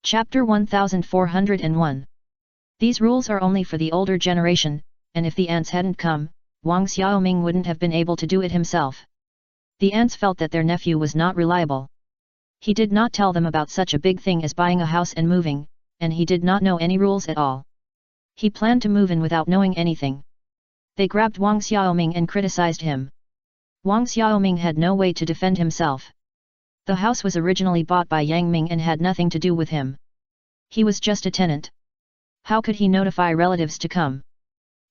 Chapter 1401. These rules are only for the older generation, and if the ants hadn't come, Wang Xiaoming wouldn't have been able to do it himself. The ants felt that their nephew was not reliable. He did not tell them about such a big thing as buying a house and moving, and he did not know any rules at all. He planned to move in without knowing anything. They grabbed Wang Xiaoming and criticized him. Wang Xiaoming had no way to defend himself. The house was originally bought by Yang Ming and had nothing to do with him. He was just a tenant. How could he notify relatives to come?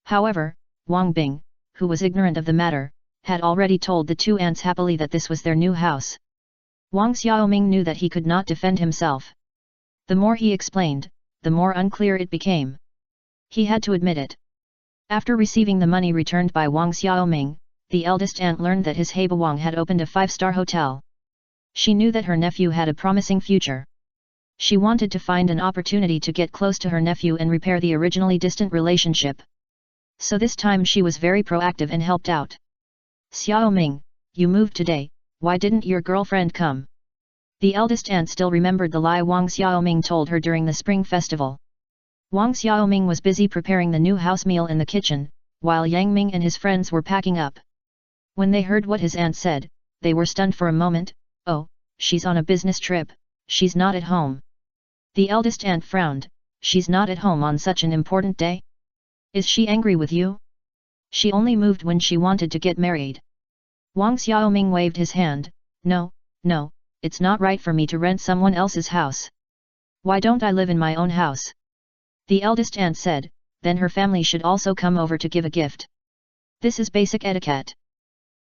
However, Wang Bing, who was ignorant of the matter, had already told the two ants happily that this was their new house. Wang Xiaoming knew that he could not defend himself. The more he explained, the more unclear it became. He had to admit it. After receiving the money returned by Wang Xiaoming, the eldest aunt learned that his Haibawang had opened a 5-star hotel. She knew that her nephew had a promising future. She wanted to find an opportunity to get close to her nephew and repair the originally distant relationship. So this time she was very proactive and helped out. Xiaoming, you moved today, why didn't your girlfriend come? The eldest aunt still remembered the lie Wang Xiaoming told her during the spring festival. Wang Xiaoming was busy preparing the new house meal in the kitchen, while Yang Ming and his friends were packing up. When they heard what his aunt said, they were stunned for a moment. Oh, she's on a business trip, she's not at home. The eldest aunt frowned. She's not at home on such an important day? Is she angry with you? She only moved when she wanted to get married. Wang Xiaoming waved his hand. No, it's not right for me to rent someone else's house. Why don't I live in my own house? The eldest aunt said, then her family should also come over to give a gift. This is basic etiquette.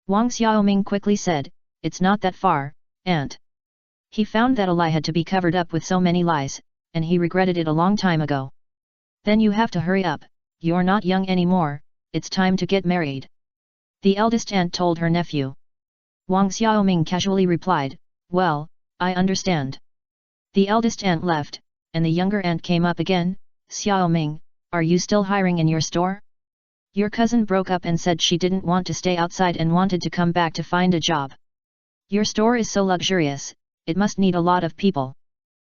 Wang Xiaoming quickly said, it's not that far, aunt. He found that a lie had to be covered up with so many lies, and he regretted it a long time ago. Then you have to hurry up, you're not young anymore, it's time to get married. The eldest aunt told her nephew. Wang Xiaoming casually replied, well, I understand. The eldest aunt left, and the younger aunt came up again. Xiaoming, are you still hiring in your store? Your cousin broke up and said she didn't want to stay outside and wanted to come back to find a job. Your store is so luxurious, it must need a lot of people.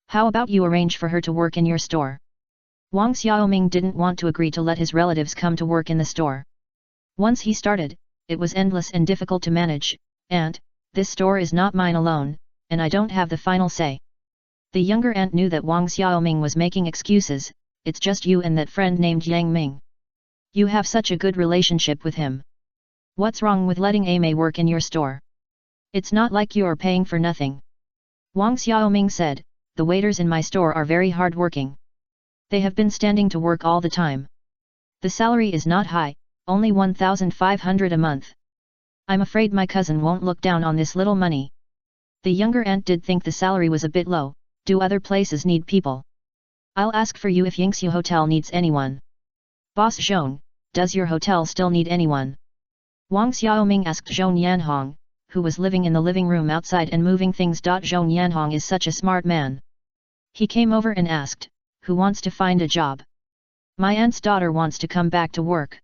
How about you arrange for her to work in your store? Wang Xiaoming didn't want to agree to let his relatives come to work in the store. Once he started, it was endless and difficult to manage. Aunt, this store is not mine alone, and I don't have the final say. The younger aunt knew that Wang Xiaoming was making excuses. It's just you and that friend named Yang Ming. You have such a good relationship with him. What's wrong with letting Ame work in your store? It's not like you are paying for nothing. Wang Xiaoming said, the waiters in my store are very hard-working. They have been standing to work all the time. The salary is not high, only 1,500 a month. I'm afraid my cousin won't look down on this little money. The younger aunt did think the salary was a bit low. Do other places need people? I'll ask for you if Yingxiu Hotel needs anyone. Boss Zhong, does your hotel still need anyone? Wang Xiaoming asked Zhong Yanhong, who was living in the living room outside and moving things. Zhong Yanhong is such a smart man. He came over and asked, who wants to find a job? My aunt's daughter wants to come back to work.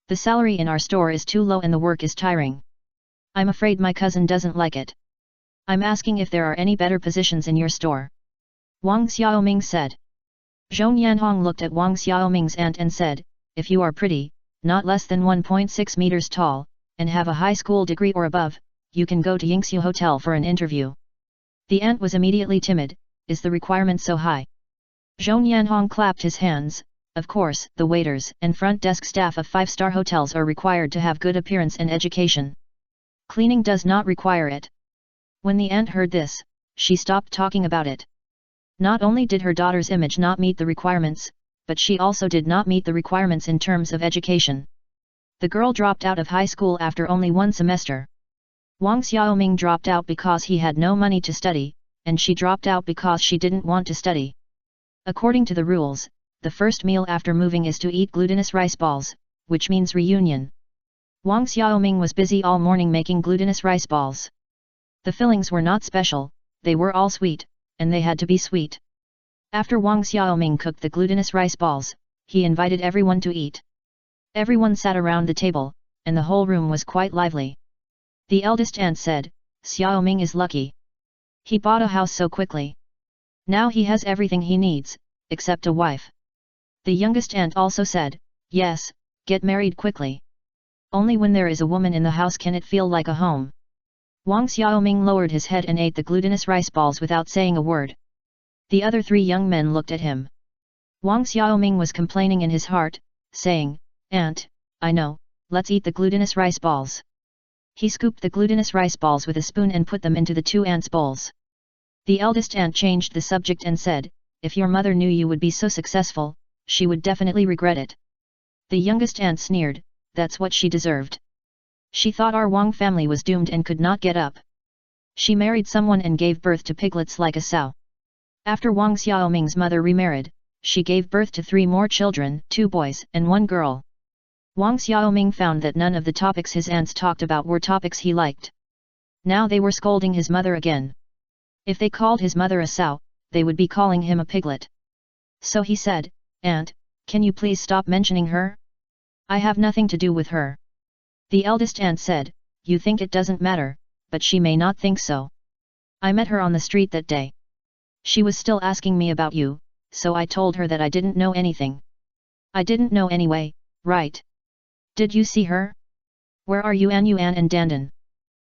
The salary in our store is too low and the work is tiring. I'm afraid my cousin doesn't like it. I'm asking if there are any better positions in your store. Wang Xiaoming said. Zhong Yanhong looked at Wang Xiaoming's aunt and said, if you are pretty, not less than 1.6 meters tall, and have a high school degree or above, you can go to Yingxiu Hotel for an interview. The aunt was immediately timid. Is the requirement so high? Zhong Yanhong clapped his hands. Of course, the waiters and front desk staff of 5-star hotels are required to have good appearance and education. Cleaning does not require it. When the aunt heard this, she stopped talking about it. Not only did her daughter's image not meet the requirements, but she also did not meet the requirements in terms of education. The girl dropped out of high school after only 1 semester. Wang Xiaoming dropped out because he had no money to study, and she dropped out because she didn't want to study. According to the rules, the first meal after moving is to eat glutinous rice balls, which means reunion. Wang Xiaoming was busy all morning making glutinous rice balls. The fillings were not special, they were all sweet, and they had to be sweet. After Wang Xiaoming cooked the glutinous rice balls, he invited everyone to eat. Everyone sat around the table, and the whole room was quite lively. The eldest aunt said, Xiaoming is lucky. He bought a house so quickly. Now he has everything he needs, except a wife. The youngest aunt also said, yes, get married quickly. Only when there is a woman in the house can it feel like a home. Wang Xiaoming lowered his head and ate the glutinous rice balls without saying a word. The other three young men looked at him. Wang Xiaoming was complaining in his heart, saying, Aunt, I know, let's eat the glutinous rice balls. He scooped the glutinous rice balls with a spoon and put them into the two ants' bowls. The eldest aunt changed the subject and said, if your mother knew you would be so successful, she would definitely regret it. The youngest aunt sneered, that's what she deserved. She thought our Wang family was doomed and could not get up. She married someone and gave birth to piglets like a sow. After Wang Xiaoming's mother remarried, she gave birth to 3 more children, 2 boys and 1 girl. Wang Xiaoming found that none of the topics his aunts talked about were topics he liked. Now they were scolding his mother again. If they called his mother a sow, they would be calling him a piglet. So he said, Aunt, can you please stop mentioning her? I have nothing to do with her. The eldest aunt said, you think it doesn't matter, but she may not think so. I met her on the street that day. She was still asking me about you, so I told her that I didn't know anything. I didn't know anyway, right? Did you see her? Where are Yuan and Dandan?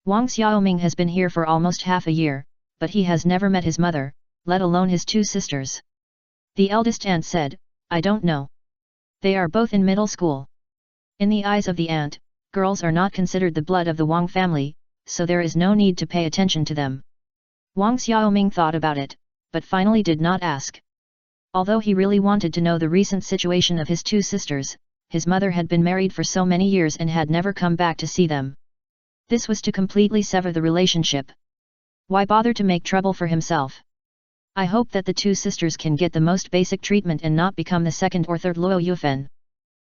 Wang Xiaoming has been here for almost half a year, but he has never met his mother, let alone his 2 sisters. The eldest aunt said, I don't know. They are both in middle school. In the eyes of the aunt, girls are not considered the blood of the Wang family, so there is no need to pay attention to them. Wang Xiaoming thought about it, but finally did not ask. Although he really wanted to know the recent situation of his 2 sisters, his mother had been married for so many years and had never come back to see them. This was to completely sever the relationship. Why bother to make trouble for himself? I hope that the 2 sisters can get the most basic treatment and not become the 2nd or 3rd Luo Yufen.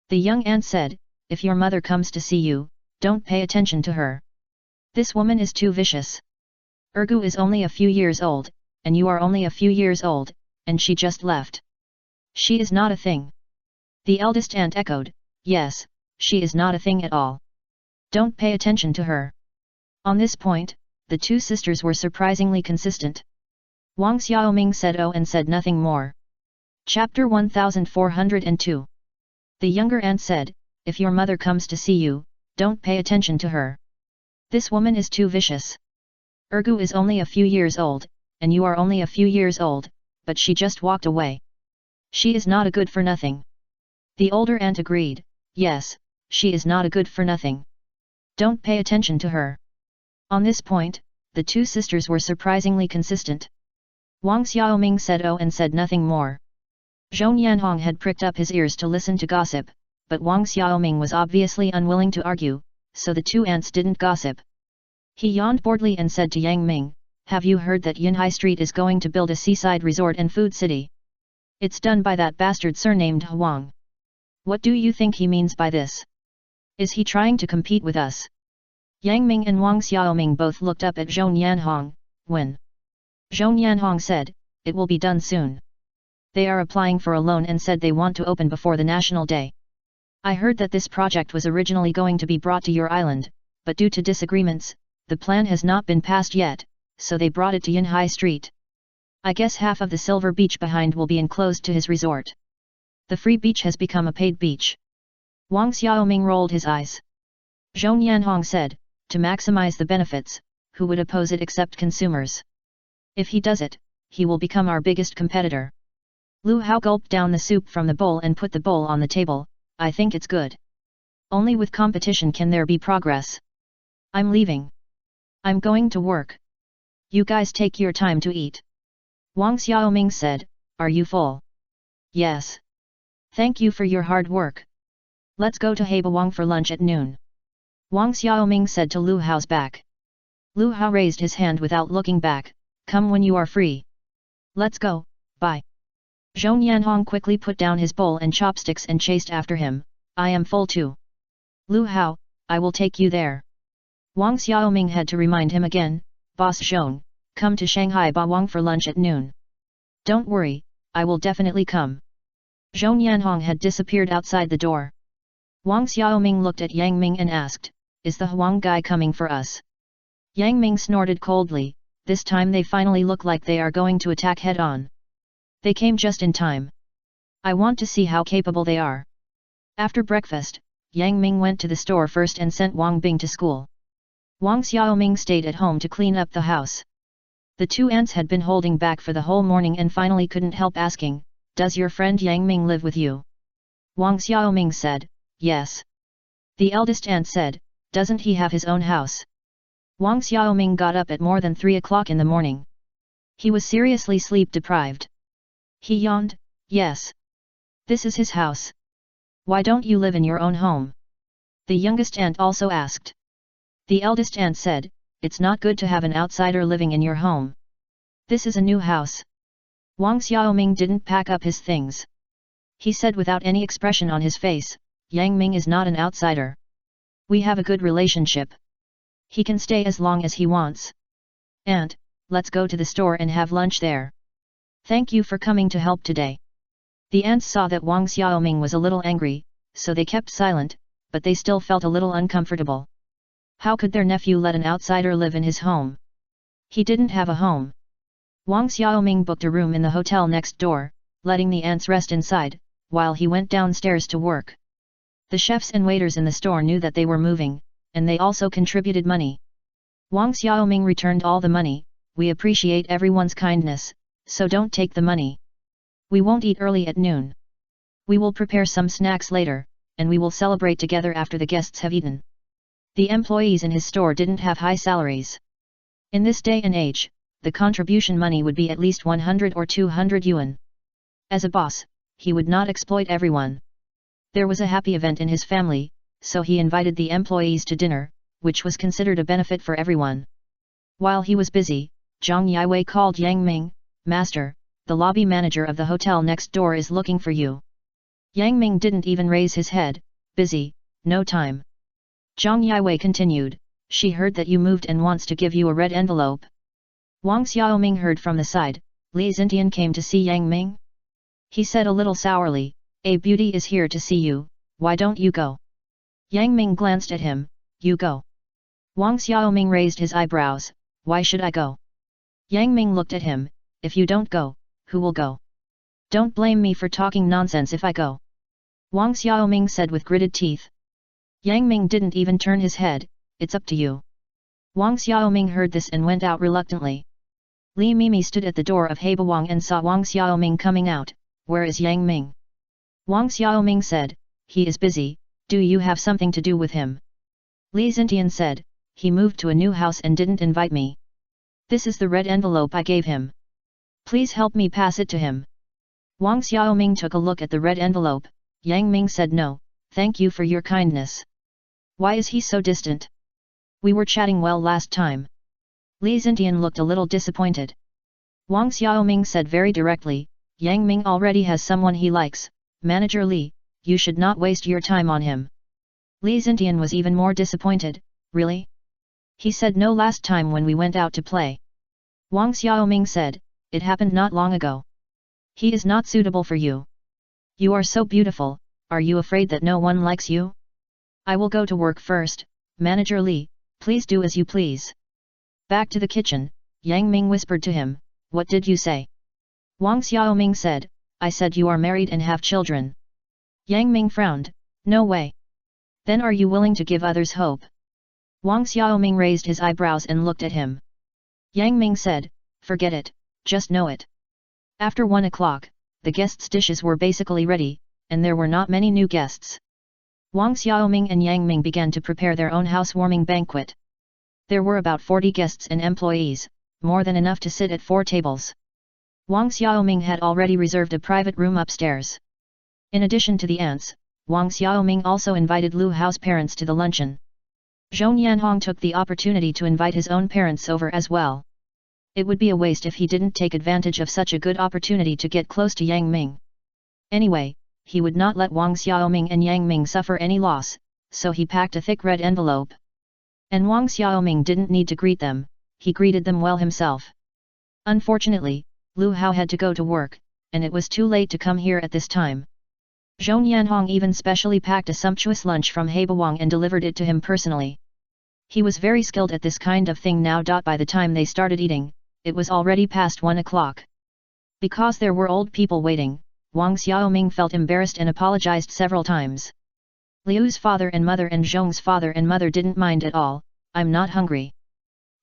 The young aunt said, if your mother comes to see you, don't pay attention to her. This woman is too vicious. Ergu is only a few years old, and you are only a few years old, and she just left. She is not a thing. The eldest aunt echoed, yes, she is not a thing at all. Don't pay attention to her. On this point, the 2 sisters were surprisingly consistent. Wang Xiaoming said oh and said nothing more. Chapter 1402. The younger aunt said, if your mother comes to see you, don't pay attention to her. This woman is too vicious. Ergu is only a few years old, and you are only a few years old, but she just walked away. She is not a good for nothing. The older aunt agreed, yes, she is not a good for nothing. Don't pay attention to her. On this point, the 2 sisters were surprisingly consistent. Wang Xiaoming said oh and said nothing more. Zhou Yanhong had pricked up his ears to listen to gossip, but Wang Xiaoming was obviously unwilling to argue, so the 2 aunts didn't gossip. He yawned boredly and said to Yang Ming, have you heard that Yunhai Street is going to build a seaside resort and food city? It's done by that bastard surnamed Huang. What do you think he means by this? Is he trying to compete with us? Yang Ming and Wang Xiaoming both looked up at Zhou Yanhong. When Zhou Yanhong said, it will be done soon. They are applying for a loan and said they want to open before the National Day. I heard that this project was originally going to be brought to your island, but due to disagreements, the plan has not been passed yet, so they brought it to Yunhai Street. I guess half of the silver beach behind will be enclosed to his resort. The free beach has become a paid beach. Wang Xiaoming rolled his eyes. Zhou Yanhong said, to maximize the benefits, who would oppose it except consumers? If he does it, he will become our biggest competitor. Lu Hao gulped down the soup from the bowl and put the bowl on the table. I think it's good. Only with competition can there be progress. I'm leaving. I'm going to work. You guys take your time to eat. Wang Xiaoming said, are you full? Yes. Thank you for your hard work. Let's go to Hebawang for lunch at noon. Wang Xiaoming said to Lu Hao's back. Lu Hao raised his hand without looking back, come when you are free. Let's go, bye. Zhou Yanhong quickly put down his bowl and chopsticks and chased after him, I am full too. Lu Hao, I will take you there. Wang Xiaoming had to remind him again, Boss Zhong, come to Shanghai Bawang for lunch at noon. Don't worry, I will definitely come. Zhou Yanhong had disappeared outside the door. Wang Xiaoming looked at Yang Ming and asked, is the Huang guy coming for us? Yang Ming snorted coldly, this time they finally look like they are going to attack head-on. They came just in time. I want to see how capable they are. After breakfast, Yang Ming went to the store first and sent Wang Bing to school. Wang Xiaoming stayed at home to clean up the house. The two aunts had been holding back for the whole morning and finally couldn't help asking, "Does your friend Yang Ming live with you?" Wang Xiaoming said, "Yes." The eldest aunt said, "Doesn't he have his own house?" Wang Xiaoming got up at more than 3 o'clock in the morning. He was seriously sleep-deprived. He yawned, "Yes. This is his house. Why don't you live in your own home?" The youngest aunt also asked. The eldest aunt said, "It's not good to have an outsider living in your home. This is a new house." Wang Xiaoming didn't pack up his things. He said without any expression on his face, "Yang Ming is not an outsider. We have a good relationship. He can stay as long as he wants. Aunt, let's go to the store and have lunch there. Thank you for coming to help today." The aunts saw that Wang Xiaoming was a little angry, so they kept silent, but they still felt a little uncomfortable. How could their nephew let an outsider live in his home? He didn't have a home. Wang Xiaoming booked a room in the hotel next door, letting the aunts rest inside, while he went downstairs to work. The chefs and waiters in the store knew that they were moving, and they also contributed money. Wang Xiaoming returned all the money. "We appreciate everyone's kindness, so don't take the money. We won't eat early at noon. We will prepare some snacks later, and we will celebrate together after the guests have eaten." The employees in his store didn't have high salaries. In this day and age, the contribution money would be at least 100 or 200 yuan. As a boss, he would not exploit everyone. There was a happy event in his family, so he invited the employees to dinner, which was considered a benefit for everyone. While he was busy, Zhang Yiwei called Yang Ming, "Master, the lobby manager of the hotel next door is looking for you." Yang Ming didn't even raise his head. "Busy, no time." Zhang Yiwei continued, "She heard that you moved and wants to give you a red envelope." Wang Xiaoming heard from the side. "Li Xintian came to see Yang Ming?" He said a little sourly, "A beauty is here to see you, why don't you go?" Yang Ming glanced at him, "You go." Wang Xiaoming raised his eyebrows, "Why should I go?" Yang Ming looked at him, "If you don't go, who will go? Don't blame me for talking nonsense if I go." Wang Xiaoming said with gritted teeth. Yang Ming didn't even turn his head, "It's up to you." Wang Xiaoming heard this and went out reluctantly. Li Mimi stood at the door of Heibawang and saw Wang Xiaoming coming out. "Where is Yang Ming?" Wang Xiaoming said, "He is busy, do you have something to do with him?" Li Xintian said, "He moved to a new house and didn't invite me. This is the red envelope I gave him. Please help me pass it to him." Wang Xiaoming took a look at the red envelope. Yang Ming said, "No, thank you for your kindness. Why is he so distant? We were chatting well last time." Li Xintian looked a little disappointed. Wang Xiaoming said very directly, "Yang Ming already has someone he likes, Manager Li, you should not waste your time on him." Li Xintian was even more disappointed. "Really? He said no last time when we went out to play." Wang Xiaoming said, "It happened not long ago. He is not suitable for you. You are so beautiful, are you afraid that no one likes you? I will go to work first, Manager Li, please do as you please." Back to the kitchen, Yang Ming whispered to him, "What did you say?" Wang Xiaoming said, "I said you are married and have children." Yang Ming frowned, "No way. Then are you willing to give others hope?" Wang Xiaoming raised his eyebrows and looked at him. Yang Ming said, "Forget it, just know it." After 1 o'clock, the guests' dishes were basically ready, and there were not many new guests. Wang Xiaoming and Yang Ming began to prepare their own housewarming banquet. There were about 40 guests and employees, more than enough to sit at 4 tables. Wang Xiaoming had already reserved a private room upstairs. In addition to the aunts, Wang Xiaoming also invited Lu Hao's parents to the luncheon. Zhou Yanhong took the opportunity to invite his own parents over as well. It would be a waste if he didn't take advantage of such a good opportunity to get close to Yang Ming. Anyway, he would not let Wang Xiaoming and Yang Ming suffer any loss, so he packed a thick red envelope. And Wang Xiaoming didn't need to greet them, he greeted them well himself. Unfortunately, Lu Hao had to go to work, and it was too late to come here at this time. Zhou Yanhong even specially packed a sumptuous lunch from Heibawang and delivered it to him personally. He was very skilled at this kind of thing now. By the time they started eating, it was already past 1 o'clock. Because there were old people waiting, Wang Xiaoming felt embarrassed and apologized several times. Liu's father and mother and Zhong's father and mother didn't mind at all. I'm not hungry.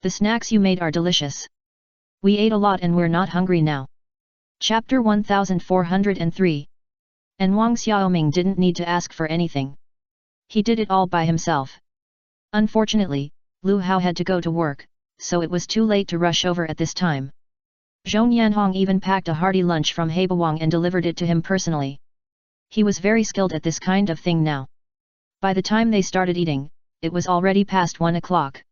The snacks you made are delicious. We ate a lot and we're not hungry now. Chapter 1403. And Wang Xiaoming didn't need to ask for anything. He did it all by himself. Unfortunately, Lu Hao had to go to work, so it was too late to rush over at this time. Zhong Yanhong even packed a hearty lunch from Heibawang and delivered it to him personally. He was very skilled at this kind of thing now. By the time they started eating, it was already past 1 o'clock.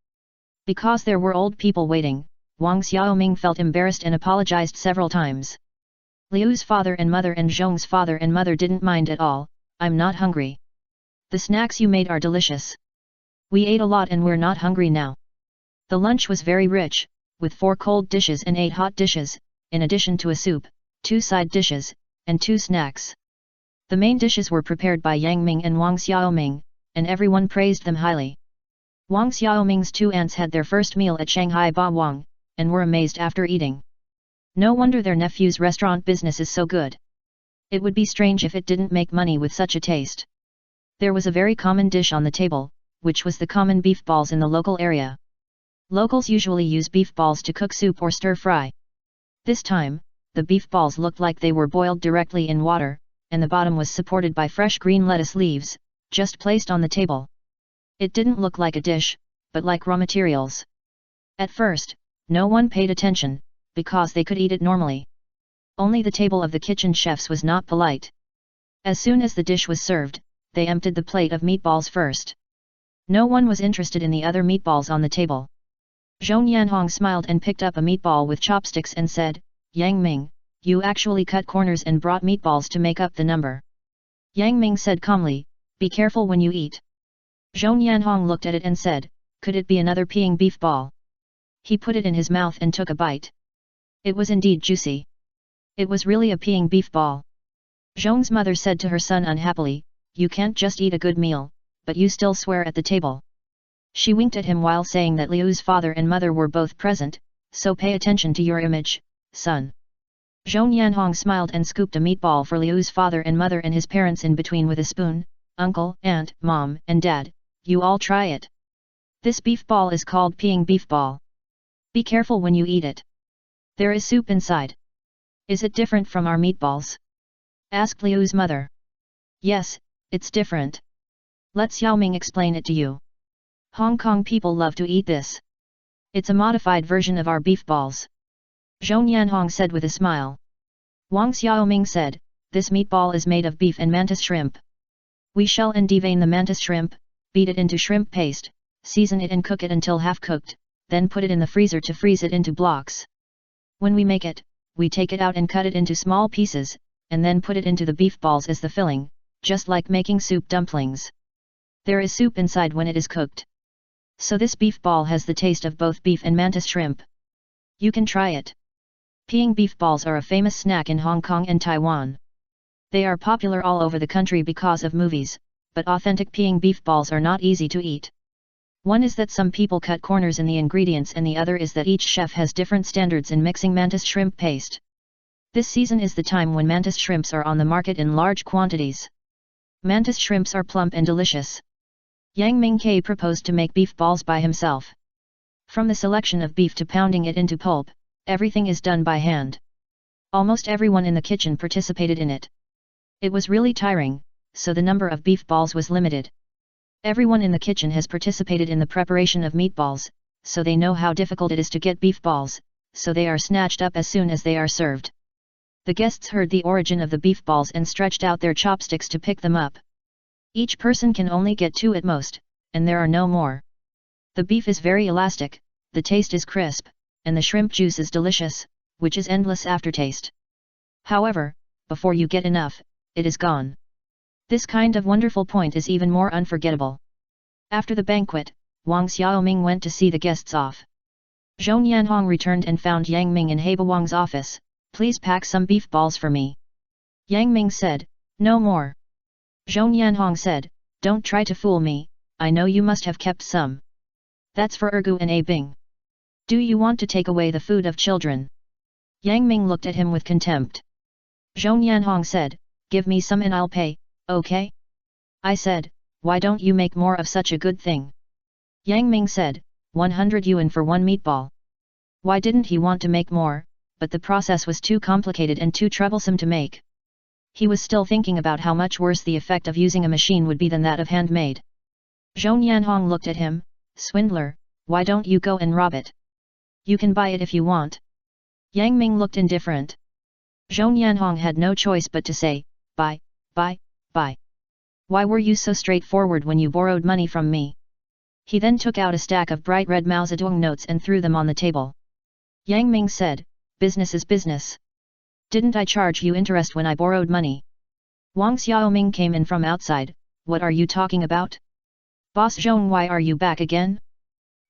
Because there were old people waiting, Wang Xiaoming felt embarrassed and apologized several times. Liu's father and mother and Zhong's father and mother didn't mind at all. I'm not hungry. The snacks you made are delicious. We ate a lot and we're not hungry now. The lunch was very rich, with 4 cold dishes and 8 hot dishes, in addition to a soup, 2 side dishes, and 2 snacks. The main dishes were prepared by Yang Ming and Wang Xiaoming, and everyone praised them highly. Wang Xiaoming's 2 aunts had their first meal at Shanghai Ba Wang, and were amazed after eating. No wonder their nephew's restaurant business is so good. It would be strange if it didn't make money with such a taste. There was a very common dish on the table, which was the common beef balls in the local area. Locals usually use beef balls to cook soup or stir-fry. This time, the beef balls looked like they were boiled directly in water, and the bottom was supported by fresh green lettuce leaves, just placed on the table. It didn't look like a dish, but like raw materials. At first, no one paid attention, because they could eat it normally. Only the table of the kitchen chefs was not polite. As soon as the dish was served, they emptied the plate of meatballs first. No one was interested in the other meatballs on the table. Zhong Yanhong smiled and picked up a meatball with chopsticks and said, Yang Ming, you actually cut corners and brought meatballs to make up the number. Yang Ming said calmly, be careful when you eat. Zhong Yanhong looked at it and said, could it be another peeing beef ball? He put it in his mouth and took a bite. It was indeed juicy. It was really a peeing beef ball. Zhong's mother said to her son unhappily, you can't just eat a good meal, but you still swear at the table. She winked at him while saying that Liu's father and mother were both present, so pay attention to your image, son. Zhong Yanhong smiled and scooped a meatball for Liu's father and mother and his parents in between with a spoon. Uncle, aunt, mom, and dad, you all try it. This beef ball is called peeing beef ball. Be careful when you eat it. There is soup inside. Is it different from our meatballs? Asked Liu's mother. Yes, it's different. Let Xiaoming explain it to you. Hong Kong people love to eat this. It's a modified version of our beef balls. Zhong Yanhong said with a smile. Wang Xiaoming said, this meatball is made of beef and mantis shrimp. We shell and devein the mantis shrimp, beat it into shrimp paste, season it and cook it until half cooked, then put it in the freezer to freeze it into blocks. When we make it, we take it out and cut it into small pieces, and then put it into the beef balls as the filling, just like making soup dumplings. There is soup inside when it is cooked. So this beef ball has the taste of both beef and mantis shrimp. You can try it. Peeing beef balls are a famous snack in Hong Kong and Taiwan. They are popular all over the country because of movies, but authentic peeing beef balls are not easy to eat. One is that some people cut corners in the ingredients and the other is that each chef has different standards in mixing mantis shrimp paste. This season is the time when mantis shrimps are on the market in large quantities. Mantis shrimps are plump and delicious. Yang Mingke proposed to make beef balls by himself. From the selection of beef to pounding it into pulp, everything is done by hand. Almost everyone in the kitchen participated in it. It was really tiring, so the number of beef balls was limited. Everyone in the kitchen has participated in the preparation of meatballs, so they know how difficult it is to get beef balls, so they are snatched up as soon as they are served. The guests heard the origin of the beef balls and stretched out their chopsticks to pick them up. Each person can only get 2 at most, and there are no more. The beef is very elastic, the taste is crisp, and the shrimp juice is delicious, which is endless aftertaste. However, before you get enough, it is gone. This kind of wonderful point is even more unforgettable. After the banquet, Wang Xiaoming went to see the guests off. Zhong Yanhong returned and found Yang Ming in Heibawang's office. Please pack some beef balls for me. Yang Ming said, no more. Zhong Yanhong said, don't try to fool me, I know you must have kept some. That's for Ergu and A Bing. Do you want to take away the food of children? Yang Ming looked at him with contempt. Zhou Yanhong said, give me some and I'll pay, okay? I said, why don't you make more of such a good thing? Yang Ming said, 100 yuan for one meatball. Why didn't he want to make more, but the process was too complicated and too troublesome to make. He was still thinking about how much worse the effect of using a machine would be than that of handmade. Zhou Yanhong looked at him, swindler, why don't you go and rob it? You can buy it if you want. Yang Ming looked indifferent. Zhou Yanhong had no choice but to say, buy. Why were you so straightforward when you borrowed money from me? He then took out a stack of bright red Mao Zedong notes and threw them on the table. Yang Ming said, business is business. Didn't I charge you interest when I borrowed money? Wang Xiaoming came in from outside, what are you talking about? Boss Zhong, why are you back again?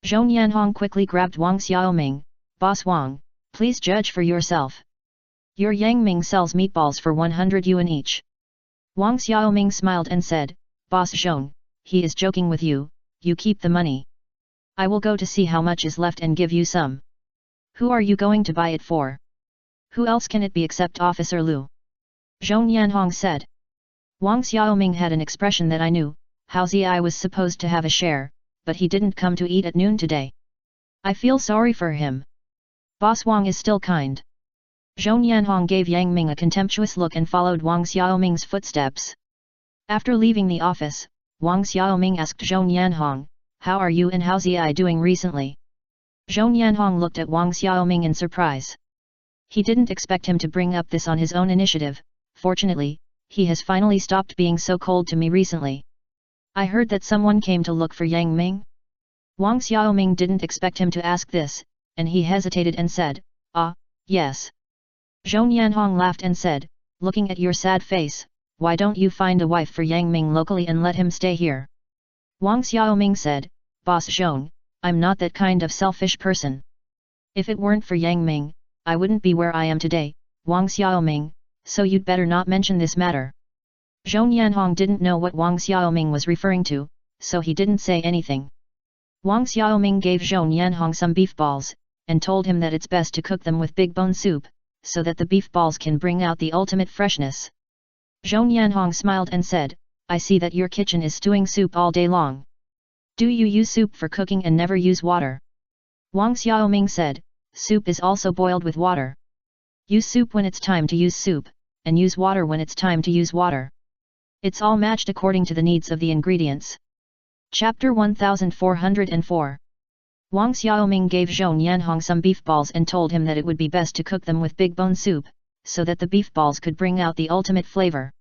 Zhou Yanhong quickly grabbed Wang Xiaoming, Boss Wang, please judge for yourself. Your Yang Ming sells meatballs for 100 yuan each. Wang Xiaoming smiled and said, Boss Zhong, he is joking with you, you keep the money. I will go to see how much is left and give you some. Who are you going to buy it for? Who else can it be except Officer Lu? Zhou Yanhong said. Wang Xiaoming had an expression that I knew, Hao Zi was supposed to have a share, but he didn't come to eat at noon today. I feel sorry for him. Boss Wang is still kind. Zhou Yanhong gave Yang Ming a contemptuous look and followed Wang Xiaoming's footsteps. After leaving the office, Wang Xiaoming asked Zhou Yanhong, how are you and Hao Zi doing recently? Zhou Yanhong looked at Wang Xiaoming in surprise. He didn't expect him to bring up this on his own initiative. Fortunately, he has finally stopped being so cold to me recently. I heard that someone came to look for Yang Ming. Wang Xiaoming didn't expect him to ask this, and he hesitated and said, yes. Zhou Yanhong laughed and said, looking at your sad face, why don't you find a wife for Yang Ming locally and let him stay here? Wang Xiaoming said, Boss Zhong, I'm not that kind of selfish person. If it weren't for Yang Ming, I wouldn't be where I am today, Wang Xiaoming, so you'd better not mention this matter. Zhou Yanhong didn't know what Wang Xiaoming was referring to, so he didn't say anything. Wang Xiaoming gave Zhou Yanhong some beef balls, and told him that it's best to cook them with big bone soup, so that the beef balls can bring out the ultimate freshness. Zhou Yanhong smiled and said, I see that your kitchen is stewing soup all day long. Do you use soup for cooking and never use water? Wang Xiaoming said, soup is also boiled with water. Use soup when it's time to use soup, and use water when it's time to use water. It's all matched according to the needs of the ingredients. Chapter 1404. Wang Xiaoming gave Zhou Yanhong some beef balls and told him that it would be best to cook them with big bone soup, so that the beef balls could bring out the ultimate flavor.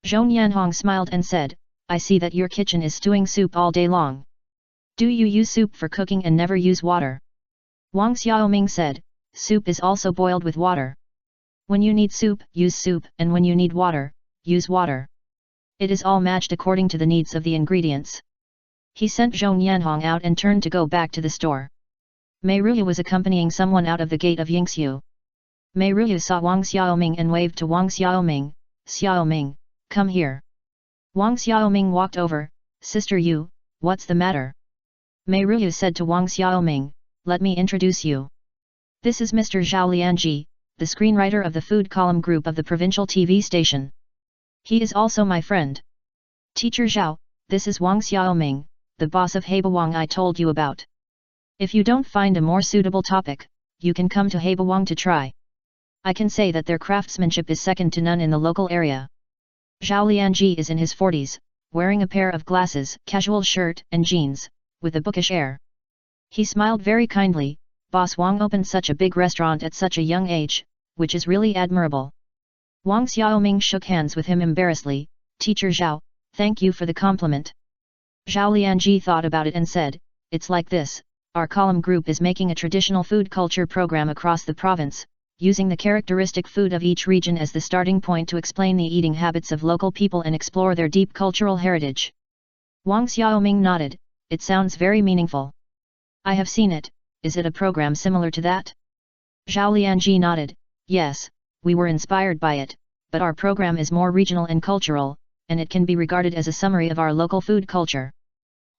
Zhou Yanhong smiled and said, I see that your kitchen is stewing soup all day long. Do you use soup for cooking and never use water? Wang Xiaoming said, soup is also boiled with water. When you need soup, use soup, and when you need water, use water. It is all matched according to the needs of the ingredients. He sent Zhou Yanhong out and turned to go back to the store. Mei Ruyu was accompanying someone out of the gate of Yingxiu. Mei Ruyu saw Wang Xiaoming and waved to Wang Xiaoming, Xiaoming, come here. Wang Xiaoming walked over, Sister Yu, what's the matter? Mei Ruyu said to Wang Xiaoming, let me introduce you. This is Mr. Zhao Lianji, the screenwriter of the food column group of the provincial TV station. He is also my friend. Teacher Zhao, this is Wang Xiaoming, the boss of Heibawang I told you about. If you don't find a more suitable topic, you can come to Heibawang to try. I can say that their craftsmanship is second to none in the local area. Zhao Lianji is in his 40s, wearing a pair of glasses, casual shirt and jeans, with a bookish air. He smiled very kindly. Boss Wang opened such a big restaurant at such a young age, which is really admirable. Wang Xiaoming shook hands with him embarrassedly, Teacher Zhao, thank you for the compliment. Zhao Lianji thought about it and said, it's like this, our column group is making a traditional food culture program across the province, using the characteristic food of each region as the starting point to explain the eating habits of local people and explore their deep cultural heritage. Wang Xiaoming nodded, it sounds very meaningful. I have seen it, is it a program similar to that? Zhao Lianji nodded, yes, we were inspired by it, but our program is more regional and cultural, and it can be regarded as a summary of our local food culture.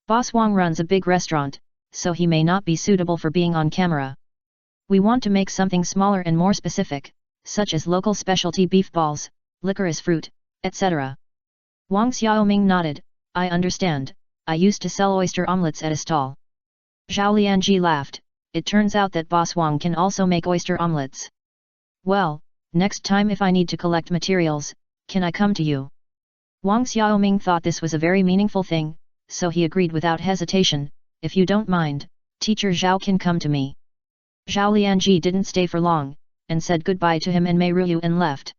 Boss Wang runs a big restaurant, so he may not be suitable for being on camera. We want to make something smaller and more specific, such as local specialty beef balls, licorice fruit, etc. Wang Xiaoming nodded, I understand, I used to sell oyster omelets at a stall. Zhao Lianji laughed, it turns out that Boss Wang can also make oyster omelets. Well, next time if I need to collect materials, can I come to you? Wang Xiaoming thought this was a very meaningful thing, so he agreed without hesitation, if you don't mind, teacher Zhao can come to me. Zhao Lianji didn't stay for long, and said goodbye to him and Mei Ruyu and left.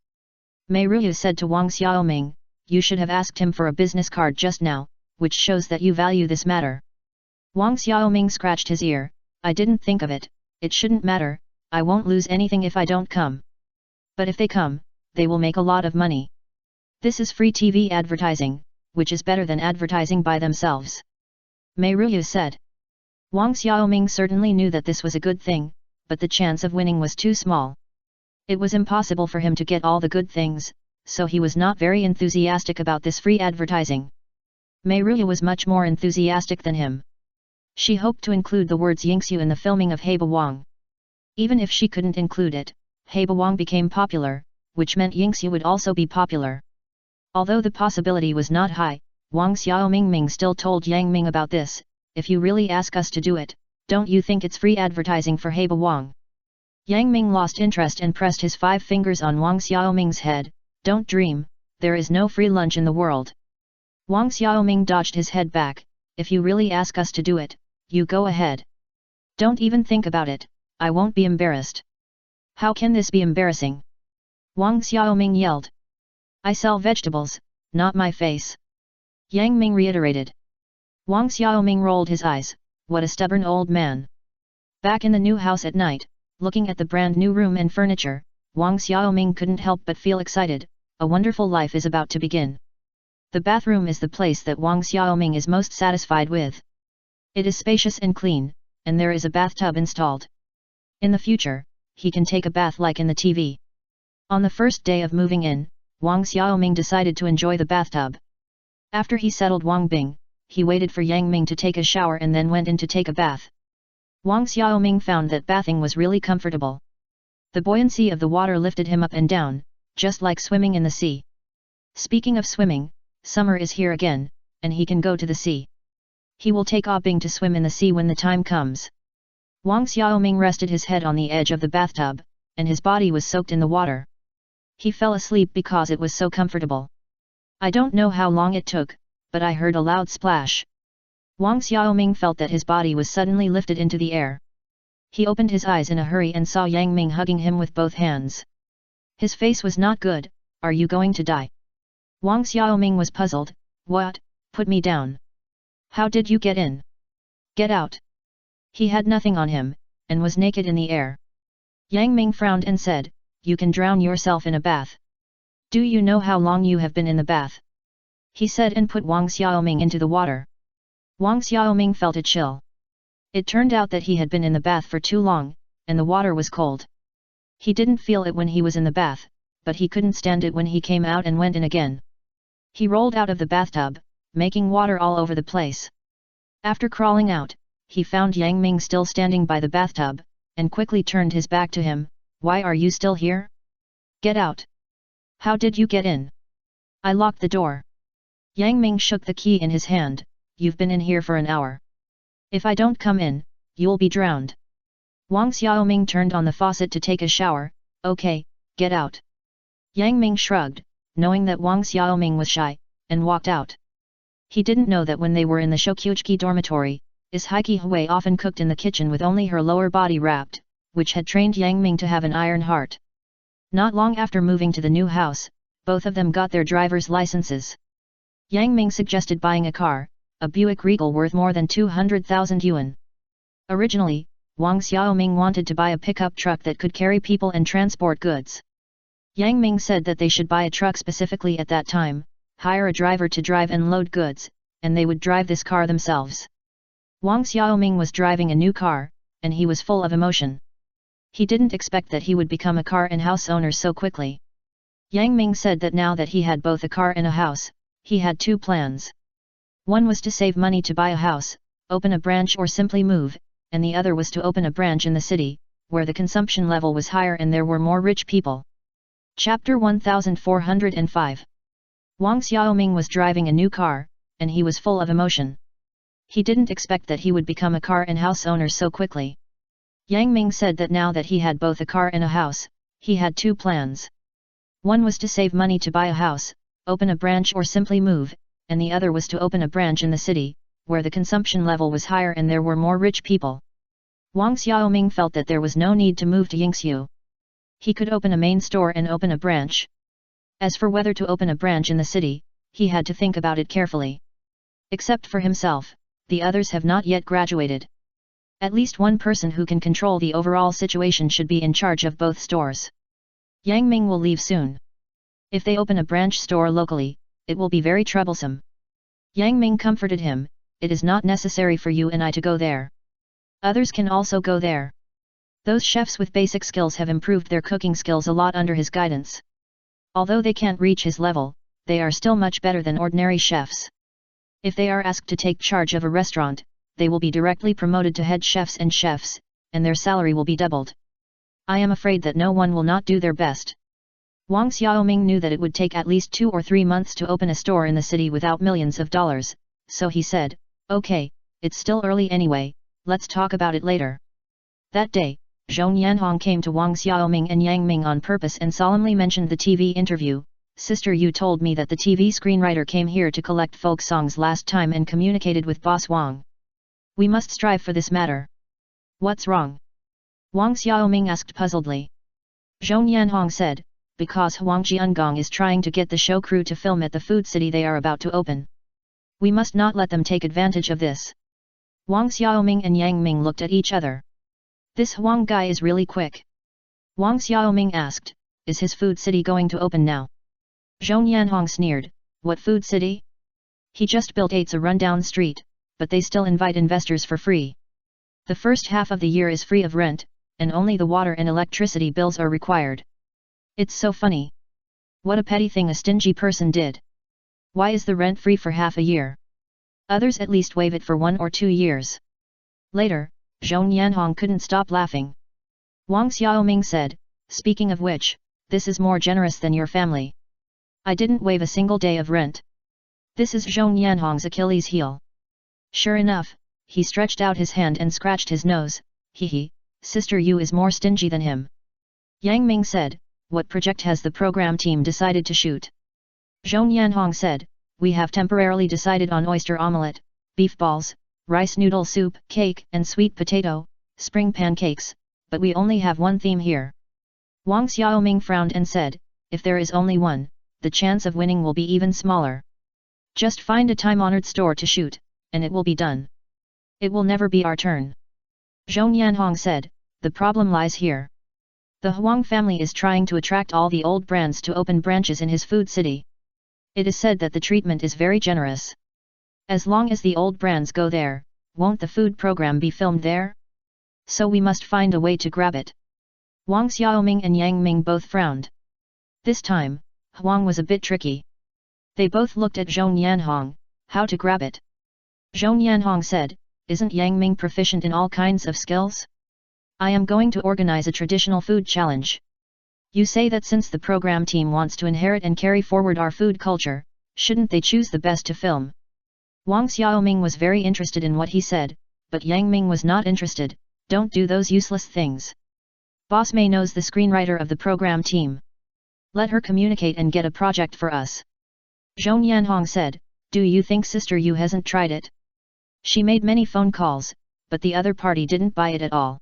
Mei Ruyu said to Wang Xiaoming, you should have asked him for a business card just now, which shows that you value this matter. Wang Xiaoming scratched his ear, I didn't think of it, it shouldn't matter, I won't lose anything if I don't come. But if they come, they will make a lot of money. This is free TV advertising, which is better than advertising by themselves. Mei Ruyu said. Wang Xiaoming certainly knew that this was a good thing, but the chance of winning was too small. It was impossible for him to get all the good things, so he was not very enthusiastic about this free advertising. Mei Ruyu was much more enthusiastic than him. She hoped to include the words Yingxiu in the filming of Heba Wang. Even if she couldn't include it, Heba Wang became popular, which meant Yingxiu would also be popular. Although the possibility was not high, Wang Xiaoming still told Yang Ming about this, if you really ask us to do it, don't you think it's free advertising for Heba Wang? Yang Ming lost interest and pressed his 5 fingers on Wang Xiaoming's head, don't dream, there is no free lunch in the world. Wang Xiaoming dodged his head back, if you really ask us to do it, you go ahead. Don't even think about it, I won't be embarrassed. How can this be embarrassing? Wang Xiaoming yelled. I sell vegetables, not my face. Yang Ming reiterated. Wang Xiaoming rolled his eyes, what a stubborn old man. Back in the new house at night, looking at the brand new room and furniture, Wang Xiaoming couldn't help but feel excited, a wonderful life is about to begin. The bathroom is the place that Wang Xiaoming is most satisfied with. It is spacious and clean, and there is a bathtub installed. In the future, he can take a bath like in the TV. On the first day of moving in, Wang Xiaoming decided to enjoy the bathtub. After he settled Wang Bing, he waited for Yang Ming to take a shower and then went in to take a bath. Wang Xiaoming found that bathing was really comfortable. The buoyancy of the water lifted him up and down, just like swimming in the sea. Speaking of swimming, summer is here again, and he can go to the sea. He will take Ah Bing to swim in the sea when the time comes. Wang Xiaoming rested his head on the edge of the bathtub, and his body was soaked in the water. He fell asleep because it was so comfortable. I don't know how long it took, but I heard a loud splash. Wang Xiaoming felt that his body was suddenly lifted into the air. He opened his eyes in a hurry and saw Yang Ming hugging him with both hands. His face was not good, are you going to die? Wang Xiaoming was puzzled, what, put me down? How did you get in? Get out. He had nothing on him, and was naked in the air. Yang Ming frowned and said, you can drown yourself in a bath. Do you know how long you have been in the bath? He said and put Wang Xiaoming into the water. Wang Xiaoming felt a chill. It turned out that he had been in the bath for too long, and the water was cold. He didn't feel it when he was in the bath, but he couldn't stand it when he came out and went in again. He rolled out of the bathtub, making water all over the place. After crawling out, he found Yang Ming still standing by the bathtub, and quickly turned his back to him, why are you still here? Get out. How did you get in? I locked the door. Yang Ming shook the key in his hand, you've been in here for an hour. If I don't come in, you'll be drowned. Wang Xiaoming turned on the faucet to take a shower, okay, get out. Yang Ming shrugged, knowing that Wang Xiaoming was shy, and walked out. He didn't know that when they were in the Shokyuchi dormitory, Is Heike Hui often cooked in the kitchen with only her lower body wrapped, which had trained Yang Ming to have an iron heart. Not long after moving to the new house, both of them got their driver's licenses. Yang Ming suggested buying a car, a Buick Regal worth more than 200,000 yuan. Originally, Wang Xiaoming wanted to buy a pickup truck that could carry people and transport goods. Yang Ming said that they should buy a truck specifically at that time, hire a driver to drive and load goods, and they would drive this car themselves. Wang Xiaoming was driving a new car, and he was full of emotion. He didn't expect that he would become a car and house owner so quickly. Yang Ming said that now that he had both a car and a house, he had two plans. One was to save money to buy a house, open a branch or simply move, and the other was to open a branch in the city, where the consumption level was higher and there were more rich people. Chapter 1405. Wang Xiaoming was driving a new car, and he was full of emotion. He didn't expect that he would become a car and house owner so quickly. Yang Ming said that now that he had both a car and a house, he had two plans. One was to save money to buy a house, open a branch or simply move, and the other was to open a branch in the city, where the consumption level was higher and there were more rich people. Wang Xiaoming felt that there was no need to move to Yingxiu. He could open a main store and open a branch. As for whether to open a branch in the city, he had to think about it carefully. Except for himself, the others have not yet graduated. At least one person who can control the overall situation should be in charge of both stores. Yang Ming will leave soon. If they open a branch store locally, it will be very troublesome. Yang Ming comforted him, "It is not necessary for you and I to go there. Others can also go there. Those chefs with basic skills have improved their cooking skills a lot under his guidance. Although they can't reach his level, they are still much better than ordinary chefs. If they are asked to take charge of a restaurant, they will be directly promoted to head chefs, and their salary will be doubled. I am afraid that no one will not do their best." Wang Xiaoming knew that it would take at least 2 or 3 months to open a store in the city without millions of dollars, so he said, "Okay, it's still early anyway, let's talk about it later." That day, Zhong Yanhong came to Wang Xiaoming and Yang Ming on purpose and solemnly mentioned the TV interview. "Sister, you told me that the TV screenwriter came here to collect folk songs last time and communicated with Boss Wang. We must strive for this matter. What's wrong?" Wang Xiaoming asked puzzledly. Zhong Yanhong said, "Because Huang Jiangong is trying to get the show crew to film at the food city they are about to open. We must not let them take advantage of this." Wang Xiaoming and Yang Ming looked at each other. "This Huang guy is really quick." Wang Xiaoming asked, "Is his food city going to open now?" Zhong Yanhong sneered, "What food city? He just built a rundown street, but they still invite investors for free. The first half of the year is free of rent, and only the water and electricity bills are required. It's so funny. What a petty thing a stingy person did. Why is the rent free for half a year? Others at least waive it for 1 or 2 years." Later, Zhong Yanhong couldn't stop laughing. Wang Xiaoming said, "Speaking of which, this is more generous than your family. I didn't waive a single day of rent." This is Zhong Yanhong's Achilles heel. Sure enough, he stretched out his hand and scratched his nose. "Hee, Sister Yu is more stingy than him." Yang Ming said, "What project has the program team decided to shoot?" Zhong Yanhong said, "We have temporarily decided on oyster omelette, beef balls, rice noodle soup, cake and sweet potato, spring pancakes, but we only have one theme here." Wang Xiaoming frowned and said, "If there is only one, the chance of winning will be even smaller. Just find a time-honored store to shoot, and it will be done. It will never be our turn." Zhong Yanhong said, "The problem lies here. The Huang family is trying to attract all the old brands to open branches in his food city. It is said that the treatment is very generous. As long as the old brands go there, won't the food program be filmed there? So we must find a way to grab it." Wang Xiaoming and Yang Ming both frowned. This time, Huang was a bit tricky. They both looked at Zhong Yanhong. How to grab it? Zhong Yanhong said, "Isn't Yang Ming proficient in all kinds of skills? I am going to organize a traditional food challenge. You say that since the program team wants to inherit and carry forward our food culture, shouldn't they choose the best to film?" Wang Xiaoming was very interested in what he said, but Yang Ming was not interested. "Don't do those useless things. Boss Mei knows the screenwriter of the program team. Let her communicate and get a project for us." Zhong Yanhong said, "Do you think Sister Yu hasn't tried it? She made many phone calls, but the other party didn't buy it at all."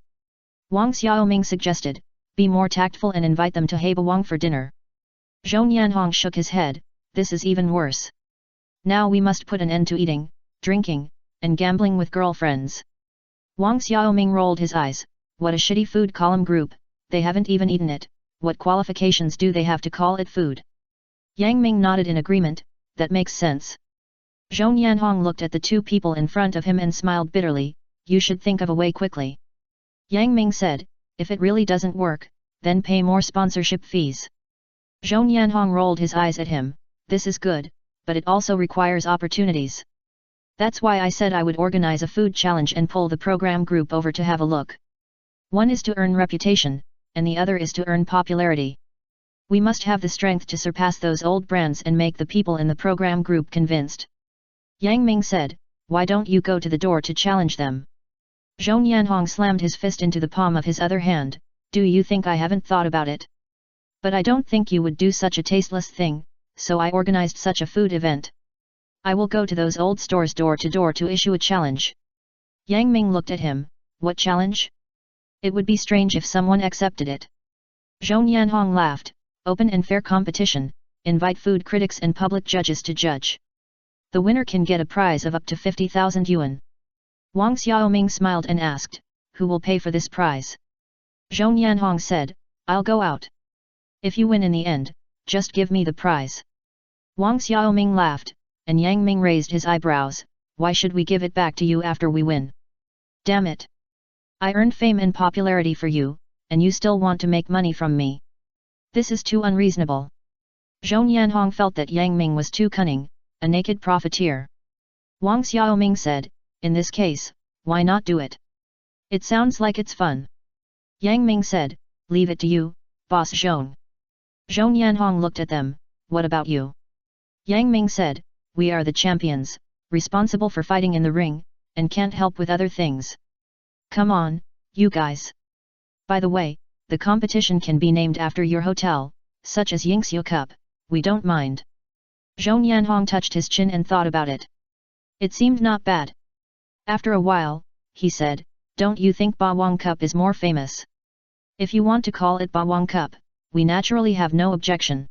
Wang Xiaoming suggested, "Be more tactful and invite them to Hebawang for dinner." Zhong Yanhong shook his head, "This is even worse. Now we must put an end to eating, drinking, and gambling with girlfriends." Wang Xiaoming rolled his eyes, "What a shitty food column group, they haven't even eaten it, what qualifications do they have to call it food?" Yang Ming nodded in agreement, "That makes sense." Zhong Yanhong looked at the two people in front of him and smiled bitterly, "You should think of a way quickly." Yang Ming said, "If it really doesn't work, then pay more sponsorship fees." Zhong Yanhong rolled his eyes at him, "This is good, but it also requires opportunities. That's why I said I would organize a food challenge and pull the program group over to have a look. One is to earn reputation, and the other is to earn popularity. We must have the strength to surpass those old brands and make the people in the program group convinced. Yang Ming said, why don't you go to the door to challenge them? Zhou Yanhong slammed his fist into the palm of his other hand, do you think I haven't thought about it? But I don't think you would do such a tasteless thing, so I organized such a food event. I will go to those old stores door to door to issue a challenge. Yang Ming looked at him, what challenge? It would be strange if someone accepted it. Zhou Yanhong laughed, open and fair competition, invite food critics and public judges to judge. The winner can get a prize of up to 50,000 yuan. Wang Xiaoming smiled and asked, who will pay for this prize? Zhou Yanhong said, I'll go out. If you win in the end, just give me the prize. Wang Xiaoming laughed, and Yang Ming raised his eyebrows, why should we give it back to you after we win? Damn it! I earned fame and popularity for you, and you still want to make money from me. This is too unreasonable. Zhou Yanhong felt that Yang Ming was too cunning, a naked profiteer. Wang Xiaoming said, in this case, why not do it? It sounds like it's fun. Yang Ming said, leave it to you, boss Zhou. Zhou Yanhong looked at them, what about you? Yang Ming said, we are the champions, responsible for fighting in the ring, and can't help with other things. Come on, you guys. By the way, the competition can be named after your hotel, such as Yingxiu Cup, we don't mind. Zhou Yanhong touched his chin and thought about it. It seemed not bad. After a while, he said, don't you think Bawang Cup is more famous? If you want to call it Bawang Cup, we naturally have no objection.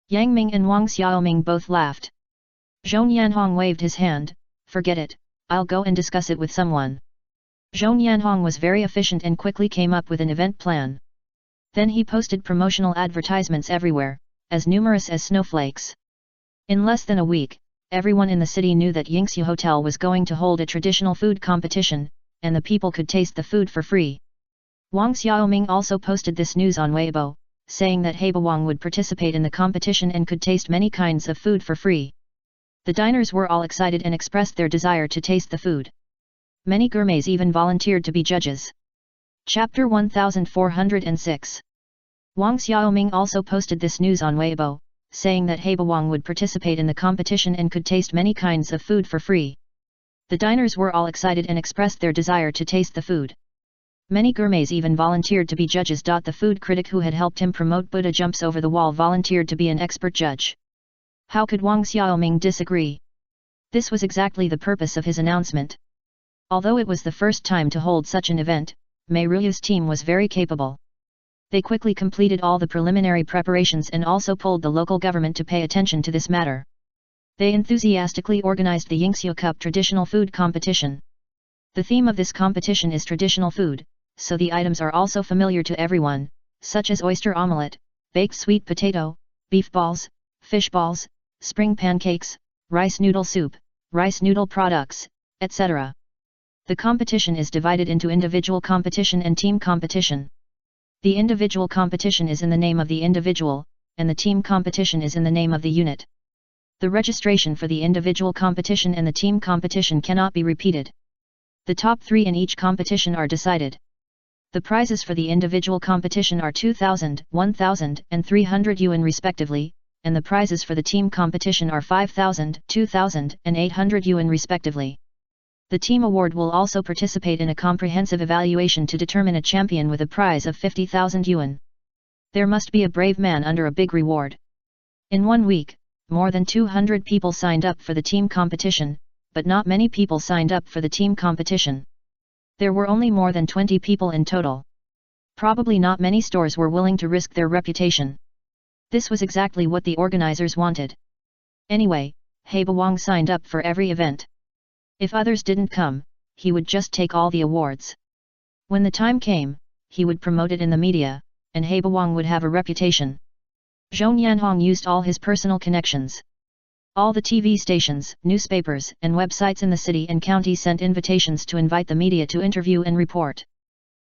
Yang Ming and Wang Xiaoming both laughed. Zhou Yanhong waved his hand, forget it, I'll go and discuss it with someone. Zhou Yanhong was very efficient and quickly came up with an event plan. Then he posted promotional advertisements everywhere, as numerous as snowflakes. In less than a week, everyone in the city knew that Yingxiu Hotel was going to hold a traditional food competition, and the people could taste the food for free. Wang Xiaoming also posted this news on Weibo, saying that Heibawang would participate in the competition and could taste many kinds of food for free. The diners were all excited and expressed their desire to taste the food. Many gourmets even volunteered to be judges. Chapter 1406. Wang Xiaoming also posted this news on Weibo, saying that Heibawang would participate in the competition and could taste many kinds of food for free. The diners were all excited and expressed their desire to taste the food. Many gourmets even volunteered to be judges. The food critic who had helped him promote Buddha Jumps Over the Wall volunteered to be an expert judge. How could Wang Xiaoming disagree? This was exactly the purpose of his announcement. Although it was the first time to hold such an event, Mei Ruyu's team was very capable. They quickly completed all the preliminary preparations and also pulled the local government to pay attention to this matter. They enthusiastically organized the Yingxiu Cup traditional food competition. The theme of this competition is traditional food, so the items are also familiar to everyone, such as oyster omelette, baked sweet potato, beef balls, fish balls, spring pancakes, rice noodle soup, rice noodle products, etc. The competition is divided into individual competition and team competition. The individual competition is in the name of the individual, and the team competition is in the name of the unit. The registration for the individual competition and the team competition cannot be repeated. The top 3 in each competition are decided. The prizes for the individual competition are 2,000, 1,000 and 300 yuan respectively, and the prizes for the team competition are 5,000, 2,000 and 800 yuan respectively. The team award will also participate in a comprehensive evaluation to determine a champion with a prize of 50,000 yuan. There must be a brave man under a big reward. In 1 week, more than 200 people signed up for the team competition, but not many people signed up for the team competition. There were only more than 20 people in total. Probably not many stores were willing to risk their reputation. This was exactly what the organizers wanted. Anyway, Heibawang signed up for every event. If others didn't come, he would just take all the awards. When the time came, he would promote it in the media, and Heibawang would have a reputation. Zhou Yanhong used all his personal connections. All the TV stations, newspapers, and websites in the city and county sent invitations to invite the media to interview and report.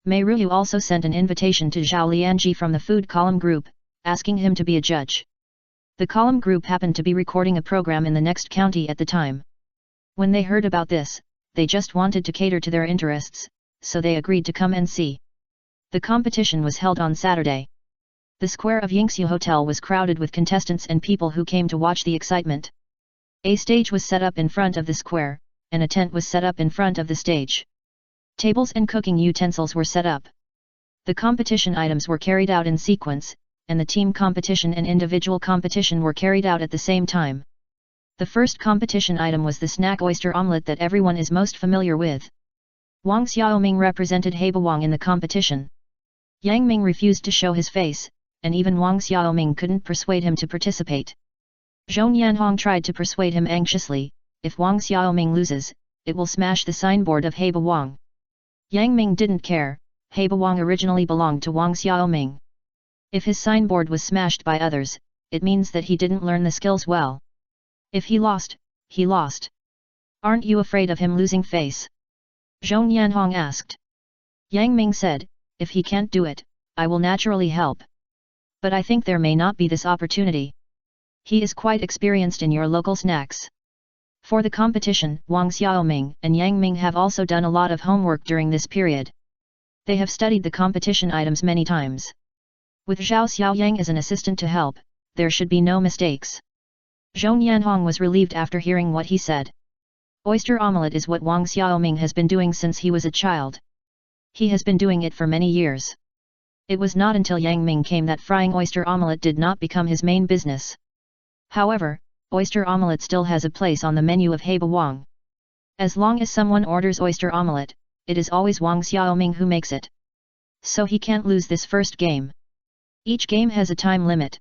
Mei Ruyu also sent an invitation to Zhao Lianji from the food column group, asking him to be a judge. The column group happened to be recording a program in the next county at the time. When they heard about this, they just wanted to cater to their interests, so they agreed to come and see. The competition was held on Saturday. The square of Yingxiu Hotel was crowded with contestants and people who came to watch the excitement. A stage was set up in front of the square, and a tent was set up in front of the stage. Tables and cooking utensils were set up. The competition items were carried out in sequence, and the team competition and individual competition were carried out at the same time. The first competition item was the snack oyster omelette that everyone is most familiar with. Wang Xiaoming represented Heba Wang in the competition. Yang Ming refused to show his face, and even Wang Xiaoming couldn't persuade him to participate. Zhou Yanhong tried to persuade him anxiously, if Wang Xiaoming loses, it will smash the signboard of Heba Wang. Yang Ming didn't care, Heba Wang originally belonged to Wang Xiaoming. If his signboard was smashed by others, it means that he didn't learn the skills well. If he lost, he lost. Aren't you afraid of him losing face? Zhou Yanhong asked. Yang Ming said, if he can't do it, I will naturally help. But I think there may not be this opportunity. He is quite experienced in your local snacks. For the competition, Wang Xiaoming and Yang Ming have also done a lot of homework during this period. They have studied the competition items many times. With Zhao Xiaoyang as an assistant to help, there should be no mistakes. Zhou Yanhong was relieved after hearing what he said. Oyster omelette is what Wang Xiaoming has been doing since he was a child. He has been doing it for many years. It was not until Yang Ming came that frying oyster omelette did not become his main business. However, oyster omelette still has a place on the menu of Heba Wang. As long as someone orders oyster omelette, it is always Wang Xiaoming who makes it. So he can't lose this first game. Each game has a time limit.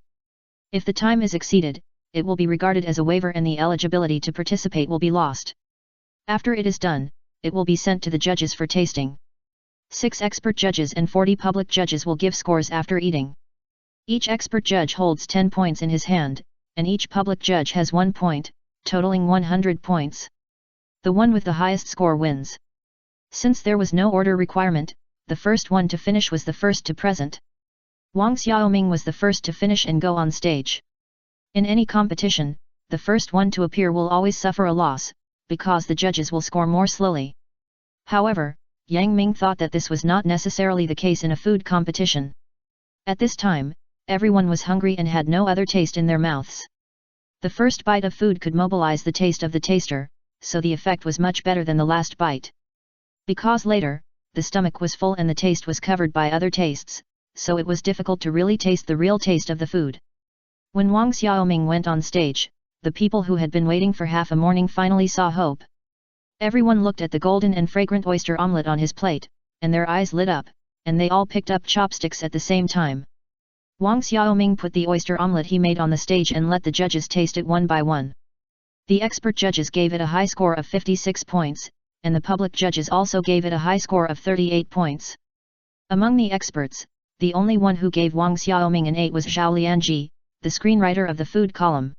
If the time is exceeded, it will be regarded as a waiver and the eligibility to participate will be lost. After it is done, it will be sent to the judges for tasting. 6 expert judges and 40 public judges will give scores after eating. Each expert judge holds 10 points in his hand, and each public judge has 1 point, totaling 100 points. The one with the highest score wins. Since there was no order requirement, the first one to finish was the first to present. Wang Xiaoming was the first to finish and go on stage. In any competition, the first one to appear will always suffer a loss, because the judges will score more slowly. However, Yang Ming thought that this was not necessarily the case in a food competition. At this time, everyone was hungry and had no other taste in their mouths. The first bite of food could mobilize the taste of the taster, so the effect was much better than the last bite. Because later, the stomach was full and the taste was covered by other tastes, so it was difficult to really taste the real taste of the food. When Wang Xiaoming went on stage, the people who had been waiting for half a morning finally saw hope. Everyone looked at the golden and fragrant oyster omelette on his plate, and their eyes lit up, and they all picked up chopsticks at the same time. Wang Xiaoming put the oyster omelette he made on the stage and let the judges taste it one by one. The expert judges gave it a high score of 56 points, and the public judges also gave it a high score of 38 points. Among the experts, the only one who gave Wang Xiaoming an 8 was Zhao Lianji, the screenwriter of the food column.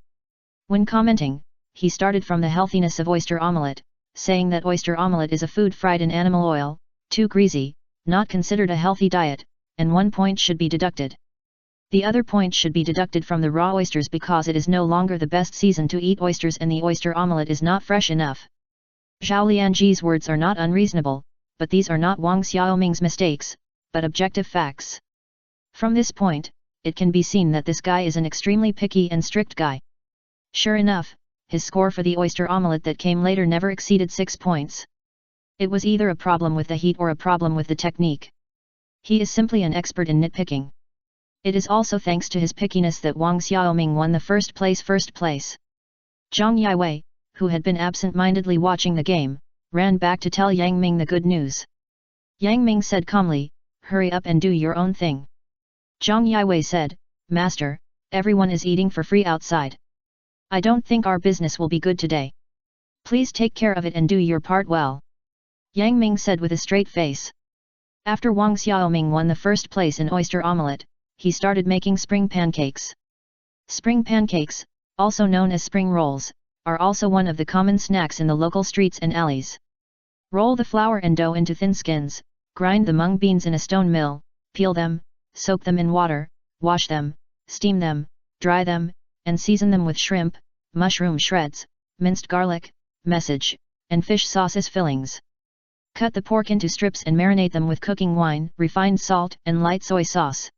When commenting, he started from the healthiness of oyster omelette, saying that oyster omelette is a food fried in animal oil, too greasy, not considered a healthy diet, and 1 point should be deducted. The other point should be deducted from the raw oysters because it is no longer the best season to eat oysters and the oyster omelette is not fresh enough. Zhao Lianji's words are not unreasonable, but these are not Wang Xiaoming's mistakes, but objective facts. From this point, it can be seen that this guy is an extremely picky and strict guy. Sure enough, his score for the oyster omelette that came later never exceeded 6 points. It was either a problem with the heat or a problem with the technique. He is simply an expert in nitpicking. It is also thanks to his pickiness that Wang Xiaoming won the first place. Zhang Yiwei, who had been absent-mindedly watching the game, ran back to tell Yang Ming the good news. Yang Ming said calmly, "Hurry up and do your own thing." Zhang Yiwei said, "Master, everyone is eating for free outside. I don't think our business will be good today. Please take care of it and do your part well." Yang Ming said with a straight face. After Wang Xiaoming won the first place in oyster omelette, he started making spring pancakes. Spring pancakes, also known as spring rolls, are also one of the common snacks in the local streets and alleys. Roll the flour and dough into thin skins, grind the mung beans in a stone mill, peel them, soak them in water, wash them, steam them, dry them, and season them with shrimp, mushroom shreds, minced garlic, message, and fish sauces fillings. Cut the pork into strips and marinate them with cooking wine, refined salt, and light soy sauce.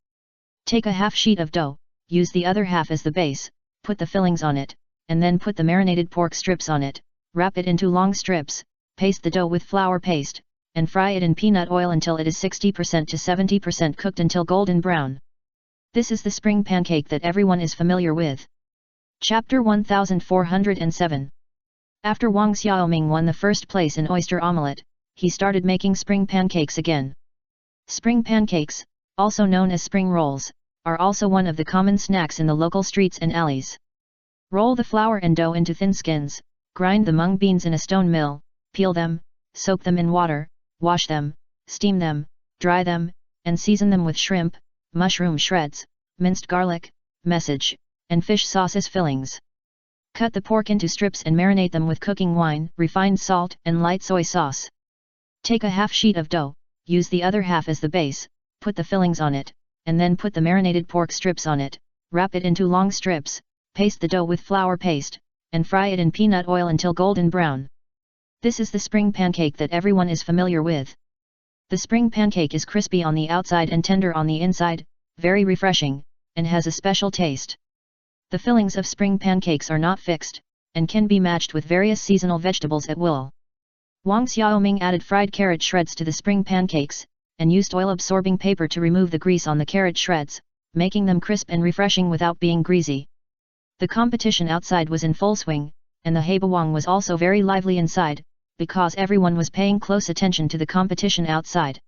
Take a half sheet of dough, use the other half as the base, put the fillings on it, and then put the marinated pork strips on it, wrap it into long strips, paste the dough with flour paste, and fry it in peanut oil until it is 60% to 70% cooked until golden brown. This is the spring pancake that everyone is familiar with. Chapter 1407. After Wang Xiaoming won the first place in oyster omelette, he started making spring pancakes again. Spring pancakes, also known as spring rolls, are also one of the common snacks in the local streets and alleys. Roll the flour and dough into thin skins, grind the mung beans in a stone mill, peel them, soak them in water, wash them, steam them, dry them, and season them with shrimp, mushroom shreds, minced garlic, message, and fish sauces fillings. Cut the pork into strips and marinate them with cooking wine, refined salt, and light soy sauce. Take a half sheet of dough, use the other half as the base, put the fillings on it, and then put the marinated pork strips on it, wrap it into long strips, paste the dough with flour paste, and fry it in peanut oil until golden brown. This is the spring pancake that everyone is familiar with. The spring pancake is crispy on the outside and tender on the inside, very refreshing, and has a special taste. The fillings of spring pancakes are not fixed, and can be matched with various seasonal vegetables at will. Wang Xiaoming added fried carrot shreds to the spring pancakes, and used oil-absorbing paper to remove the grease on the carrot shreds, making them crisp and refreshing without being greasy. The competition outside was in full swing, and the Haibawang was also very lively inside, because everyone was paying close attention to the competition outside.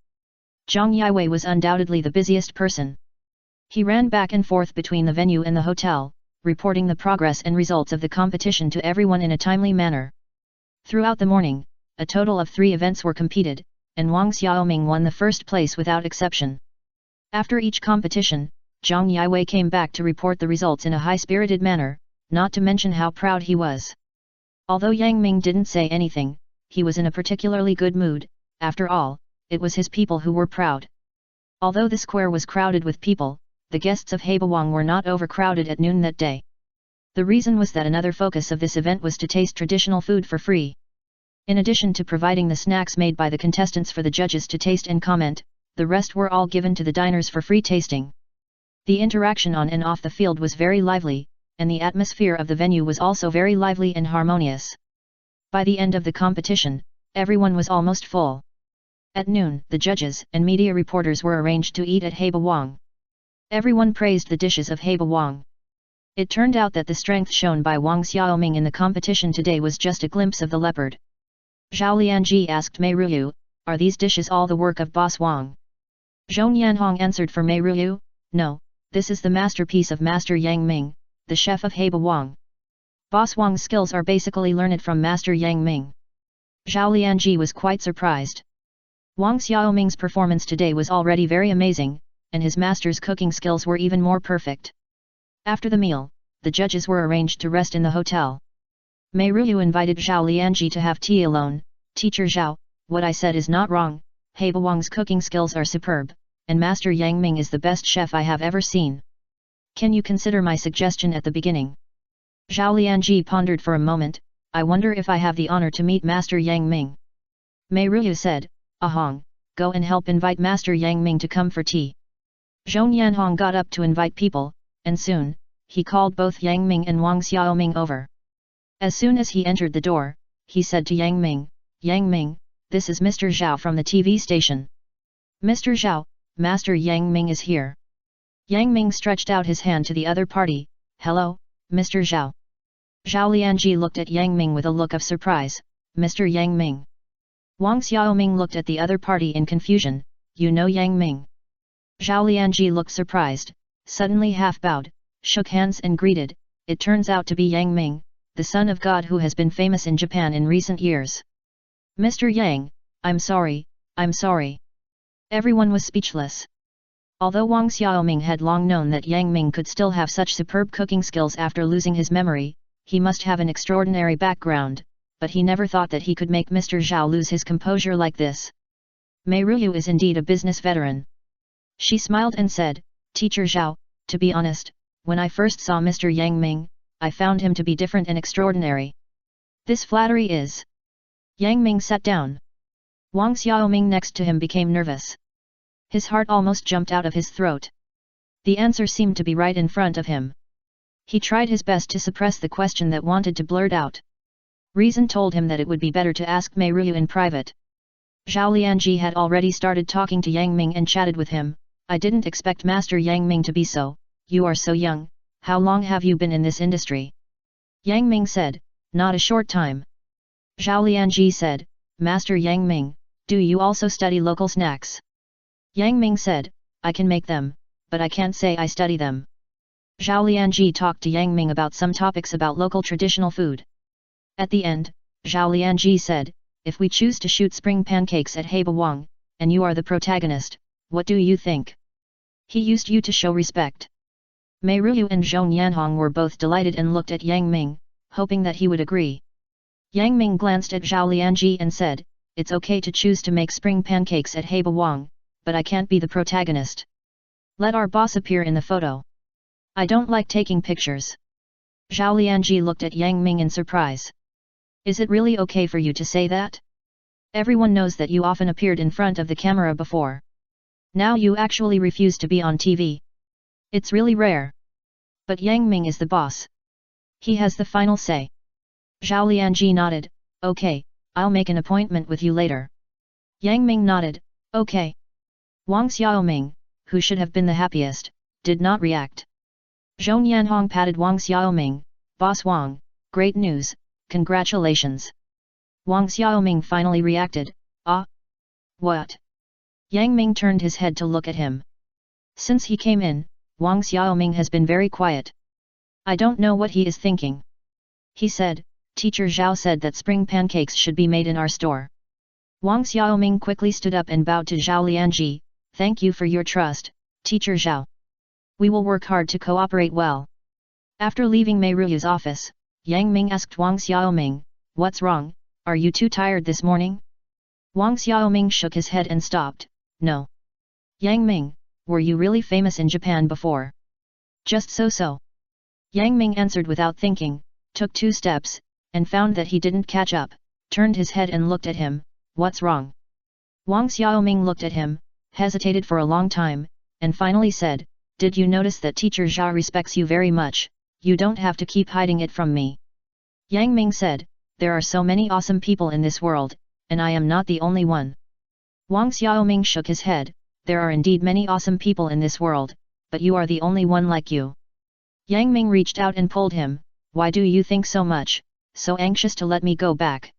Zhang Yiwei was undoubtedly the busiest person. He ran back and forth between the venue and the hotel, reporting the progress and results of the competition to everyone in a timely manner. Throughout the morning, a total of 3 events were competed, and Wang Xiaoming won the first place without exception. After each competition, Zhang Yiwei came back to report the results in a high-spirited manner, not to mention how proud he was. Although Yang Ming didn't say anything, he was in a particularly good mood. After all, it was his people who were proud. Although the square was crowded with people, the guests of Haibawang were not overcrowded at noon that day. The reason was that another focus of this event was to taste traditional food for free. In addition to providing the snacks made by the contestants for the judges to taste and comment, the rest were all given to the diners for free tasting. The interaction on and off the field was very lively, and the atmosphere of the venue was also very lively and harmonious. By the end of the competition, everyone was almost full. At noon, the judges and media reporters were arranged to eat at Haibawang. Everyone praised the dishes of Haibawang. It turned out that the strength shown by Wang Xiaoming in the competition today was just a glimpse of the leopard. Zhao Lianji asked Mei Ruyu, "Are these dishes all the work of Boss Wang?" Zhou Yanhong answered for Mei Ruyu, "No, this is the masterpiece of Master Yang Ming, the chef of Haibawang. Boss Wang's skills are basically learned from Master Yang Ming." Zhao Lianji was quite surprised. Wang Xiaoming's performance today was already very amazing, and his master's cooking skills were even more perfect. After the meal, the judges were arranged to rest in the hotel. Mei Ruyu invited Zhao Lianji to have tea alone. "Teacher Zhao, what I said is not wrong. Haibawang's cooking skills are superb, and Master Yang Ming is the best chef I have ever seen. Can you consider my suggestion at the beginning?" Zhao Lianji pondered for a moment. "I wonder if I have the honor to meet Master Yang Ming." Mei Ruyu said, "Ahong, go and help invite Master Yang Ming to come for tea." Zhou Yanhong got up to invite people, and soon, he called both Yang Ming and Wang Xiaoming over. As soon as he entered the door, he said to Yang Ming, "Yang Ming, this is Mr. Zhao from the TV station." "Mr. Zhao, Master Yang Ming is here." Yang Ming stretched out his hand to the other party. "Hello, Mr. Zhao." Zhao Lianji looked at Yang Ming with a look of surprise. "Mr. Yang Ming." Wang Xiaoming looked at the other party in confusion. "You know Yang Ming?" Zhao Lianji looked surprised, suddenly half bowed, shook hands and greeted. "It turns out to be Yang Ming, the son of God who has been famous in Japan in recent years." "Mr. Yang, I'm sorry." Everyone was speechless. Although Wang Xiaoming had long known that Yang Ming could still have such superb cooking skills after losing his memory, he must have an extraordinary background, but he never thought that he could make Mr. Zhao lose his composure like this. Mei Ruyu is indeed a business veteran. She smiled and said, "Teacher Zhao, to be honest, when I first saw Mr. Yang Ming, I found him to be different and extraordinary." "This flattery is Yang Ming sat down. Wang Xiaoming next to him became nervous. His heart almost jumped out of his throat. The answer seemed to be right in front of him. He tried his best to suppress the question that wanted to blurt out. Reason told him that it would be better to ask Mei Ruyu in private. Zhao Lianji had already started talking to Yang Ming and chatted with him. I didn't expect Master Yang Ming to be so. You are so young, how long have you been in this industry? Yang Ming said, not a short time. Zhao Lianji said, Master Yang Ming, do you also study local snacks? Yang Ming said, I can make them, but I can't say I study them. Zhao Lianji talked to Yang Ming about some topics about local traditional food. At the end, Zhao Lianji said, if we choose to shoot spring pancakes at Heba Wang, and you are the protagonist, what do you think? He used you to show respect. Mei Ruyu and Zhou Yanhong were both delighted and looked at Yang Ming, hoping that he would agree. Yang Ming glanced at Zhao Lianji and said, it's okay to choose to make spring pancakes at Heba Wang, but I can't be the protagonist. Let our boss appear in the photo. I don't like taking pictures. Zhao Lianji looked at Yang Ming in surprise. Is it really okay for you to say that? Everyone knows that you often appeared in front of the camera before. Now you actually refuse to be on TV. It's really rare. But Yang Ming is the boss. He has the final say. Zhao Lianji nodded, okay, I'll make an appointment with you later. Yang Ming nodded, okay. Wang Xiaoming, who should have been the happiest, did not react. Zhou Yanhong patted Wang Xiaoming, Boss Wang, great news, congratulations. Wang Xiaoming finally reacted, ah? What? Yang Ming turned his head to look at him. Since he came in, Wang Xiaoming has been very quiet. I don't know what he is thinking. He said, Teacher Zhao said that spring pancakes should be made in our store. Wang Xiaoming quickly stood up and bowed to Zhao Lianji, thank you for your trust, Teacher Zhao. We will work hard to cooperate well. After leaving Mei Ruyu's office, Yang Ming asked Wang Xiaoming, what's wrong, are you too tired this morning? Wang Xiaoming shook his head and stopped, no. Yang Ming, were you really famous in Japan before? Just so. Yang Ming answered without thinking, took 2 steps, and found that he didn't catch up, turned his head and looked at him, what's wrong? Wang Xiaoming looked at him, hesitated for a long time, and finally said, did you notice that Teacher Zhao respects you very much, you don't have to keep hiding it from me. Yang Ming said, there are so many awesome people in this world, and I am not the only one. Wang Xiaoming shook his head, there are indeed many awesome people in this world, but you are the only one like you. Yang Ming reached out and pulled him, why do you think so much, so anxious to let me go back?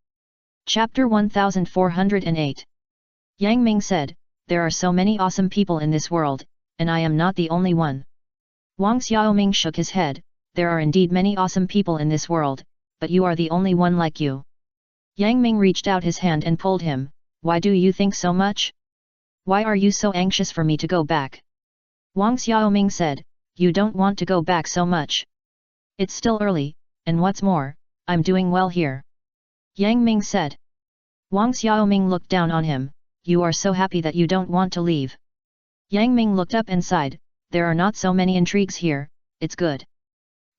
Chapter 1408. Yang Ming said, there are so many awesome people in this world, and I am not the only one. Wang Xiaoming shook his head, there are indeed many awesome people in this world, but you are the only one like you. Yang Ming reached out his hand and pulled him, why do you think so much? Why are you so anxious for me to go back? Wang Xiaoming said, you don't want to go back so much. It's still early, and what's more, I'm doing well here. Yang Ming said. Wang Xiaoming looked down on him, you are so happy that you don't want to leave. Yang Ming looked up and sighed, there are not so many intrigues here, it's good.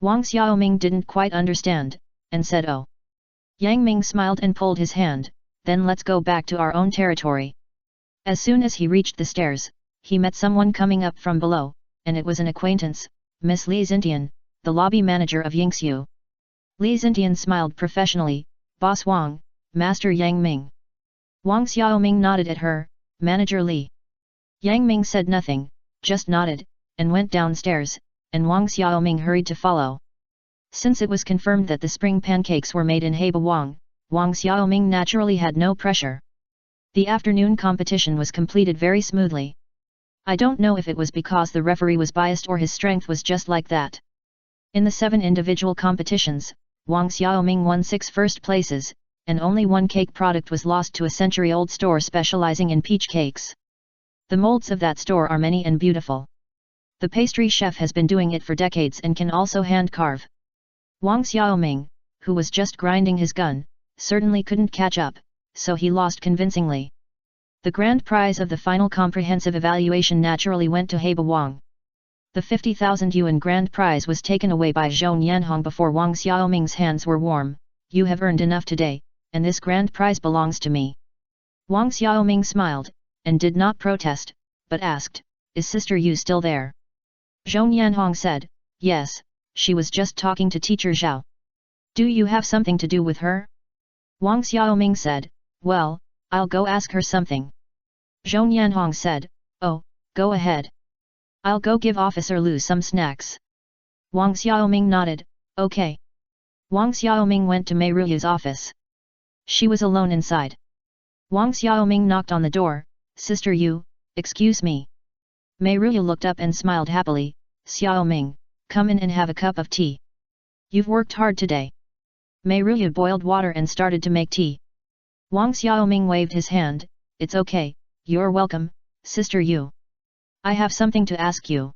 Wang Xiaoming didn't quite understand, and said oh. Yang Ming smiled and pulled his hand, then let's go back to our own territory. As soon as he reached the stairs, he met someone coming up from below, and it was an acquaintance, Miss Li Xintian, the lobby manager of Yingxiu. Li Xintian smiled professionally, Boss Wang, Master Yang Ming. Wang Xiaoming nodded at her, Manager Li. Yang Ming said nothing, just nodded, and went downstairs, and Wang Xiaoming hurried to follow. Since it was confirmed that the spring pancakes were made in Heba Wang, Wang Xiaoming naturally had no pressure. The afternoon competition was completed very smoothly. I don't know if it was because the referee was biased or his strength was just like that. In the 7 individual competitions, Wang Xiaoming won 6 first places, and only 1 cake product was lost to a century-old store specializing in peach cakes. The molds of that store are many and beautiful. The pastry chef has been doing it for decades and can also hand carve. Wang Xiaoming, who was just grinding his gun, certainly couldn't catch up, so he lost convincingly. The grand prize of the final comprehensive evaluation naturally went to Heba Wang. The 50,000 yuan grand prize was taken away by Zhou Yanhong before Wang Xiaoming's hands were warm. You have earned enough today, and this grand prize belongs to me. Wang Xiaoming smiled, and did not protest, but asked, "Is Sister Yu still there?" Zhong Yanhong said, "Yes, she was just talking to Teacher Zhao." "Do you have something to do with her?" Wang Xiaoming said, "Well, I'll go ask her something." Zhong Yanhong said, "Oh, go ahead. I'll go give Officer Lu some snacks." Wang Xiaoming nodded, "Okay." Wang Xiaoming went to Mei Ruyu's office. She was alone inside. Wang Xiaoming knocked on the door, "Sister Yu, excuse me." Mei Ruyu looked up and smiled happily, "Xiaoming, come in and have a cup of tea. You've worked hard today." Mei Ruyu boiled water and started to make tea. Wang Xiaoming waved his hand, "It's okay, you're welcome, Sister Yu. I have something to ask you."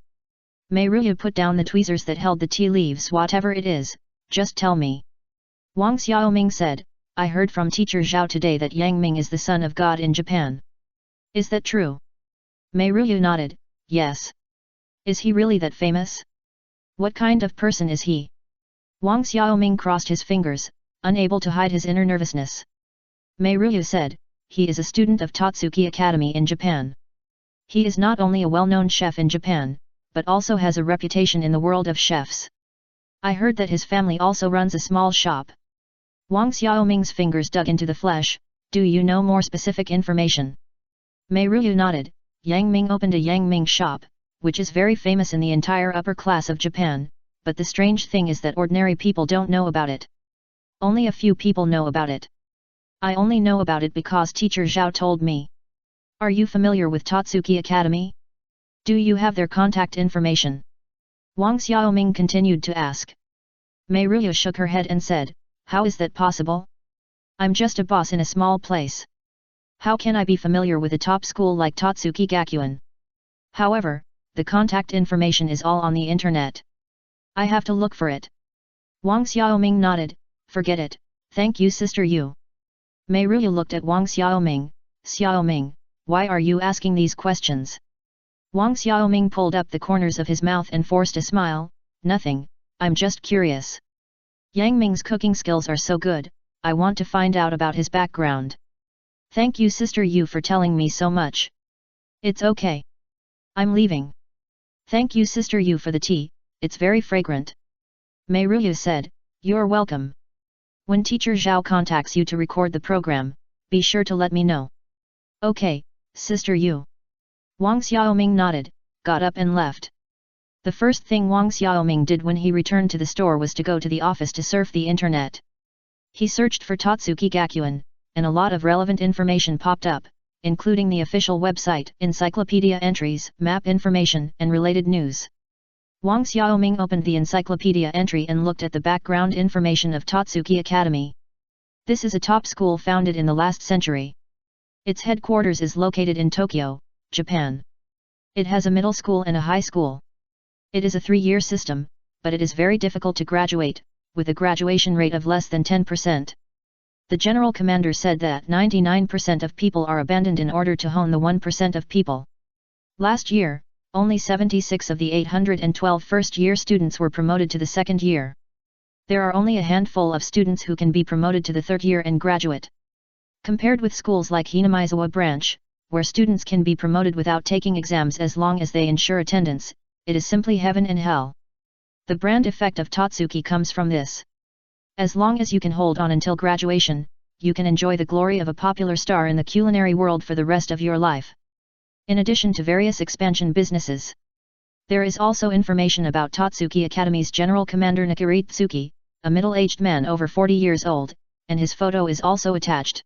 Mei Ruyu put down the tweezers that held the tea leaves. "Whatever it is, just tell me." Wang Xiaoming said, "I heard from Teacher Zhao today that Yang Ming is the son of God in Japan. Is that true?" Mei Ruyu nodded, "Yes." "Is he really that famous? What kind of person is he?" Wang Xiaoming crossed his fingers, unable to hide his inner nervousness. Mei Ruyu said, "He is a student of Totsuki Academy in Japan. He is not only a well-known chef in Japan, but also has a reputation in the world of chefs. I heard that his family also runs a small shop." Wang Xiaoming's fingers dug into the flesh, "Do you know more specific information?" Mei Ruyu nodded, "Yang Ming opened a Yang Ming shop, which is very famous in the entire upper class of Japan, but the strange thing is that ordinary people don't know about it. Only a few people know about it. I only know about it because Teacher Zhao told me." "Are you familiar with Totsuki Academy? Do you have their contact information?" Wang Xiaoming continued to ask. Mei Ruyu shook her head and said, "How is that possible? I'm just a boss in a small place. How can I be familiar with a top school like Totsuki Gakuen? However, the contact information is all on the internet. I have to look for it." Wang Xiaoming nodded, "Forget it, thank you Sister Yu." Mei Ruyu looked at Wang Xiaoming, "Xiaoming, why are you asking these questions?" Wang Xiaoming pulled up the corners of his mouth and forced a smile, "Nothing, I'm just curious. Yang Ming's cooking skills are so good, I want to find out about his background. Thank you Sister Yu for telling me so much. It's okay. I'm leaving. Thank you Sister Yu for the tea, it's very fragrant." Mei Ruyu said, "You're welcome. When Teacher Zhao contacts you to record the program, be sure to let me know." "Okay, Sister Yu." Wang Xiaoming nodded, got up and left. The first thing Wang Xiaoming did when he returned to the store was to go to the office to surf the internet. He searched for Totsuki Gakuen, and a lot of relevant information popped up, including the official website, encyclopedia entries, map information, and related news. Wang Xiaoming opened the encyclopedia entry and looked at the background information of Totsuki Academy. This is a top school founded in the last century. Its headquarters is located in Tokyo, Japan. It has a middle school and a high school. It is a 3-year system, but it is very difficult to graduate, with a graduation rate of less than 10%. The general commander said that 99% of people are abandoned in order to hone the 1% of people. Last year, only 76 of the 812 first-year students were promoted to the second year. There are only a handful of students who can be promoted to the third year and graduate. Compared with schools like Hinamizawa branch, where students can be promoted without taking exams as long as they ensure attendance, it is simply heaven and hell. The brand effect of Totsuki comes from this. As long as you can hold on until graduation, you can enjoy the glory of a popular star in the culinary world for the rest of your life. In addition to various expansion businesses, there is also information about Totsuki Academy's General Commander Nakiritsuki, a middle-aged man over 40 years old, and his photo is also attached.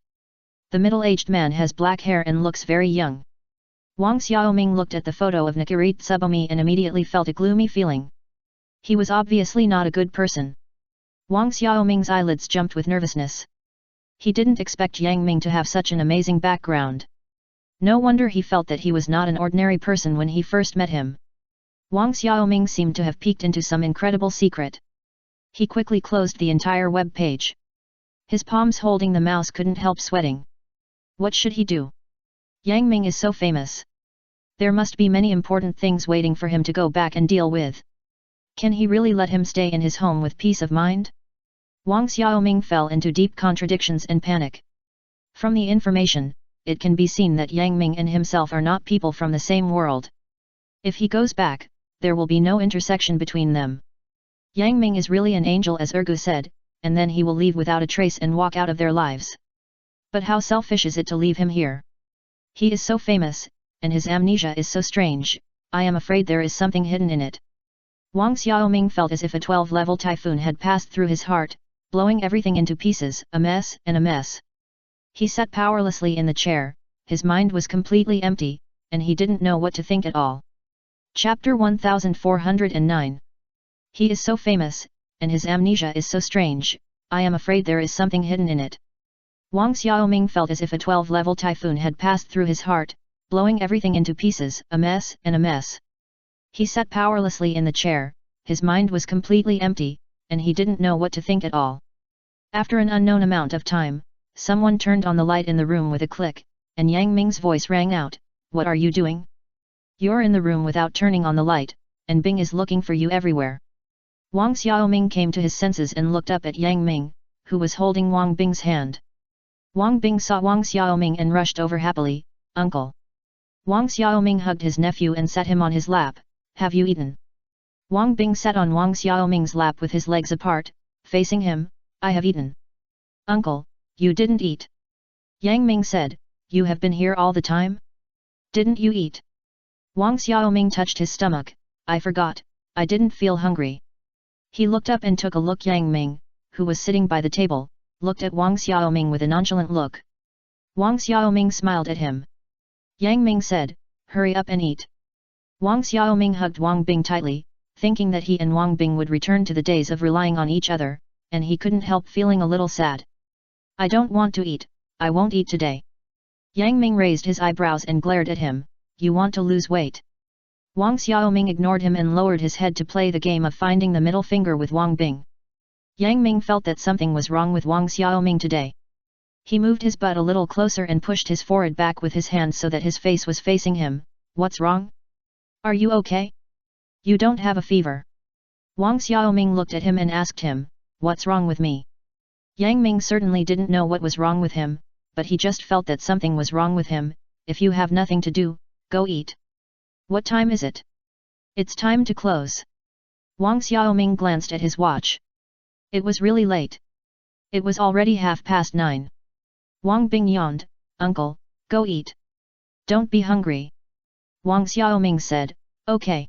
The middle-aged man has black hair and looks very young. Wang Xiaoming looked at the photo of Nakiritsubomi and immediately felt a gloomy feeling. He was obviously not a good person. Wang Xiaoming's eyelids jumped with nervousness. He didn't expect Yang Ming to have such an amazing background. No wonder he felt that he was not an ordinary person when he first met him. Wang Xiaoming seemed to have peeked into some incredible secret. He quickly closed the entire web page. His palms holding the mouse couldn't help sweating. What should he do? Yang Ming is so famous. There must be many important things waiting for him to go back and deal with. Can he really let him stay in his home with peace of mind? Wang Xiaoming fell into deep contradictions and panic. From the information, it can be seen that Yang Ming and himself are not people from the same world. If he goes back, there will be no intersection between them. Yang Ming is really an angel as Ergu said, and then he will leave without a trace and walk out of their lives. But how selfish is it to leave him here? He is so famous, and his amnesia is so strange, I am afraid there is something hidden in it. Wang Xiaoming felt as if a 12-level typhoon had passed through his heart, blowing everything into pieces, a mess and a mess. He sat powerlessly in the chair, his mind was completely empty, and he didn't know what to think at all. Chapter 1409. He is so famous, and his amnesia is so strange, I am afraid there is something hidden in it. Wang Xiaoming felt as if a 12-level typhoon had passed through his heart, blowing everything into pieces, a mess and a mess. He sat powerlessly in the chair, his mind was completely empty, and he didn't know what to think at all. After an unknown amount of time, someone turned on the light in the room with a click, and Yang Ming's voice rang out, "What are you doing? You're in the room without turning on the light, and Bing is looking for you everywhere." Wang Xiaoming came to his senses and looked up at Yang Ming, who was holding Wang Bing's hand. Wang Bing saw Wang Xiaoming and rushed over happily, "Uncle." Wang Xiaoming hugged his nephew and sat him on his lap, "Have you eaten?" Wang Bing sat on Wang Xiaoming's lap with his legs apart, facing him, "I have eaten." "Uncle, you didn't eat." Yang Ming said, "You have been here all the time? Didn't you eat?" Wang Xiaoming touched his stomach, "I forgot, I didn't feel hungry." He looked up and took a look. Yang Ming, who was sitting by the table, looked at Wang Xiaoming with a nonchalant look. Wang Xiaoming smiled at him. Yang Ming said, "Hurry up and eat." Wang Xiaoming hugged Wang Bing tightly, thinking that he and Wang Bing would return to the days of relying on each other, and he couldn't help feeling a little sad. "I don't want to eat, I won't eat today." Yang Ming raised his eyebrows and glared at him, "You want to lose weight?" Wang Xiaoming ignored him and lowered his head to play the game of finding the middle finger with Wang Bing. Yang Ming felt that something was wrong with Wang Xiaoming today. He moved his butt a little closer and pushed his forehead back with his hand so that his face was facing him. "What's wrong? Are you okay? You don't have a fever?" Wang Xiaoming looked at him and asked him, "What's wrong with me?" Yang Ming certainly didn't know what was wrong with him, but he just felt that something was wrong with him. "If you have nothing to do, go eat." "What time is it?" "It's time to close." Wang Xiaoming glanced at his watch. It was really late. It was already 9:30. Wang Bing yawned, "Uncle, go eat. Don't be hungry." Wang Xiaoming said, "Okay."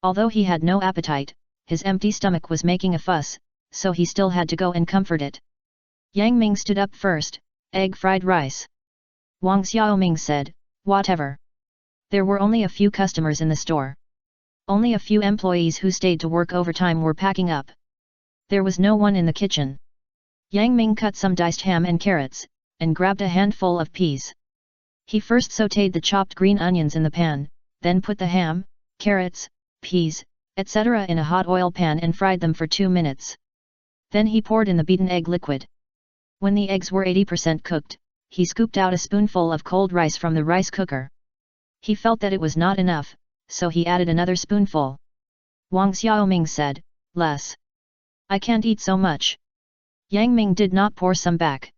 Although he had no appetite, his empty stomach was making a fuss, so he still had to go and comfort it. Yang Ming stood up first, "Egg fried rice." Wang Xiaoming said, "Whatever." There were only a few customers in the store. Only a few employees who stayed to work overtime were packing up. There was no one in the kitchen. Yang Ming cut some diced ham and carrots, and grabbed a handful of peas. He first sautéed the chopped green onions in the pan, then put the ham, carrots, peas, etc. in a hot oil pan and fried them for 2 minutes. Then he poured in the beaten egg liquid. When the eggs were 80% cooked, he scooped out a spoonful of cold rice from the rice cooker. He felt that it was not enough, so he added another spoonful. Wang Xiaoming said, "Less. I can't eat so much." Yang Ming did not pour some back.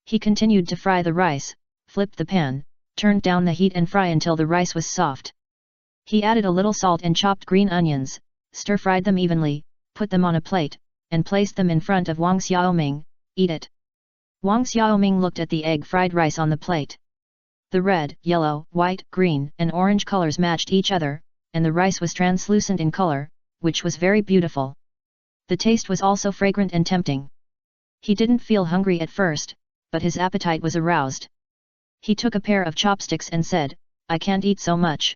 He continued to fry the rice, flipped the pan, turned down the heat and fry until the rice was soft. He added a little salt and chopped green onions, stir-fried them evenly, put them on a plate, and placed them in front of Wang Xiaoming. "Eat it." Wang Xiaoming looked at the egg-fried rice on the plate. The red, yellow, white, green, and orange colors matched each other, and the rice was translucent in color, which was very beautiful. The taste was also fragrant and tempting. He didn't feel hungry at first, but his appetite was aroused. He took a pair of chopsticks and said, "I can't eat so much.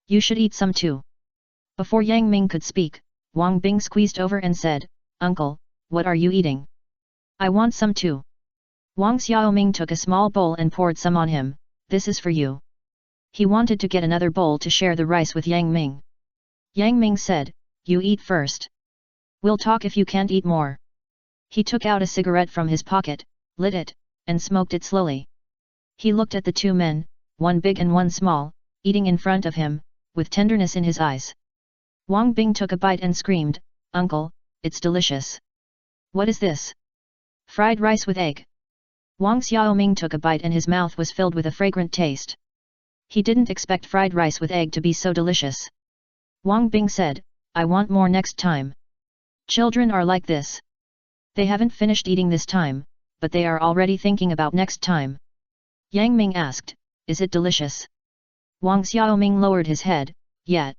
You should eat some too." Before Yang Ming could speak, Wang Bing squeezed over and said, "Uncle, what are you eating? I want some too." Wang Xiaoming took a small bowl and poured some on him. "This is for you." He wanted to get another bowl to share the rice with Yang Ming. Yang Ming said, "You eat first. We'll talk if you can't eat more." He took out a cigarette from his pocket, lit it, and smoked it slowly. He looked at the two men, one big and one small, eating in front of him, with tenderness in his eyes. Wang Bing took a bite and screamed, "Uncle, it's delicious. What is this? Fried rice with egg. Wang Xiaoming took a bite and his mouth was filled with a fragrant taste. He didn't expect fried rice with egg to be so delicious. Wang Bing said, I want more next time. Children are like this. They haven't finished eating this time, but they are already thinking about next time. Yang Ming asked, is it delicious? Wang Xiaoming lowered his head, yet.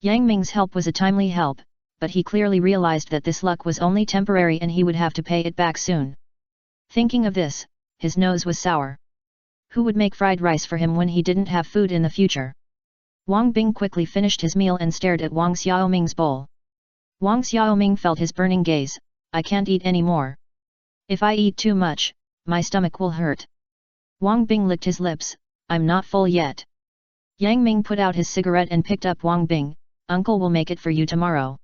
Yang Ming's help was a timely help, but he clearly realized that this luck was only temporary and he would have to pay it back soon. Thinking of this, his nose was sour. Who would make fried rice for him when he didn't have food in the future? Wang Bing quickly finished his meal and stared at Wang Xiaoming's bowl. Wang Xiaoming felt his burning gaze, I can't eat any more. If I eat too much, my stomach will hurt. Wang Bing licked his lips, I'm not full yet. Yang Ming put out his cigarette and picked up Wang Bing, Uncle will make it for you tomorrow.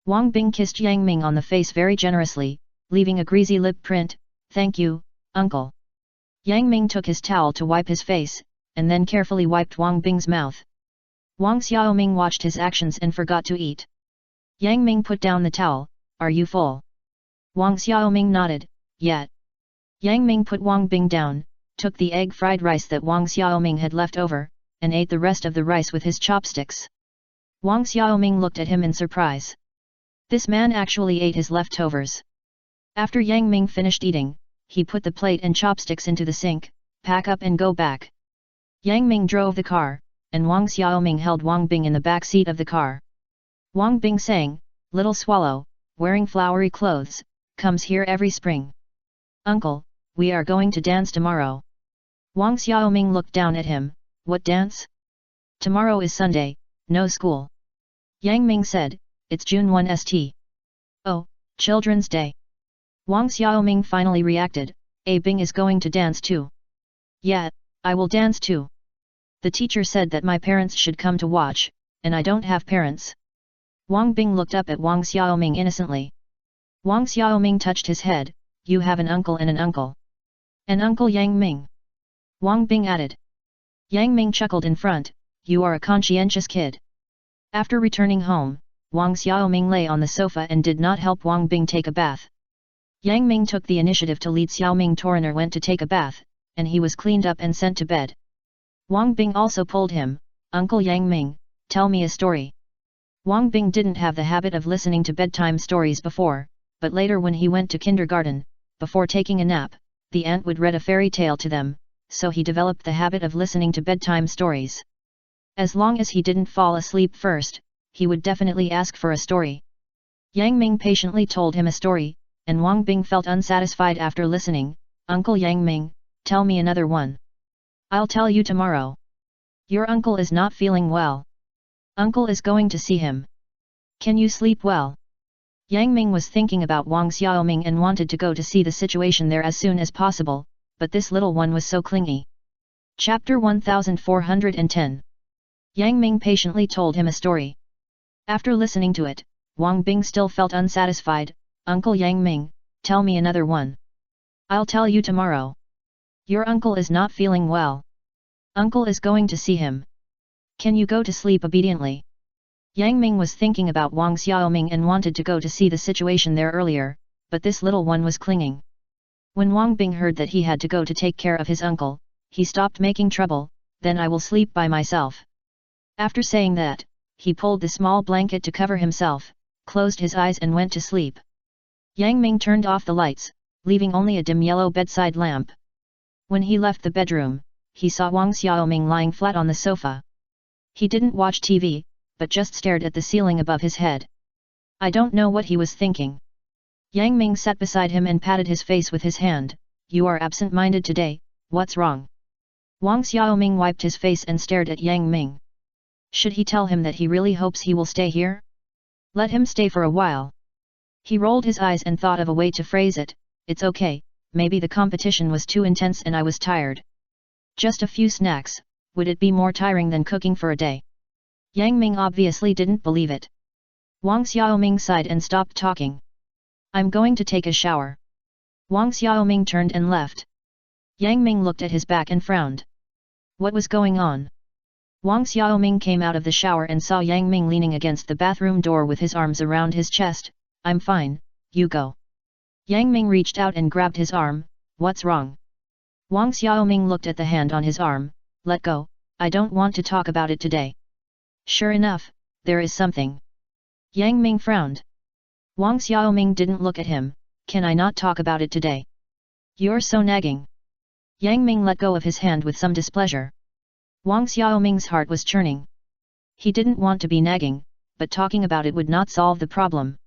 Wang Bing kissed Yang Ming on the face very generously, leaving a greasy lip print, thank you, Uncle. Yang Ming took his towel to wipe his face, and then carefully wiped Wang Bing's mouth. Wang Xiaoming watched his actions and forgot to eat. Yang Ming put down the towel, are you full? Wang Xiaoming nodded, yet. Yang Ming put Wang Bing down, took the egg fried rice that Wang Xiaoming had left over, and ate the rest of the rice with his chopsticks. Wang Xiaoming looked at him in surprise. This man actually ate his leftovers. After Yang Ming finished eating, he put the plate and chopsticks into the sink, pack up and go back. Yang Ming drove the car, and Wang Xiaoming held Wang Bing in the back seat of the car. Wang Bing sang, Little Swallow, wearing flowery clothes, comes here every spring. Uncle, we are going to dance tomorrow. Wang Xiaoming looked down at him, what dance? Tomorrow is Sunday, no school. Yang Ming said, it's June 1 St. Oh, Children's Day. Wang Xiaoming finally reacted, A Bing is going to dance too. Yeah, I will dance too. The teacher said that my parents should come to watch, and I don't have parents. Wang Bing looked up at Wang Xiaoming innocently. Wang Xiaoming touched his head, you have an uncle and an uncle. An uncle Yang Ming. Wang Bing added. Yang Ming chuckled in front, you are a conscientious kid. After returning home, Wang Xiaoming lay on the sofa and did not help Wang Bing take a bath. Yang Ming took the initiative to lead Xiaoming Toriner went to take a bath, and he was cleaned up and sent to bed. Wang Bing also pulled him, Uncle Yang Ming, tell me a story. Wang Bing didn't have the habit of listening to bedtime stories before, but later when he went to kindergarten, before taking a nap, the aunt would read a fairy tale to them, so he developed the habit of listening to bedtime stories. As long as he didn't fall asleep first, he would definitely ask for a story. Yang Ming patiently told him a story, and Wang Bing felt unsatisfied after listening, Uncle Yang Ming, tell me another one. I'll tell you tomorrow. Your uncle is not feeling well. Uncle is going to see him. Can you sleep well? Yang Ming was thinking about Wang Xiaoming and wanted to go to see the situation there as soon as possible, but this little one was so clingy. Chapter 1410. Yang Ming patiently told him a story. After listening to it, Wang Bing still felt unsatisfied, Uncle Yang Ming, tell me another one. I'll tell you tomorrow. Your uncle is not feeling well. Uncle is going to see him. Can you go to sleep obediently? Yang Ming was thinking about Wang Xiaoming and wanted to go to see the situation there earlier, but this little one was clinging. When Wang Bing heard that he had to go to take care of his uncle, he stopped making trouble, then I will sleep by myself. After saying that, he pulled the small blanket to cover himself, closed his eyes and went to sleep. Yang Ming turned off the lights, leaving only a dim yellow bedside lamp. When he left the bedroom, he saw Wang Xiaoming lying flat on the sofa. He didn't watch TV, but just stared at the ceiling above his head. I don't know what he was thinking. Yang Ming sat beside him and patted his face with his hand, you are absent-minded today, what's wrong? Wang Xiaoming wiped his face and stared at Yang Ming. Should he tell him that he really hopes he will stay here? Let him stay for a while. He rolled his eyes and thought of a way to phrase it, it's okay, maybe the competition was too intense and I was tired. Just a few snacks, would it be more tiring than cooking for a day? Yang Ming obviously didn't believe it. Wang Xiaoming sighed and stopped talking. I'm going to take a shower. Wang Xiaoming turned and left. Yang Ming looked at his back and frowned. What was going on? Wang Xiaoming came out of the shower and saw Yang Ming leaning against the bathroom door with his arms around his chest, I'm fine, you go. Yang Ming reached out and grabbed his arm. What's wrong? Wang Xiaoming looked at the hand on his arm. Let go, I don't want to talk about it today. Sure enough, there is something. Yang Ming frowned. Wang Xiaoming didn't look at him. Can I not talk about it today? You're so nagging. Yang Ming let go of his hand with some displeasure. Wang Xiaoming's heart was churning. He didn't want to be nagging, but talking about it would not solve the problem.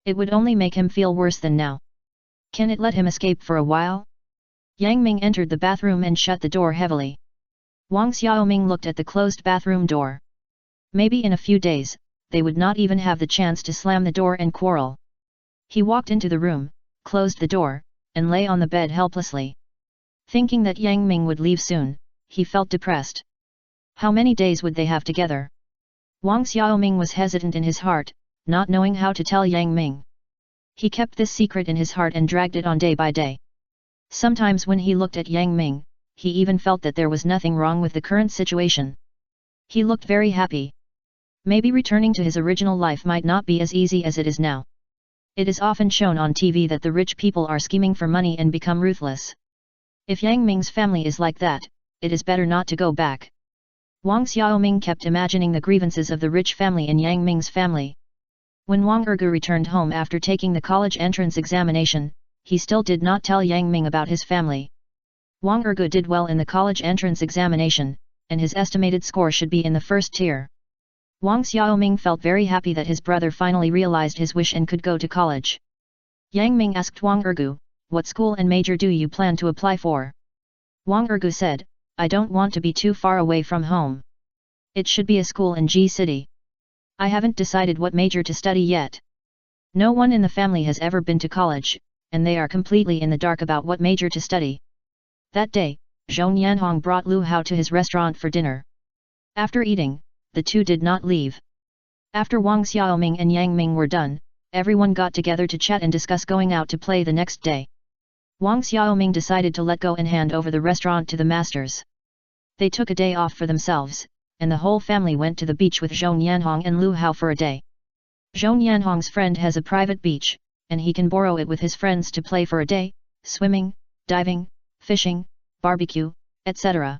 It would only make him feel worse than now. Can it let him escape for a while? Yang Ming entered the bathroom and shut the door heavily. Wang Xiaoming looked at the closed bathroom door. Maybe in a few days, they would not even have the chance to slam the door and quarrel. He walked into the room, closed the door, and lay on the bed helplessly. Thinking that Yang Ming would leave soon, he felt depressed. How many days would they have together? Wang Xiaoming was hesitant in his heart, not knowing how to tell Yang Ming. He kept this secret in his heart and dragged it on day by day. Sometimes when he looked at Yang Ming, he even felt that there was nothing wrong with the current situation. He looked very happy. Maybe returning to his original life might not be as easy as it is now. It is often shown on TV that the rich people are scheming for money and become ruthless. If Yang Ming's family is like that, it is better not to go back. Wang Xiaoming kept imagining the grievances of the rich family in Yang Ming's family. When Wang Ergu returned home after taking the college entrance examination, he still did not tell Yang Ming about his family. Wang Ergu did well in the college entrance examination, and his estimated score should be in the first tier. Wang Xiaoming felt very happy that his brother finally realized his wish and could go to college. Yang Ming asked Wang Ergu, "What school and major do you plan to apply for?" Wang Ergu said, "I don't want to be too far away from home. It should be a school in G City. I haven't decided what major to study yet. No one in the family has ever been to college, and they are completely in the dark about what major to study." That day, Zhong Yanhong brought Lu Hao to his restaurant for dinner. After eating, the two did not leave. After Wang Xiaoming and Yang Ming were done, everyone got together to chat and discuss going out to play the next day. Wang Xiaoming decided to let go and hand over the restaurant to the masters. They took a day off for themselves, and the whole family went to the beach with Zhong Yanhong and Lu Hao for a day. Zhong Yanhong's friend has a private beach, and he can borrow it with his friends to play for a day, swimming, diving, fishing, barbecue, etc.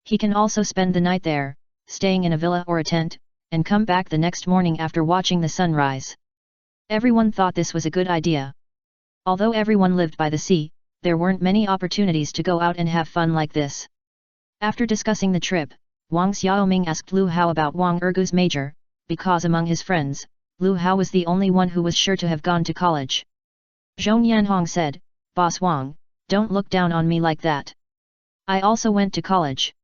He can also spend the night there, staying in a villa or a tent, and come back the next morning after watching the sunrise. Everyone thought this was a good idea. Although everyone lived by the sea, there weren't many opportunities to go out and have fun like this. After discussing the trip, Wang Xiaoming asked Lu Hao about Wang Ergu's major, because among his friends, Lu Hao was the only one who was sure to have gone to college. Zhong Yanhong said, "Boss Wang, don't look down on me like that. I also went to college."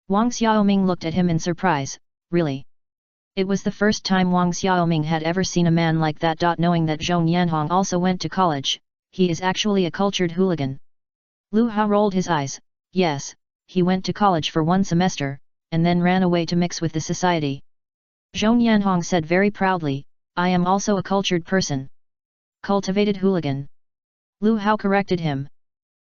Wang Xiaoming looked at him in surprise. Really? It was the first time Wang Xiaoming had ever seen a man like that. Knowing that Zhong Yanhong also went to college, he is actually a cultured hooligan. Lu Hao rolled his eyes. Yes, he went to college for 1 semester, and then ran away to mix with the society. Zhong Yanhong said very proudly, "I am also a cultured person." Cultivated hooligan. Lu Hao corrected him.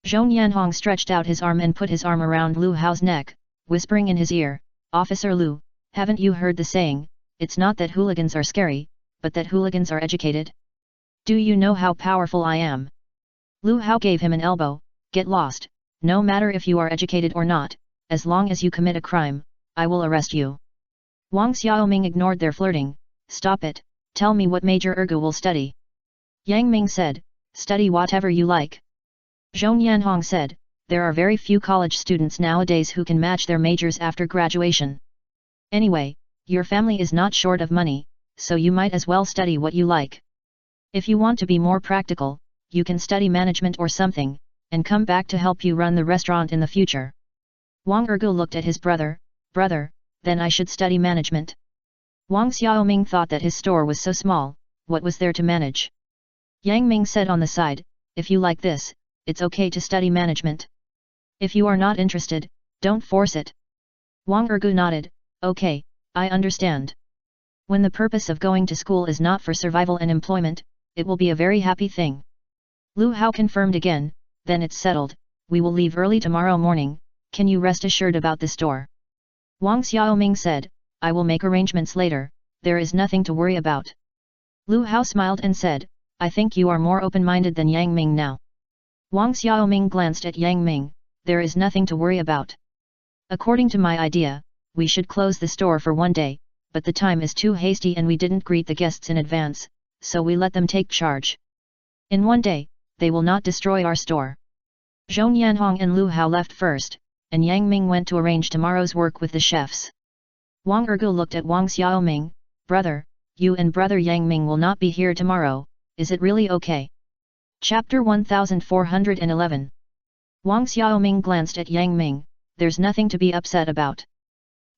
Zhong Yanhong stretched out his arm and put his arm around Lu Hao's neck, whispering in his ear, "Officer Lu, haven't you heard the saying, it's not that hooligans are scary, but that hooligans are educated? Do you know how powerful I am?" Lu Hao gave him an elbow. "Get lost, no matter if you are educated or not, as long as you commit a crime, I will arrest you." Wang Xiaoming ignored their flirting. "Stop it, tell me what major Ergu will study." Yang Ming said, "Study whatever you like." Zhong Yanhong said, "There are very few college students nowadays who can match their majors after graduation. Anyway, your family is not short of money, so you might as well study what you like. If you want to be more practical, you can study management or something, and come back to help you run the restaurant in the future." Wang Ergu looked at his brother. "Brother, then I should study management." Wang Xiaoming thought that his store was so small, what was there to manage? Yang Ming said on the side, "If you like this, it's okay to study management. If you are not interested, don't force it." Wang Ergu nodded, "Okay, I understand. When the purpose of going to school is not for survival and employment, it will be a very happy thing." Lu Hao confirmed again, "Then it's settled, we will leave early tomorrow morning, can you rest assured about this door?" Wang Xiaoming said, "I will make arrangements later, there is nothing to worry about." Lu Hao smiled and said, I think you are more open-minded than Yang Ming now. Wang Xiaoming glanced at Yang Ming. There is nothing to worry about. According to my idea, we should close the store for one day, but the time is too hasty and we didn't greet the guests in advance, so we let them take charge. In one day, they will not destroy our store. Zhong Yanhong and Lu Hao left first, and Yang Ming went to arrange tomorrow's work with the chefs. Wang Ergu looked at Wang Xiaoming. Brother, you and brother Yang Ming will not be here tomorrow, is it really okay? Chapter 1411. Wang Xiaoming glanced at Yang Ming. There's nothing to be upset about.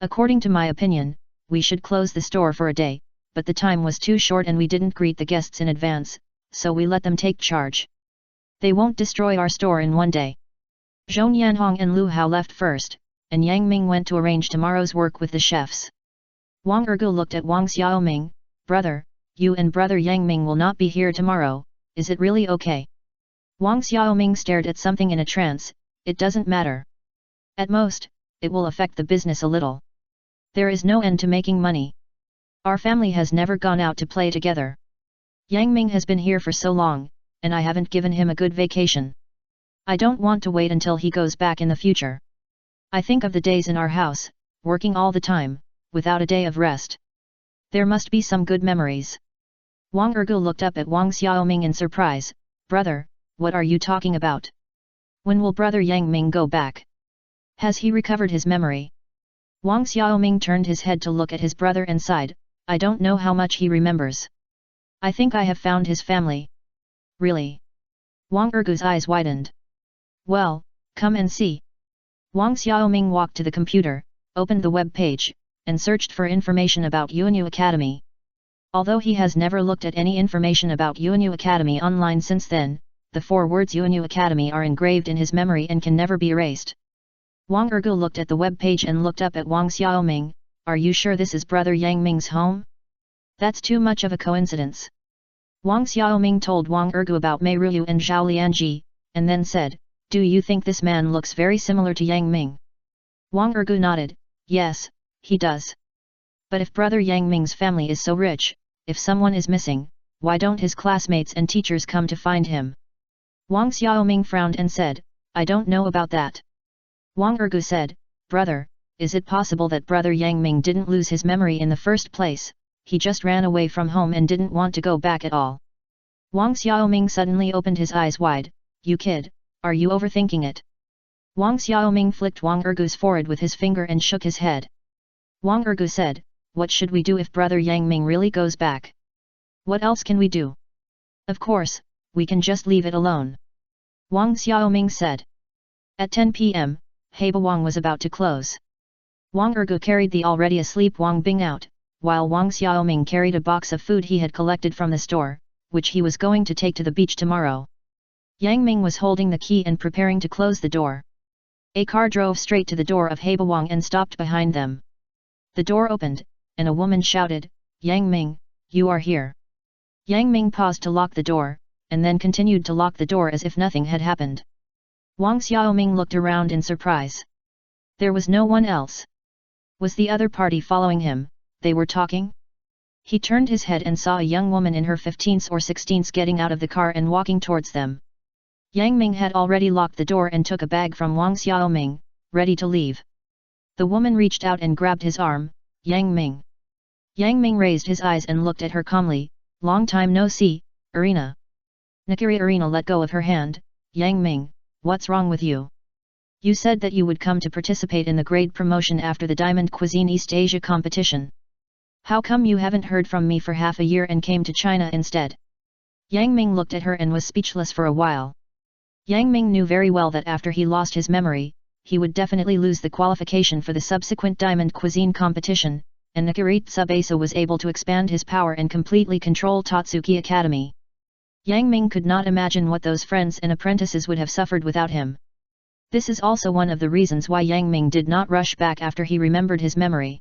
According to my opinion, we should close the store for a day, but the time was too short and we didn't greet the guests in advance, so we let them take charge. They won't destroy our store in one day. Zhong Yanhong and Lu Hao left first, and Yang Ming went to arrange tomorrow's work with the chefs. Wang Ergu looked at Wang Xiaoming. Brother, you and brother Yang Ming will not be here tomorrow, is it really okay? Wang Xiaoming stared at something in a trance. It doesn't matter. At most, it will affect the business a little. There is no end to making money. Our family has never gone out to play together. Yang Ming has been here for so long, and I haven't given him a good vacation. I don't want to wait until he goes back in the future. I think of the days in our house, working all the time, without a day of rest. There must be some good memories. Wang Ergu looked up at Wang Xiaoming in surprise. Brother, what are you talking about? When will brother Yang Ming go back? Has he recovered his memory? Wang Xiaoming turned his head to look at his brother and sighed. I don't know how much he remembers. I think I have found his family. Really? Wang Ergu's eyes widened. Well, come and see. Wang Xiaoming walked to the computer, opened the web page, and searched for information about Yuanyu Academy. Although he has never looked at any information about Yuanyu Academy online since then, the 4 words Yuanyu Academy are engraved in his memory and can never be erased. Wang Ergu looked at the web page and looked up at Wang Xiaoming. Are you sure this is brother Yang Ming's home? That's too much of a coincidence. Wang Xiaoming told Wang Ergu about Mei Ruyu and Zhao Lianji, and then said, do you think this man looks very similar to Yang Ming? Wang Ergu nodded. Yes, he does. But if brother Yang Ming's family is so rich, if someone is missing, why don't his classmates and teachers come to find him? Wang Xiaoming frowned and said, I don't know about that. Wang Ergu said, brother, is it possible that brother Yang Ming didn't lose his memory in the first place, he just ran away from home and didn't want to go back at all? Wang Xiaoming suddenly opened his eyes wide. You kid, are you overthinking it? Wang Xiaoming flicked Wang Ergu's forehead with his finger and shook his head. Wang Ergu said, what should we do if brother Yang Ming really goes back? What else can we do? Of course, we can just leave it alone. Wang Xiaoming said. At 10 p.m., Heba Wang was about to close. Wang Ergu carried the already asleep Wang Bing out, while Wang Xiaoming carried a box of food he had collected from the store, which he was going to take to the beach tomorrow. Yang Ming was holding the key and preparing to close the door. A car drove straight to the door of Heba Wang and stopped behind them. The door opened, and a woman shouted, Yang Ming, you are here. Yang Ming paused to lock the door, and then continued to lock the door as if nothing had happened. Wang Xiaoming looked around in surprise. There was no one else. Was the other party following him? They were talking? He turned his head and saw a young woman in her 15s or 16s getting out of the car and walking towards them. Yang Ming had already locked the door and took a bag from Wang Xiaoming, ready to leave. The woman reached out and grabbed his arm. Yang Ming. Yang Ming raised his eyes and looked at her calmly. Long time no see, Irina. Nakiri Irina let go of her hand. Yang Ming, what's wrong with you? You said that you would come to participate in the grade promotion after the Diamond Cuisine East Asia competition. How come you haven't heard from me for half a year and came to China instead? Yang Ming looked at her and was speechless for a while. Yang Ming knew very well that after he lost his memory, he would definitely lose the qualification for the subsequent Diamond Cuisine competition, and Nakiri Tsubasa was able to expand his power and completely control Totsuki Academy. Yang Ming could not imagine what those friends and apprentices would have suffered without him. This is also one of the reasons why Yang Ming did not rush back after he remembered his memory.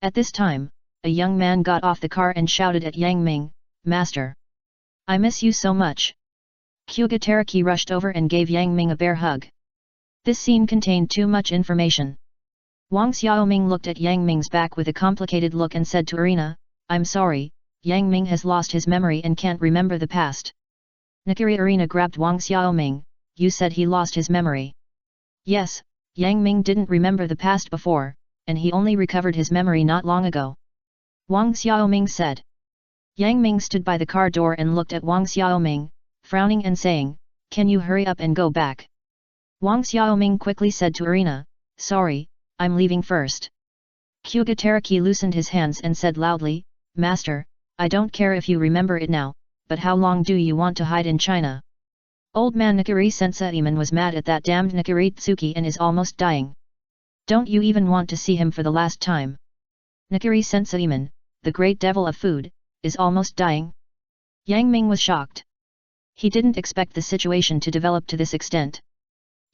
At this time, a young man got off the car and shouted at Yang Ming, Master! I miss you so much. Kyuga Teraki rushed over and gave Yang Ming a bear hug. This scene contained too much information. Wang Xiaoming looked at Yang Ming's back with a complicated look and said to Irina, I'm sorry, Yang Ming has lost his memory and can't remember the past. Nakiri Arena grabbed Wang Xiaoming. You said he lost his memory. Yes, Yang Ming didn't remember the past before, and he only recovered his memory not long ago. Wang Xiaoming said. Yang Ming stood by the car door and looked at Wang Xiaoming, frowning and saying, "Can you hurry up and go back?" Wang Xiaoming quickly said to Arena, "Sorry, I'm leaving first." Kyuga Teraki loosened his hands and said loudly, "Master, I don't care if you remember it now, but how long do you want to hide in China?" Old man Nakiri Senseiman was mad at that damned Nakiri Tsuki and is almost dying. Don't you even want to see him for the last time? Nakiri Senseiman, the great devil of food, is almost dying? Yang Ming was shocked. He didn't expect the situation to develop to this extent.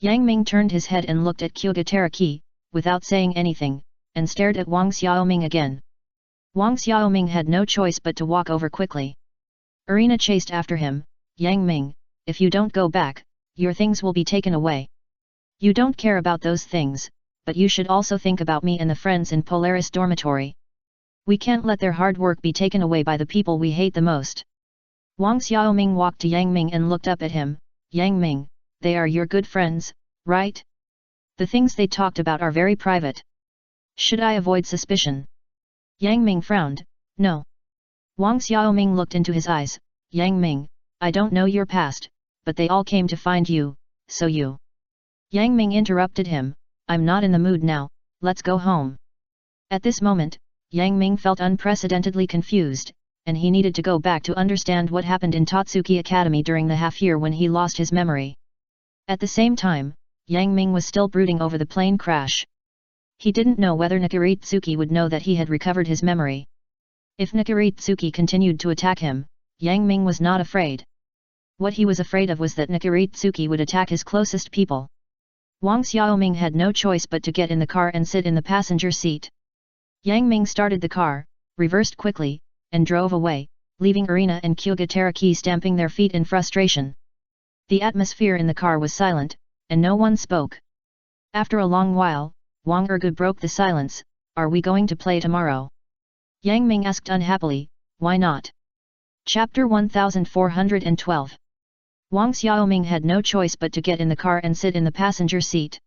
Yang Ming turned his head and looked at Kyuga Teraki, without saying anything, and stared at Wang Xiaoming again. Wang Xiaoming had no choice but to walk over quickly. Arena chased after him. "Yang Ming, if you don't go back, your things will be taken away. You don't care about those things, but you should also think about me and the friends in Polaris Dormitory. We can't let their hard work be taken away by the people we hate the most." Wang Xiaoming walked to Yang Ming and looked up at him. "Yang Ming, they are your good friends, right? The things they talked about are very private. Should I avoid suspicion?" Yang Ming frowned. "No." Wang Xiaoming looked into his eyes. "Yang Ming, I don't know your past, but they all came to find you, so you..." Yang Ming interrupted him. "I'm not in the mood now, let's go home." At this moment, Yang Ming felt unprecedentedly confused, and he needed to go back to understand what happened in Totsuki Academy during the half-year when he lost his memory. At the same time, Yang Ming was still brooding over the plane crash. He didn't know whether Nakiritsuki would know that he had recovered his memory. If Nakiritsuki continued to attack him, Yang Ming was not afraid. What he was afraid of was that Nakiritsuki would attack his closest people. Wang Xiaoming had no choice but to get in the car and sit in the passenger seat. Yang Ming started the car, reversed quickly, and drove away, leaving Arena and Kyuga Teraki stamping their feet in frustration. The atmosphere in the car was silent, and no one spoke. After a long while, Wang Ergu broke the silence. "Are we going to play tomorrow?" Yang Ming asked unhappily. "Why not?" Chapter 1412. Wang Xiaoming had no choice but to get in the car and sit in the passenger seat.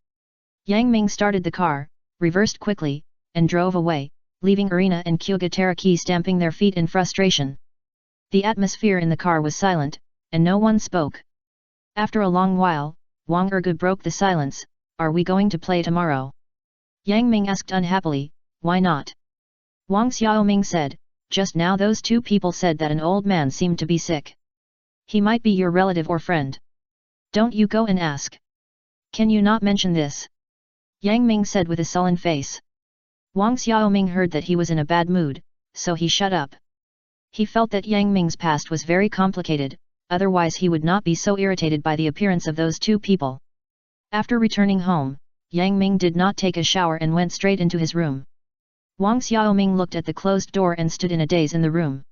Yang Ming started the car, reversed quickly, and drove away, leaving Arena and Kyuga Teraki stamping their feet in frustration. The atmosphere in the car was silent, and no one spoke. After a long while, Wang Ergu broke the silence. "Are we going to play tomorrow?" Yang Ming asked unhappily. "Why not?" Wang Xiaoming said, "Just now those two people said that an old man seemed to be sick. He might be your relative or friend. Don't you go and ask. Can you not mention this?" Yang Ming said with a sullen face. Wang Xiaoming heard that he was in a bad mood, so he shut up. He felt that Yang Ming's past was very complicated, otherwise he would not be so irritated by the appearance of those two people. After returning home, Yang Ming did not take a shower and went straight into his room. Wang Xiaoming looked at the closed door and stood in a daze in the room.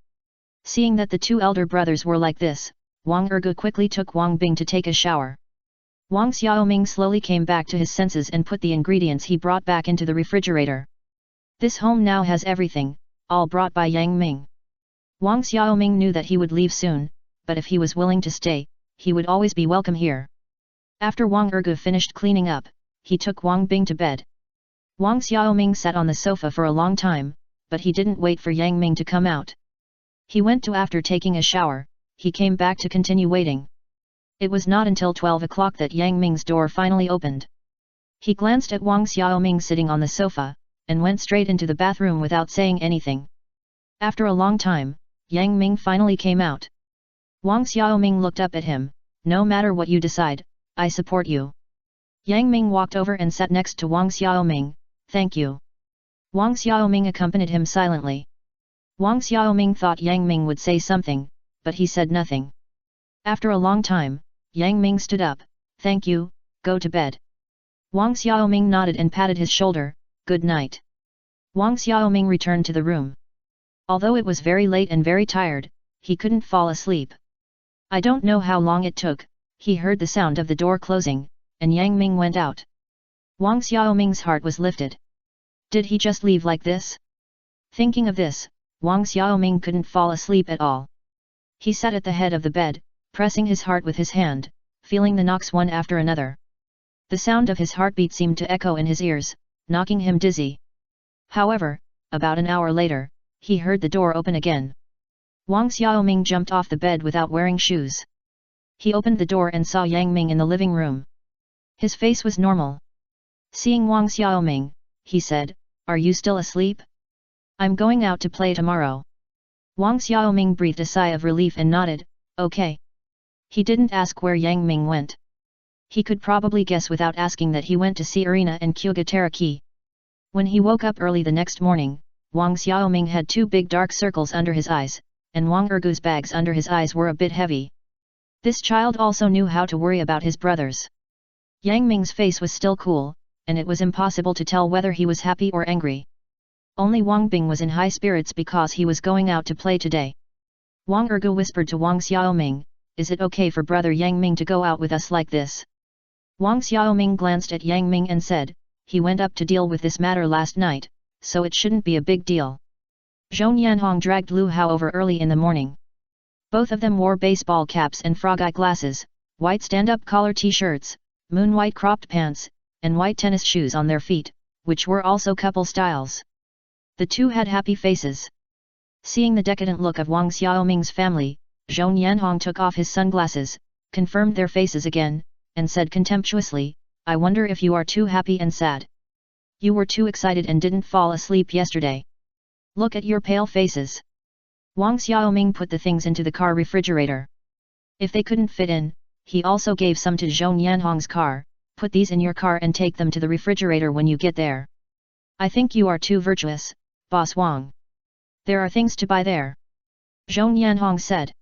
Seeing that the two elder brothers were like this, Wang Ergu quickly took Wang Bing to take a shower. Wang Xiaoming slowly came back to his senses and put the ingredients he brought back into the refrigerator. This home now has everything, all brought by Yang Ming. Wang Xiaoming knew that he would leave soon, but if he was willing to stay, he would always be welcome here. After Wang Ergu finished cleaning up, he took Wang Bing to bed. Wang Xiaoming sat on the sofa for a long time, but he didn't wait for Yang Ming to come out. He went to after taking a shower, he came back to continue waiting. It was not until 12 o'clock that Yang Ming's door finally opened. He glanced at Wang Xiaoming sitting on the sofa, and went straight into the bathroom without saying anything. After a long time, Yang Ming finally came out. Wang Xiaoming looked up at him. "No matter what you decide, I support you." Yang Ming walked over and sat next to Wang Xiaoming. "Thank you." Wang Xiaoming accompanied him silently. Wang Xiaoming thought Yang Ming would say something, but he said nothing. After a long time, Yang Ming stood up. "Thank you, go to bed." Wang Xiaoming nodded and patted his shoulder. "Good night." Wang Xiaoming returned to the room. Although it was very late and very tired, he couldn't fall asleep. I don't know how long it took, he heard the sound of the door closing, and Yang Ming went out. Wang Xiaoming's heart was lifted. Did he just leave like this? Thinking of this, Wang Xiaoming couldn't fall asleep at all. He sat at the head of the bed, pressing his heart with his hand, feeling the knocks one after another. The sound of his heartbeat seemed to echo in his ears, knocking him dizzy. However, about an hour later, he heard the door open again. Wang Xiaoming jumped off the bed without wearing shoes. He opened the door and saw Yang Ming in the living room. His face was normal. Seeing Wang Xiaoming, he said, "Are you still asleep? I'm going out to play tomorrow." Wang Xiaoming breathed a sigh of relief and nodded, "Okay." He didn't ask where Yang Ming went. He could probably guess without asking that he went to see Arena and Kyuga Teraki. When he woke up early the next morning, Wang Xiaoming had 2 big dark circles under his eyes, and Wang Ergu's bags under his eyes were a bit heavy. This child also knew how to worry about his brothers. Yang Ming's face was still cool, and it was impossible to tell whether he was happy or angry. Only Wang Bing was in high spirits because he was going out to play today. Wang Ergu whispered to Wang Xiaoming, "Is it okay for brother Yang Ming to go out with us like this?" Wang Xiaoming glanced at Yang Ming and said, "He went up to deal with this matter last night, so it shouldn't be a big deal." Zhou Yanhong dragged Lu Hao over early in the morning. Both of them wore baseball caps and frog-eye glasses, white stand-up collar t-shirts, moon-white cropped pants, and white tennis shoes on their feet, which were also couple styles. The two had happy faces. Seeing the decadent look of Wang Xiaoming's family, Zhou Yanhong took off his sunglasses, confirmed their faces again, and said contemptuously, "I wonder if you are too happy and sad. You were too excited and didn't fall asleep yesterday. Look at your pale faces." Wang Xiaoming put the things into the car refrigerator. If they couldn't fit in, he also gave some to Zhou Yanhong's car. "Put these in your car and take them to the refrigerator when you get there. I think you are too virtuous, Boss Wang. There are things to buy there." Zhou Yanhong said.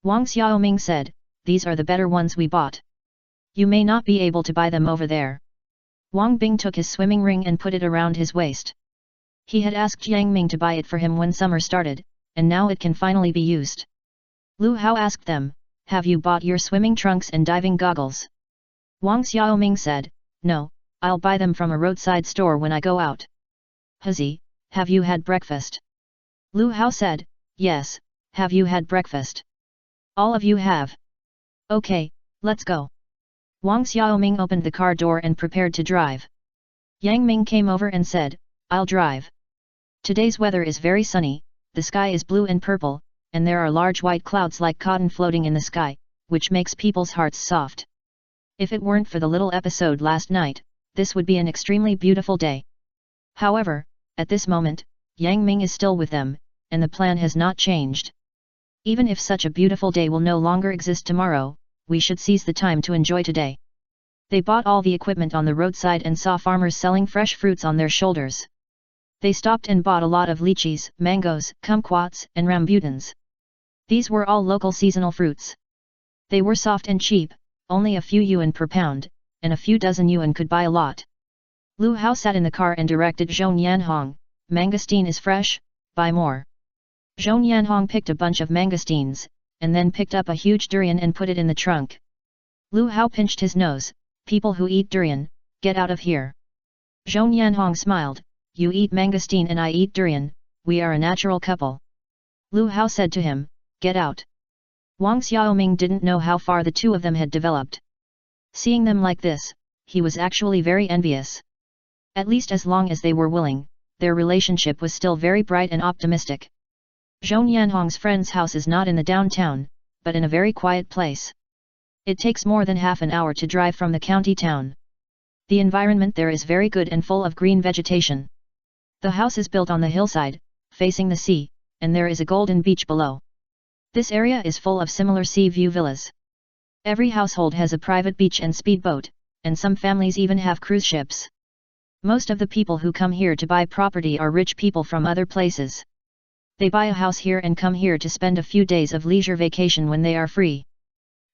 Wang Xiaoming said, "These are the better ones we bought. You may not be able to buy them over there." Wang Bing took his swimming ring and put it around his waist. He had asked Yang Ming to buy it for him when summer started, and now it can finally be used. Lu Hao asked them, "Have you bought your swimming trunks and diving goggles?" Wang Xiaoming said, "No, I'll buy them from a roadside store when I go out." "Hazi, have you had breakfast?" Lu Hao said, "Yes, have you had breakfast?" "All of you have." "Okay, let's go." Wang Xiaoming opened the car door and prepared to drive. Yang Ming came over and said, "I'll drive. Today's weather is very sunny, the sky is blue and purple, and there are large white clouds like cotton floating in the sky, which makes people's hearts soft. If it weren't for the little episode last night, this would be an extremely beautiful day." However, at this moment, Yang Ming is still with them, and the plan has not changed. Even if such a beautiful day will no longer exist tomorrow, we should seize the time to enjoy today. They bought all the equipment on the roadside and saw farmers selling fresh fruits on their shoulders. They stopped and bought a lot of lychees, mangoes, kumquats, and rambutans. These were all local seasonal fruits. They were soft and cheap, only a few yuan per pound, and a few dozen yuan could buy a lot. Lu Hao sat in the car and directed Zhou Yanhong, "Mangosteen is fresh, buy more." Zhou Yanhong picked a bunch of mangosteens, and then picked up a huge durian and put it in the trunk. Lu Hao pinched his nose, "People who eat durian, get out of here." Zhou Yanhong smiled, "You eat mangosteen and I eat durian, we are a natural couple." Lu Hao said to him, "Get out." Wang Xiaoming didn't know how far the two of them had developed. Seeing them like this, he was actually very envious. At least as long as they were willing, their relationship was still very bright and optimistic. Zhou Yanhong's friend's house is not in the downtown, but in a very quiet place. It takes more than half an hour to drive from the county town. The environment there is very good and full of green vegetation. The house is built on the hillside, facing the sea, and there is a golden beach below. This area is full of similar sea view villas. Every household has a private beach and speedboat, and some families even have cruise ships. Most of the people who come here to buy property are rich people from other places. They buy a house here and come here to spend a few days of leisure vacation when they are free.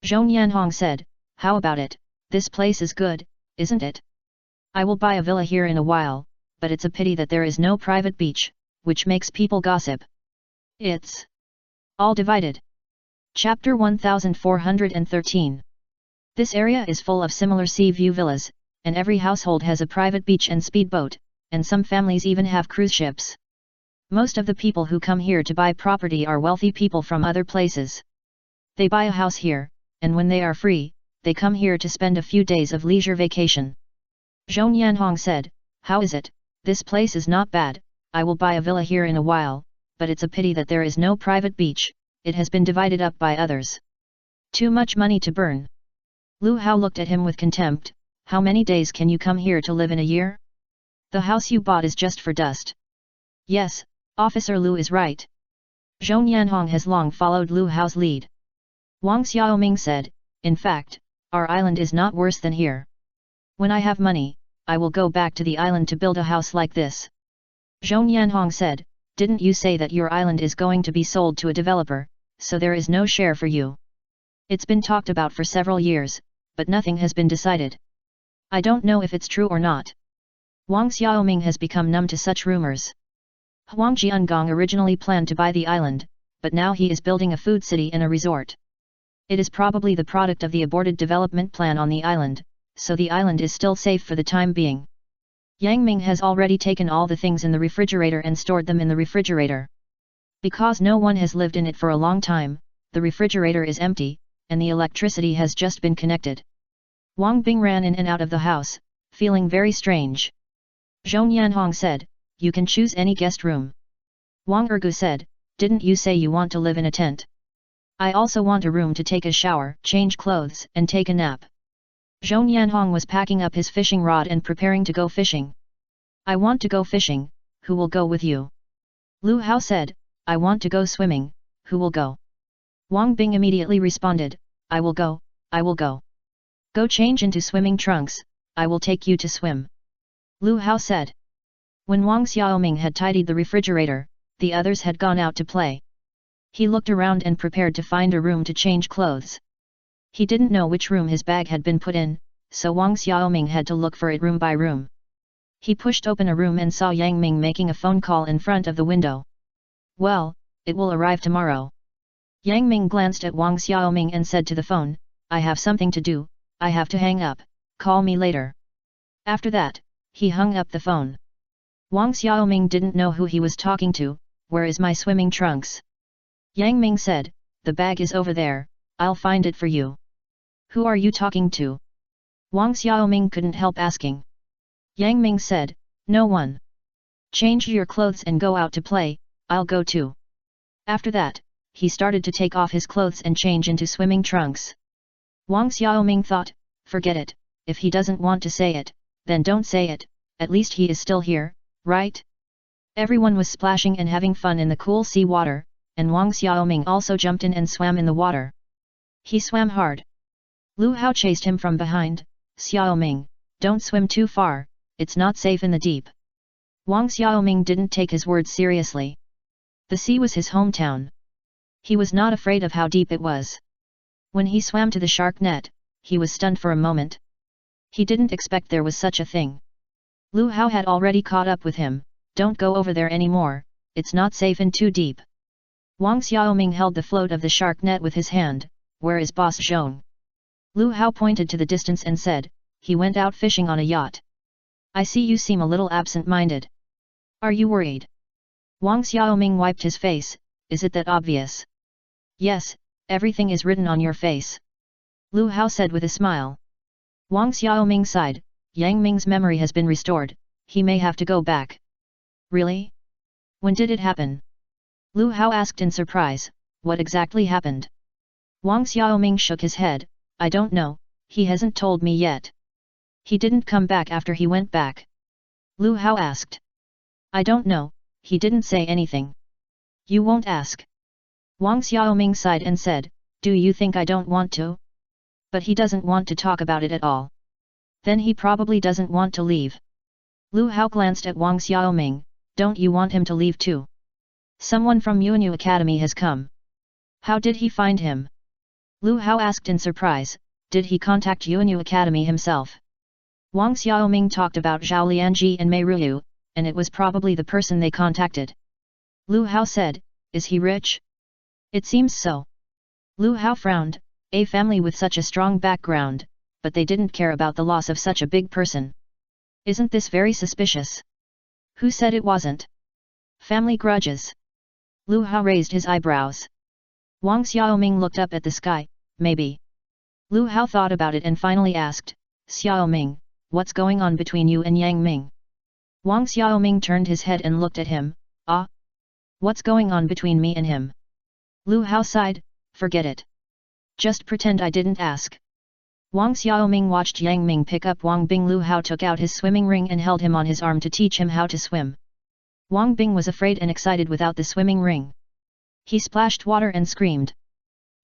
Zhou Yanhong said, "How about it? This place is good, isn't it? I will buy a villa here in a while, but it's a pity that there is no private beach, which makes people gossip. It's all divided." Chapter 1413. This area is full of similar sea view villas, and every household has a private beach and speedboat, and some families even have cruise ships. Most of the people who come here to buy property are wealthy people from other places. They buy a house here, and when they are free, they come here to spend a few days of leisure vacation. Zhong Yanhong said, "How is it? This place is not bad. I will buy a villa here in a while, but it's a pity that there is no private beach, it has been divided up by others. Too much money to burn." Lu Hao looked at him with contempt. "How many days can you come here to live in a year? The house you bought is just for dust." "Yes, Officer Lu is right." Zhong Yanhong has long followed Lu Hao's lead. Wang Xiaoming said, "In fact, our island is not worse than here. When I have money, I will go back to the island to build a house like this." Zhong Yanhong said, "Didn't you say that your island is going to be sold to a developer, so there is no share for you? It's been talked about for several years, but nothing has been decided. I don't know if it's true or not." Wang Xiaoming has become numb to such rumors. Huang Jiangong originally planned to buy the island, but now he is building a food city and a resort. It is probably the product of the aborted development plan on the island, so the island is still safe for the time being. Yang Ming has already taken all the things in the refrigerator and stored them in the refrigerator. Because no one has lived in it for a long time, the refrigerator is empty, and the electricity has just been connected. Wang Bing ran in and out of the house, feeling very strange. Zhong Yanhong said, "You can choose any guest room." Wang Ergu said, "Didn't you say you want to live in a tent? I also want a room to take a shower, change clothes, and take a nap." Zhong Yanhong was packing up his fishing rod and preparing to go fishing. "I want to go fishing, who will go with you?" Lu Hao said, "I want to go swimming, who will go?" Wang Bing immediately responded, "I will go, I will go." "Go change into swimming trunks, I will take you to swim," Lu Hao said. When Wang Xiaoming had tidied the refrigerator, the others had gone out to play. He looked around and prepared to find a room to change clothes. He didn't know which room his bag had been put in, so Wang Xiaoming had to look for it room by room. He pushed open a room and saw Yang Ming making a phone call in front of the window. "Well, it will arrive tomorrow." Yang Ming glanced at Wang Xiaoming and said to the phone, "I have something to do, I have to hang up, call me later." After that, he hung up the phone. Wang Xiaoming didn't know who he was talking to. "Where is my swimming trunks?" Yang Ming said, "The bag is over there, I'll find it for you." "Who are you talking to?" Wang Xiaoming couldn't help asking. Yang Ming said, "No one. Change your clothes and go out to play, I'll go too." After that, he started to take off his clothes and change into swimming trunks. Wang Xiaoming thought, "Forget it, if he doesn't want to say it, then don't say it, at least he is still here, right?" Everyone was splashing and having fun in the cool sea water, and Wang Xiaoming also jumped in and swam in the water. He swam hard. Lu Hao chased him from behind. "Xiaoming, don't swim too far, it's not safe in the deep." Wang Xiaoming didn't take his words seriously. The sea was his hometown. He was not afraid of how deep it was. When he swam to the shark net, he was stunned for a moment. He didn't expect there was such a thing. Lu Hao had already caught up with him. "Don't go over there anymore, it's not safe and too deep." Wang Xiaoming held the float of the shark net with his hand. "Where is Boss Zhong?" Lu Hao pointed to the distance and said, "He went out fishing on a yacht." "I see you seem a little absent-minded. Are you worried?" Wang Xiaoming wiped his face. "Is it that obvious?" "Yes, everything is written on your face," Lu Hao said with a smile. Wang Xiaoming sighed. Yang Ming's memory has been restored, he may have to go back. "Really? When did it happen?" Lu Hao asked in surprise. "What exactly happened?" Wang Xiaoming shook his head. "I don't know, he hasn't told me yet." "He didn't come back after he went back?" Lu Hao asked. "I don't know, he didn't say anything." "You won't ask?" Wang Xiaoming sighed and said, "Do you think I don't want to?" "But he doesn't want to talk about it at all." "Then he probably doesn't want to leave." Lu Hao glanced at Wang Xiaoming. "Don't you want him to leave too?" "Someone from Yuanyu Academy has come." "How did he find him?" Lu Hao asked in surprise. "Did he contact Yuanyu Academy himself?" Wang Xiaoming talked about Zhao Lianji and Mei Ruyu, and it was probably the person they contacted. Lu Hao said, "Is he rich?" "It seems so." Lu Hao frowned. A family with such a strong background, but they didn't care about the loss of such a big person. Isn't this very suspicious? Who said it wasn't? Family grudges. Lu Hao raised his eyebrows. Wang Xiaoming looked up at the sky, maybe. Lu Hao thought about it and finally asked, Xiaoming, what's going on between you and Yang Ming? Wang Xiaoming turned his head and looked at him, ah? What's going on between me and him? Lu Hao sighed, forget it. Just pretend I didn't ask. Wang Xiaoming watched Yang Ming pick up Wang Bing. Lu Hao took out his swimming ring and held him on his arm to teach him how to swim. Wang Bing was afraid and excited without the swimming ring. He splashed water and screamed.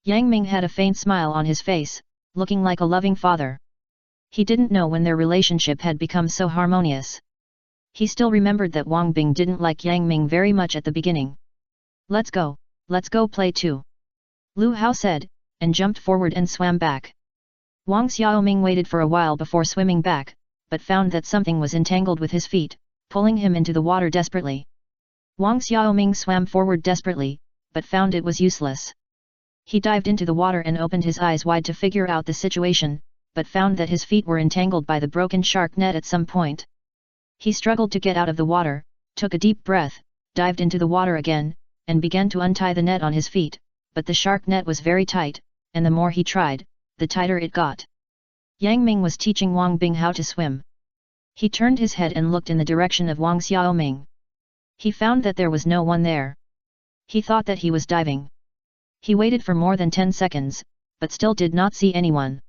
Yang Ming had a faint smile on his face, looking like a loving father. He didn't know when their relationship had become so harmonious. He still remembered that Wang Bing didn't like Yang Ming very much at the beginning. Let's go play too. Lu Hao said, and jumped forward and swam back. Wang Xiaoming waited for a while before swimming back, but found that something was entangled with his feet, pulling him into the water desperately. Wang Xiaoming swam forward desperately, but found it was useless. He dived into the water and opened his eyes wide to figure out the situation, but found that his feet were entangled by the broken shark net at some point. He struggled to get out of the water, took a deep breath, dived into the water again, and began to untie the net on his feet, but the shark net was very tight, and the more he tried, the tighter it got. Yang Ming was teaching Wang Bing how to swim. He turned his head and looked in the direction of Wang Xiaoming. He found that there was no one there. He thought that he was diving. He waited for more than 10 seconds, but still did not see anyone.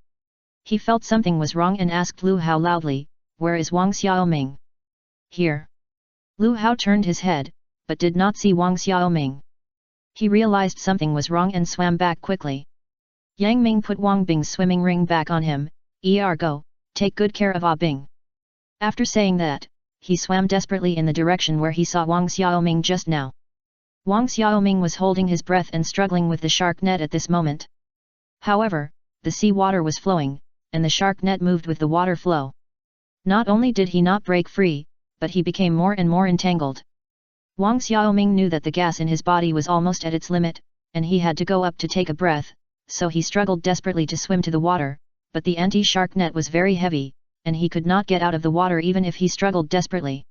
He felt something was wrong and asked Lu Hao loudly, where is Wang Xiaoming? Here. Lu Hao turned his head, but did not see Wang Xiaoming. He realized something was wrong and swam back quickly. Yang Ming put Wang Bing's swimming ring back on him, go, take good care of Ah Bing. After saying that, he swam desperately in the direction where he saw Wang Xiaoming just now. Wang Xiaoming was holding his breath and struggling with the shark net at this moment. However, the sea water was flowing, and the shark net moved with the water flow. Not only did he not break free, but he became more and more entangled. Wang Xiaoming knew that the gas in his body was almost at its limit, and he had to go up to take a breath, so he struggled desperately to swim to the water, but the anti-shark net was very heavy, and he could not get out of the water even if he struggled desperately.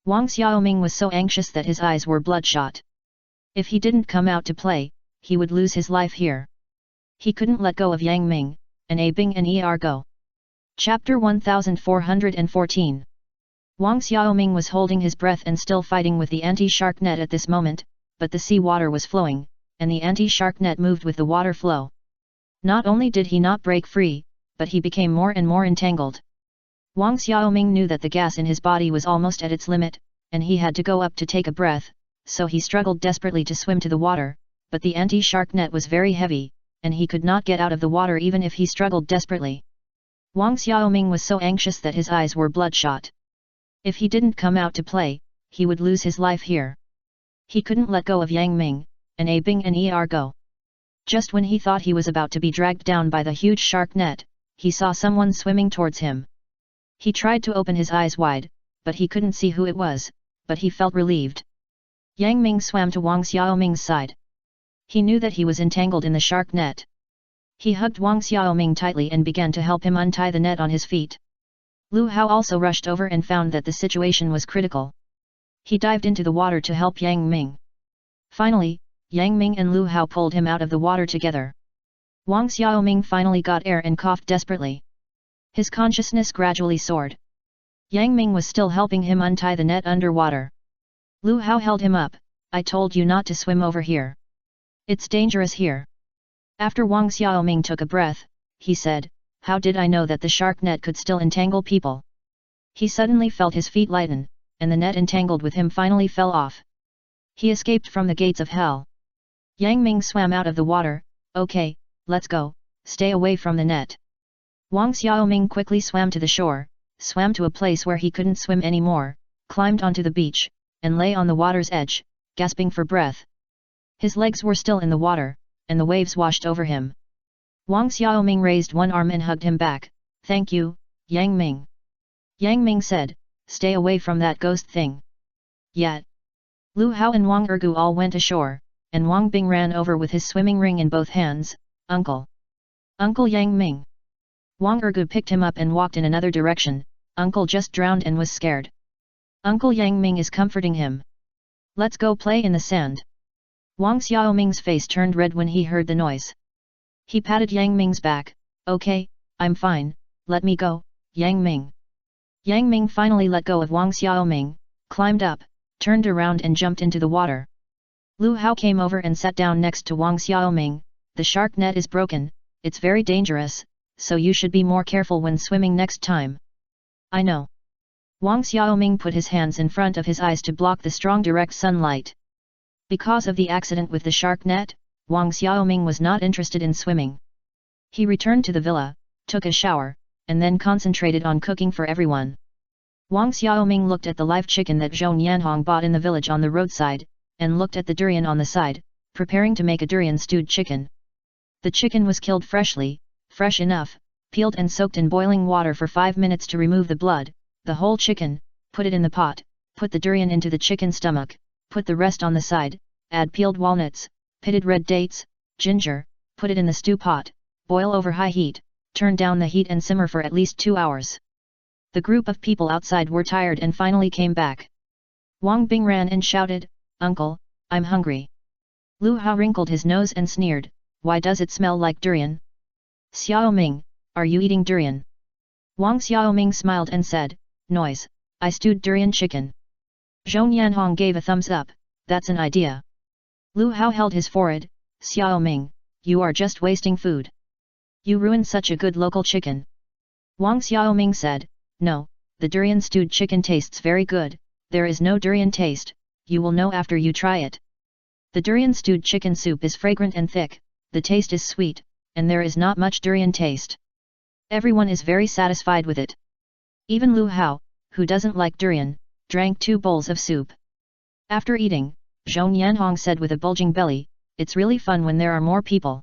Wang Xiaoming was so anxious that his eyes were bloodshot. If he didn't come out to play, he would lose his life here. He couldn't let go of Yang Ming, and A Bing and go. Chapter 1414. Wang Xiaoming was holding his breath and still fighting with the anti-shark net at this moment, but the sea water was flowing, and the anti-shark net moved with the water flow. Not only did he not break free, but he became more and more entangled. Wang Xiaoming knew that the gas in his body was almost at its limit, and he had to go up to take a breath, so he struggled desperately to swim to the water, but the anti-shark net was very heavy, and he could not get out of the water even if he struggled desperately. Wang Xiaoming was so anxious that his eyes were bloodshot. If he didn't come out to play, he would lose his life here. He couldn't let go of Yang Ming, and A Bing and go. Just when he thought he was about to be dragged down by the huge shark net, he saw someone swimming towards him. He tried to open his eyes wide, but he couldn't see who it was, but he felt relieved. Yang Ming swam to Wang Xiaoming's side. He knew that he was entangled in the shark net. He hugged Wang Xiaoming tightly and began to help him untie the net on his feet. Lu Hao also rushed over and found that the situation was critical. He dived into the water to help Yang Ming. Finally, Yang Ming and Lu Hao pulled him out of the water together. Wang Xiaoming finally got air and coughed desperately. His consciousness gradually soared. Yang Ming was still helping him untie the net underwater. Lu Hao held him up. I told you not to swim over here. It's dangerous here. After Wang Xiaoming took a breath, he said, how did I know that the shark net could still entangle people? He suddenly felt his feet lighten, and the net entangled with him finally fell off. He escaped from the gates of hell. Yang Ming swam out of the water. Okay, let's go, stay away from the net. Wang Xiaoming quickly swam to the shore, swam to a place where he couldn't swim anymore, climbed onto the beach, and lay on the water's edge, gasping for breath. His legs were still in the water, and the waves washed over him. Wang Xiaoming raised one arm and hugged him back. Thank you, Yang Ming. Yang Ming said, stay away from that ghost thing. Yet. Lu Hao and Wang Ergu all went ashore, and Wang Bing ran over with his swimming ring in both hands. Uncle. Uncle Yang Ming. Wang Ergu picked him up and walked in another direction. Uncle just drowned and was scared. Uncle Yang Ming is comforting him. Let's go play in the sand. Wang Xiaoming's face turned red when he heard the noise. He patted Yang Ming's back. Okay, I'm fine, let me go, Yang Ming. Yang Ming finally let go of Wang Xiaoming, climbed up, turned around and jumped into the water. Lu Hao came over and sat down next to Wang Xiaoming. The shark net is broken, it's very dangerous, so you should be more careful when swimming next time. I know. Wang Xiaoming put his hands in front of his eyes to block the strong direct sunlight. Because of the accident with the shark net, Wang Xiaoming was not interested in swimming. He returned to the villa, took a shower, and then concentrated on cooking for everyone. Wang Xiaoming looked at the live chicken that Zhou Nianhong bought in the village on the roadside, and looked at the durian on the side, preparing to make a durian stewed chicken. The chicken was killed freshly, fresh enough, peeled and soaked in boiling water for 5 minutes to remove the blood, the whole chicken, put it in the pot, put the durian into the chicken stomach, put the rest on the side, add peeled walnuts, pitted red dates, ginger, put it in the stew pot, boil over high heat, turn down the heat and simmer for at least 2 hours. The group of people outside were tired and finally came back. Wang Bing ran and shouted, "Uncle, I'm hungry." Lu Hao wrinkled his nose and sneered, "Why does it smell like durian?" "Xiaoming, are you eating durian?" Wang Xiaoming smiled and said, "Noise, I stewed durian chicken." Zhou Nianhong gave a thumbs up, "That's an idea." Lu Hao held his forehead, "Xiaoming, you are just wasting food. You ruined such a good local chicken." Wang Xiaoming said, "No, the durian stewed chicken tastes very good, there is no durian taste, you will know after you try it. The durian stewed chicken soup is fragrant and thick, the taste is sweet, and there is not much durian taste. Everyone is very satisfied with it." Even Lu Hao, who doesn't like durian, drank 2 bowls of soup. After eating, Zhou Nianhong said with a bulging belly, "It's really fun when there are more people.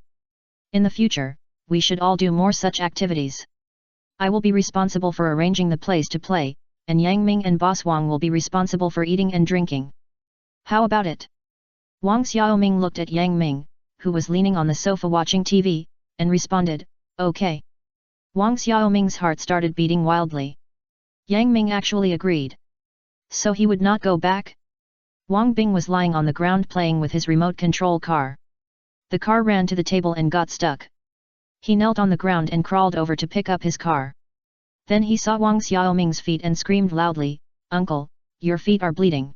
In the future, we should all do more such activities. I will be responsible for arranging the place to play, and Yang Ming and Boss Wang will be responsible for eating and drinking. How about it?" Wang Xiaoming looked at Yang Ming, who was leaning on the sofa watching TV, and responded, "Okay." Wang Xiaoming's heart started beating wildly. Yang Ming actually agreed. So he would not go back? Wang Bing was lying on the ground playing with his remote control car. The car ran to the table and got stuck. He knelt on the ground and crawled over to pick up his car. Then he saw Wang Xiaoming's feet and screamed loudly, "Uncle, your feet are bleeding."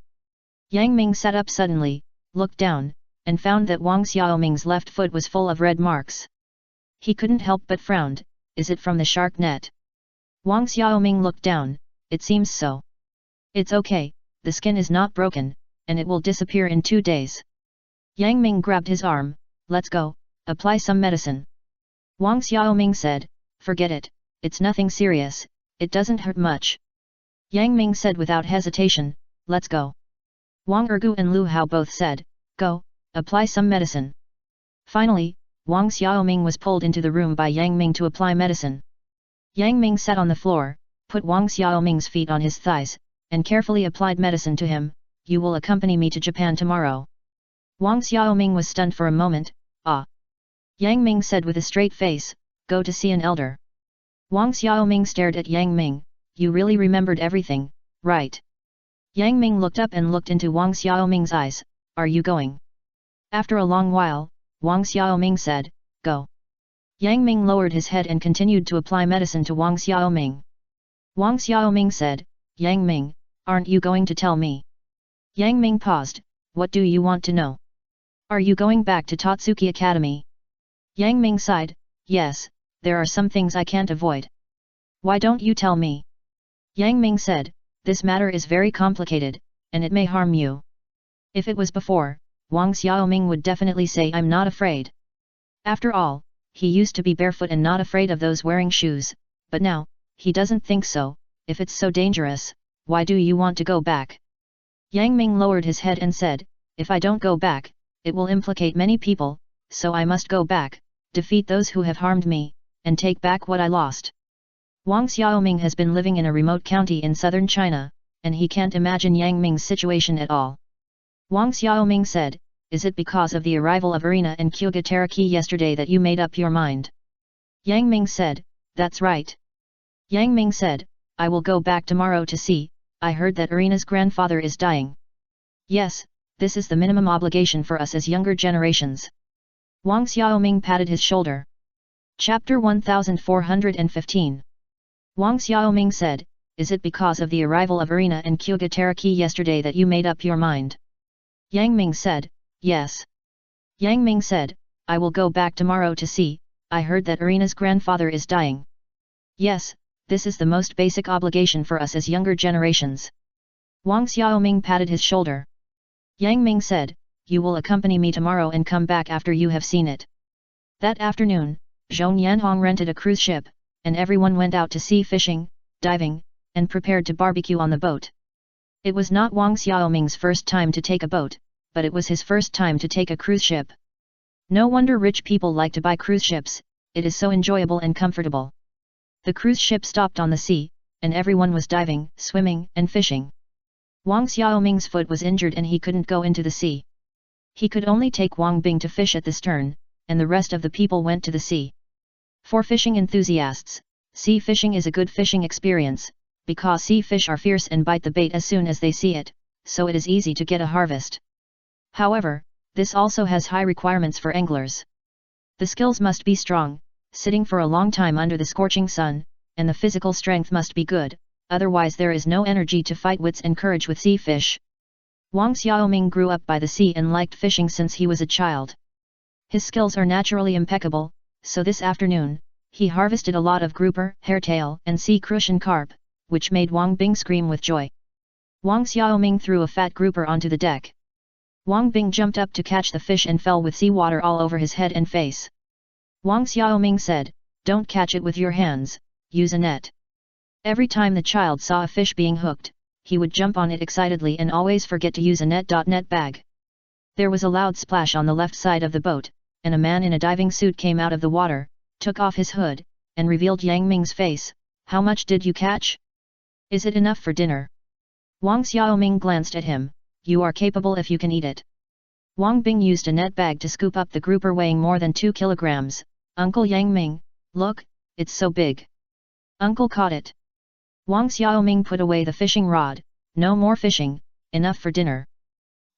Yang Ming sat up suddenly, looked down, and found that Wang Xiaoming's left foot was full of red marks. He couldn't help but frowned, "Is it from the shark net?" Wang Xiaoming looked down, "It seems so." "It's okay, the skin is not broken, and it will disappear in 2 days." Yang Ming grabbed his arm, "Let's go, apply some medicine." Wang Xiaoming said, "Forget it, it's nothing serious, it doesn't hurt much." Yang Ming said without hesitation, "Let's go." Wang Ergu and Lu Hao both said, "Go, apply some medicine." Finally, Wang Xiaoming was pulled into the room by Yang Ming to apply medicine. Yang Ming sat on the floor, put Wang Xiaoming's feet on his thighs, and carefully applied medicine to him. "You will accompany me to Japan tomorrow." Wang Xiaoming was stunned for a moment. "Ah." Yang Ming said with a straight face, "Go to see an elder." Wang Xiaoming stared at Yang Ming, "You really remembered everything, right?" Yang Ming looked up and looked into Wang Xiaoming's eyes, "Are you going?" After a long while, Wang Xiaoming said, "Go." Yang Ming lowered his head and continued to apply medicine to Wang Xiaoming. Wang Xiaoming said, "Yang Ming, aren't you going to tell me?" Yang Ming paused, "What do you want to know?" "Are you going back to Totsuki Academy?" Yang Ming sighed, "Yes, there are some things I can't avoid." "Why don't you tell me?" Yang Ming said, "This matter is very complicated, and it may harm you." If it was before, Wang Xiaoming would definitely say, "I'm not afraid." After all, he used to be barefoot and not afraid of those wearing shoes, but now, he doesn't think so. "If it's so dangerous, why do you want to go back?" Yang Ming lowered his head and said, "If I don't go back, it will implicate many people, so I must go back, defeat those who have harmed me, and take back what I lost." Wang Xiaoming has been living in a remote county in southern China, and he can't imagine Yang Ming's situation at all. Wang Xiaoming said, "Is it because of the arrival of Irina and Kyuga Teraki yesterday that you made up your mind?" Yang Ming said, "That's right." Yang Ming said, "I will go back tomorrow to see, I heard that Irina's grandfather is dying." "Yes, this is the minimum obligation for us as younger generations. Wang Xiaoming patted his shoulder. Chapter 1415. Wang Xiaoming said, is it because of the arrival of Irina and Kyuga Teraki yesterday that you made up your mind? Yang Ming said, yes. Yang Ming said, I will go back tomorrow to see, I heard that Irina's grandfather is dying. Yes, this is the most basic obligation for us as younger generations. Wang Xiaoming patted his shoulder. Yang Ming said, you will accompany me tomorrow and come back after you have seen it. That afternoon, Zhong Yanhong rented a cruise ship, and everyone went out to sea fishing, diving, and prepared to barbecue on the boat. It was not Wang Xiaoming's first time to take a boat, but it was his first time to take a cruise ship. No wonder rich people like to buy cruise ships, it is so enjoyable and comfortable. The cruise ship stopped on the sea, and everyone was diving, swimming, and fishing. Wang Xiaoming's foot was injured and he couldn't go into the sea. He could only take Wang Bing to fish at the stern, and the rest of the people went to the sea. For fishing enthusiasts, sea fishing is a good fishing experience, because sea fish are fierce and bite the bait as soon as they see it, so it is easy to get a harvest. However, this also has high requirements for anglers. The skills must be strong, sitting for a long time under the scorching sun, and the physical strength must be good, otherwise there is no energy to fight wits and courage with sea fish. Wang Xiaoming grew up by the sea and liked fishing since he was a child. His skills are naturally impeccable, so this afternoon, he harvested a lot of grouper, hairtail, and sea crucian carp, which made Wang Bing scream with joy. Wang Xiaoming threw a fat grouper onto the deck. Wang Bing jumped up to catch the fish and fell with seawater all over his head and face. Wang Xiaoming said, don't catch it with your hands, use a net. Every time the child saw a fish being hooked, he would jump on it excitedly and always forget to use a net bag. There was a loud splash on the left side of the boat, and a man in a diving suit came out of the water, took off his hood, and revealed Yang Ming's face. How much did you catch? Is it enough for dinner? Wang Xiaoming glanced at him, you are capable if you can eat it. Wang Bing used a net bag to scoop up the grouper weighing more than 2 kilograms. Uncle Yang Ming, look, it's so big. Uncle caught it. Wang Xiaoming put away the fishing rod, no more fishing, enough for dinner.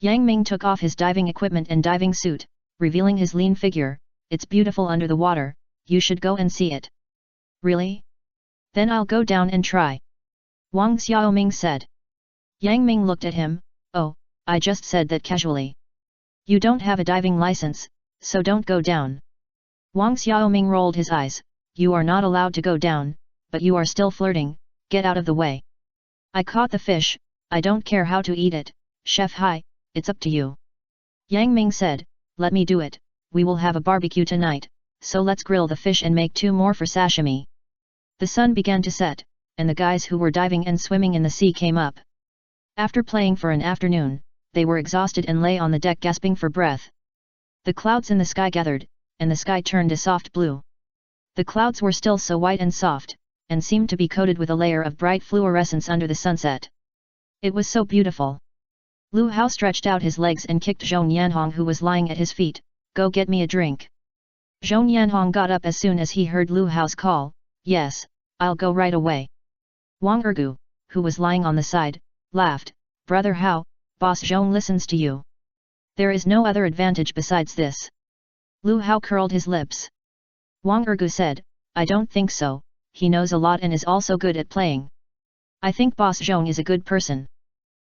Yang Ming took off his diving equipment and diving suit, revealing his lean figure, it's beautiful under the water, you should go and see it. Really? Then I'll go down and try. Wang Xiaoming said. Yang Ming looked at him, oh, I just said that casually. You don't have a diving license, so don't go down. Wang Xiaoming rolled his eyes, you are not allowed to go down, but you are still flirting, get out of the way. I caught the fish, I don't care how to eat it, Chef Hai, it's up to you. Yang Ming said, let me do it, we will have a barbecue tonight, so let's grill the fish and make 2 more for sashimi. The sun began to set, and the guys who were diving and swimming in the sea came up. After playing for an afternoon, they were exhausted and lay on the deck gasping for breath. The clouds in the sky gathered, and the sky turned a soft blue. The clouds were still so white and soft, and seemed to be coated with a layer of bright fluorescence under the sunset. It was so beautiful. Lu Hao stretched out his legs and kicked Zhong Yanhong who was lying at his feet, go get me a drink. Zhong Yanhong got up as soon as he heard Lu Hao's call, yes, I'll go right away. Wang Ergu, who was lying on the side, laughed, Brother Hao, Boss Zhong listens to you. There is no other advantage besides this. Lu Hao curled his lips. Wang Ergu said, I don't think so, he knows a lot and is also good at playing. I think Boss Zhong is a good person.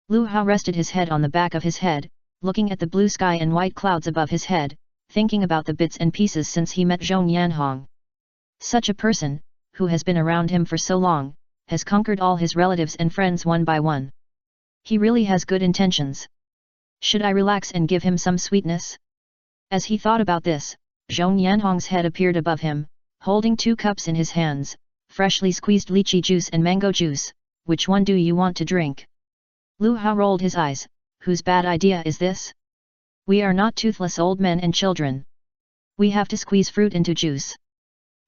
Lu Hao rested his head on the back of his head, looking at the blue sky and white clouds above his head, thinking about the bits and pieces since he met Zhong Yanhong. Such a person, who has been around him for so long, has conquered all his relatives and friends one by one. He really has good intentions. Should I relax and give him some sweetness? As he thought about this, Zhong Yanhong's head appeared above him, holding 2 cups in his hands, freshly squeezed lychee juice and mango juice. Which one do you want to drink? Lu Hao rolled his eyes, whose bad idea is this? We are not toothless old men and children. We have to squeeze fruit into juice.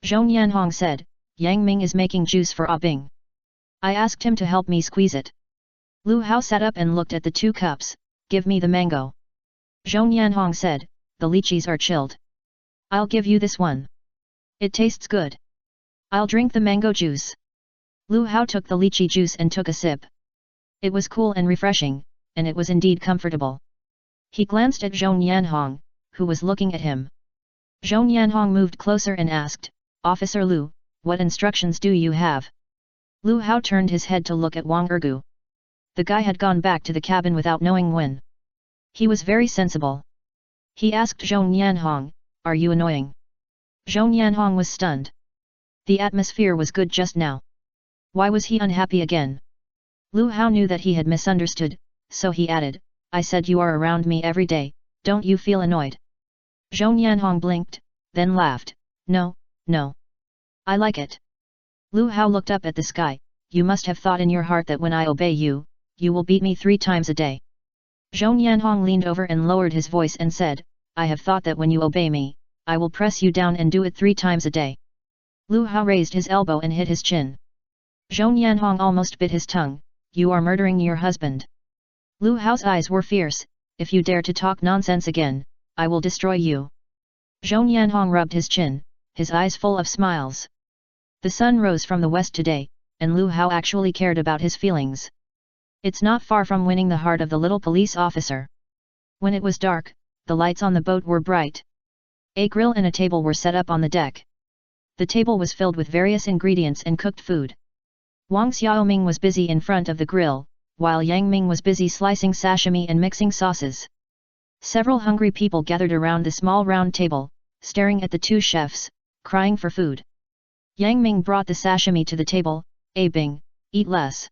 Zhong Yanhong said, Yang Ming is making juice for Ah Bing. I asked him to help me squeeze it. Lu Hao sat up and looked at the 2 cups, give me the mango. Zhong Yanhong said, the lychees are chilled. I'll give you this one. It tastes good. I'll drink the mango juice. Lu Hao took the lychee juice and took a sip. It was cool and refreshing, and it was indeed comfortable. He glanced at Zhou Yanhong, who was looking at him. Zhou Yanhong moved closer and asked, "Officer Lu, what instructions do you have?" Lu Hao turned his head to look at Wang Ergu. The guy had gone back to the cabin without knowing when. He was very sensible. He asked Zhou Yanhong, "Are you annoying?" Zhou Yanhong was stunned. The atmosphere was good just now. Why was he unhappy again? Lu Hao knew that he had misunderstood, so he added, "I said you are around me every day, don't you feel annoyed?" Zhou Yanhong blinked, then laughed, "No, no. I like it." Lu Hao looked up at the sky, "You must have thought in your heart that when I obey you, you will beat me 3 times a day." Zhou Yanhong leaned over and lowered his voice and said, "I have thought that when you obey me, I will press you down and do it 3 times a day." Lu Hao raised his elbow and hit his chin. Zhou Yanhong almost bit his tongue, "You are murdering your husband." Lu Hao's eyes were fierce, "If you dare to talk nonsense again, I will destroy you." Zhou Yanhong rubbed his chin, his eyes full of smiles. The sun rose from the west today, and Lu Hao actually cared about his feelings. It's not far from winning the heart of the little police officer. When it was dark, the lights on the boat were bright. A grill and a table were set up on the deck. The table was filled with various ingredients and cooked food. Wang Xiaoming was busy in front of the grill, while Yang Ming was busy slicing sashimi and mixing sauces. Several hungry people gathered around the small round table, staring at the 2 chefs, crying for food. Yang Ming brought the sashimi to the table, "A Bing, eat less.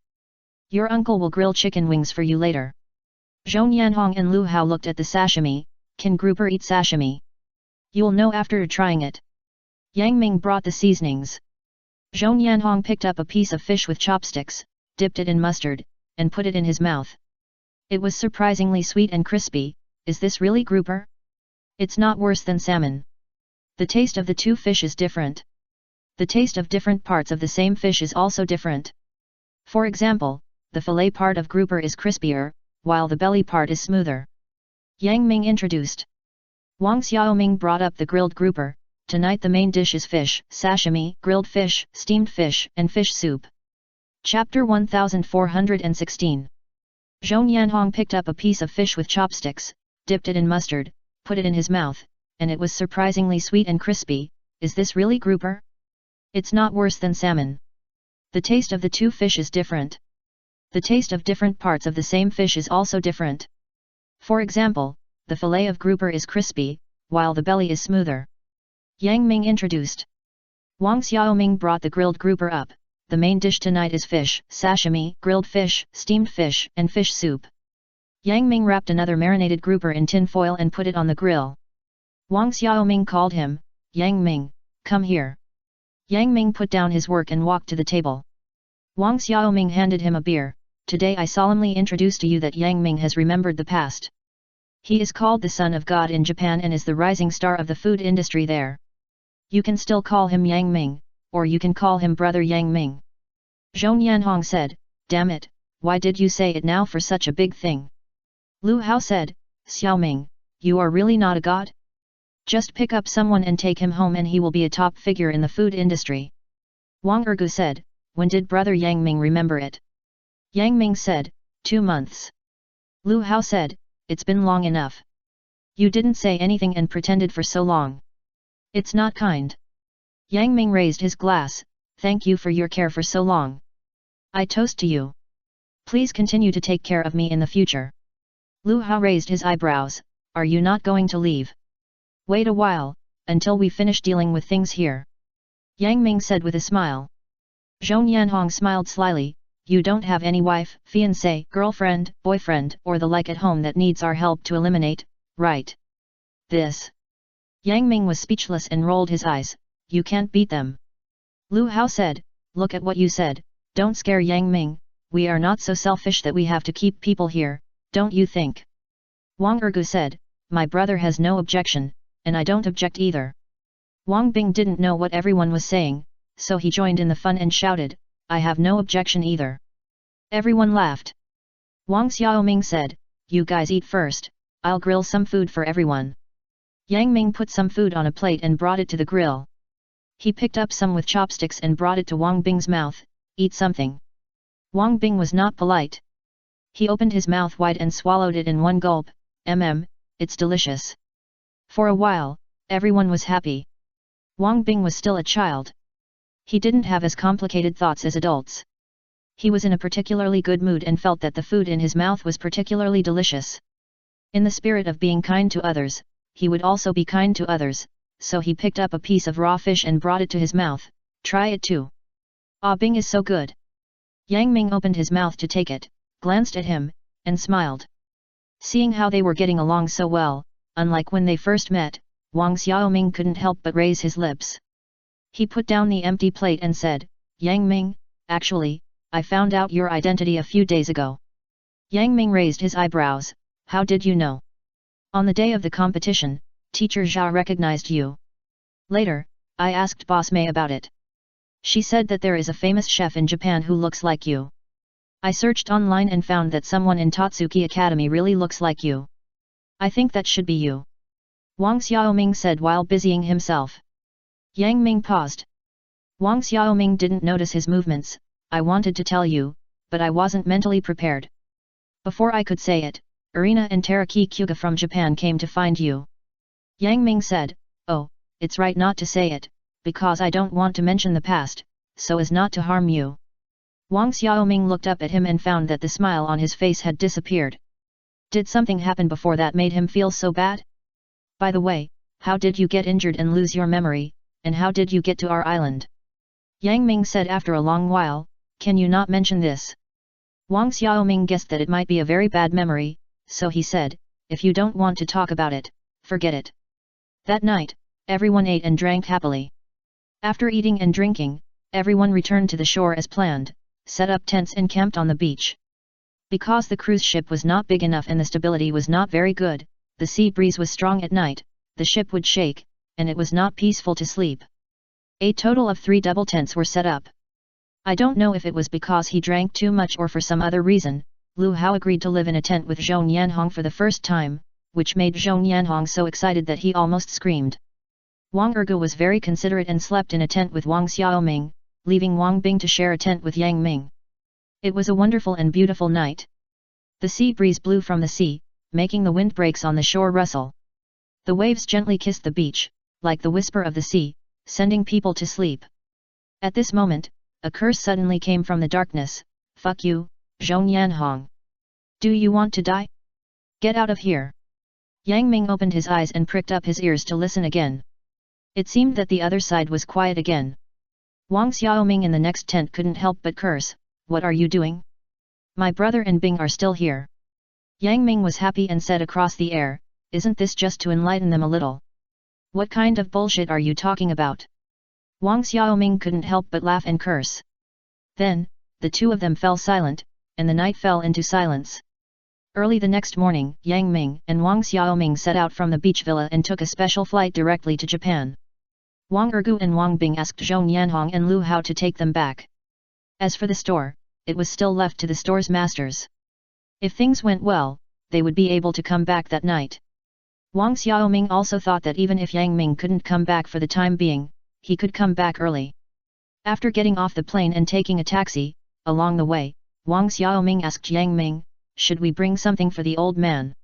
Your uncle will grill chicken wings for you later." Zhou Yanhong and Lu Hao looked at the sashimi, "Can grouper eat sashimi? You'll know after trying it." Yang Ming brought the seasonings. Zhou Yanhong picked up a piece of fish with chopsticks, dipped it in mustard, and put it in his mouth. It was surprisingly sweet and crispy. "Is this really grouper? It's not worse than salmon." The taste of the 2 fish is different. The taste of different parts of the same fish is also different. For example, the fillet part of grouper is crispier, while the belly part is smoother. Yang Ming introduced. Wang Xiaoming brought up the grilled grouper. Tonight the main dish is fish, sashimi, grilled fish, steamed fish, and fish soup. Chapter 1416. Zhou Yanhong picked up a piece of fish with chopsticks, dipped it in mustard, put it in his mouth, and it was surprisingly sweet and crispy. "Is this really grouper? It's not worse than salmon." The taste of the 2 fish is different. The taste of different parts of the same fish is also different. For example, the fillet of grouper is crispy, while the belly is smoother. Yang Ming introduced. Wang Xiaoming brought the grilled grouper up. The main dish tonight is fish, sashimi, grilled fish, steamed fish, and fish soup. Yang Ming wrapped another marinated grouper in tin foil and put it on the grill. Wang Xiaoming called him, "Yang Ming, come here." Yang Ming put down his work and walked to the table. Wang Xiaoming handed him a beer. "Today I solemnly introduce to you that Yang Ming has remembered the past. He is called the Son of God in Japan and is the rising star of the food industry there. You can still call him Yang Ming, or you can call him Brother Yang Ming." Zhou Yanhong said, "Damn it, why did you say it now for such a big thing?" Lu Hao said, "Xiaoming, you are really not a god? Just pick up someone and take him home and he will be a top figure in the food industry." Wang Ergu said, "When did Brother Yang Ming remember it?" Yang Ming said, 2 months. Lu Hao said, "It's been long enough. You didn't say anything and pretended for so long. It's not kind." Yang Ming raised his glass, "Thank you for your care for so long. I toast to you. Please continue to take care of me in the future." Lu Hao raised his eyebrows, "Are you not going to leave? Wait a while, until we finish dealing with things here." Yang Ming said with a smile. Zhou Yanhong smiled slyly, "You don't have any wife, fiancé, girlfriend, boyfriend, or the like at home that needs our help to eliminate, right?" "This." Yang Ming was speechless and rolled his eyes, "You can't beat them." Lu Hao said, "Look at what you said, don't scare Yang Ming, we are not so selfish that we have to keep people here, don't you think?" Wang Ergu said, "My brother has no objection, and I don't object either." Wang Bing didn't know what everyone was saying, so he joined in the fun and shouted, "I have no objection either." Everyone laughed. Wang Xiaoming said, "You guys eat first, I'll grill some food for everyone." Yang Ming put some food on a plate and brought it to the grill. He picked up some with chopsticks and brought it to Wang Bing's mouth, "Eat something." Wang Bing was not polite. He opened his mouth wide and swallowed it in one gulp. it's delicious. For a while, everyone was happy. Wang Bing was still a child. He didn't have as complicated thoughts as adults. He was in a particularly good mood and felt that the food in his mouth was particularly delicious. In the spirit of being kind to others, he would also be kind to others, so he picked up a piece of raw fish and brought it to his mouth. Try it too. Ah, Bing is so good. Yang Ming opened his mouth to take it, glanced at him, and smiled. Seeing how they were getting along so well, unlike when they first met, Wang Xiaoming couldn't help but raise his lips. He put down the empty plate and said, Yang Ming, actually, I found out your identity a few days ago. Yang Ming raised his eyebrows. How did you know? On the day of the competition, Teacher Zhao recognized you. Later, I asked Boss Mei about it. She said that there is a famous chef in Japan who looks like you. I searched online and found that someone in Totsuki Academy really looks like you. I think that should be you. Wang Xiaoming said while busying himself. Yang Ming paused. Wang Xiaoming didn't notice his movements. I wanted to tell you, but I wasn't mentally prepared. Before I could say it, Irina and Teraki Kyuga from Japan came to find you. Yang Ming said, oh, it's right not to say it, because I don't want to mention the past, so as not to harm you. Wang Xiaoming looked up at him and found that the smile on his face had disappeared. Did something happen before that made him feel so bad? By the way, how did you get injured and lose your memory, and how did you get to our island? Yang Ming said after a long while, can you not mention this? Wang Xiaoming guessed that it might be a very bad memory, so he said, if you don't want to talk about it, forget it. That night, everyone ate and drank happily. After eating and drinking, everyone returned to the shore as planned, set up tents and camped on the beach. Because the cruise ship was not big enough and the stability was not very good, the sea breeze was strong at night, the ship would shake, and it was not peaceful to sleep. A total of 3 double tents were set up. I don't know if it was because he drank too much or for some other reason, Lu Hao agreed to live in a tent with Zhong Yanhong for the first time, which made Zhong Yanhong so excited that he almost screamed. Wang Ergu was very considerate and slept in a tent with Wang Xiaoming, leaving Wang Bing to share a tent with Yang Ming. It was a wonderful and beautiful night. The sea breeze blew from the sea, making the windbreaks on the shore rustle. The waves gently kissed the beach, like the whisper of the sea, sending people to sleep. At this moment, a curse suddenly came from the darkness. Fuck you, Zhong Yanhong. Do you want to die? Get out of here. Yang Ming opened his eyes and pricked up his ears to listen again. It seemed that the other side was quiet again. Wang Xiaoming in the next tent couldn't help but curse, what are you doing? My brother and Bing are still here. Yang Ming was happy and said across the air, isn't this just to enlighten them a little? What kind of bullshit are you talking about? Wang Xiaoming couldn't help but laugh and curse. Then, the two of them fell silent, and the night fell into silence. Early the next morning, Yang Ming and Wang Xiaoming set out from the beach villa and took a special flight directly to Japan. Wang Ergu and Wang Bing asked Zhong Yanhong and Lu Hao to take them back. As for the store, it was still left to the store's masters. If things went well, they would be able to come back that night. Wang Xiaoming also thought that even if Yang Ming couldn't come back for the time being, he could come back early. After getting off the plane and taking a taxi, along the way, Wang Xiaoming asked Yang Ming, should we bring something for the old man?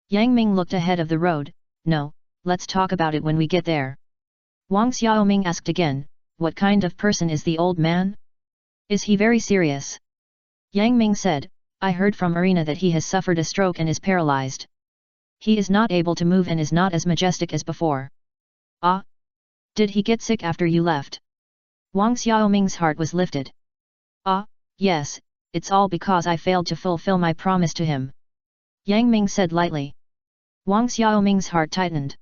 Yang Ming looked ahead of the road, no, let's talk about it when we get there. Wang Xiaoming asked again, what kind of person is the old man? Is he very serious? Yang Ming said, I heard from Irina that he has suffered a stroke and is paralyzed. He is not able to move and is not as majestic as before. Ah? Did he get sick after you left? Wang Xiaoming's heart was lifted. Ah, yes, it's all because I failed to fulfill my promise to him. Yang Ming said lightly. Wang Xiaoming's heart tightened.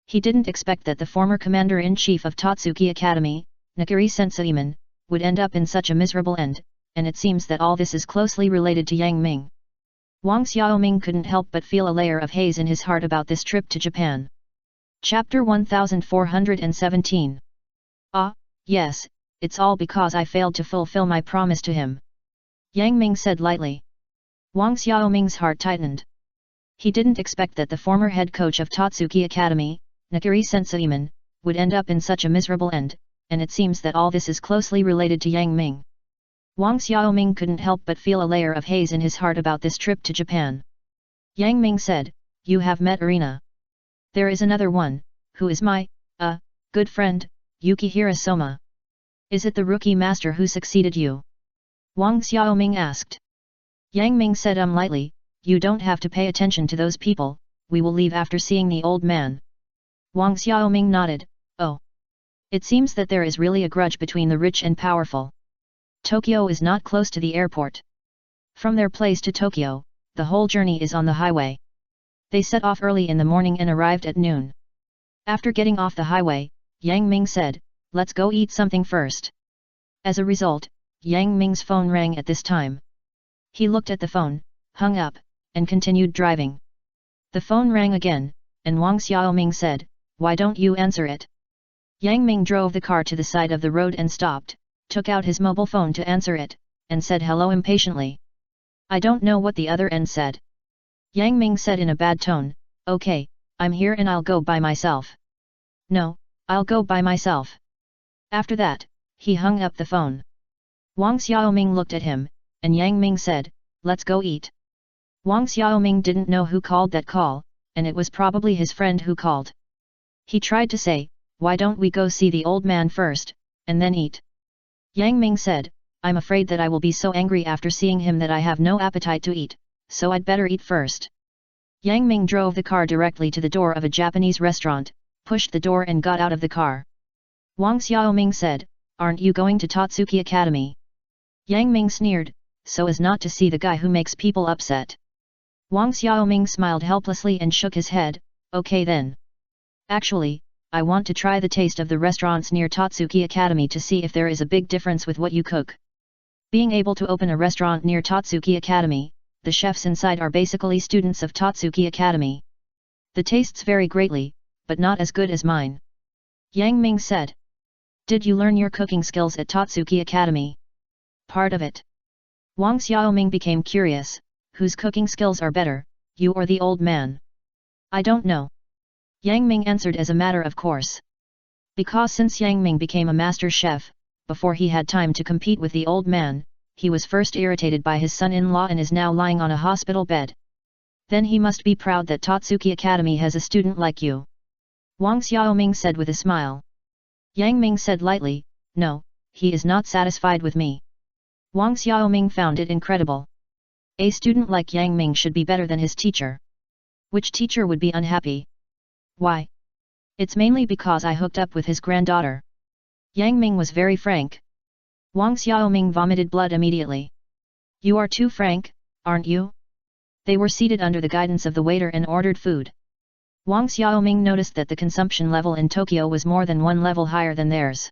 He didn't expect that the former commander-in-chief of Totsuki Academy, Nagari Senseiman, would end up in such a miserable end, and it seems that all this is closely related to Yang Ming. Wang Xiaoming couldn't help but feel a layer of haze in his heart about this trip to Japan. Chapter 1417. Ah, yes, it's all because I failed to fulfill my promise to him. Yang Ming said lightly. Wang Xiaoming's heart tightened. He didn't expect that the former head coach of Totsuki Academy, Nagari Senseiman, would end up in such a miserable end, and it seems that all this is closely related to Yang Ming. Wang Xiaoming couldn't help but feel a layer of haze in his heart about this trip to Japan. Yang Ming said, you have met Arena. There is another one, who is my, good friend, Yukihira Soma. Is it the rookie master who succeeded you? Wang Xiaoming asked. Yang Ming said lightly, you don't have to pay attention to those people, we will leave after seeing the old man. Wang Xiaoming nodded, oh. It seems that there is really a grudge between the rich and powerful. Tokyo is not close to the airport. From their place to Tokyo, the whole journey is on the highway. They set off early in the morning and arrived at noon. After getting off the highway, Yang Ming said, let's go eat something first. As a result, Yang Ming's phone rang at this time. He looked at the phone, hung up, and continued driving. The phone rang again, and Wang Xiaoming said, why don't you answer it? Yang Ming drove the car to the side of the road and stopped, took out his mobile phone to answer it, and said hello impatiently. I don't know what the other end said. Yang Ming said in a bad tone, okay, I'm here and I'll go by myself. No, I'll go by myself. After that, he hung up the phone. Wang Xiaoming looked at him, and Yang Ming said, let's go eat. Wang Xiaoming didn't know who called that call, and it was probably his friend who called. He tried to say, why don't we go see the old man first, and then eat? Yang Ming said, I'm afraid that I will be so angry after seeing him that I have no appetite to eat, so I'd better eat first. Yang Ming drove the car directly to the door of a Japanese restaurant, pushed the door and got out of the car. Wang Xiaoming said, aren't you going to Totsuki Academy? Yang Ming sneered, so as not to see the guy who makes people upset. Wang Xiaoming smiled helplessly and shook his head, okay then. Actually, I want to try the taste of the restaurants near Totsuki Academy to see if there is a big difference with what you cook. Being able to open a restaurant near Totsuki Academy, the chefs inside are basically students of Totsuki Academy. The tastes vary greatly, but not as good as mine. Yang Ming said. Did you learn your cooking skills at Totsuki Academy? Part of it. Wang Xiaoming became curious, whose cooking skills are better, you or the old man? I don't know. Yang Ming answered as a matter of course. Because since Yang Ming became a master chef, before he had time to compete with the old man, he was first irritated by his son-in-law and is now lying on a hospital bed. Then he must be proud that Totsuki Academy has a student like you. Wang Xiaoming said with a smile. Yang Ming said lightly, no, he is not satisfied with me. Wang Xiaoming found it incredible. A student like Yang Ming should be better than his teacher. Which teacher would be unhappy? Why? It's mainly because I hooked up with his granddaughter. Yang Ming was very frank. Wang Xiaoming vomited blood immediately. You are too frank, aren't you? They were seated under the guidance of the waiter and ordered food. Wang Xiaoming noticed that the consumption level in Tokyo was more than one level higher than theirs.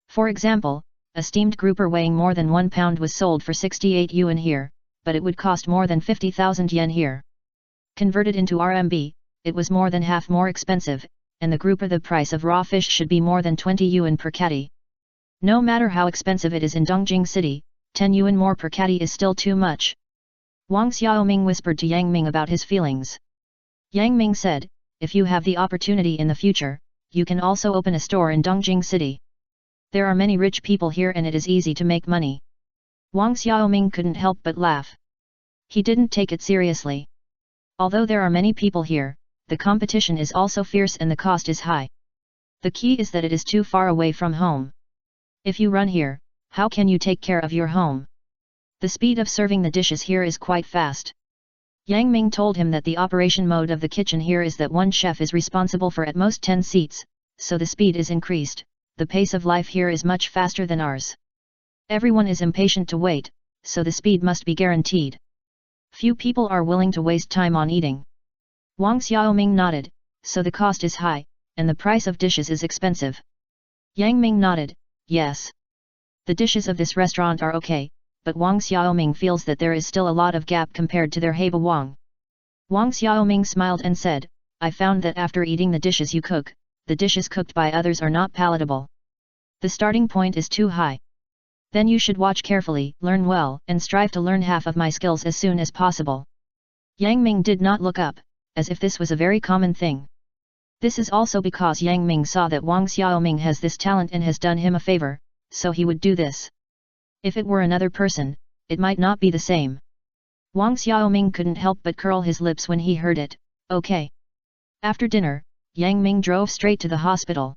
For example, a steamed grouper weighing more than 1 pound was sold for 68 yuan here, but it would cost more than 50,000 yen here. Converted into RMB, it was more than half more expensive, and the grouper the price of raw fish should be more than 20 yuan per catty. No matter how expensive it is in Dongjing City, 10 yuan more per catty is still too much. Wang Xiaoming whispered to Yang Ming about his feelings. Yang Ming said, if you have the opportunity in the future, you can also open a store in Dongjing City. There are many rich people here and it is easy to make money. Wang Xiaoming couldn't help but laugh. He didn't take it seriously. Although there are many people here, the competition is also fierce and the cost is high. The key is that it is too far away from home. If you run here, how can you take care of your home? The speed of serving the dishes here is quite fast. Yang Ming told him that the operation mode of the kitchen here is that one chef is responsible for at most 10 seats, so the speed is increased, the pace of life here is much faster than ours. Everyone is impatient to wait, so the speed must be guaranteed. Few people are willing to waste time on eating. Wang Xiaoming nodded, so the cost is high, and the price of dishes is expensive. Yang Ming nodded, yes. The dishes of this restaurant are okay, but Wang Xiaoming feels that there is still a lot of gap compared to their Heba Wang. Wang Xiaoming smiled and said, I found that after eating the dishes you cook, the dishes cooked by others are not palatable. The starting point is too high. Then you should watch carefully, learn well, and strive to learn half of my skills as soon as possible. Yang Ming did not look up, as if this was a very common thing. This is also because Yang Ming saw that Wang Xiaoming has this talent and has done him a favor, so he would do this. If it were another person, it might not be the same. Wang Xiaoming couldn't help but curl his lips when he heard it, Okay. After dinner, Yang Ming drove straight to the hospital.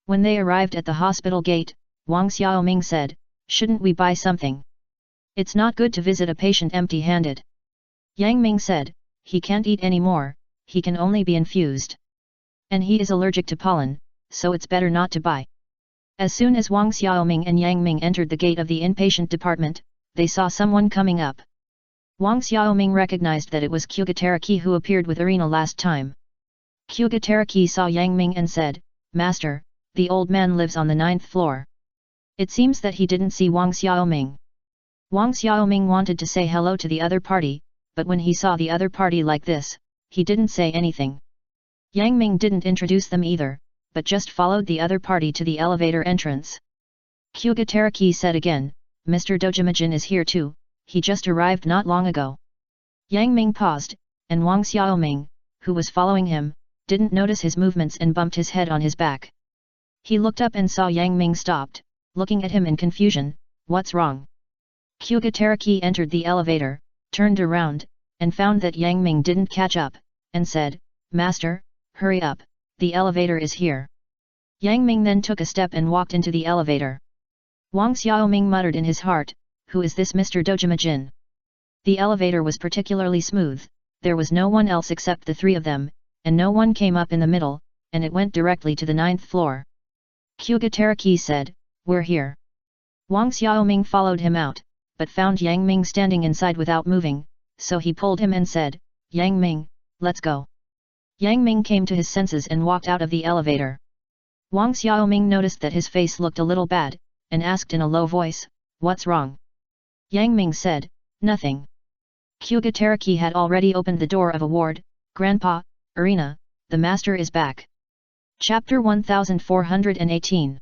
When they arrived at the hospital gate, Wang Xiaoming said, "Shouldn't we buy something? It's not good to visit a patient empty-handed." Yang Ming said, "He can't eat anymore, he can only be infused. And he is allergic to pollen, so it's better not to buy." As soon as Wang Xiaoming and Yang Ming entered the gate of the inpatient department, they saw someone coming up. Wang Xiaoming recognized that it was Kyugataraki who appeared with Arena last time. Kyugataraki saw Yang Ming and said, "Master, the old man lives on the 9th floor." It seems that he didn't see Wang Xiaoming. Wang Xiaoming wanted to say hello to the other party, but when he saw the other party like this, he didn't say anything. Yang Ming didn't introduce them either, but just followed the other party to the elevator entrance. Kyugataraki said again, "Mr. Dojimajin is here too, he just arrived not long ago." Yang Ming paused, and Wang Xiaoming, who was following him, didn't notice his movements and bumped his head on his back. He looked up and saw Yang Ming stopped, looking at him in confusion. "What's wrong?" Kyugataraki entered the elevator, turned around, and found that Yang Ming didn't catch up, and said, "Master, hurry up, the elevator is here." Yang Ming then took a step and walked into the elevator. Wang Xiaoming muttered in his heart, "Who is this Mr. Dojimajin?" The elevator was particularly smooth, there was no one else except the three of them, and no one came up in the middle, and it went directly to the 9th floor. Kyugataraki said, "We're here." Wang Xiaoming followed him out, but found Yang Ming standing inside without moving, so he pulled him and said, "Yang Ming, let's go." Yang Ming came to his senses and walked out of the elevator. Wang Xiaoming noticed that his face looked a little bad, and asked in a low voice, "What's wrong?" Yang Ming said, "Nothing." Kyugataraki had already opened the door of a ward. "Grandpa, Arena, the master is back." Chapter 1418.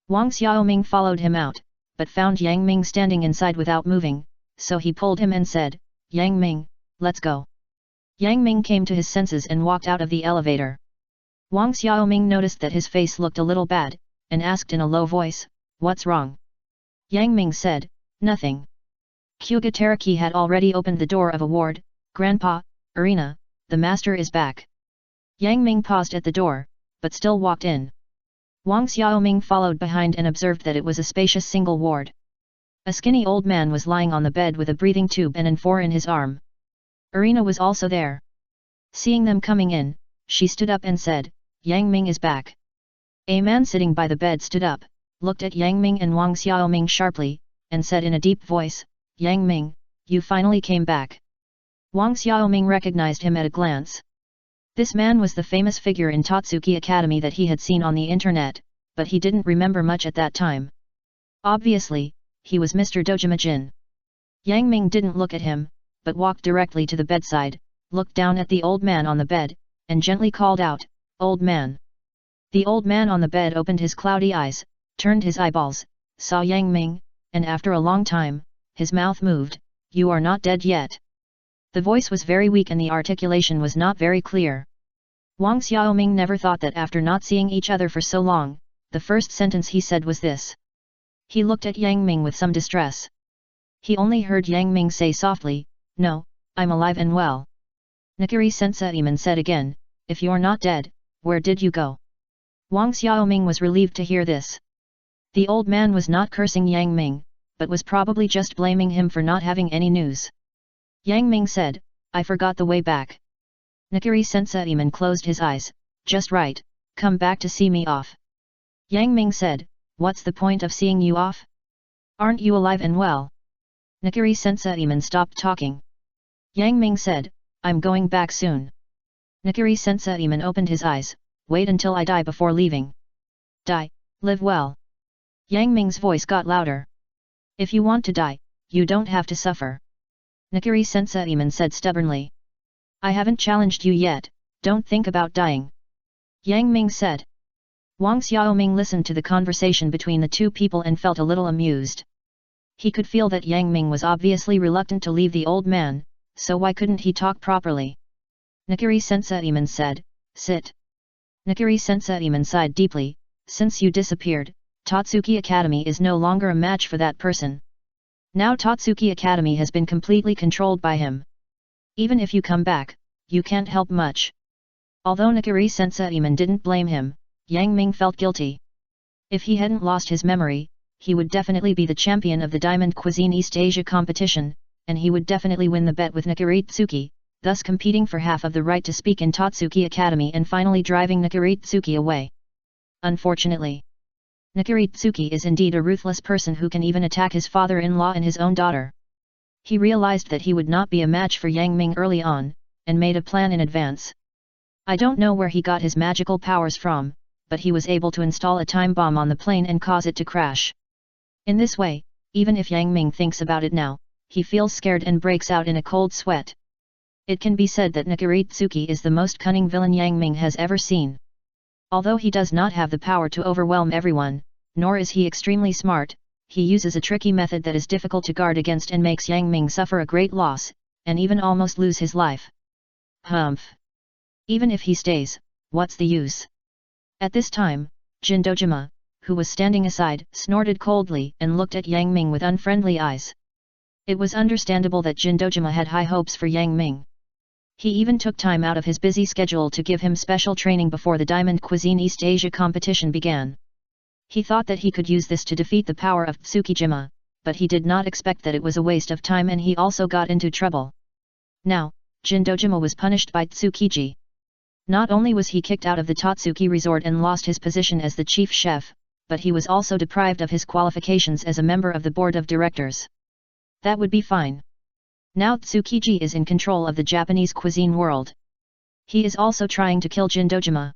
Wang Xiaoming followed him out, but found Yang Ming standing inside without moving, so he pulled him and said, "Yang Ming, let's go." Yang Ming came to his senses and walked out of the elevator. Wang Xiaoming noticed that his face looked a little bad, and asked in a low voice, "What's wrong?" Yang Ming said, "Nothing." Kyugataraki had already opened the door of a ward. "Grandpa, Arena, the master is back." Yang Ming paused at the door, but still walked in. Wang Xiaoming followed behind and observed that it was a spacious single ward. A skinny old man was lying on the bed with a breathing tube and an N4 in his arm. Arena was also there. Seeing them coming in, she stood up and said, "Yang Ming is back." A man sitting by the bed stood up, looked at Yang Ming and Wang Xiaoming sharply, and said in a deep voice, "Yang Ming, you finally came back." Wang Xiaoming recognized him at a glance. This man was the famous figure in Totsuki Academy that he had seen on the internet, but he didn't remember much at that time. Obviously, he was Mr. Dojimajin. Yang Ming didn't look at him, but walked directly to the bedside, looked down at the old man on the bed, and gently called out, "Old man." The old man on the bed opened his cloudy eyes, turned his eyeballs, saw Yang Ming, and after a long time, his mouth moved, "You are not dead yet." The voice was very weak and the articulation was not very clear. Wang Xiaoming never thought that after not seeing each other for so long, the first sentence he said was this. He looked at Yang Ming with some distress. He only heard Yang Ming say softly, "No, I'm alive and well." "Nikiri Senseiman," said again, "If you're not dead, where did you go?" Wang Xiaoming was relieved to hear this. The old man was not cursing Yang Ming, but was probably just blaming him for not having any news. Yang Ming said, "I forgot the way back." Nikiri Senseiman closed his eyes, "Just right, come back to see me off." Yang Ming said, "What's the point of seeing you off? Aren't you alive and well?" Nikiri Senseiman stopped talking. Yang Ming said, "I'm going back soon." Nikiri Senseiman opened his eyes, "Wait until I die before leaving." "Die, live well." Yang Ming's voice got louder. "If you want to die, you don't have to suffer." Nikiri Senseiman said stubbornly. "I haven't challenged you yet, don't think about dying." Yang Ming said. Wang Xiaoming listened to the conversation between the two people and felt a little amused. He could feel that Yang Ming was obviously reluctant to leave the old man, so why couldn't he talk properly? Nikiri Senseiman said, "Sit." Nikiri Senseiman sighed deeply, "Since you disappeared, Totsuki Academy is no longer a match for that person. Now Totsuki Academy has been completely controlled by him. Even if you come back, you can't help much. Although Nakiri Senseiman didn't blame him, Yang Ming felt guilty. If he hadn't lost his memory, he would definitely be the champion of the Diamond Cuisine East Asia competition, and he would definitely win the bet with Nakaritsuki, thus competing for half of the right to speak in Totsuki Academy and finally driving Nakaritsuki away. Unfortunately, Nakaritsuki is indeed a ruthless person who can even attack his father-in-law and his own daughter. He realized that he would not be a match for Yang Ming early on, and made a plan in advance. I don't know where he got his magical powers from, but he was able to install a time bomb on the plane and cause it to crash. In this way, even if Yang Ming thinks about it now, he feels scared and breaks out in a cold sweat. It can be said that Nakaritsuki is the most cunning villain Yang Ming has ever seen. Although he does not have the power to overwhelm everyone, nor is he extremely smart, he uses a tricky method that is difficult to guard against and makes Yang Ming suffer a great loss, and even almost lose his life. Humph! Even if he stays, what's the use? At this time, Jindojima, who was standing aside, snorted coldly and looked at Yang Ming with unfriendly eyes. It was understandable that Jindojima had high hopes for Yang Ming. He even took time out of his busy schedule to give him special training before the Diamond Cuisine East Asia competition began. He thought that he could use this to defeat the power of Tsukijima, but he did not expect that it was a waste of time and he also got into trouble. Now, Jindojima was punished by Tsukiji. Not only was he kicked out of the Totsuki resort and lost his position as the chief chef, but he was also deprived of his qualifications as a member of the board of directors. That would be fine. Now Tsukiji is in control of the Japanese cuisine world. He is also trying to kill Jindojima.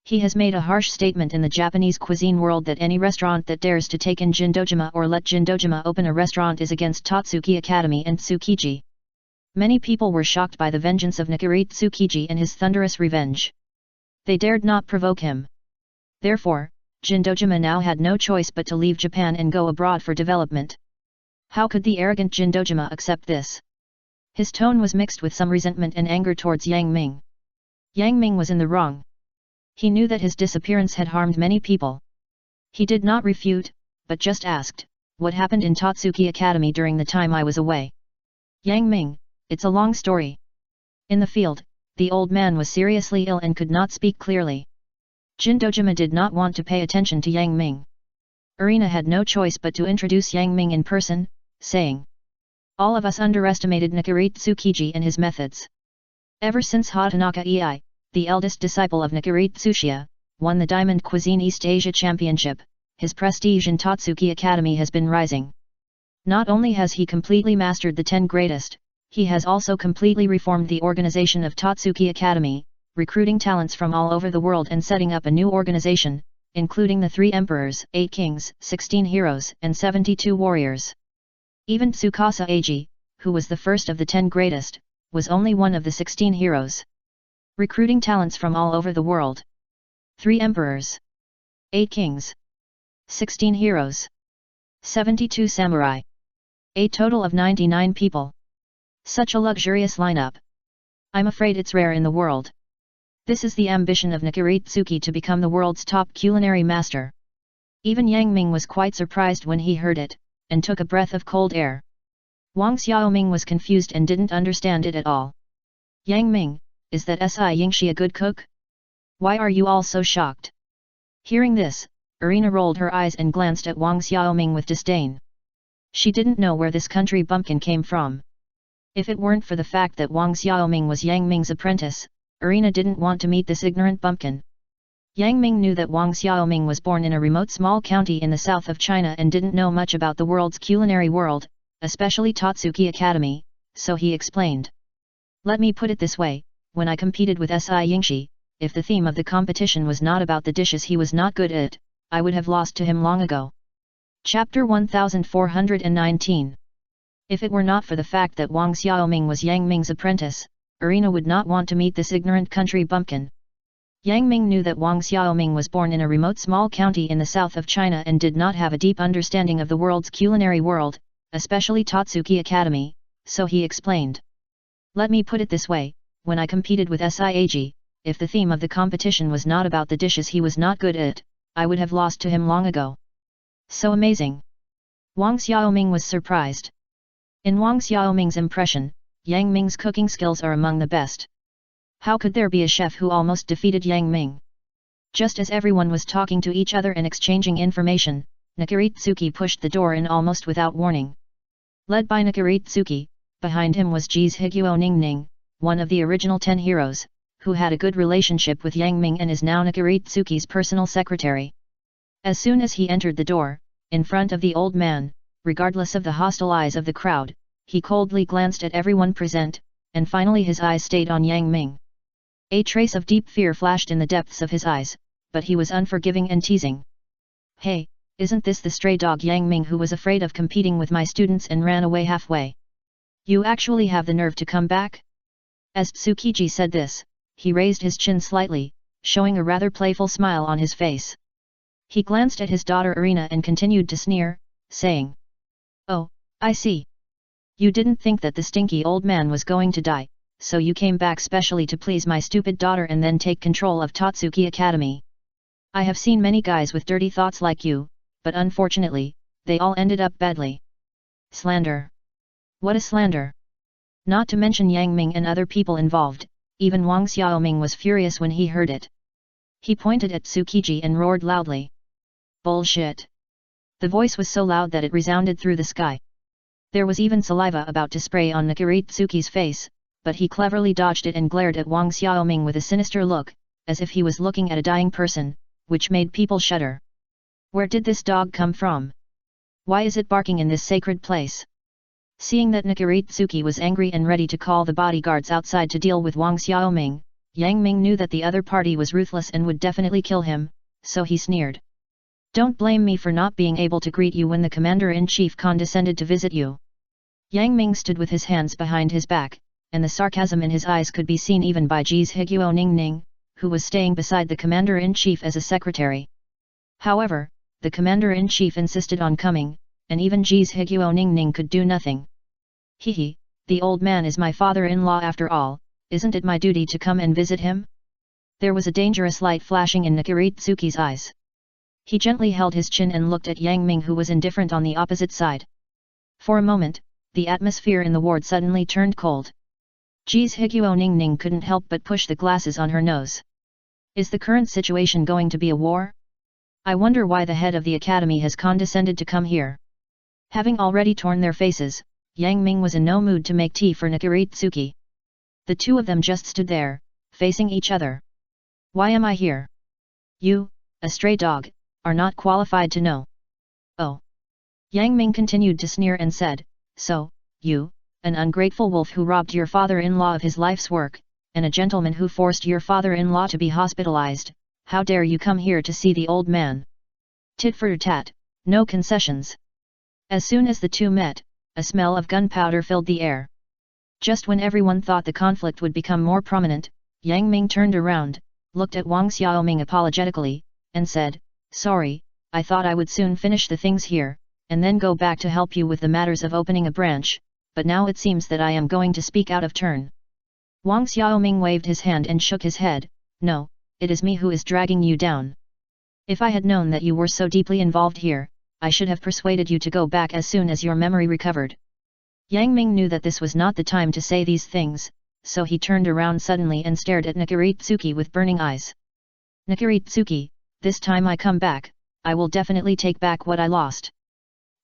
He has made a harsh statement in the Japanese cuisine world that any restaurant that dares to take in Jindojima or let Jindojima open a restaurant is against Totsuki Academy and Tsukiji. Many people were shocked by the vengeance of Nakaritsuki and his thunderous revenge. They dared not provoke him. Therefore, Jindojima now had no choice but to leave Japan and go abroad for development. How could the arrogant Jindojima accept this? His tone was mixed with some resentment and anger towards Yang Ming. Yang Ming was in the wrong. He knew that his disappearance had harmed many people. He did not refute, but just asked, "What happened in Totsuki Academy during the time I was away?" "Yang Ming, it's a long story." In the field, the old man was seriously ill and could not speak clearly. Jindojima did not want to pay attention to Yang Ming. Irina had no choice but to introduce Yang Ming in person, saying, "All of us underestimated Nakaritsuki and his methods. Ever since Hatanaka Ei, the eldest disciple of Nakaritsuchi, won the Diamond Cuisine East Asia Championship, his prestige in Totsuki Academy has been rising. Not only has he completely mastered the 10 greatest, he has also completely reformed the organization of Totsuki Academy, recruiting talents from all over the world and setting up a new organization, including the 3 emperors, 8 kings, 16 heroes, and 72 warriors. Even Tsukasa Eiji, who was the first of the 10 greatest, was only one of the 16 heroes. Recruiting talents from all over the world. 3 emperors, 8 kings, 16 heroes, 72 samurai. A total of 99 people. Such a luxurious lineup. I'm afraid it's rare in the world. This is the ambition of Nakaritsuki to become the world's top culinary master. Even Yang Ming was quite surprised when he heard it, and took a breath of cold air. Wang Xiaoming was confused and didn't understand it at all. "Yang Ming, is that Yingxi a good cook? Why are you all so shocked?" Hearing this, Irina rolled her eyes and glanced at Wang Xiaoming with disdain. She didn't know where this country bumpkin came from. If it weren't for the fact that Wang Xiaoming was Yang Ming's apprentice, Irina didn't want to meet this ignorant bumpkin. Yang Ming knew that Wang Xiaoming was born in a remote small county in the south of China and didn't know much about the world's culinary world, especially Totsuki Academy, so he explained. "Let me put it this way, when I competed with Yingxi, if the theme of the competition was not about the dishes he was not good at, I would have lost to him long ago." Chapter 1419. If it were not for the fact that Wang Xiaoming was Yang Ming's apprentice, Irina would not want to meet this ignorant country bumpkin. Yang Ming knew that Wang Xiaoming was born in a remote small county in the south of China and did not have a deep understanding of the world's culinary world, especially Totsuki Academy, so he explained. "Let me put it this way, when I competed with Siag, if the theme of the competition was not about the dishes he was not good at, I would have lost to him long ago." "So amazing." Wang Xiaoming was surprised. In Wang Xiaoming's impression, Yang Ming's cooking skills are among the best. How could there be a chef who almost defeated Yang Ming? Just as everyone was talking to each other and exchanging information, Nakaritsuki pushed the door in almost without warning. Led by Nakaritsuki, behind him was Ji's Higuo Ningning, one of the original 10 heroes, who had a good relationship with Yang Ming and is now Nakaritsuki's personal secretary. As soon as he entered the door, in front of the old man, regardless of the hostile eyes of the crowd, he coldly glanced at everyone present, and finally his eyes stayed on Yang Ming. A trace of deep fear flashed in the depths of his eyes, but he was unforgiving and teasing. Hey, isn't this the stray dog Yang Ming who was afraid of competing with my students and ran away halfway? You actually have the nerve to come back? As Tsukiji said this, he raised his chin slightly, showing a rather playful smile on his face. He glanced at his daughter Irina and continued to sneer, saying, "Oh, I see. You didn't think that the stinky old man was going to die, so you came back specially to please my stupid daughter and then take control of Totsuki Academy. I have seen many guys with dirty thoughts like you, but unfortunately, they all ended up badly." Slander. What a slander! Not to mention Yang Ming and other people involved, even Wang Xiaoming was furious when he heard it. He pointed at Tsukiji and roared loudly. Bullshit! The voice was so loud that it resounded through the sky. There was even saliva about to spray on Nakaritsuki's face, but he cleverly dodged it and glared at Wang Xiaoming with a sinister look, as if he was looking at a dying person, which made people shudder. Where did this dog come from? Why is it barking in this sacred place? Seeing that Nakaritsuki was angry and ready to call the bodyguards outside to deal with Wang Xiaoming, Yang Ming knew that the other party was ruthless and would definitely kill him, so he sneered. Don't blame me for not being able to greet you when the commander-in-chief condescended to visit you. Yang Ming stood with his hands behind his back, and the sarcasm in his eyes could be seen even by Ji's Higuo Ningning, who was staying beside the commander-in-chief as a secretary. However, the commander-in-chief insisted on coming, and even Ji's Higuo Ningning could do nothing. Hehe, the old man is my father-in-law after all, isn't it my duty to come and visit him? There was a dangerous light flashing in Nakaritsuki's eyes. He gently held his chin and looked at Yang Ming who was indifferent on the opposite side. For a moment, the atmosphere in the ward suddenly turned cold. Ji's Higuo Ningning couldn't help but push the glasses on her nose. Is the current situation going to be a war? I wonder why the head of the academy has condescended to come here. Having already torn their faces, Yang Ming was in no mood to make tea for Nakaritsuki. The two of them just stood there, facing each other. Why am I here? You, a stray dog, are not qualified to know. Oh. Yang Ming continued to sneer and said, so, you, an ungrateful wolf who robbed your father-in-law of his life's work, and a gentleman who forced your father-in-law to be hospitalized, how dare you come here to see the old man? Tit for tat, no concessions. As soon as the two met, a smell of gunpowder filled the air. Just when everyone thought the conflict would become more prominent, Yang Ming turned around, looked at Wang Xiaoming apologetically, and said, sorry, I thought I would soon finish the things here, and then go back to help you with the matters of opening a branch, but now it seems that I am going to speak out of turn. Wang Xiaoming waved his hand and shook his head, no, it is me who is dragging you down. If I had known that you were so deeply involved here, I should have persuaded you to go back as soon as your memory recovered. Yang Ming knew that this was not the time to say these things, so he turned around suddenly and stared at Nakaritsuki with burning eyes. Nakaritsuki, this time I come back, I will definitely take back what I lost.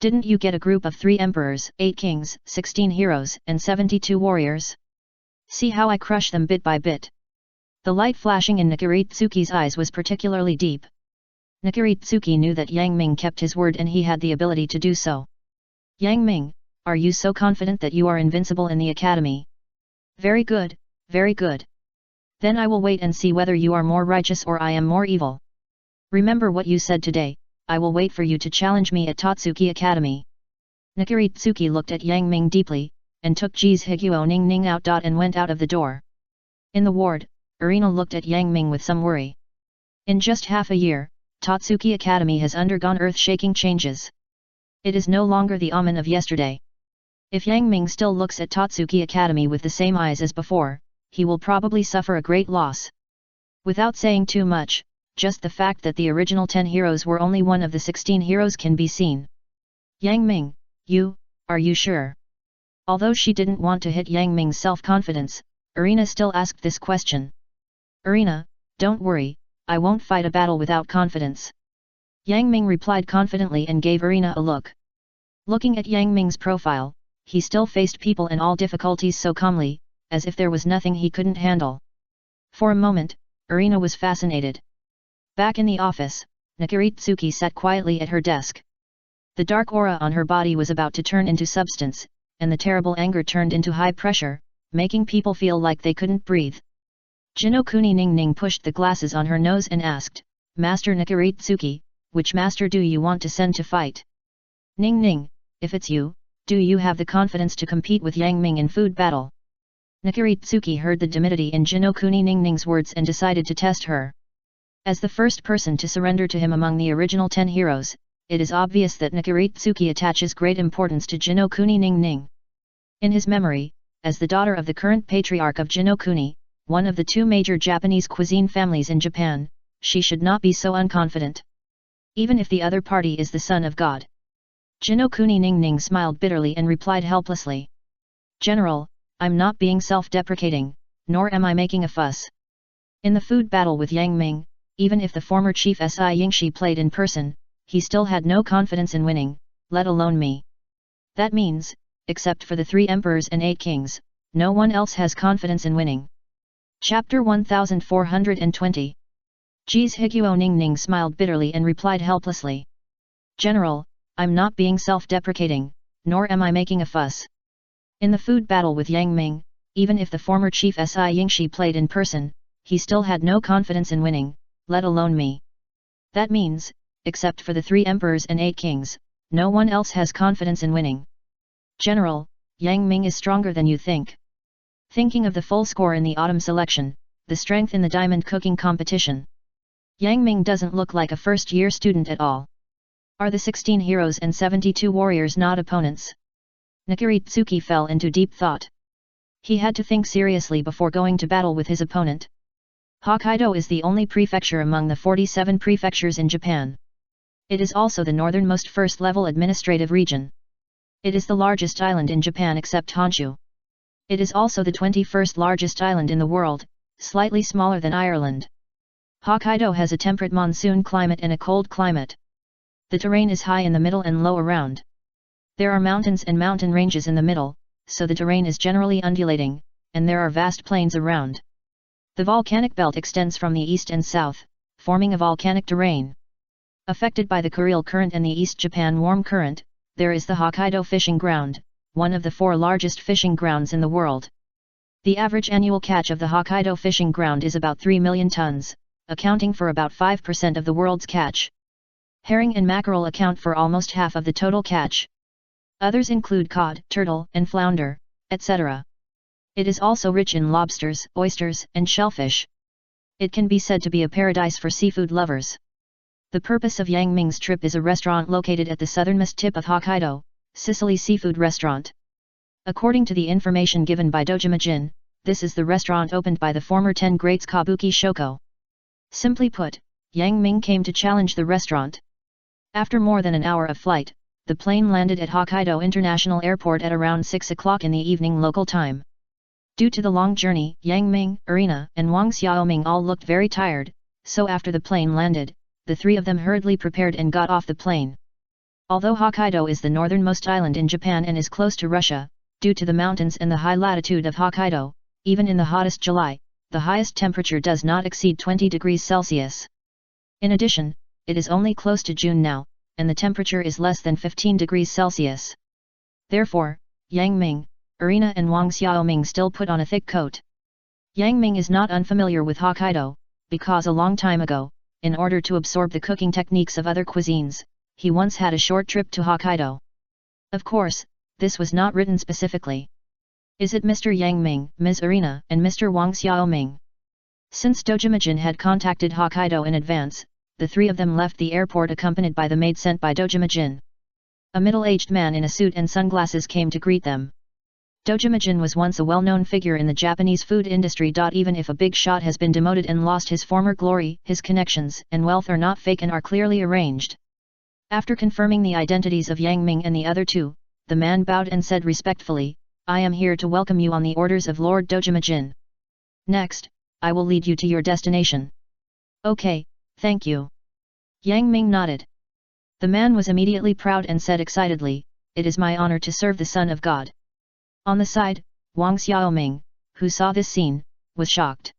Didn't you get a group of 3 emperors, 8 kings, 16 heroes, and 72 warriors? See how I crush them bit by bit. The light flashing in Nakaritsuki's eyes was particularly deep. Nakaritsuki knew that Yang Ming kept his word and he had the ability to do so. Yang Ming, are you so confident that you are invincible in the academy? Very good, very good. Then I will wait and see whether you are more righteous or I am more evil. Remember what you said today, I will wait for you to challenge me at Totsuki Academy. Nakaritsuki looked at Yang Ming deeply, and took Ji's Higuo Ningning out. And went out of the door. In the ward, Irina looked at Yang Ming with some worry. In just half a year, Totsuki Academy has undergone earth-shaking changes. It is no longer the Amen of yesterday. If Yang Ming still looks at Totsuki Academy with the same eyes as before, he will probably suffer a great loss. Without saying too much, just the fact that the original 10 heroes were only one of the 16 heroes can be seen. Yang Ming, are you sure? Although she didn't want to hit Yang Ming's self-confidence, Irina still asked this question. Irina, don't worry, I won't fight a battle without confidence. Yang Ming replied confidently and gave Irina a look. Looking at Yang Ming's profile, he still faced people and all difficulties so calmly, as if there was nothing he couldn't handle. For a moment, Irina was fascinated. Back in the office, Nakaritsuki sat quietly at her desk. The dark aura on her body was about to turn into substance, and the terrible anger turned into high pressure, making people feel like they couldn't breathe. Jinokuni Ning pushed the glasses on her nose and asked, Master Nakaritsuki, which master do you want to send to fight? Ning, if it's you, do you have the confidence to compete with Yang Ming in food battle? Nakaritsuki heard the timidity in Jinokuni Ning's words and decided to test her. As the first person to surrender to him among the original 10 heroes, it is obvious that Nakaritsuki attaches great importance to Jinokuni Ning. In his memory, as the daughter of the current patriarch of Jinokuni, one of the 2 major Japanese cuisine families in Japan, she should not be so unconfident. Even if the other party is the son of God. Jinokuni Ning smiled bitterly and replied helplessly. General, I'm not being self-deprecating, nor am I making a fuss. In the food battle with Yang Ming, even if the former chief Si Yingshi played in person, he still had no confidence in winning, let alone me. That means, except for the 3 emperors and 8 kings, no one else has confidence in winning. Chapter 1420. Ji's Higuo Ning smiled bitterly and replied helplessly. General, I'm not being self-deprecating, nor am I making a fuss. In the food battle with Yang Ming, even if the former chief Si Yingshi played in person, he still had no confidence in winning, let alone me. That means, except for the 3 emperors and 8 kings, no one else has confidence in winning. General, Yang Ming is stronger than you think. Thinking of the full score in the autumn selection, the strength in the diamond cooking competition. Yang Ming doesn't look like a first-year student at all. Are the 16 heroes and 72 warriors not opponents? Nakaritsuki fell into deep thought. He had to think seriously before going to battle with his opponent. Hokkaido is the only prefecture among the 47 prefectures in Japan. It is also the northernmost first-level administrative region. It is the largest island in Japan except Honshu. It is also the 21st largest island in the world, slightly smaller than Ireland. Hokkaido has a temperate monsoon climate and a cold climate. The terrain is high in the middle and low around. There are mountains and mountain ranges in the middle, so the terrain is generally undulating, and there are vast plains around. The volcanic belt extends from the east and south, forming a volcanic terrain. Affected by the Kuril Current and the East Japan Warm Current, there is the Hokkaido Fishing Ground, one of the 4 largest fishing grounds in the world. The average annual catch of the Hokkaido Fishing Ground is about 3 million tons, accounting for about 5% of the world's catch. Herring and mackerel account for almost half of the total catch. Others include cod, turtle, and flounder, etc. It is also rich in lobsters, oysters, and shellfish. It can be said to be a paradise for seafood lovers. The purpose of Yang Ming's trip is a restaurant located at the southernmost tip of Hokkaido, Sicily Seafood Restaurant. According to the information given by Dojima-jin, this is the restaurant opened by the former 10 greats Kabuki Shoko. Simply put, Yang Ming came to challenge the restaurant. After more than an hour of flight, the plane landed at Hokkaido International Airport at around 6 o'clock in the evening local time. Due to the long journey, Yang Ming, Irina, and Wang Xiaoming all looked very tired, so after the plane landed, the 3 of them hurriedly prepared and got off the plane. Although Hokkaido is the northernmost island in Japan and is close to Russia, due to the mountains and the high latitude of Hokkaido, even in the hottest July, the highest temperature does not exceed 20 degrees Celsius. In addition, it is only close to June now, and the temperature is less than 15 degrees Celsius. Therefore, Yang Ming, Irina and Wang Xiaoming still put on a thick coat. Yang Ming is not unfamiliar with Hokkaido, because a long time ago, in order to absorb the cooking techniques of other cuisines, he once had a short trip to Hokkaido. Of course, this was not written specifically. Is it Mr. Yang Ming, Ms. Irina, and Mr. Wang Xiaoming? Since Dojima-jin had contacted Hokkaido in advance, the 3 of them left the airport accompanied by the maid sent by Dojima-jin. A middle-aged man in a suit and sunglasses came to greet them. Dojima-jin was once a well-known figure in the Japanese food industry. Even if a big shot has been demoted and lost his former glory, his connections and wealth are not fake and are clearly arranged. After confirming the identities of Yang Ming and the other 2, the man bowed and said respectfully, "I am here to welcome you on the orders of Lord Dojima-jin." Next, I will lead you to your destination. Okay, thank you. Yang Ming nodded. The man was immediately proud and said excitedly, "It is my honor to serve the Son of God." On the side, Wang Xiaoming, who saw this scene, was shocked.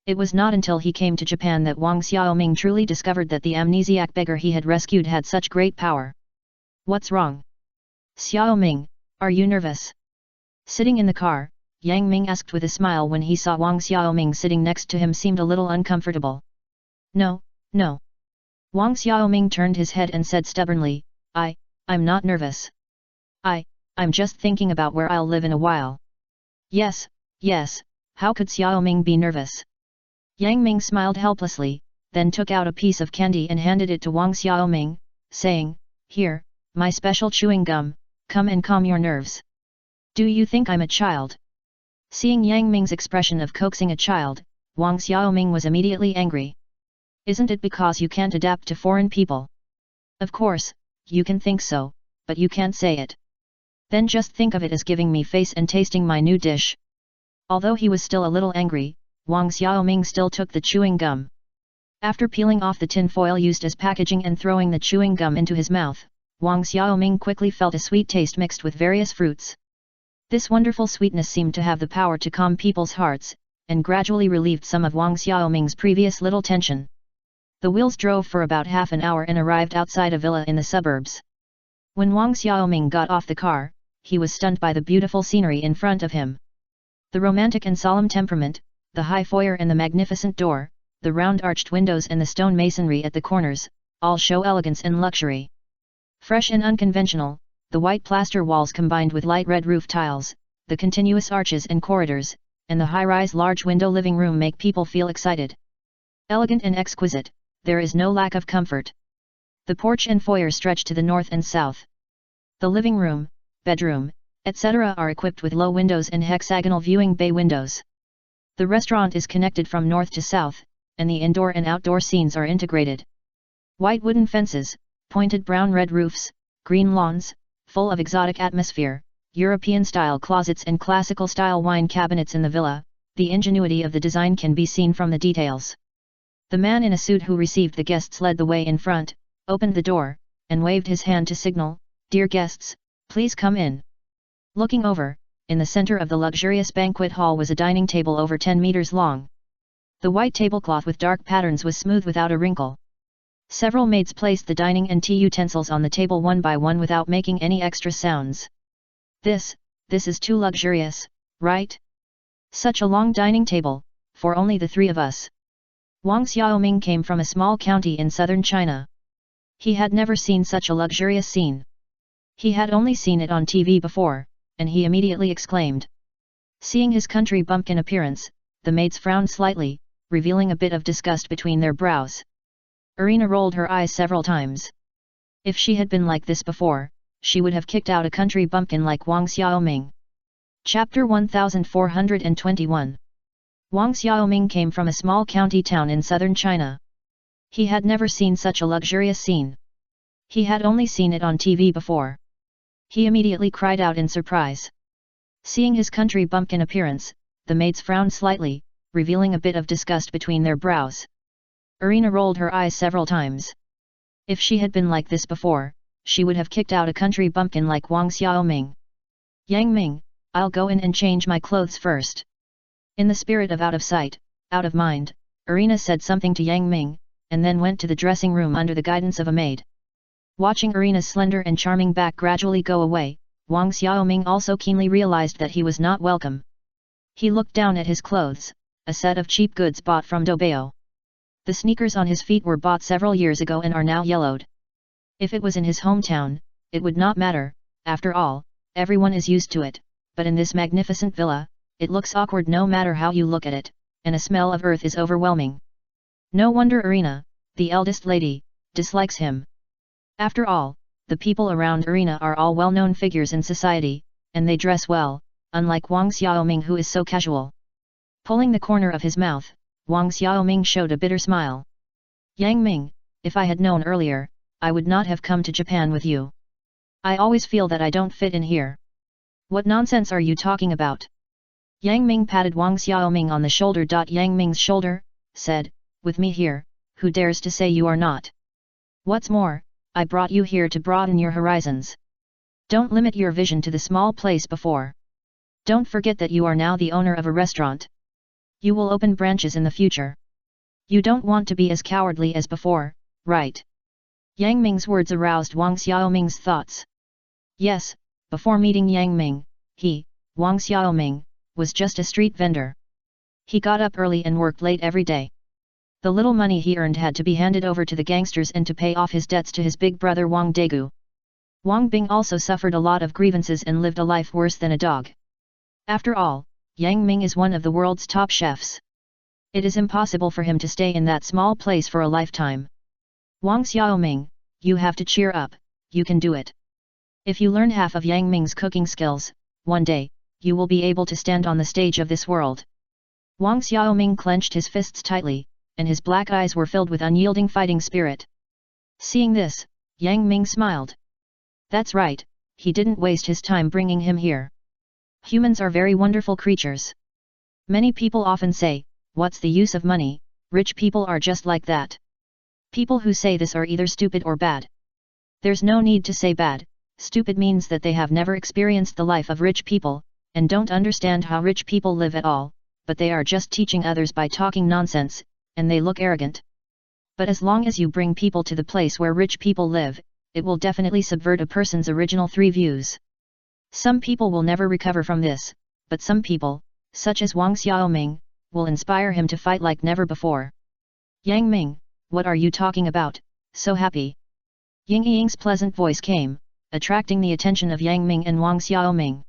It was not until he came to Japan that Wang Xiaoming truly discovered that the amnesiac beggar he had rescued had such great power. What's wrong? Xiaoming, are you nervous? Sitting in the car, Yang Ming asked with a smile when he saw Wang Xiaoming sitting next to him seemed a little uncomfortable. No, no. Wang Xiaoming turned his head and said stubbornly, I'm not nervous. I'm just thinking about where I'll live in a while. Yes, how could Xiaoming be nervous? Yang Ming smiled helplessly, then took out a piece of candy and handed it to Wang Xiaoming, saying, "Here, my special chewing gum, come and calm your nerves. Do you think I'm a child?" Seeing Yang Ming's expression of coaxing a child, Wang Xiaoming was immediately angry. Isn't it because you can't adapt to foreign people? Of course, you can think so, but you can't say it. Then just think of it as giving me face and tasting my new dish. Although he was still a little angry, Wang Xiaoming still took the chewing gum. After peeling off the tin foil used as packaging and throwing the chewing gum into his mouth, Wang Xiaoming quickly felt a sweet taste mixed with various fruits. This wonderful sweetness seemed to have the power to calm people's hearts, and gradually relieved some of Wang Xiaoming's previous little tension. The wheels drove for about half an hour and arrived outside a villa in the suburbs. When Wang Xiaoming got off the car, he was stunned by the beautiful scenery in front of him. The romantic and solemn temperament, the high foyer and the magnificent door, the round arched windows and the stone masonry at the corners, all show elegance and luxury. Fresh and unconventional, the white plaster walls combined with light red roof tiles, the continuous arches and corridors, and the high-rise large window living room make people feel excited. Elegant and exquisite, there is no lack of comfort. The porch and foyer stretch to the north and south. The living room, bedroom, etc. are equipped with low windows and hexagonal viewing bay windows. The restaurant is connected from north to south, and the indoor and outdoor scenes are integrated. White wooden fences, pointed brown-red roofs, green lawns, full of exotic atmosphere, European-style closets and classical-style wine cabinets in the villa, the ingenuity of the design can be seen from the details. The man in a suit who received the guests led the way in front, opened the door, and waved his hand to signal, "Dear guests, please come in." Looking over, in the center of the luxurious banquet hall was a dining table over 10 meters long. The white tablecloth with dark patterns was smooth without a wrinkle. Several maids placed the dining and tea utensils on the table one by one without making any extra sounds. This is too luxurious, right? Such a long dining table, for only the three of us. Wang Xiaoming came from a small county in southern China. He had never seen such a luxurious scene. He had only seen it on TV before, and he immediately exclaimed. Seeing his country bumpkin appearance, the maids frowned slightly, revealing a bit of disgust between their brows. Irina rolled her eyes several times. If she had been like this before, she would have kicked out a country bumpkin like Wang Xiaoming. Chapter 1421. Wang Xiaoming came from a small county town in southern China. He had never seen such a luxurious scene. He had only seen it on TV before. He immediately cried out in surprise. Seeing his country bumpkin appearance, the maids frowned slightly, revealing a bit of disgust between their brows. Irina rolled her eyes several times. If she had been like this before, she would have kicked out a country bumpkin like Wang Xiaoming. Yang Ming, I'll go in and change my clothes first. In the spirit of out of sight, out of mind, Irina said something to Yang Ming, and then went to the dressing room under the guidance of a maid. Watching Irina's slender and charming back gradually go away, Wang Xiaoming also keenly realized that he was not welcome. He looked down at his clothes, a set of cheap goods bought from Dobao. The sneakers on his feet were bought several years ago and are now yellowed. If it was in his hometown, it would not matter, after all, everyone is used to it, but in this magnificent villa, it looks awkward no matter how you look at it, and a smell of earth is overwhelming. No wonder Irina, the eldest lady, dislikes him. After all, the people around Irina are all well-known figures in society, and they dress well, unlike Wang Xiaoming who is so casual. Pulling the corner of his mouth, Wang Xiaoming showed a bitter smile. Yang Ming, if I had known earlier, I would not have come to Japan with you. I always feel that I don't fit in here. What nonsense are you talking about? Yang Ming patted Wang Xiaoming on the shoulder. Yang Ming's shoulder, said, with me here, who dares to say you are not? What's more, I brought you here to broaden your horizons. Don't limit your vision to the small place before. Don't forget that you are now the owner of a restaurant. You will open branches in the future. You don't want to be as cowardly as before, right? Yang Ming's words aroused Wang Xiaoming's thoughts. Yes, before meeting Yang Ming, he, Wang Xiaoming, was just a street vendor. He got up early and worked late every day. The little money he earned had to be handed over to the gangsters and to pay off his debts to his big brother Wang Dagu. Wang Bing also suffered a lot of grievances and lived a life worse than a dog. After all, Yang Ming is one of the world's top chefs. It is impossible for him to stay in that small place for a lifetime. Wang Xiaoming, you have to cheer up, you can do it. If you learn half of Yang Ming's cooking skills, one day, you will be able to stand on the stage of this world. Wang Xiaoming clenched his fists tightly, and his black eyes were filled with unyielding fighting spirit. Seeing this, Yang Ming smiled. That's right, he didn't waste his time bringing him here. Humans are very wonderful creatures. Many people often say, what's the use of money? Rich people are just like that. People who say this are either stupid or bad. There's no need to say bad. Stupid means that they have never experienced the life of rich people, and don't understand how rich people live at all, but they are just teaching others by talking nonsense, and they look arrogant. But as long as you bring people to the place where rich people live, it will definitely subvert a person's original three views. Some people will never recover from this, but some people, such as Wang Xiaoming, will inspire him to fight like never before. Yang Ming, what are you talking about, so happy? Ying Ying's pleasant voice came, attracting the attention of Yang Ming and Wang Xiaoming.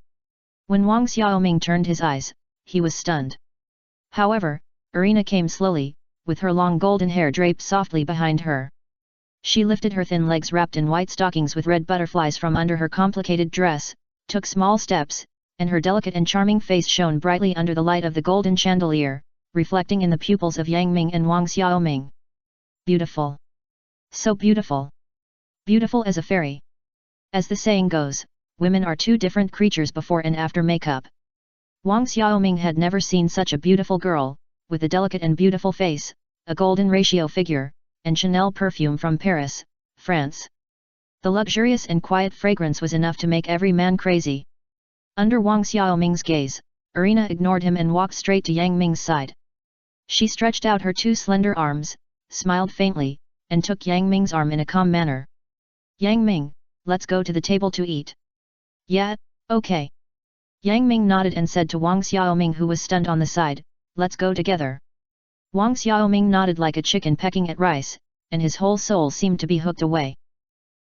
When Wang Xiaoming turned his eyes, he was stunned. However, Irina came slowly, with her long golden hair draped softly behind her. She lifted her thin legs wrapped in white stockings with red butterflies from under her complicated dress, took small steps, and her delicate and charming face shone brightly under the light of the golden chandelier, reflecting in the pupils of Yang Ming and Wang Xiaoming. Beautiful. So beautiful. Beautiful as a fairy. As the saying goes, women are two different creatures before and after makeup. Wang Xiaoming had never seen such a beautiful girl, with a delicate and beautiful face, a golden ratio figure, and Chanel perfume from Paris, France. The luxurious and quiet fragrance was enough to make every man crazy. Under Wang Xiaoming's gaze, Irina ignored him and walked straight to Yang Ming's side. She stretched out her two slender arms, smiled faintly, and took Yang Ming's arm in a calm manner. Yang Ming, let's go to the table to eat. Yeah, okay. Yang Ming nodded and said to Wang Xiaoming, who was stunned on the side, let's go together. Wang Xiaoming nodded like a chicken pecking at rice, and his whole soul seemed to be hooked away.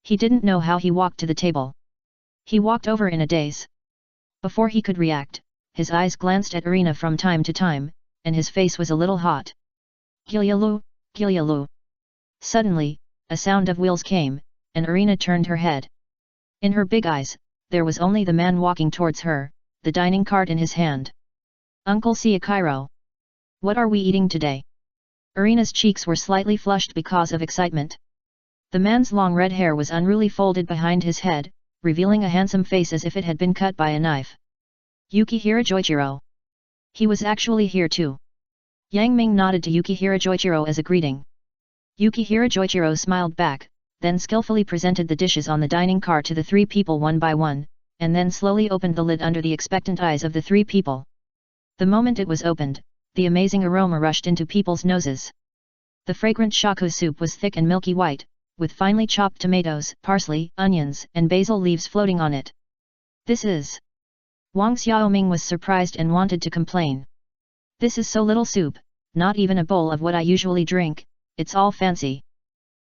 He didn't know how he walked to the table. He walked over in a daze. Before he could react, his eyes glanced at Irina from time to time, and his face was a little hot. Gilyalu, Gilyalu. Suddenly, a sound of wheels came, and Irina turned her head. In her big eyes, there was only the man walking towards her, the dining cart in his hand. Uncle Siakairo. What are we eating today? Irina's cheeks were slightly flushed because of excitement. The man's long red hair was unruly folded behind his head, revealing a handsome face as if it had been cut by a knife. Yukihira Joichiro. He was actually here too. Yang Ming nodded to Yukihira Joichiro as a greeting. Yukihira Joichiro smiled back, then skillfully presented the dishes on the dining car to the three people one by one, and then slowly opened the lid under the expectant eyes of the three people. The moment it was opened, the amazing aroma rushed into people's noses. The fragrant shaku soup was thick and milky white, with finely chopped tomatoes, parsley, onions, and basil leaves floating on it. This is... Wang Xiaoming was surprised and wanted to complain. This is so little soup, not even a bowl of what I usually drink, it's all fancy.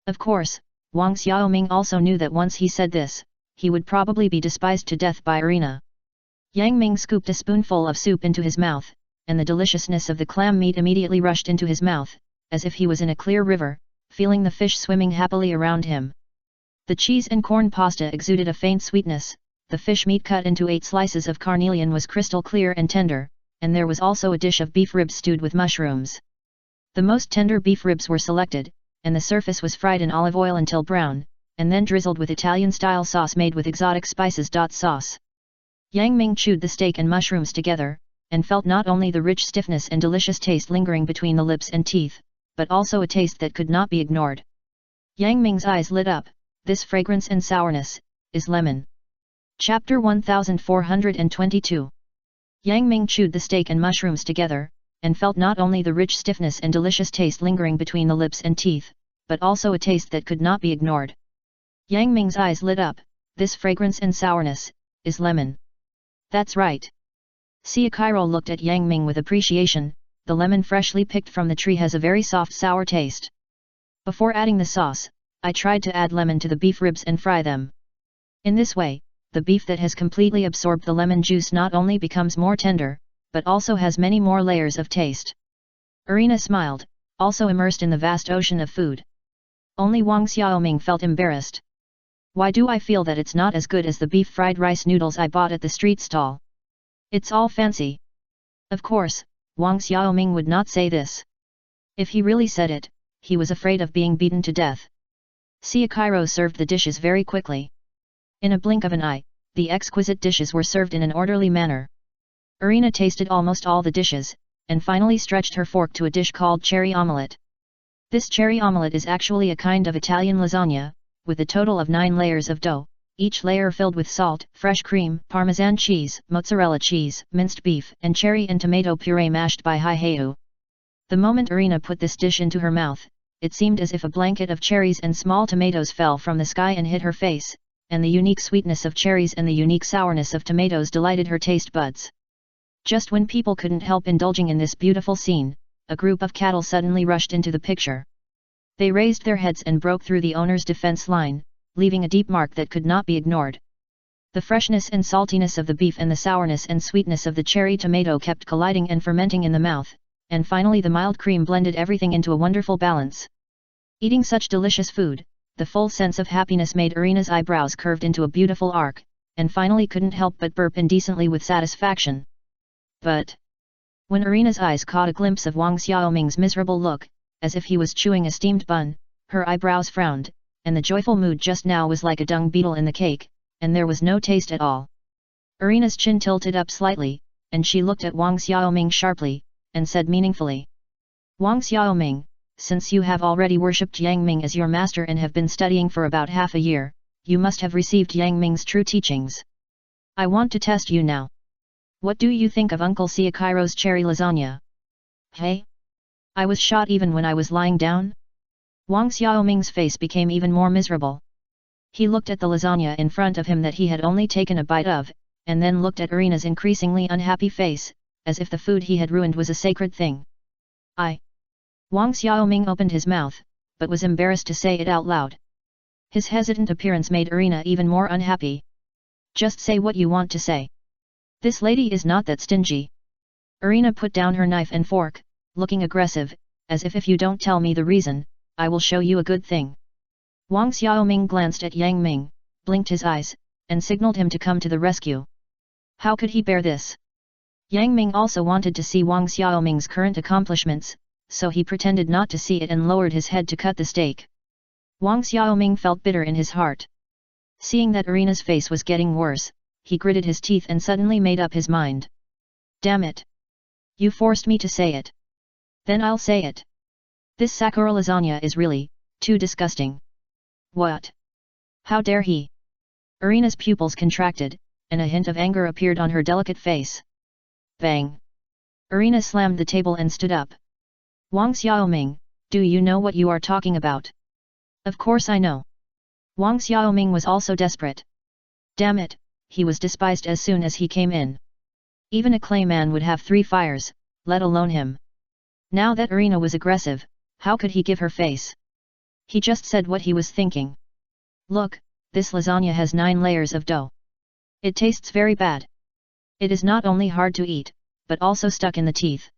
Of course, Wang Xiaoming also knew that once he said this, he would probably be despised to death by Irina. Yang Ming scooped a spoonful of soup into his mouth, and the deliciousness of the clam meat immediately rushed into his mouth, as if he was in a clear river, feeling the fish swimming happily around him. The cheese and corn pasta exuded a faint sweetness, the fish meat cut into 8 slices of carnelian was crystal clear and tender, and there was also a dish of beef ribs stewed with mushrooms. The most tender beef ribs were selected, and the surface was fried in olive oil until brown, and then drizzled with Italian-style sauce made with exotic spices. Sauce. Yang Ming chewed the steak and mushrooms together, and felt not only the rich stiffness and delicious taste lingering between the lips and teeth, but also a taste that could not be ignored. Yang Ming's eyes lit up. This fragrance and sourness is lemon. Chapter 1422. Yang Ming chewed the steak and mushrooms together, and felt not only the rich stiffness and delicious taste lingering between the lips and teeth, but also a taste that could not be ignored. Yang Ming's eyes lit up. This fragrance and sourness is lemon. That's right. Siakairo looked at Yang Ming with appreciation. The lemon freshly picked from the tree has a very soft sour taste. Before adding the sauce, I tried to add lemon to the beef ribs and fry them. In this way, the beef that has completely absorbed the lemon juice not only becomes more tender, but also has many more layers of taste. Irina smiled, also immersed in the vast ocean of food. Only Wang Xiaoming felt embarrassed. Why do I feel that it's not as good as the beef fried rice noodles I bought at the street stall? It's all fancy. Of course, Wang Xiaoming would not say this. If he really said it, he was afraid of being beaten to death. Siakairo served the dishes very quickly. In a blink of an eye, the exquisite dishes were served in an orderly manner. Irina tasted almost all the dishes, and finally stretched her fork to a dish called cherry omelette. This cherry omelette is actually a kind of Italian lasagna, with a total of 9 layers of dough, each layer filled with salt, fresh cream, parmesan cheese, mozzarella cheese, minced beef, and cherry and tomato puree mashed by Haiheu. The moment Irina put this dish into her mouth, it seemed as if a blanket of cherries and small tomatoes fell from the sky and hit her face, and the unique sweetness of cherries and the unique sourness of tomatoes delighted her taste buds. Just when people couldn't help indulging in this beautiful scene, a group of cattle suddenly rushed into the picture. They raised their heads and broke through the owner's defense line, leaving a deep mark that could not be ignored. The freshness and saltiness of the beef and the sourness and sweetness of the cherry tomato kept colliding and fermenting in the mouth, and finally the mild cream blended everything into a wonderful balance. Eating such delicious food, the full sense of happiness made Irina's eyebrows curved into a beautiful arc, and finally couldn't help but burp indecently with satisfaction. But when Irina's eyes caught a glimpse of Wang Xiaoming's miserable look, as if he was chewing a steamed bun, her eyebrows frowned, and the joyful mood just now was like a dung beetle in the cake, and there was no taste at all. Irina's chin tilted up slightly, and she looked at Wang Xiaoming sharply, and said meaningfully, "Wang Xiaoming, since you have already worshipped Yang Ming as your master and have been studying for about half a year, you must have received Yang Ming's true teachings. I want to test you now. What do you think of Uncle Siakairo's cherry lasagna?" "Hey? I was shot even when I was lying down?" Wang Xiaoming's face became even more miserable. He looked at the lasagna in front of him that he had only taken a bite of, and then looked at Irina's increasingly unhappy face, as if the food he had ruined was a sacred thing. Wang Xiaoming opened his mouth, but was embarrassed to say it out loud. His hesitant appearance made Irina even more unhappy. "Just say what you want to say. This lady is not that stingy." Irina put down her knife and fork, looking aggressive, as if you don't tell me the reason, I will show you a good thing. Wang Xiaoming glanced at Yang Ming, blinked his eyes, and signaled him to come to the rescue. How could he bear this? Yang Ming also wanted to see Wang Xiaoming's current accomplishments, so he pretended not to see it and lowered his head to cut the steak. Wang Xiaoming felt bitter in his heart. Seeing that Irina's face was getting worse, he gritted his teeth and suddenly made up his mind. "Damn it! You forced me to say it. Then I'll say it. This Sakura lasagna is really too disgusting." "What? How dare he?" Irina's pupils contracted, and a hint of anger appeared on her delicate face. Bang! Irina slammed the table and stood up. "Wang Xiaoming, do you know what you are talking about?" "Of course I know." Wang Xiaoming was also desperate. Damn it, he was despised as soon as he came in. Even a clay man would have 3 fires, let alone him. Now that Irina was aggressive, how could he give her face? He just said what he was thinking. "Look, this lasagna has 9 layers of dough. It tastes very bad. It is not only hard to eat, but also stuck in the teeth.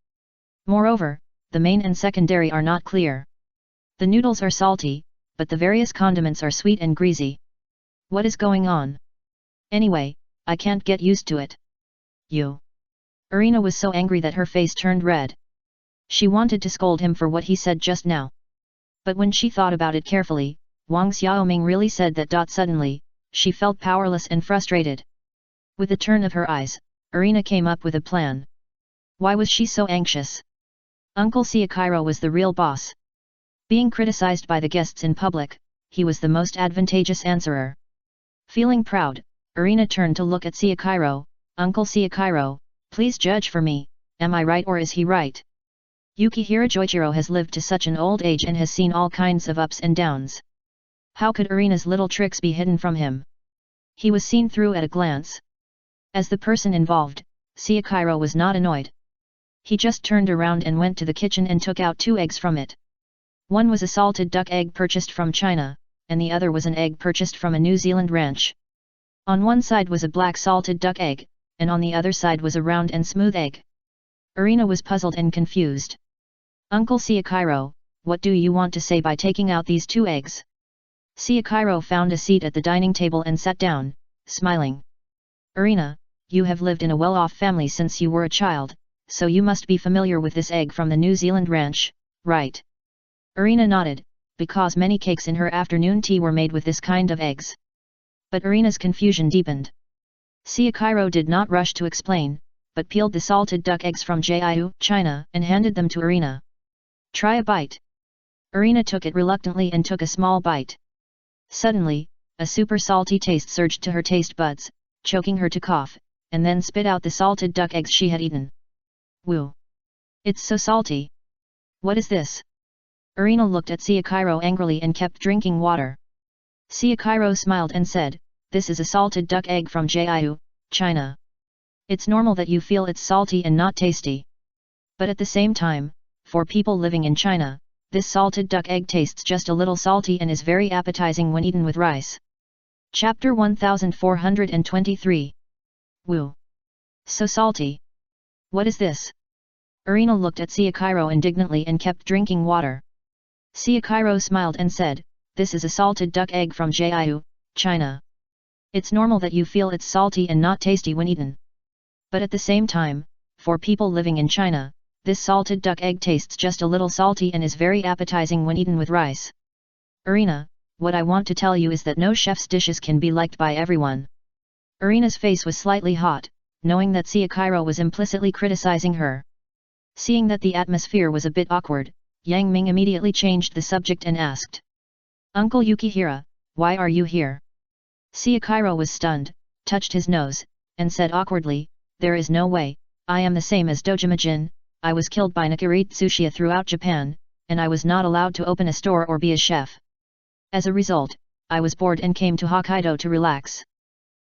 Moreover, the main and secondary are not clear. The noodles are salty, but the various condiments are sweet and greasy. What is going on? Anyway, I can't get used to it." "You." Irina was so angry that her face turned red. She wanted to scold him for what he said just now. But when she thought about it carefully, Wang Xiaoming really said that. Suddenly, she felt powerless and frustrated. With a turn of her eyes, Irina came up with a plan. Why was she so anxious? Uncle Siakiro was the real boss. Being criticized by the guests in public, he was the most advantageous answerer. Feeling proud, Irina turned to look at Siakiro. Uncle Siakiro, please judge for me, am I right or is he right? Yukihira Joichiro has lived to such an old age and has seen all kinds of ups and downs. How could Irina's little tricks be hidden from him? He was seen through at a glance. As the person involved, Siakiro was not annoyed. He just turned around and went to the kitchen and took out 2 eggs from it. One was a salted duck egg purchased from China, and the other was an egg purchased from a New Zealand ranch. On one side was a black salted duck egg, and on the other side was a round and smooth egg. Irina was puzzled and confused. Uncle Siakiro, what do you want to say by taking out these 2 eggs? Siakiro found a seat at the dining table and sat down, smiling. Irina, you have lived in a well-off family since you were a child, so you must be familiar with this egg from the New Zealand ranch, right? Irina nodded, because many cakes in her afternoon tea were made with this kind of eggs. But Irina's confusion deepened. Siakiro did not rush to explain, but peeled the salted duck eggs from Jiu, China, and handed them to Irina. Try a bite. Irina took it reluctantly and took a small bite. Suddenly, a super salty taste surged to her taste buds, choking her to cough, and then spit out the salted duck eggs she had eaten. Woo! It's so salty. What is this? Irina looked at Siakiro angrily and kept drinking water. Siakiro smiled and said, this is a salted duck egg from Jiu, China. It's normal that you feel it's salty and not tasty. But at the same time, for people living in China, this salted duck egg tastes just a little salty and is very appetizing when eaten with rice. Chapter 1423. Woo! So salty. What is this? Irina looked at Siakiro indignantly and kept drinking water. Siakiro smiled and said, this is a salted duck egg from Jiu, China. It's normal that you feel it's salty and not tasty when eaten. But at the same time, for people living in China, this salted duck egg tastes just a little salty and is very appetizing when eaten with rice. Irina, what I want to tell you is that no chef's dishes can be liked by everyone. Irina's face was slightly hot, knowing that Siakiro was implicitly criticizing her. Seeing that the atmosphere was a bit awkward, Yang Ming immediately changed the subject and asked. Uncle Yukihira, why are you here? Siakiro was stunned, touched his nose, and said awkwardly, there is no way, I am the same as Dojima-jin, I was killed by Nakaritsuchiya throughout Japan, and I was not allowed to open a store or be a chef. As a result, I was bored and came to Hokkaido to relax.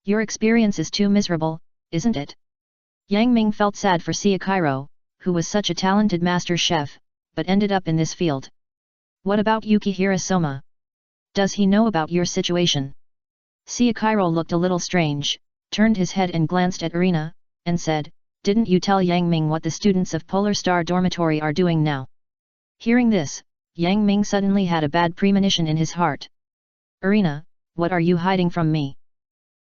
Your experience is too miserable, isn't it? Yang Ming felt sad for Siakiro, who was such a talented master chef, but ended up in this field. What about Yukihira Soma? Does he know about your situation? Siakiro looked a little strange, turned his head and glanced at Irina, and said, didn't you tell Yang Ming what the students of Polar Star Dormitory are doing now? Hearing this, Yang Ming suddenly had a bad premonition in his heart. Irina, what are you hiding from me?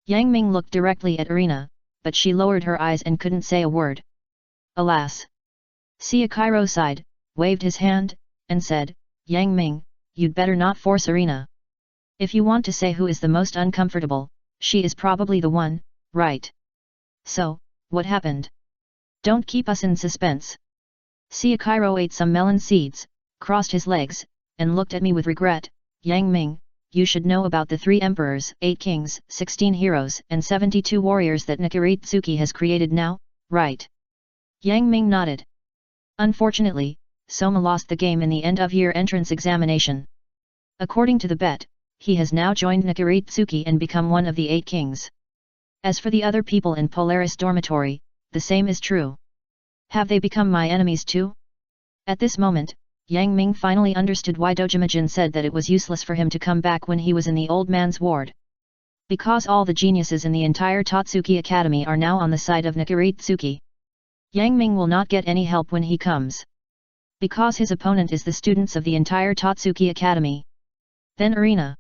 Yang Ming looked directly at Irina, but she lowered her eyes and couldn't say a word. Alas! Siakiro sighed, waved his hand, and said, Yang Ming, you'd better not force Irina. If you want to say who is the most uncomfortable, she is probably the one, right? So, what happened? Don't keep us in suspense. Siakiro ate some melon seeds, crossed his legs, and looked at me with regret. Yang Ming, you should know about the 3 emperors, 8 kings, 16 heroes, and 72 warriors that Nakaritsuki has created now, right? Yang Ming nodded. Unfortunately, Soma lost the game in the end-of-year entrance examination. According to the bet, he has now joined Nakaritsuki and become one of the 8 kings. As for the other people in Polaris Dormitory, the same is true. Have they become my enemies too? At this moment, Yang Ming finally understood why Dojima-jin said that it was useless for him to come back when he was in the old man's ward. Because all the geniuses in the entire Totsuki Academy are now on the side of Nakaritsuki. Yang Ming will not get any help when he comes. Because his opponent is the students of the entire Totsuki Academy. Then Irina.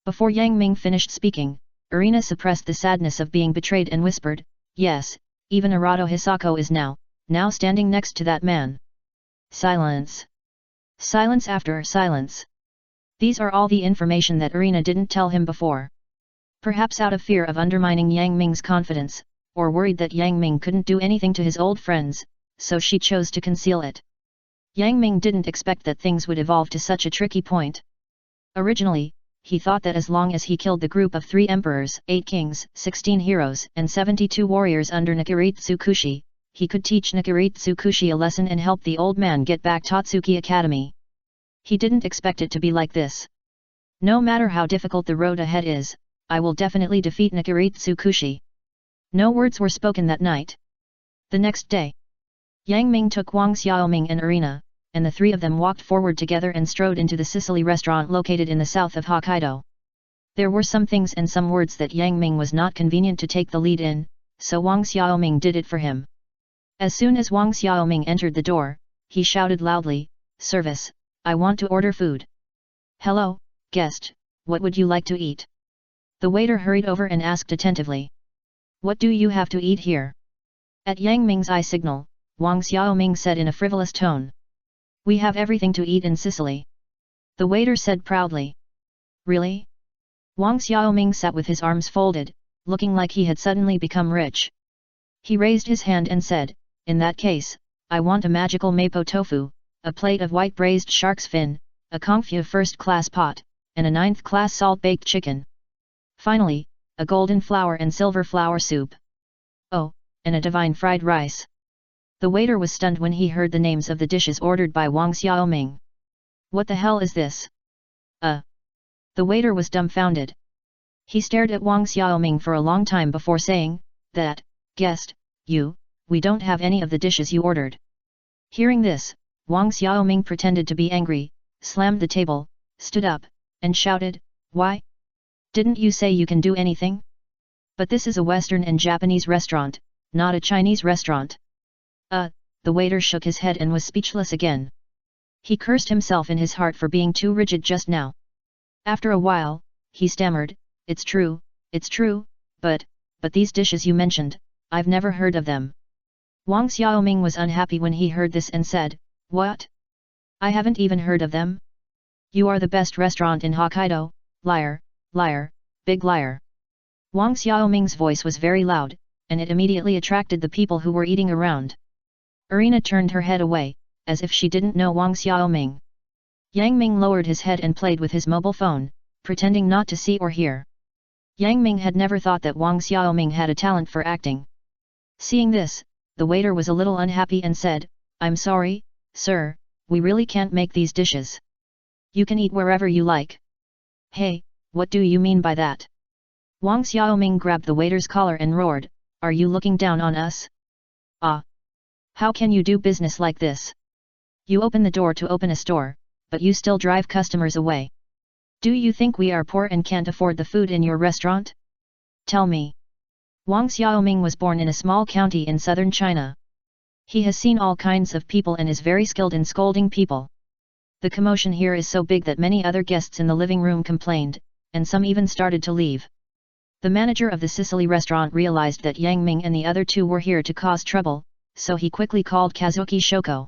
Before Yang Ming finished speaking, Irina suppressed the sadness of being betrayed and whispered, yes, even Arato Hisako is now standing next to that man. Silence. Silence after silence. These are all the information that Irina didn't tell him before. Perhaps out of fear of undermining Yang Ming's confidence, or worried that Yang Ming couldn't do anything to his old friends, so she chose to conceal it. Yang Ming didn't expect that things would evolve to such a tricky point. Originally, he thought that as long as he killed the group of 3 emperors, 8 kings, 16 heroes and 72 warriors under Nakaritsu Kushi, he could teach Nakaritsu Kushi a lesson and help the old man get back Totsuki Academy. He didn't expect it to be like this. No matter how difficult the road ahead is, I will definitely defeat Nakaritsu Kushi. No words were spoken that night. The next day, Yang Ming took Wang Xiaoming and Irina, and the 3 of them walked forward together and strode into the Sicily restaurant located in the south of Hokkaido. There were some things and some words that Yang Ming was not convenient to take the lead in, so Wang Xiaoming did it for him. As soon as Wang Xiaoming entered the door, he shouted loudly, "Service, I want to order food." "Hello, guest, what would you like to eat?" The waiter hurried over and asked attentively. "What do you have to eat here?" At Yang Ming's eye signal, Wang Xiaoming said in a frivolous tone. "We have everything to eat in Sicily," the waiter said proudly. "Really?" Wang Xiaoming sat with his arms folded, looking like he had suddenly become rich. He raised his hand and said, "In that case, I want a magical mapo tofu, a plate of white braised shark's fin, a kungfu first-class pot, and a 9th-class salt-baked chicken. Finally, a golden flower and silver flower soup. Oh, and a divine fried rice." The waiter was stunned when he heard the names of the dishes ordered by Wang Xiaoming. "What the hell is this?" The waiter was dumbfounded. He stared at Wang Xiaoming for a long time before saying, "That, guest, we don't have any of the dishes you ordered." Hearing this, Wang Xiaoming pretended to be angry, slammed the table, stood up, and shouted, "Why? Didn't you say you can do anything? But this is a Western and Japanese restaurant, not a Chinese restaurant." The waiter shook his head and was speechless again. He cursed himself in his heart for being too rigid just now. After a while, he stammered, it's true, but these dishes you mentioned, I've never heard of them." Wang Xiaoming was unhappy when he heard this and said, "What? I haven't even heard of them? You are the best restaurant in Hokkaido, liar, big liar." Wang Xiaoming's voice was very loud, and it immediately attracted the people who were eating around. Irina turned her head away, as if she didn't know Wang Xiaoming. Yang Ming lowered his head and played with his mobile phone, pretending not to see or hear. Yang Ming had never thought that Wang Xiaoming had a talent for acting. Seeing this, the waiter was a little unhappy and said, "I'm sorry, sir, we really can't make these dishes. You can eat wherever you like." "Hey, what do you mean by that?" Wang Xiaoming grabbed the waiter's collar and roared, "Are you looking down on us? How can you do business like this? You open the door to open a store, but you still drive customers away. Do you think we are poor and can't afford the food in your restaurant? Tell me." Wang Xiaoming was born in a small county in southern China. He has seen all kinds of people and is very skilled in scolding people. The commotion here is so big that many other guests in the living room complained, and some even started to leave. The manager of the Sicily restaurant realized that Yang Ming and the other 2 were here to cause trouble, so he quickly called Kazuki Shoko.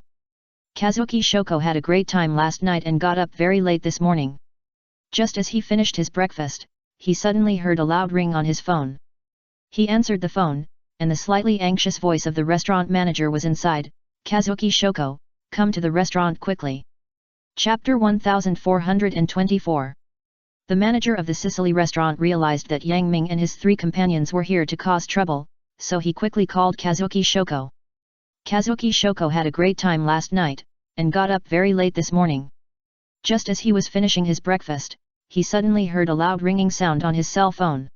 Kazuki Shoko had a great time last night and got up very late this morning. Just as he finished his breakfast, he suddenly heard a loud ring on his phone. He answered the phone, and the slightly anxious voice of the restaurant manager was inside, "Kazuki Shoko, come to the restaurant quickly." Chapter 1424. The manager of the Sicily restaurant realized that Yang Ming and his 3 companions were here to cause trouble, so he quickly called Kazuki Shoko. Kazuki Shoko had a great time last night, and got up very late this morning. Just as he was finishing his breakfast, he suddenly heard a loud ringing sound on his cell phone.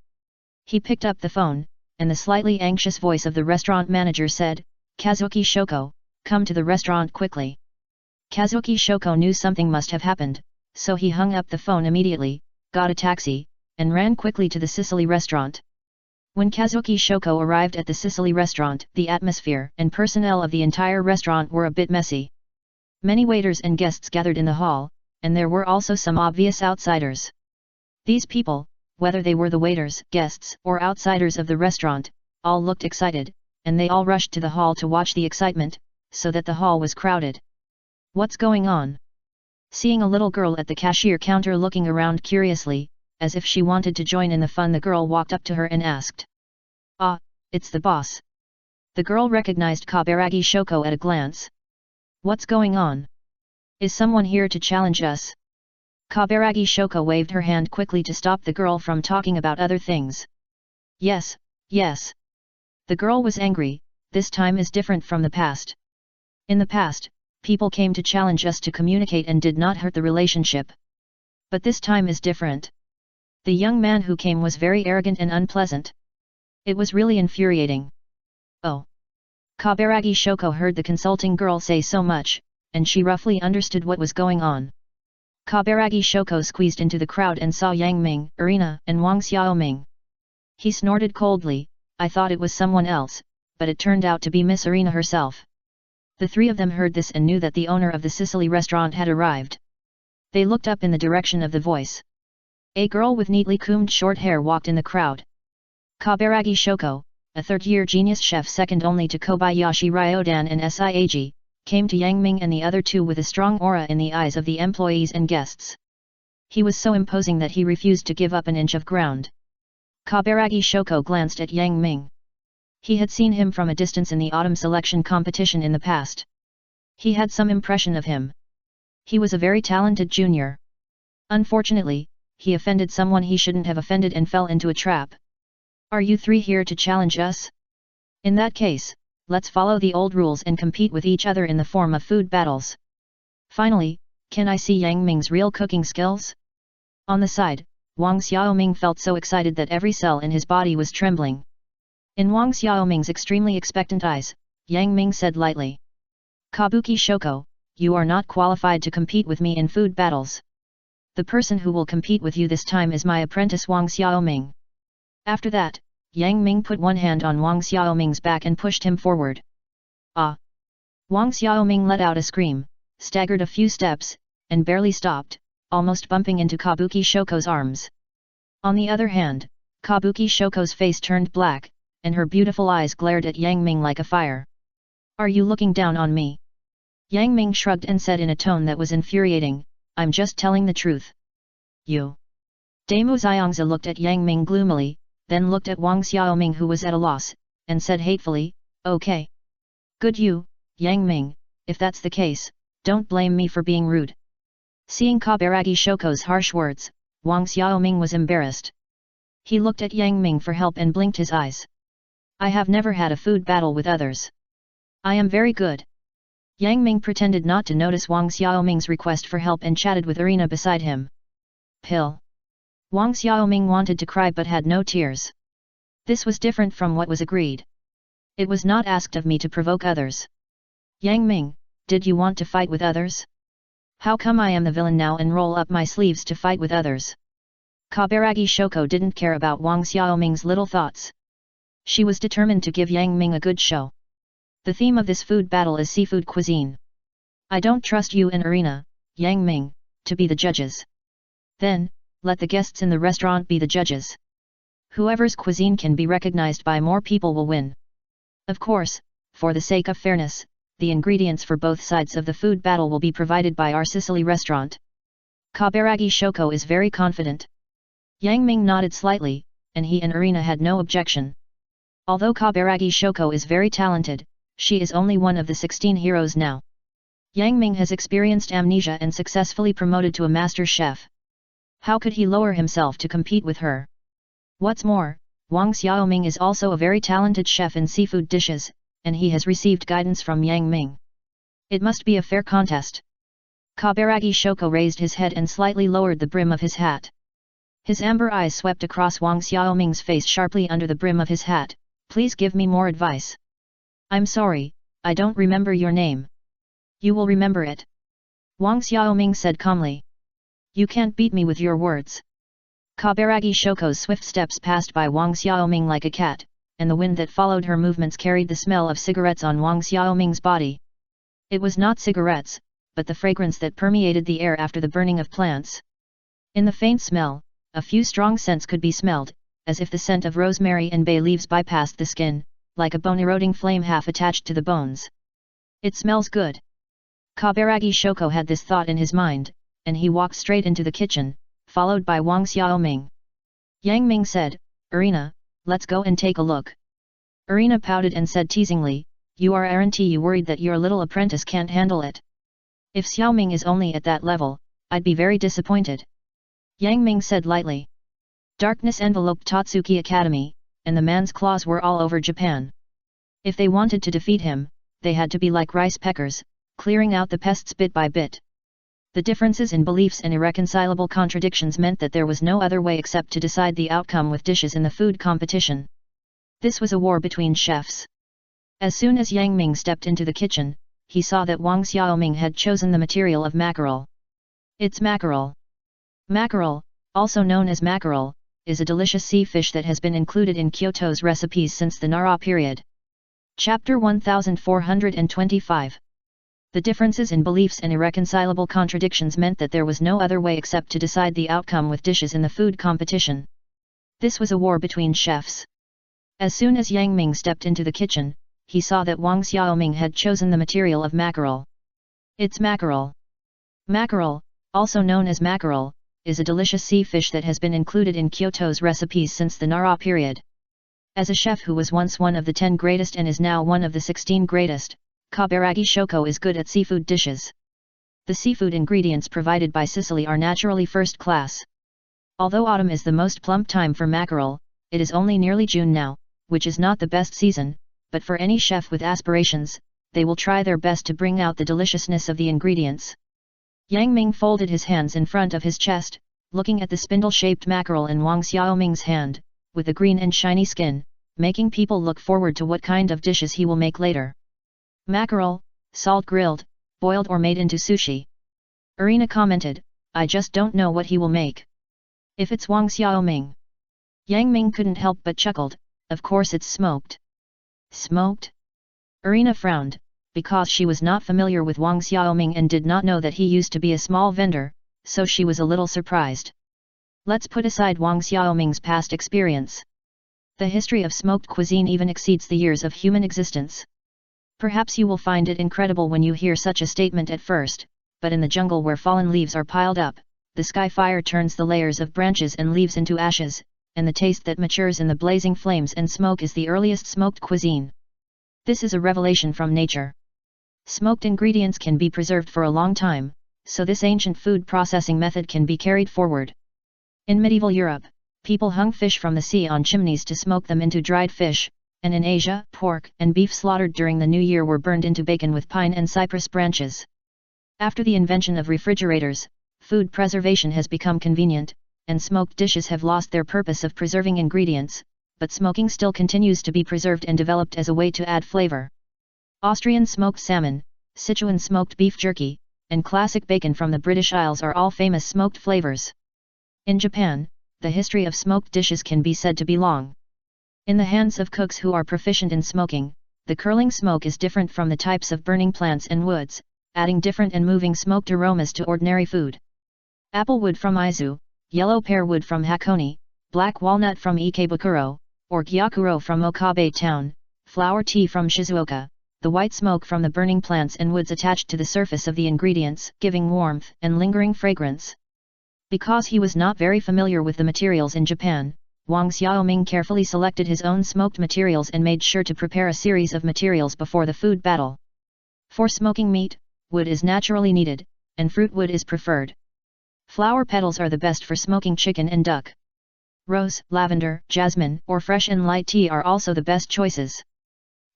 He picked up the phone, and the slightly anxious voice of the restaurant manager said, "Kazuki Shoko, come to the restaurant quickly." Kazuki Shoko knew something must have happened, so he hung up the phone immediately, got a taxi, and ran quickly to the Sicily restaurant. When Kazuki Shoko arrived at the Sicily restaurant, the atmosphere and personnel of the entire restaurant were a bit messy. Many waiters and guests gathered in the hall, and there were also some obvious outsiders. These people, whether they were the waiters, guests, or outsiders of the restaurant, all looked excited, and they all rushed to the hall to watch the excitement, so that the hall was crowded. "What's going on?" Seeing a little girl at the cashier counter looking around curiously, as if she wanted to join in the fun, the girl walked up to her and asked, "Ah, it's the boss. The girl recognized Kabaragi Shoko at a glance. What's going on? Is someone here to challenge us? Kabaragi Shoko waved her hand quickly to stop the girl from talking about other things. Yes, yes. The girl was angry. This time is different from the past. In the past, people came to challenge us to communicate and did not hurt the relationship. But this time is different. The young man who came was very arrogant and unpleasant. It was really infuriating. Oh. Kabaragi Shoko heard the consulting girl say so much, and she roughly understood what was going on. Kabaragi Shoko squeezed into the crowd and saw Yang Ming, Irina, and Wang Xiaoming. He snorted coldly. I thought it was someone else, but it turned out to be Miss Irina herself. The three of them heard this and knew that the owner of the Sicily restaurant had arrived. They looked up in the direction of the voice. A girl with neatly combed short hair walked in the crowd. Kabaragi Shoko, a third-year genius chef second only to Kobayashi Ryodan and Siag, came to Yang Ming and the other two with a strong aura in the eyes of the employees and guests. He was so imposing that he refused to give up an inch of ground. Kabaragi Shoko glanced at Yang Ming. He had seen him from a distance in the autumn selection competition in the past. He had some impression of him. He was a very talented junior. Unfortunately, he offended someone he shouldn't have offended and fell into a trap. Are you three here to challenge us? In that case, let's follow the old rules and compete with each other in the form of food battles. Finally, can I see Yang Ming's real cooking skills? On the side, Wang Xiaoming felt so excited that every cell in his body was trembling. In Wang Xiaoming's extremely expectant eyes, Yang Ming said lightly. Kabuki Shoko, you are not qualified to compete with me in food battles. The person who will compete with you this time is my apprentice Wang Xiaoming. After that, Yang Ming put one hand on Wang Xiaoming's back and pushed him forward. Ah! Wang Xiaoming let out a scream, staggered a few steps, and barely stopped, almost bumping into Kabuki Shoko's arms. On the other hand, Kabuki Shoko's face turned black, and her beautiful eyes glared at Yang Ming like a fire. Are you looking down on me? Yang Ming shrugged and said in a tone that was infuriating, I'm just telling the truth. You. Damu Xiangzi looked at Yang Ming gloomily, then looked at Wang Xiaoming who was at a loss, and said hatefully, okay. Good you, Yang Ming, if that's the case, don't blame me for being rude. Seeing Kabaragi Shoko's harsh words, Wang Xiaoming was embarrassed. He looked at Yang Ming for help and blinked his eyes. I have never had a food battle with others. I am very good. Yang Ming pretended not to notice Wang Xiaoming's request for help and chatted with Irina beside him. Pill. Wang Xiaoming wanted to cry but had no tears. This was different from what was agreed. It was not asked of me to provoke others. Yang Ming, did you want to fight with others? How come I am the villain now and roll up my sleeves to fight with others? Kabaragi Shoko didn't care about Wang Xiaoming's little thoughts. She was determined to give Yang Ming a good show. The theme of this food battle is seafood cuisine. I don't trust you and Irina, Yang Ming, to be the judges. Then, let the guests in the restaurant be the judges. Whoever's cuisine can be recognized by more people will win. Of course, for the sake of fairness, the ingredients for both sides of the food battle will be provided by our Sicily restaurant. Kabaragi Shoko is very confident. Yang Ming nodded slightly, and he and Irina had no objection. Although Kabaragi Shoko is very talented, she is only one of the 16 heroes now. Yang Ming has experienced amnesia and successfully promoted to a master chef. How could he lower himself to compete with her? What's more, Wang Xiaoming is also a very talented chef in seafood dishes, and he has received guidance from Yang Ming. It must be a fair contest. Kabaragi Shoko raised his head and slightly lowered the brim of his hat. His amber eyes swept across Wang Xiaoming's face sharply under the brim of his hat. Please give me more advice. I'm sorry, I don't remember your name. You will remember it. Wang Xiaoming said calmly. You can't beat me with your words. Kabaragi Shoko's swift steps passed by Wang Xiaoming like a cat, and the wind that followed her movements carried the smell of cigarettes on Wang Xiaoming's body. It was not cigarettes, but the fragrance that permeated the air after the burning of plants. In the faint smell, a few strong scents could be smelled, as if the scent of rosemary and bay leaves bypassed the skin, like a bone-eroding flame half attached to the bones. It smells good. Kabaragi Shoko had this thought in his mind, and he walked straight into the kitchen, followed by Wang Xiaoming. Yang Ming said, Irina, let's go and take a look. Irina pouted and said teasingly, aren't you worried that your little apprentice can't handle it? If Xiaoming is only at that level, I'd be very disappointed. Yang Ming said lightly. Darkness enveloped Totsuki Academy, and the man's claws were all over Japan. If they wanted to defeat him, they had to be like rice peckers, clearing out the pests bit by bit. The differences in beliefs and irreconcilable contradictions meant that there was no other way except to decide the outcome with dishes in the food competition. This was a war between chefs. As soon as Yang Ming stepped into the kitchen, he saw that Wang Xiaoming had chosen the material of mackerel. It's mackerel. Mackerel, also known as mackerel, is a delicious sea fish that has been included in Kyoto's recipes since the Nara period. Chapter 1425. The differences in beliefs and irreconcilable contradictions meant that there was no other way except to decide the outcome with dishes in the food competition. This was a war between chefs. As soon as Yang Ming stepped into the kitchen, he saw that Wang Xiaoming had chosen the material of mackerel. It's mackerel. Mackerel, also known as mackerel, is a delicious sea fish that has been included in Kyoto's recipes since the Nara period. As a chef who was once one of the 10 greatest and is now one of the 16 greatest, Kabaragi Shoko is good at seafood dishes. The seafood ingredients provided by Sicily are naturally first class. Although autumn is the most plump time for mackerel, it is only nearly June now, which is not the best season, but for any chef with aspirations, they will try their best to bring out the deliciousness of the ingredients. Yang Ming folded his hands in front of his chest, looking at the spindle-shaped mackerel in Wang Xiaoming's hand, with the green and shiny skin, making people look forward to what kind of dishes he will make later. Mackerel, salt-grilled, boiled or made into sushi. Irina commented, I just don't know what he will make. If it's Wang Xiaoming. Yang Ming couldn't help but chuckled, of course it's smoked. Smoked? Irina frowned, because she was not familiar with Wang Xiaoming and did not know that he used to be a small vendor, so she was a little surprised. Let's put aside Wang Xiaoming's past experience. The history of smoked cuisine even exceeds the years of human existence. Perhaps you will find it incredible when you hear such a statement at first, but in the jungle where fallen leaves are piled up, the sky fire turns the layers of branches and leaves into ashes, and the taste that matures in the blazing flames and smoke is the earliest smoked cuisine. This is a revelation from nature. Smoked ingredients can be preserved for a long time, so this ancient food processing method can be carried forward. In medieval Europe, people hung fish from the sea on chimneys to smoke them into dried fish, and in Asia, pork and beef slaughtered during the New Year were burned into bacon with pine and cypress branches. After the invention of refrigerators, food preservation has become convenient, and smoked dishes have lost their purpose of preserving ingredients, but smoking still continues to be preserved and developed as a way to add flavor. Austrian smoked salmon, Sichuan smoked beef jerky, and classic bacon from the British Isles are all famous smoked flavors. In Japan, the history of smoked dishes can be said to be long. In the hands of cooks who are proficient in smoking, the curling smoke is different from the types of burning plants and woods, adding different and moving smoked aromas to ordinary food. Apple wood from Izu, yellow pear wood from Hakone, black walnut from Ikebukuro, or gyakuro from Okabe town, flower tea from Shizuoka, the white smoke from the burning plants and woods attached to the surface of the ingredients, giving warmth and lingering fragrance. Because he was not very familiar with the materials in Japan, Wang Xiaoming carefully selected his own smoked materials and made sure to prepare a series of materials before the food battle. For smoking meat, wood is naturally needed, and fruit wood is preferred. Flower petals are the best for smoking chicken and duck. Rose, lavender, jasmine, or fresh and light tea are also the best choices.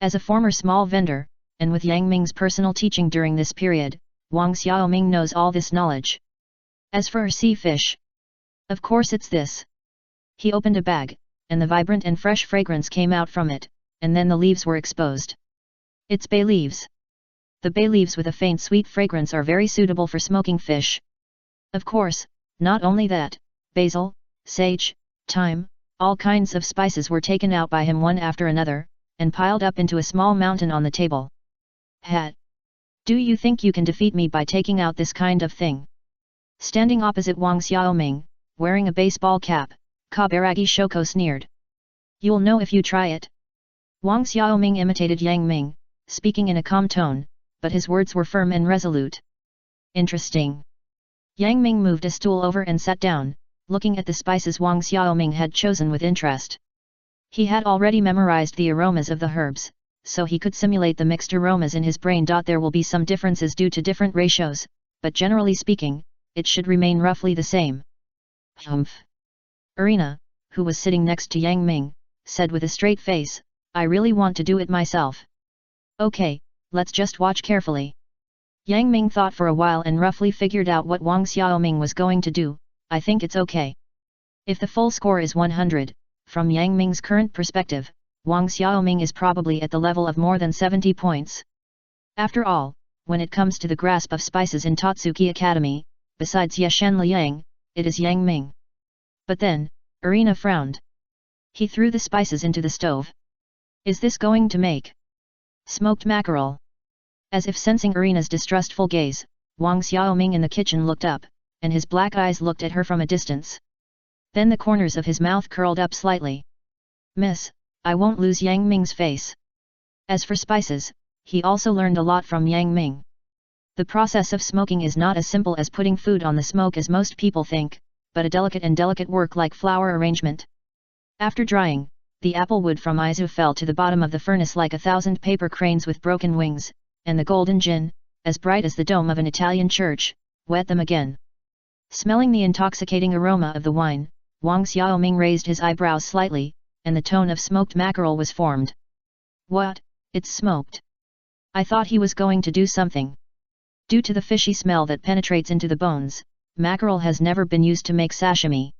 As a former small vendor, and with Yang Ming's personal teaching during this period, Wang Xiaoming knows all this knowledge. As for sea fish, of course it's this. He opened a bag, and the vibrant and fresh fragrance came out from it, and then the leaves were exposed. It's bay leaves. The bay leaves with a faint sweet fragrance are very suitable for smoking fish. Of course, not only that, basil, sage, thyme, all kinds of spices were taken out by him one after another, and piled up into a small mountain on the table. Hat. Do you think you can defeat me by taking out this kind of thing? Standing opposite Wang Xiaoming, wearing a baseball cap, Kabaragi Shoko sneered. You'll know if you try it. Wang Xiaoming imitated Yang Ming, speaking in a calm tone, but his words were firm and resolute. Interesting. Yang Ming moved a stool over and sat down, looking at the spices Wang Xiaoming had chosen with interest. He had already memorized the aromas of the herbs, so he could simulate the mixed aromas in his brain. There will be some differences due to different ratios, but generally speaking, it should remain roughly the same. Humph. Irina, who was sitting next to Yang Ming, said with a straight face, I really want to do it myself. Okay, let's just watch carefully. Yang Ming thought for a while and roughly figured out what Wang Xiaoming was going to do. I think it's okay. If the full score is 100, from Yang Ming's current perspective, Wang Xiaoming is probably at the level of more than 70 points. After all, when it comes to the grasp of spices in Totsuki Academy, besides Yeshen Liang, it is Yang Ming. But then, Irina frowned. He threw the spices into the stove. Is this going to make smoked mackerel? As if sensing Irina's distrustful gaze, Wang Xiaoming in the kitchen looked up, and his black eyes looked at her from a distance. Then the corners of his mouth curled up slightly. Miss, I won't lose Yang Ming's face. As for spices, he also learned a lot from Yang Ming. The process of smoking is not as simple as putting food on the smoke as most people think, but a delicate work like flower arrangement. After drying, the apple wood from Izu fell to the bottom of the furnace like 1,000 paper cranes with broken wings, and the golden gin, as bright as the dome of an Italian church, wet them again. Smelling the intoxicating aroma of the wine, Wang Xiaoming raised his eyebrows slightly, and the tone of smoked mackerel was formed. What, it's smoked? I thought he was going to do something. Due to the fishy smell that penetrates into the bones, mackerel has never been used to make sashimi.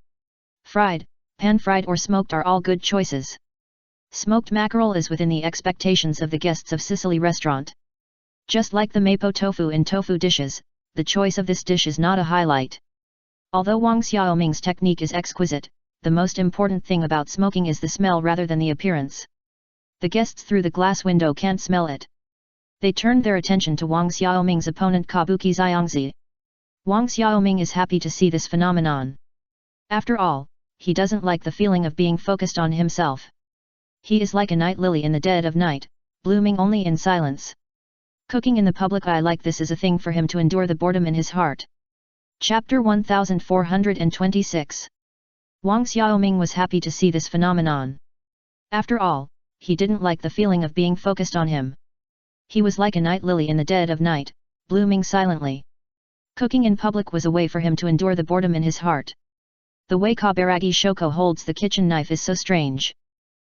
Fried, pan-fried or smoked are all good choices. Smoked mackerel is within the expectations of the guests of Sicily restaurant. Just like the mapo tofu in tofu dishes, the choice of this dish is not a highlight. Although Wang Xiaoming's technique is exquisite, the most important thing about smoking is the smell rather than the appearance. The guests through the glass window can't smell it. They turned their attention to Wang Xiaoming's opponent Kabuki Xiangzi. Wang Xiaoming is happy to see this phenomenon. After all, he doesn't like the feeling of being focused on himself. He is like a night lily in the dead of night, blooming only in silence. Cooking in the public eye like this is a thing for him to endure the boredom in his heart. Chapter 1426. Wang Xiaoming was happy to see this phenomenon. After all, he didn't like the feeling of being focused on him. He was like a night lily in the dead of night, blooming silently. Cooking in public was a way for him to endure the boredom in his heart. The way Kaburagi Shoko holds the kitchen knife is so strange.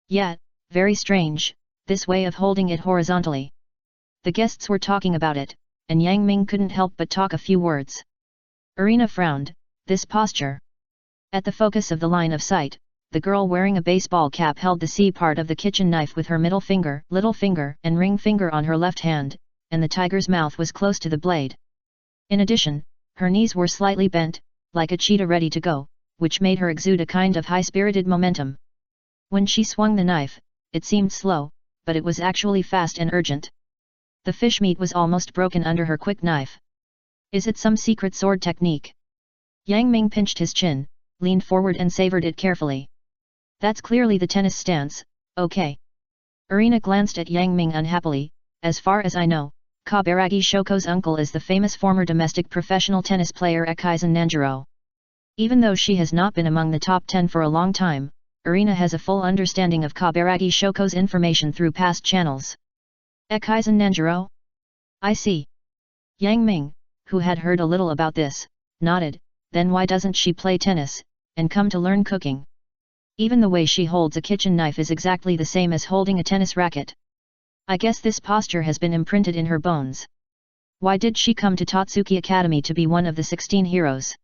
Yet, very strange, this way of holding it horizontally. The guests were talking about it, and Yang Ming couldn't help but talk a few words. Irina frowned, this posture. At the focus of the line of sight, the girl wearing a baseball cap held the C part of the kitchen knife with her middle finger, little finger, and ring finger on her left hand, and the tiger's mouth was close to the blade. In addition, her knees were slightly bent, like a cheetah ready to go, which made her exude a kind of high-spirited momentum. When she swung the knife, it seemed slow, but it was actually fast and urgent. The fish meat was almost broken under her quick knife. Is it some secret sword technique? Yang Ming pinched his chin, leaned forward and savored it carefully. That's clearly the tennis stance, okay. Irina glanced at Yang Ming unhappily. As far as I know, Kaburagi Shoko's uncle is the famous former domestic professional tennis player Ekizen Nanjiro. Even though she has not been among the top 10 for a long time, Irina has a full understanding of Kaburagi Shoko's information through past channels. Ekizen Nanjiro? I see. Yang Ming, who had heard a little about this, nodded. Then why doesn't she play tennis, and come to learn cooking? Even the way she holds a kitchen knife is exactly the same as holding a tennis racket. I guess this posture has been imprinted in her bones. Why did she come to Totsuki Academy to be one of the 16 heroes?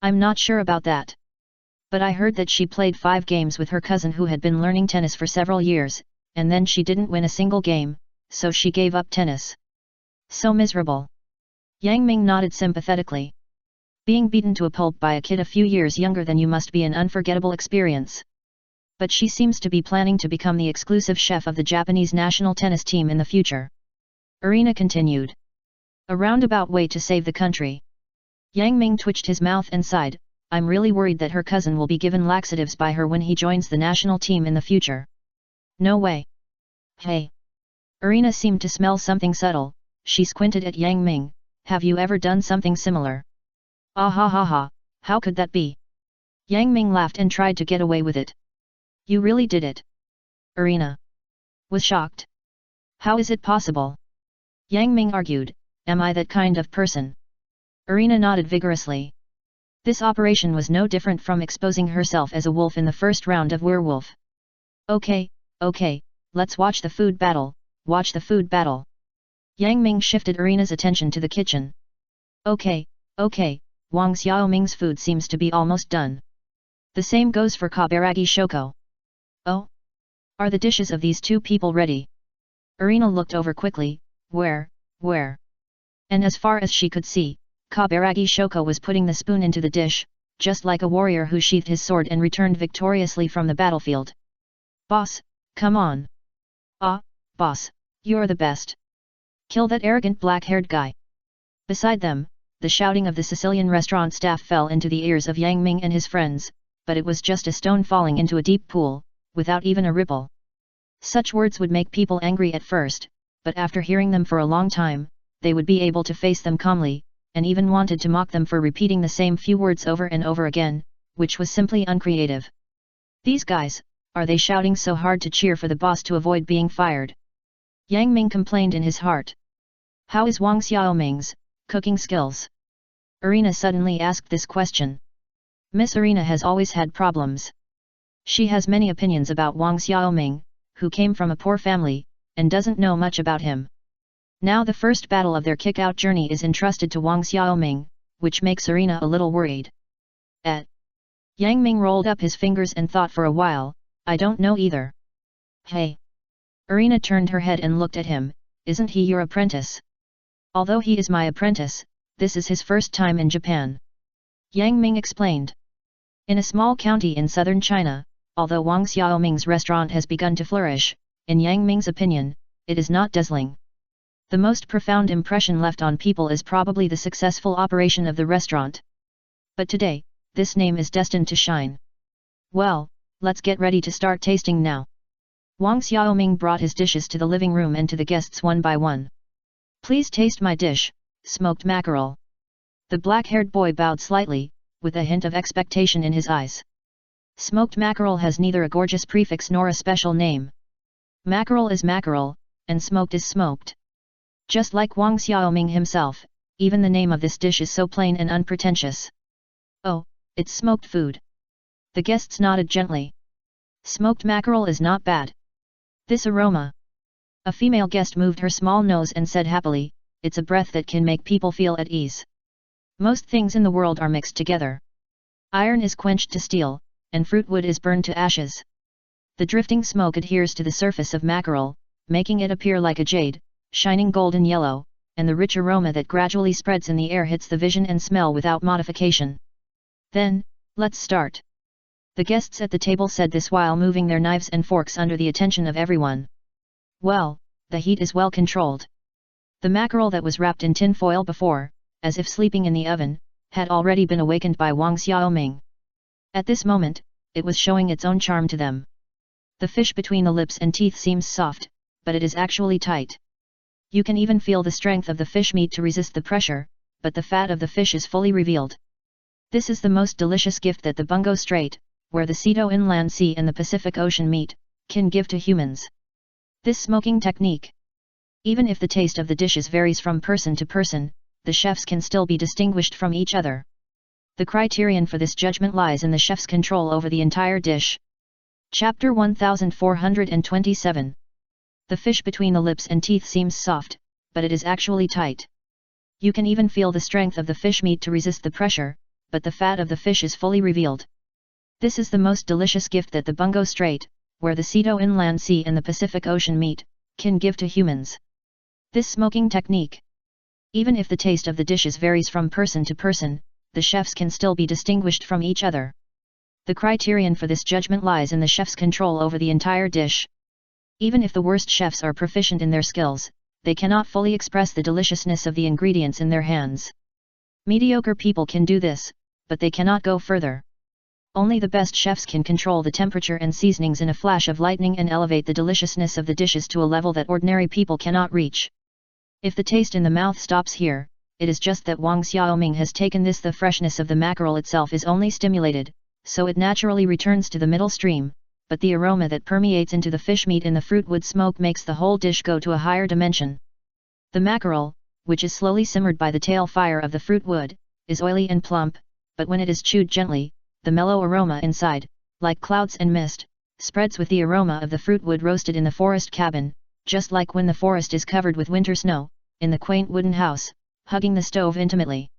I'm not sure about that. But I heard that she played 5 games with her cousin who had been learning tennis for several years, and then she didn't win a single game, so she gave up tennis. So miserable. Yang Ming nodded sympathetically. Being beaten to a pulp by a kid a few years younger than you must be an unforgettable experience. But she seems to be planning to become the exclusive chef of the Japanese national tennis team in the future. Irina continued. A roundabout way to save the country. Yang Ming twitched his mouth and sighed. I'm really worried that her cousin will be given laxatives by her when he joins the national team in the future. No way. Hey. Irina seemed to smell something subtle. She squinted at Yang Ming. Have you ever done something similar? Ah ha ha ha, how could that be? Yang Ming laughed and tried to get away with it. You really did it. Irina was shocked. How is it possible? Yang Ming argued, am I that kind of person? Irina nodded vigorously. This operation was no different from exposing herself as a wolf in the first round of werewolf. Okay, let's watch the food battle, watch the food battle. Yang Ming shifted Irina's attention to the kitchen. Okay, Wang Xiaoming's food seems to be almost done. The same goes for Kabaragi Shoko. Oh? Are the dishes of these two people ready? Irina looked over quickly, where? And as far as she could see, Kabaragi Shoko was putting the spoon into the dish, just like a warrior who sheathed his sword and returned victoriously from the battlefield. Boss, come on. Ah, boss, you're the best. Kill that arrogant black-haired guy. Beside them, the shouting of the Sicilian restaurant staff fell into the ears of Yang Ming and his friends, but it was just a stone falling into a deep pool, without even a ripple. Such words would make people angry at first, but after hearing them for a long time, they would be able to face them calmly, and even wanted to mock them for repeating the same few words over and over again, which was simply uncreative. These guys, are they shouting so hard to cheer for the boss to avoid being fired? Yang Ming complained in his heart. How is Wang Xiaoming's cooking skills? Irina suddenly asked this question. Miss Irina has always had problems. She has many opinions about Wang Xiaoming, who came from a poor family, and doesn't know much about him. Now the first battle of their kick-out journey is entrusted to Wang Xiaoming, which makes Irina a little worried. Yang Ming rolled up his fingers and thought for a while, I don't know either. Hey! Irina turned her head and looked at him, isn't he your apprentice? Although he is my apprentice, this is his first time in Japan. Yang Ming explained. In a small county in southern China, although Wang Xiaoming's restaurant has begun to flourish, in Yang Ming's opinion, it is not dazzling. The most profound impression left on people is probably the successful operation of the restaurant. But today, this name is destined to shine. Well, let's get ready to start tasting now. Wang Xiaoming brought his dishes to the living room and to the guests one by one. Please taste my dish, smoked mackerel. The black-haired boy bowed slightly, with a hint of expectation in his eyes. Smoked mackerel has neither a gorgeous prefix nor a special name. Mackerel is mackerel, and smoked is smoked. Just like Wang Xiaoming himself, even the name of this dish is so plain and unpretentious. Oh, it's smoked food. The guests nodded gently. Smoked mackerel is not bad. This aroma. A female guest moved her small nose and said happily, it's a breath that can make people feel at ease. Most things in the world are mixed together. Iron is quenched to steel, and fruit wood is burned to ashes. The drifting smoke adheres to the surface of mackerel, making it appear like a jade, shining golden yellow, and the rich aroma that gradually spreads in the air hits the vision and smell without modification. Then, let's start. The guests at the table said this while moving their knives and forks under the attention of everyone. Well, the heat is well controlled. The mackerel that was wrapped in tin foil before, as if sleeping in the oven, had already been awakened by Wang Xiaoming. At this moment, it was showing its own charm to them. The fish between the lips and teeth seems soft, but it is actually tight. You can even feel the strength of the fish meat to resist the pressure, but the fat of the fish is fully revealed. This is the most delicious gift that the Bungo Strait, where the Seto Inland Sea and the Pacific Ocean meet, can give to humans. This smoking technique. Even if the taste of the dishes varies from person to person, the chefs can still be distinguished from each other. The criterion for this judgment lies in the chef's control over the entire dish. Chapter 1427. The fish between the lips and teeth seems soft, but it is actually tight. You can even feel the strength of the fish meat to resist the pressure, but the fat of the fish is fully revealed. This is the most delicious gift that the Bungo Strait, where the Seto Inland Sea and the Pacific Ocean meet, can give to humans. This smoking technique. Even if the taste of the dishes varies from person to person, the chefs can still be distinguished from each other. The criterion for this judgment lies in the chef's control over the entire dish. Even if the worst chefs are proficient in their skills, they cannot fully express the deliciousness of the ingredients in their hands. Mediocre people can do this, but they cannot go further. Only the best chefs can control the temperature and seasonings in a flash of lightning and elevate the deliciousness of the dishes to a level that ordinary people cannot reach. If the taste in the mouth stops here, it is just that Wang Xiaoming has taken this. The freshness of the mackerel itself is only stimulated, so it naturally returns to the middle stream, but the aroma that permeates into the fish meat in the fruit wood smoke makes the whole dish go to a higher dimension. The mackerel, which is slowly simmered by the tail fire of the fruit wood, is oily and plump, but when it is chewed gently, the mellow aroma inside, like clouds and mist, spreads with the aroma of the fruit wood roasted in the forest cabin, just like when the forest is covered with winter snow, in the quaint wooden house, hugging the stove intimately.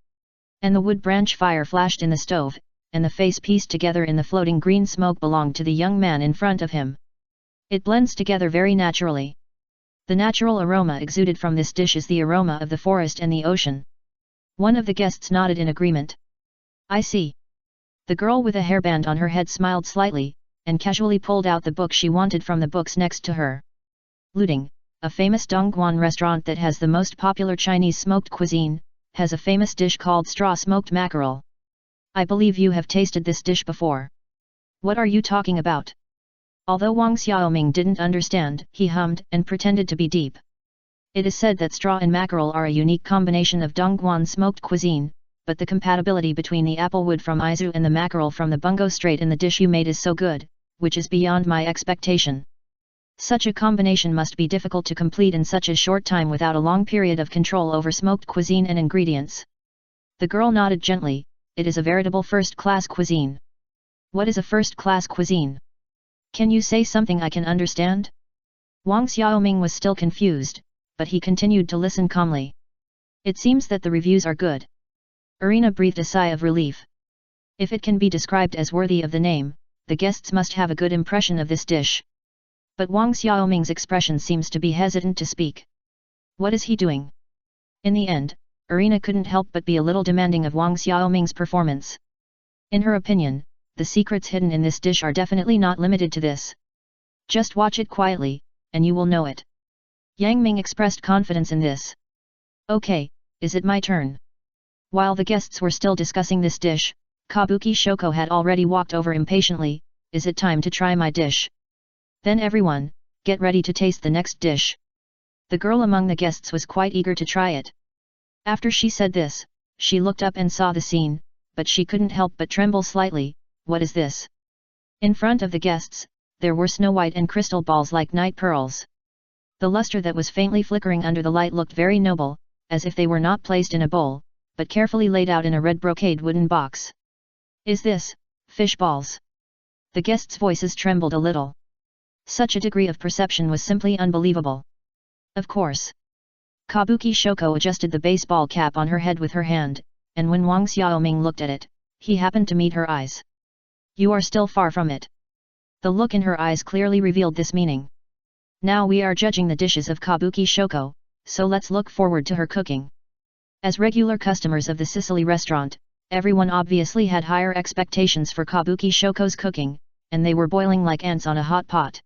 And the wood branch fire flashed in the stove, and the face pieced together in the floating green smoke belonged to the young man in front of him. It blends together very naturally. The natural aroma exuded from this dish is the aroma of the forest and the ocean. One of the guests nodded in agreement. I see. The girl with a hairband on her head smiled slightly, and casually pulled out the book she wanted from the books next to her. Luding, a famous Dongguan restaurant that has the most popular Chinese smoked cuisine, has a famous dish called straw-smoked mackerel. I believe you have tasted this dish before. What are you talking about? Although Wang Xiaoming didn't understand, he hummed and pretended to be deep. It is said that straw and mackerel are a unique combination of Dongguan smoked cuisine, but the compatibility between the applewood from Izu and the mackerel from the Bungo Strait in the dish you made is so good, which is beyond my expectation. Such a combination must be difficult to complete in such a short time without a long period of control over smoked cuisine and ingredients. The girl nodded gently. It is a veritable first-class cuisine. What is a first-class cuisine? Can you say something I can understand? Wang Xiaoming was still confused, but he continued to listen calmly. It seems that the reviews are good. Irina breathed a sigh of relief. If it can be described as worthy of the name, the guests must have a good impression of this dish. But Wang Xiaoming's expression seems to be hesitant to speak. What is he doing? In the end, Irina couldn't help but be a little demanding of Wang Xiaoming's performance. In her opinion, the secrets hidden in this dish are definitely not limited to this. Just watch it quietly, and you will know it. Yang Ming expressed confidence in this. Okay, is it my turn? While the guests were still discussing this dish, Kabuki Shoko had already walked over impatiently. Is it time to try my dish? Then everyone, get ready to taste the next dish. The girl among the guests was quite eager to try it. After she said this, she looked up and saw the scene, but she couldn't help but tremble slightly. What is this? In front of the guests, there were snow white and crystal balls like night pearls. The luster that was faintly flickering under the light looked very noble, as if they were not placed in a bowl, but carefully laid out in a red brocade wooden box. Is this fish balls? The guests' voices trembled a little. Such a degree of perception was simply unbelievable. Of course. Kabuki Shoko adjusted the baseball cap on her head with her hand, and when Wang Xiaoming looked at it, he happened to meet her eyes. You are still far from it. The look in her eyes clearly revealed this meaning. Now we are judging the dishes of Kabuki Shoko, so let's look forward to her cooking. As regular customers of the Sicily restaurant, everyone obviously had higher expectations for Kabuki Shoko's cooking, and they were boiling like ants on a hot pot.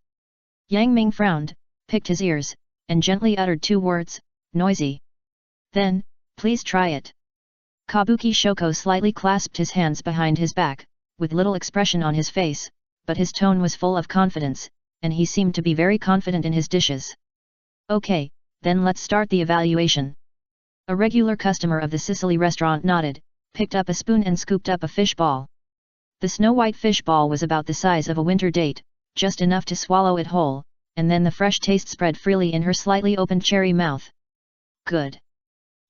Yang Ming frowned, picked his ears, and gently uttered 2 words, noisy. Then, please try it. Kabuki Shoko slightly clasped his hands behind his back, with little expression on his face, but his tone was full of confidence, and he seemed to be very confident in his dishes. Okay, then let's start the evaluation. A regular customer of the Sicily restaurant nodded, picked up a spoon and scooped up a fish ball. The snow-white fish ball was about the size of a winter date, just enough to swallow it whole, and then the fresh taste spread freely in her slightly opened cherry mouth. Good.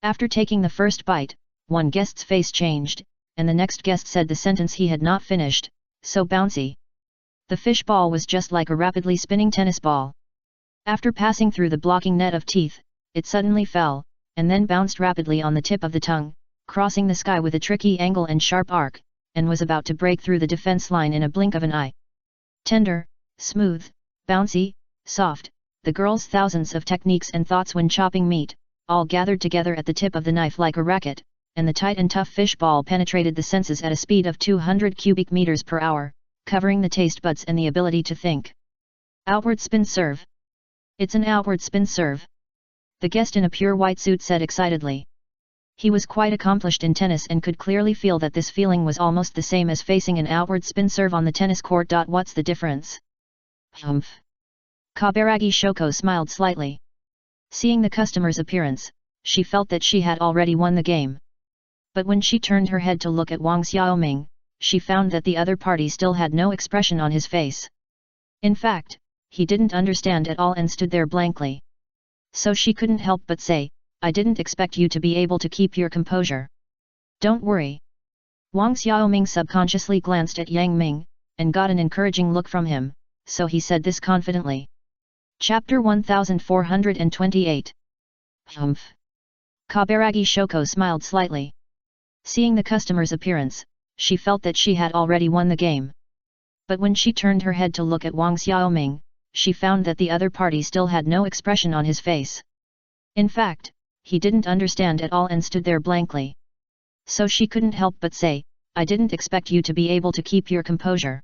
After taking the first bite, one guest's face changed, and the next guest said the sentence he had not finished, so bouncy. The fish ball was just like a rapidly spinning tennis ball. After passing through the blocking net of teeth, it suddenly fell, and then bounced rapidly on the tip of the tongue, crossing the sky with a tricky angle and sharp arc, and was about to break through the defense line in a blink of an eye. Tender, smooth, bouncy, soft, the girl's thousands of techniques and thoughts when chopping meat, all gathered together at the tip of the knife like a racket, and the tight and tough fish ball penetrated the senses at a speed of 200 cubic meters per hour, covering the taste buds and the ability to think. Outward spin serve. It's an outward spin serve. The guest in a pure white suit said excitedly. He was quite accomplished in tennis and could clearly feel that this feeling was almost the same as facing an outward spin serve on the tennis court. What's the difference? Humph. Kaburagi Shoko smiled slightly. Seeing the customer's appearance, she felt that she had already won the game. But when she turned her head to look at Wang Xiaoming, she found that the other party still had no expression on his face. In fact, he didn't understand at all and stood there blankly. So she couldn't help but say, I didn't expect you to be able to keep your composure. Don't worry. Wang Xiaoming subconsciously glanced at Yang Ming, and got an encouraging look from him, so he said this confidently. Chapter 1428. Humph. Kabaragi Shoko smiled slightly. Seeing the customer's appearance, she felt that she had already won the game. But when she turned her head to look at Wang Xiaoming, she found that the other party still had no expression on his face. In fact, he didn't understand at all and stood there blankly. So she couldn't help but say, I didn't expect you to be able to keep your composure.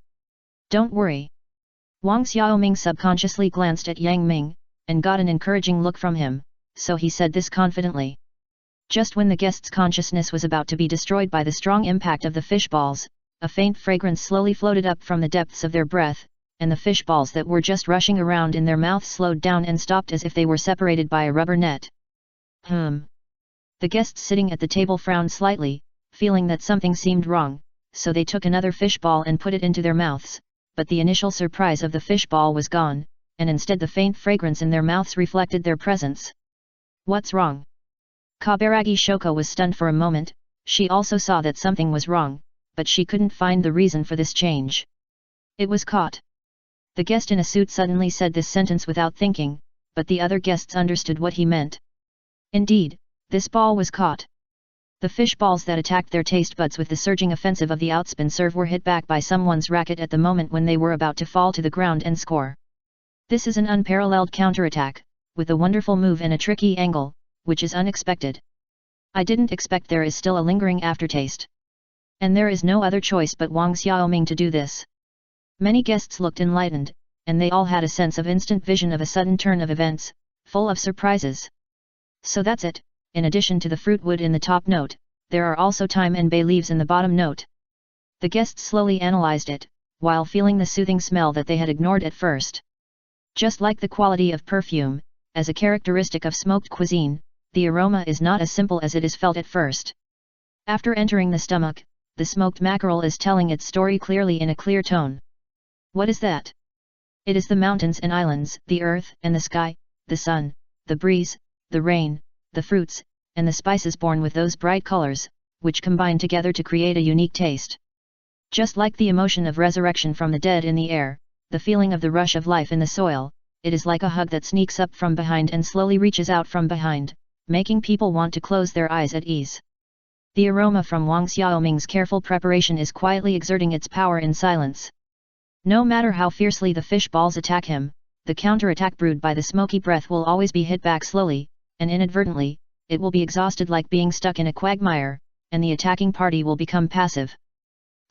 Don't worry. Wang Xiaoming subconsciously glanced at Yang Ming, and got an encouraging look from him, so he said this confidently. Just when the guest's consciousness was about to be destroyed by the strong impact of the fish balls, a faint fragrance slowly floated up from the depths of their breath, and the fish balls that were just rushing around in their mouths slowed down and stopped as if they were separated by a rubber net. The guests sitting at the table frowned slightly, feeling that something seemed wrong, so they took another fish ball and put it into their mouths, but the initial surprise of the fish ball was gone, and instead the faint fragrance in their mouths reflected their presence. What's wrong? Kabaragi Shoko was stunned for a moment. She also saw that something was wrong, but she couldn't find the reason for this change. It was caught. The guest in a suit suddenly said this sentence without thinking, but the other guests understood what he meant. Indeed, this ball was caught. The fish balls that attacked their taste buds with the surging offensive of the outspin serve were hit back by someone's racket at the moment when they were about to fall to the ground and score. This is an unparalleled counterattack, with a wonderful move and a tricky angle, which is unexpected. I didn't expect there is still a lingering aftertaste. And there is no other choice but Wang Xiaoming to do this. Many guests looked enlightened, and they all had a sense of instant vision of a sudden turn of events, full of surprises. So that's it. In addition to the fruit wood in the top note, there are also thyme and bay leaves in the bottom note. The guests slowly analyzed it, while feeling the soothing smell that they had ignored at first. Just like the quality of perfume, as a characteristic of smoked cuisine, the aroma is not as simple as it is felt at first. After entering the stomach, the smoked mackerel is telling its story clearly in a clear tone. What is that? It is the mountains and islands, the earth and the sky, the sun, the breeze, the rain, the fruits, and the spices born with those bright colors, which combine together to create a unique taste. Just like the emotion of resurrection from the dead in the air, the feeling of the rush of life in the soil, it is like a hug that sneaks up from behind and slowly reaches out from behind, making people want to close their eyes at ease. The aroma from Wang Xiaoming's careful preparation is quietly exerting its power in silence. No matter how fiercely the fish balls attack him, the counterattack brewed by the smoky breath will always be hit back slowly, and inadvertently, it will be exhausted like being stuck in a quagmire, and the attacking party will become passive.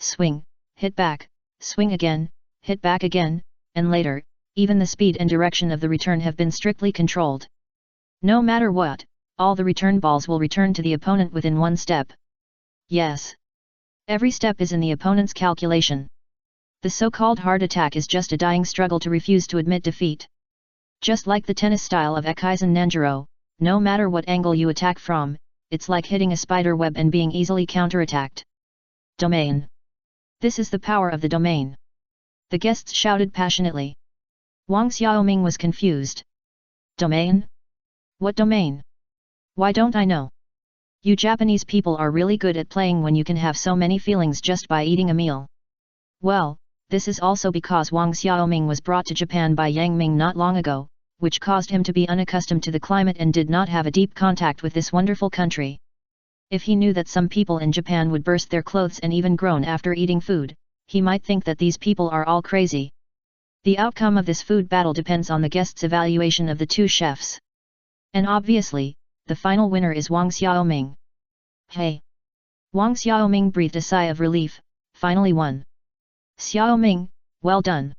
Swing, hit back, swing again, hit back again, and later, even the speed and direction of the return have been strictly controlled. No matter what, all the return balls will return to the opponent within one step. Yes. Every step is in the opponent's calculation. The so-called hard attack is just a dying struggle to refuse to admit defeat. Just like the tennis style of Ekaizen Nanjiro, no matter what angle you attack from, it's like hitting a spider web and being easily counterattacked. Domain. This is the power of the domain. The guests shouted passionately. Wang Xiaoming was confused. Domain? What domain? Why don't I know? You Japanese people are really good at playing when you can have so many feelings just by eating a meal. Well, this is also because Wang Xiaoming was brought to Japan by Yang Ming not long ago, which caused him to be unaccustomed to the climate and did not have a deep contact with this wonderful country. If he knew that some people in Japan would burst their clothes and even groan after eating food, he might think that these people are all crazy. The outcome of this food battle depends on the guests' evaluation of the two chefs. And obviously, the final winner is Wang Xiaoming. Hey! Wang Xiaoming breathed a sigh of relief, finally won. Xiaoming, well done.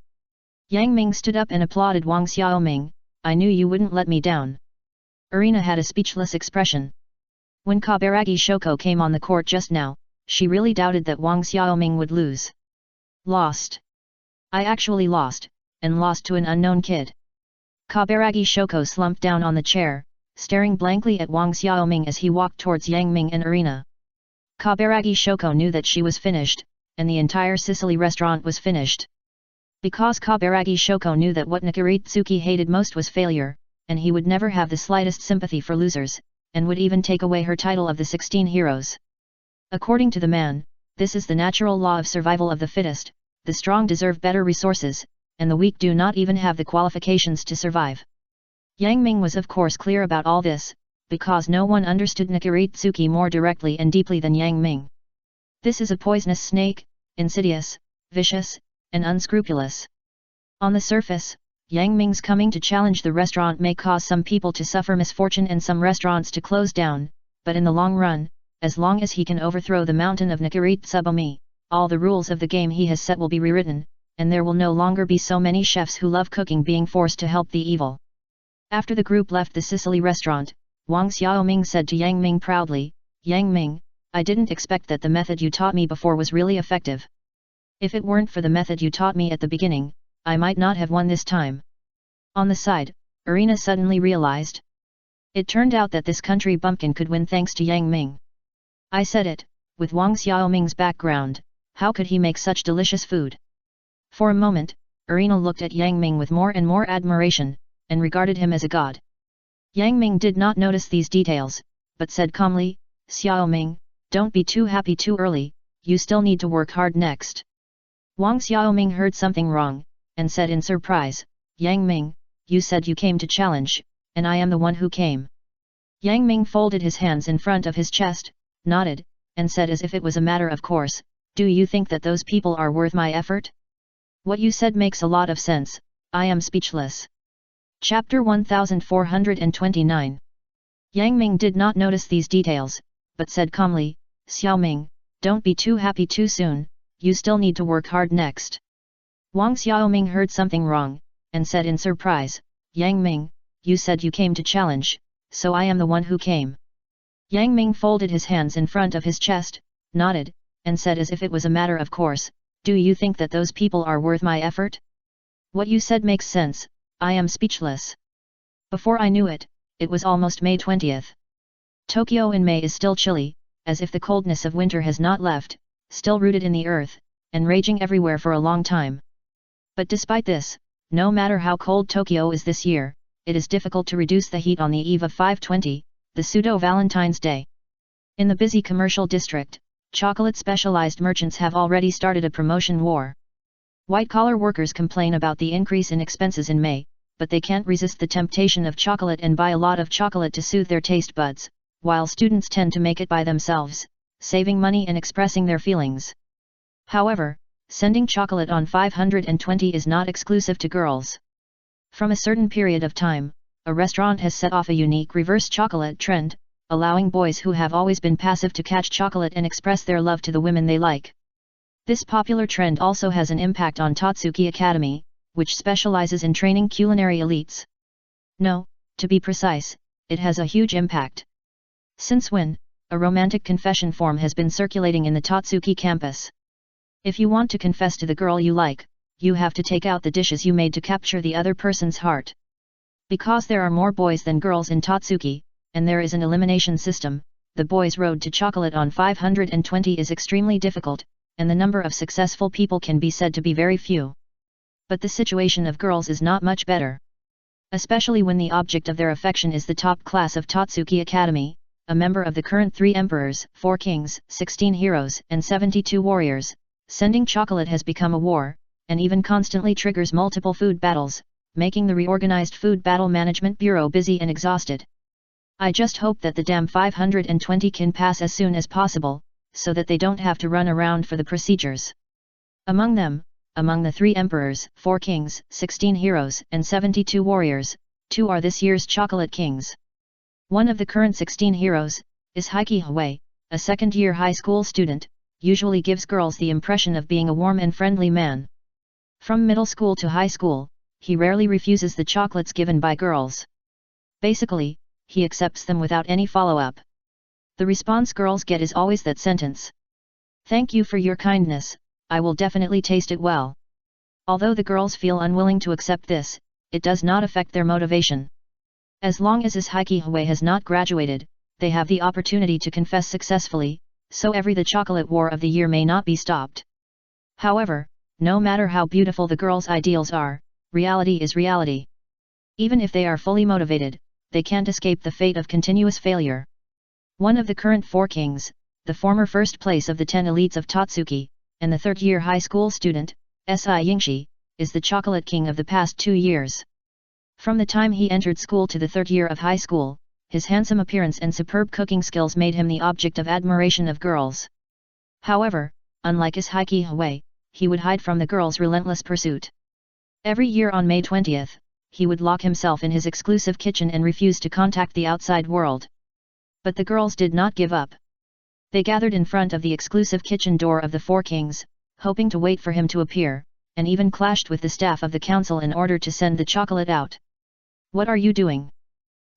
Yang Ming stood up and applauded Wang Xiaoming. I knew you wouldn't let me down. Irina had a speechless expression. When Kabaragi Shoko came on the court just now, she really doubted that Wang Xiaoming would lose. Lost. I actually lost, and lost to an unknown kid. Kabaragi Shoko slumped down on the chair, staring blankly at Wang Xiaoming as he walked towards Yang Ming and Irina. Kabaragi Shoko knew that she was finished, and the entire Sicily restaurant was finished. Because Kaburagi Shoko knew that what Nakaritsuki hated most was failure, and he would never have the slightest sympathy for losers, and would even take away her title of the 16 heroes. According to the man, this is the natural law of survival of the fittest, the strong deserve better resources, and the weak do not even have the qualifications to survive. Yang Ming was of course clear about all this, because no one understood Nakaritsuki more directly and deeply than Yang Ming. This is a poisonous snake, insidious, vicious, and unscrupulous. On the surface, Yang Ming's coming to challenge the restaurant may cause some people to suffer misfortune and some restaurants to close down, but in the long run, as long as he can overthrow the mountain of Nakaritsubomi, all the rules of the game he has set will be rewritten, and there will no longer be so many chefs who love cooking being forced to help the evil. After the group left the Sicily restaurant, Wang Xiaoming said to Yang Ming proudly, "Yang Ming, I didn't expect that the method you taught me before was really effective. If it weren't for the method you taught me at the beginning, I might not have won this time." On the side, Irina suddenly realized. It turned out that this country bumpkin could win thanks to Yang Ming. I said it, with Wang Xiaoming's background, how could he make such delicious food? For a moment, Irina looked at Yang Ming with more and more admiration, and regarded him as a god. Yang Ming did not notice these details, but said calmly, "Xiaoming, don't be too happy too early, you still need to work hard next." Wang Xiaoming heard something wrong, and said in surprise, "Yang Ming, you said you came to challenge, and I am the one who came." Yang Ming folded his hands in front of his chest, nodded, and said as if it was a matter of course, "Do you think that those people are worth my effort? What you said makes a lot of sense, I am speechless." Chapter 1429. Yang Ming did not notice these details, but said calmly, "Xiaoming, don't be too happy too soon, you still need to work hard next." Wang Xiaoming heard something wrong, and said in surprise, "Yang Ming, you said you came to challenge, so I am the one who came." Yang Ming folded his hands in front of his chest, nodded, and said as if it was a matter of course, "Do you think that those people are worth my effort? What you said makes sense, I am speechless." Before I knew it, it was almost May 20th. Tokyo in May is still chilly, as if the coldness of winter has not left, still rooted in the earth, and raging everywhere for a long time. But despite this, no matter how cold Tokyo is this year, it is difficult to reduce the heat on the eve of 5/20, the pseudo-Valentine's Day. In the busy commercial district, chocolate-specialized merchants have already started a promotion war. White-collar workers complain about the increase in expenses in May, but they can't resist the temptation of chocolate and buy a lot of chocolate to soothe their taste buds, while students tend to make it by themselves, saving money and expressing their feelings. However, sending chocolate on 520 is not exclusive to girls. From a certain period of time, a restaurant has set off a unique reverse chocolate trend, allowing boys who have always been passive to catch chocolate and express their love to the women they like. This popular trend also has an impact on Totsuki Academy, which specializes in training culinary elites. No, to be precise, it has a huge impact. Since when, a romantic confession form has been circulating in the Totsuki campus. If you want to confess to the girl you like, you have to take out the dishes you made to capture the other person's heart. Because there are more boys than girls in Totsuki, and there is an elimination system, the boys' road to chocolate on 520 is extremely difficult, and the number of successful people can be said to be very few. But the situation of girls is not much better. Especially when the object of their affection is the top class of Totsuki Academy, a member of the current 3 emperors, 4 kings, 16 heroes, and 72 warriors. Sending chocolate has become a war, and even constantly triggers multiple food battles, making the reorganized Food Battle Management Bureau busy and exhausted. I just hope that the damn 520 can pass as soon as possible, so that they don't have to run around for the procedures. Among the 3 emperors, 4 kings, 16 heroes, and 72 warriors, 2 are this year's chocolate kings. One of the current 16 heroes, is Heike Hui, a second-year high school student, usually gives girls the impression of being a warm and friendly man. From middle school to high school, he rarely refuses the chocolates given by girls. Basically, he accepts them without any follow-up. The response girls get is always that sentence. "Thank you for your kindness, I will definitely taste it well." Although the girls feel unwilling to accept this, it does not affect their motivation. As long as Heike Hui has not graduated, they have the opportunity to confess successfully, so the chocolate war of the year may not be stopped. However, no matter how beautiful the girl's ideals are, reality is reality. Even if they are fully motivated, they can't escape the fate of continuous failure. One of the current 4 kings, the former first place of the 10 elites of Totsuki, and the third-year high school student, Si Yingshi, is the chocolate king of the past 2 years. From the time he entered school to the third year of high school, his handsome appearance and superb cooking skills made him the object of admiration of girls. However, unlike his Heike Hwei, he would hide from the girls' relentless pursuit. Every year on May 20th, he would lock himself in his exclusive kitchen and refuse to contact the outside world. But the girls did not give up. They gathered in front of the exclusive kitchen door of the 4 kings, hoping to wait for him to appear, and even clashed with the staff of the council in order to send the chocolate out. "What are you doing?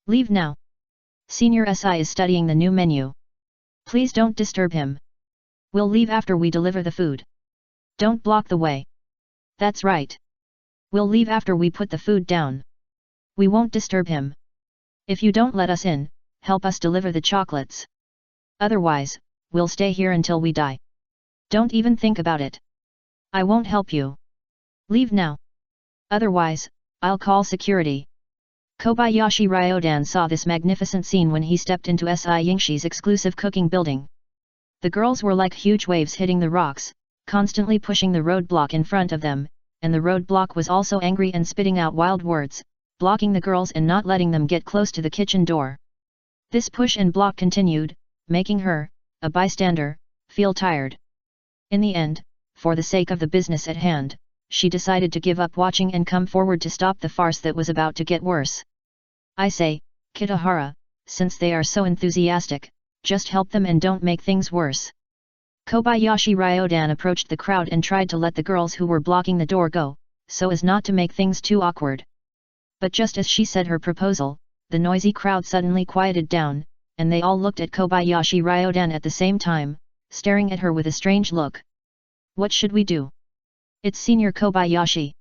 Leave now. Senior SI is studying the new menu. Please don't disturb him. We'll leave after we deliver the food. Don't block the way." "That's right. We'll leave after we put the food down. We won't disturb him. If you don't let us in, help us deliver the chocolates. Otherwise, we'll stay here until we die. Don't even think about it. I won't help you. Leave now. Otherwise, I'll call security." Kobayashi Ryodan saw this magnificent scene when he stepped into Si Yingshi's exclusive cooking building. The girls were like huge waves hitting the rocks, constantly pushing the roadblock in front of them, and the roadblock was also angry and spitting out wild words, blocking the girls and not letting them get close to the kitchen door. This push and block continued, making her, a bystander, feel tired. In the end, for the sake of the business at hand, she decided to give up watching and come forward to stop the farce that was about to get worse. "I say, Kitahara, since they are so enthusiastic, just help them and don't make things worse." Kobayashi Ryodan approached the crowd and tried to let the girls who were blocking the door go, so as not to make things too awkward. But just as she said her proposal, the noisy crowd suddenly quieted down, and they all looked at Kobayashi Ryodan at the same time, staring at her with a strange look. "What should we do? It's Senior Kobayashi.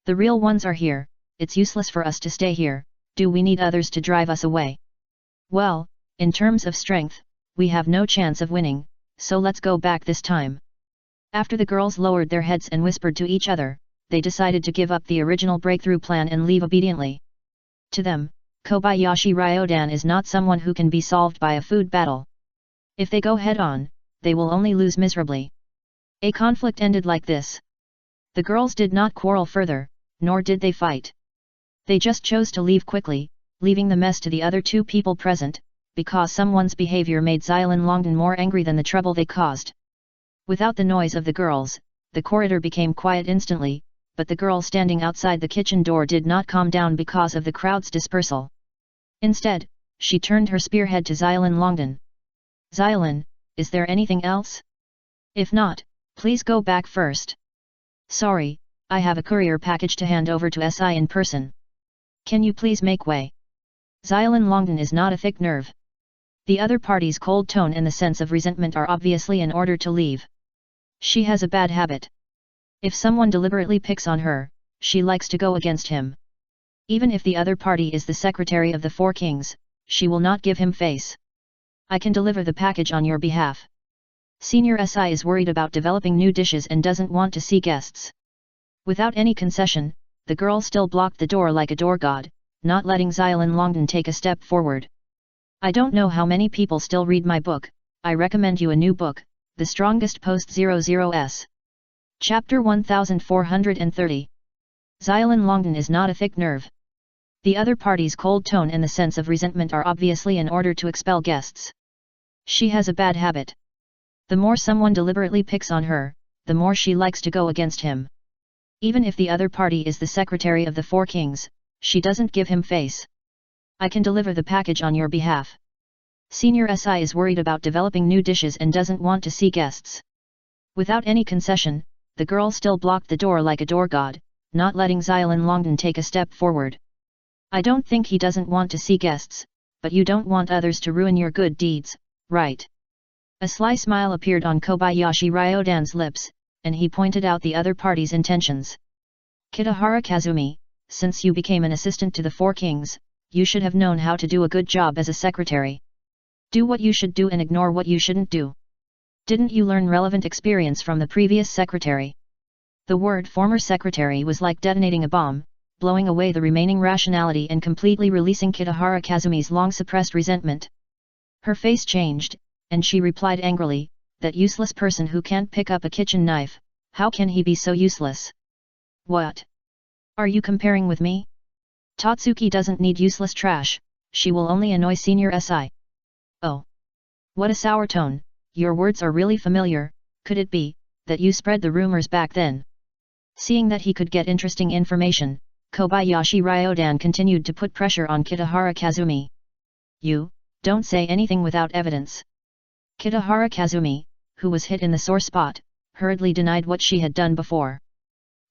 The real ones are here, it's useless for us to stay here, do we need others to drive us away? Well, in terms of strength, we have no chance of winning, so let's go back this time." After the girls lowered their heads and whispered to each other, they decided to give up the original breakthrough plan and leave obediently. To them, Kobayashi Ryodan is not someone who can be solved by a food battle. If they go head-on, they will only lose miserably. A conflict ended like this. The girls did not quarrel further, nor did they fight. They just chose to leave quickly, leaving the mess to the other 2 people present, because someone's behavior made Xylan Longden more angry than the trouble they caused. Without the noise of the girls, the corridor became quiet instantly, but the girl standing outside the kitchen door did not calm down because of the crowd's dispersal. Instead, she turned her spearhead to Xylan Longden. "Xylan, is there anything else? If not, please go back first. Sorry, I have a courier package to hand over to SI in person. Can you please make way?" Xylan Longden is not a thick nerve. The other party's cold tone and the sense of resentment are obviously in order to leave. She has a bad habit. If someone deliberately picks on her, she likes to go against him. Even if the other party is the secretary of the 4 kings, she will not give him face. "I can deliver the package on your behalf." Senior SI is worried about developing new dishes and doesn't want to see guests. Without any concession, the girl still blocked the door like a door god, not letting Xylan Longden take a step forward. "I don't know how many people still read my book, I recommend you a new book, The Strongest Post-00s. Chapter 1430. Xylan Longden is not a thick nerve. The other party's cold tone and the sense of resentment are obviously in order to expel guests. She has a bad habit. The more someone deliberately picks on her, the more she likes to go against him. Even if the other party is the secretary of the 4 kings, she doesn't give him face. "I can deliver the package on your behalf." Senior SI is worried about developing new dishes and doesn't want to see guests. Without any concession, the girl still blocked the door like a door god, not letting Xylan Longden take a step forward. "I don't think he doesn't want to see guests, but you don't want others to ruin your good deeds, right?" A sly smile appeared on Kobayashi Ryodan's lips, and he pointed out the other party's intentions. "Kitahara Kazumi, since you became an assistant to the 4 kings, you should have known how to do a good job as a secretary. Do what you should do and ignore what you shouldn't do. Didn't you learn relevant experience from the previous secretary?" The word former secretary was like detonating a bomb, blowing away the remaining rationality and completely releasing Kitahara Kazumi's long-suppressed resentment. Her face changed, and she replied angrily, "That useless person who can't pick up a kitchen knife, how can he be so useless?" "What? Are you comparing with me? Tatsuki doesn't need useless trash, she will only annoy Senior SI. Oh. What a sour tone, your words are really familiar, could it be, that you spread the rumors back then?" Seeing that he could get interesting information, Kobayashi Ryodan continued to put pressure on Kitahara Kazumi. "You, don't say anything without evidence." Kitahara Kazumi, who was hit in the sore spot, hurriedly denied what she had done before.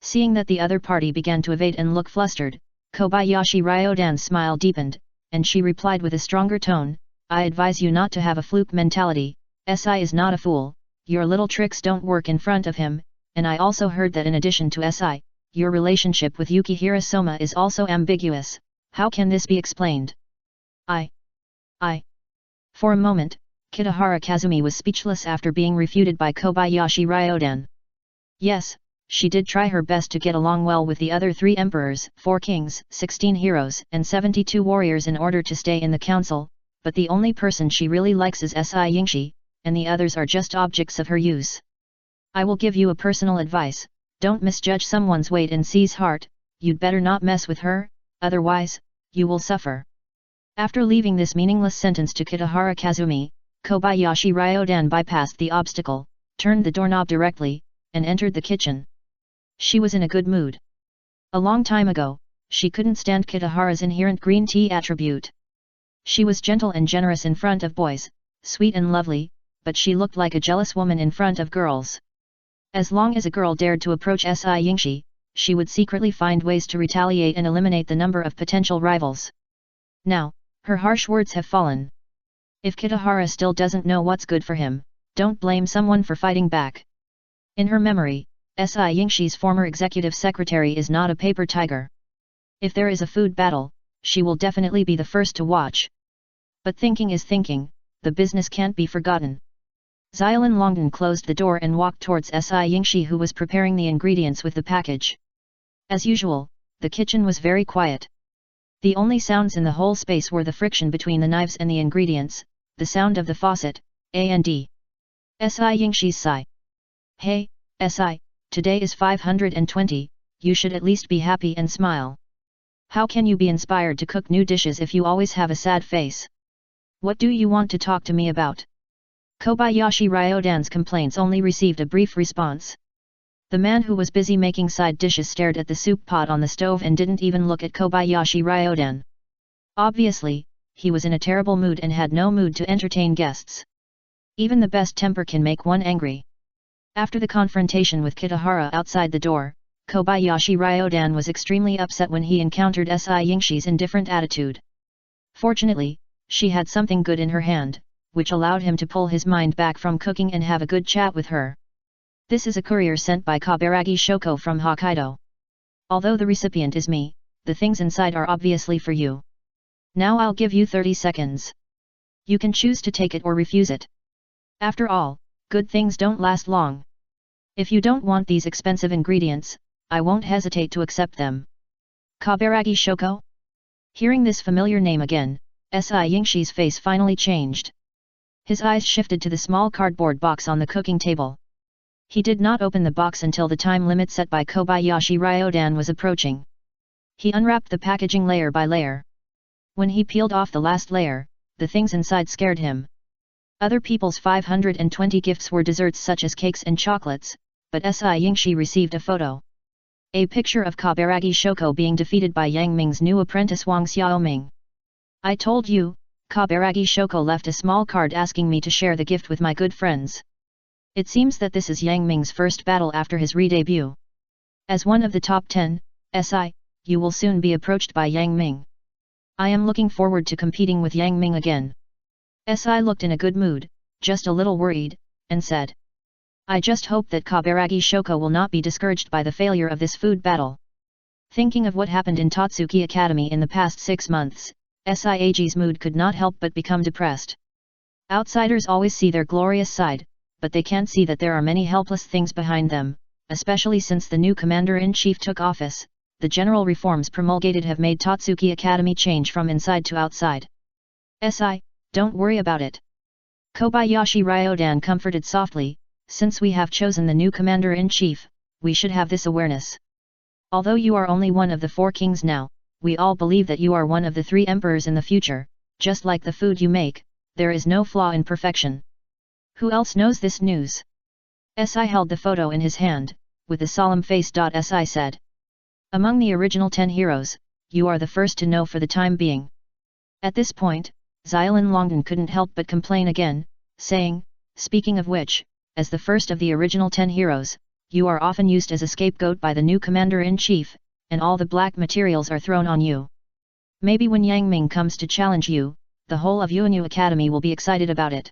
Seeing that the other party began to evade and look flustered, Kobayashi Ryodan's smile deepened, and she replied with a stronger tone, "I advise you not to have a fluke mentality, SI is not a fool, your little tricks don't work in front of him, and I also heard that in addition to SI, your relationship with Yukihira Soma is also ambiguous, how can this be explained?" I. For a moment, Kitahara Kazumi was speechless after being refuted by Kobayashi Ryodan. Yes, she did try her best to get along well with the other 3 emperors, 4 kings, 16 heroes and 72 warriors in order to stay in the council, but the only person she really likes is SI Yingshi, and the others are just objects of her use. I will give you a personal advice, don't misjudge someone's weight in C's heart, you'd better not mess with her, otherwise, you will suffer. After leaving this meaningless sentence to Kitahara Kazumi, Kobayashi Ryodan bypassed the obstacle, turned the doorknob directly, and entered the kitchen. She was in a good mood. A long time ago, she couldn't stand Kitahara's inherent green tea attribute. She was gentle and generous in front of boys, sweet and lovely, but she looked like a jealous woman in front of girls. As long as a girl dared to approach SI Yingshi, she would secretly find ways to retaliate and eliminate the number of potential rivals. Now, her harsh words have fallen. If Kitahara still doesn't know what's good for him, don't blame someone for fighting back. In her memory, SI Yingshi's former executive secretary is not a paper tiger. If there is a food battle, she will definitely be the first to watch. But thinking is thinking, the business can't be forgotten. Xiaolin Longden closed the door and walked towards SI Yingshi, who was preparing the ingredients with the package. As usual, the kitchen was very quiet. The only sounds in the whole space were the friction between the knives and the ingredients, the sound of the faucet, and SI Yingshi's sigh. "Hey, SI, today is 520, you should at least be happy and smile. How can you be inspired to cook new dishes if you always have a sad face? What do you want to talk to me about?" Kobayashi Ryodan's complaints only received a brief response. The man who was busy making side dishes stared at the soup pot on the stove and didn't even look at Kobayashi Ryodan. Obviously, he was in a terrible mood and had no mood to entertain guests. Even the best temper can make one angry. After the confrontation with Kitahara outside the door, Kobayashi Ryodan was extremely upset when he encountered SI Yingshi's indifferent attitude. Fortunately, she had something good in her hand, which allowed him to pull his mind back from cooking and have a good chat with her. "This is a courier sent by Kaburagi Shoko from Hokkaido. Although the recipient is me, the things inside are obviously for you. Now I'll give you 30 seconds. You can choose to take it or refuse it. After all, good things don't last long. If you don't want these expensive ingredients, I won't hesitate to accept them." Kaburagi Shoko? Hearing this familiar name again, SI Yingshi's face finally changed. His eyes shifted to the small cardboard box on the cooking table. He did not open the box until the time limit set by Kobayashi Ryodan was approaching. He unwrapped the packaging layer by layer. When he peeled off the last layer, the things inside scared him. Other people's 520 gifts were desserts such as cakes and chocolates, but SI Yingshi received a photo. A picture of Kaburagi Shoko being defeated by Yang Ming's new apprentice Wang Xiaoming. "I told you, Kaburagi Shoko left a small card asking me to share the gift with my good friends. It seems that this is Yang Ming's first battle after his re-debut. As one of the top 10, SI, you will soon be approached by Yang Ming. I am looking forward to competing with Yang Ming again." SI looked in a good mood, just a little worried, and said, "I just hope that Kaburagi Shoko will not be discouraged by the failure of this food battle." Thinking of what happened in Tatsuki Academy in the past 6 months, SI Agee's mood could not help but become depressed. Outsiders always see their glorious side, but they can't see that there are many helpless things behind them, especially since the new commander-in-chief took office. The general reforms promulgated have made Totsuki Academy change from inside to outside. Don't worry about it. Kobayashi Ryodan comforted softly, since we have chosen the new commander-in-chief, we should have this awareness. Although you are only one of the 4 kings now, we all believe that you are one of the 3 emperors in the future. Just like the food you make, there is no flaw in perfection. Who else knows this news? Si held the photo in his hand, with a solemn face. Si said. Among the original 10 heroes, you are the first to know for the time being. At this point, Xiaolin Longden couldn't help but complain again, saying, speaking of which, as the first of the original 10 heroes, you are often used as a scapegoat by the new commander-in-chief, and all the black materials are thrown on you. Maybe when Yang Ming comes to challenge you, the whole of Yuanyu Academy will be excited about it.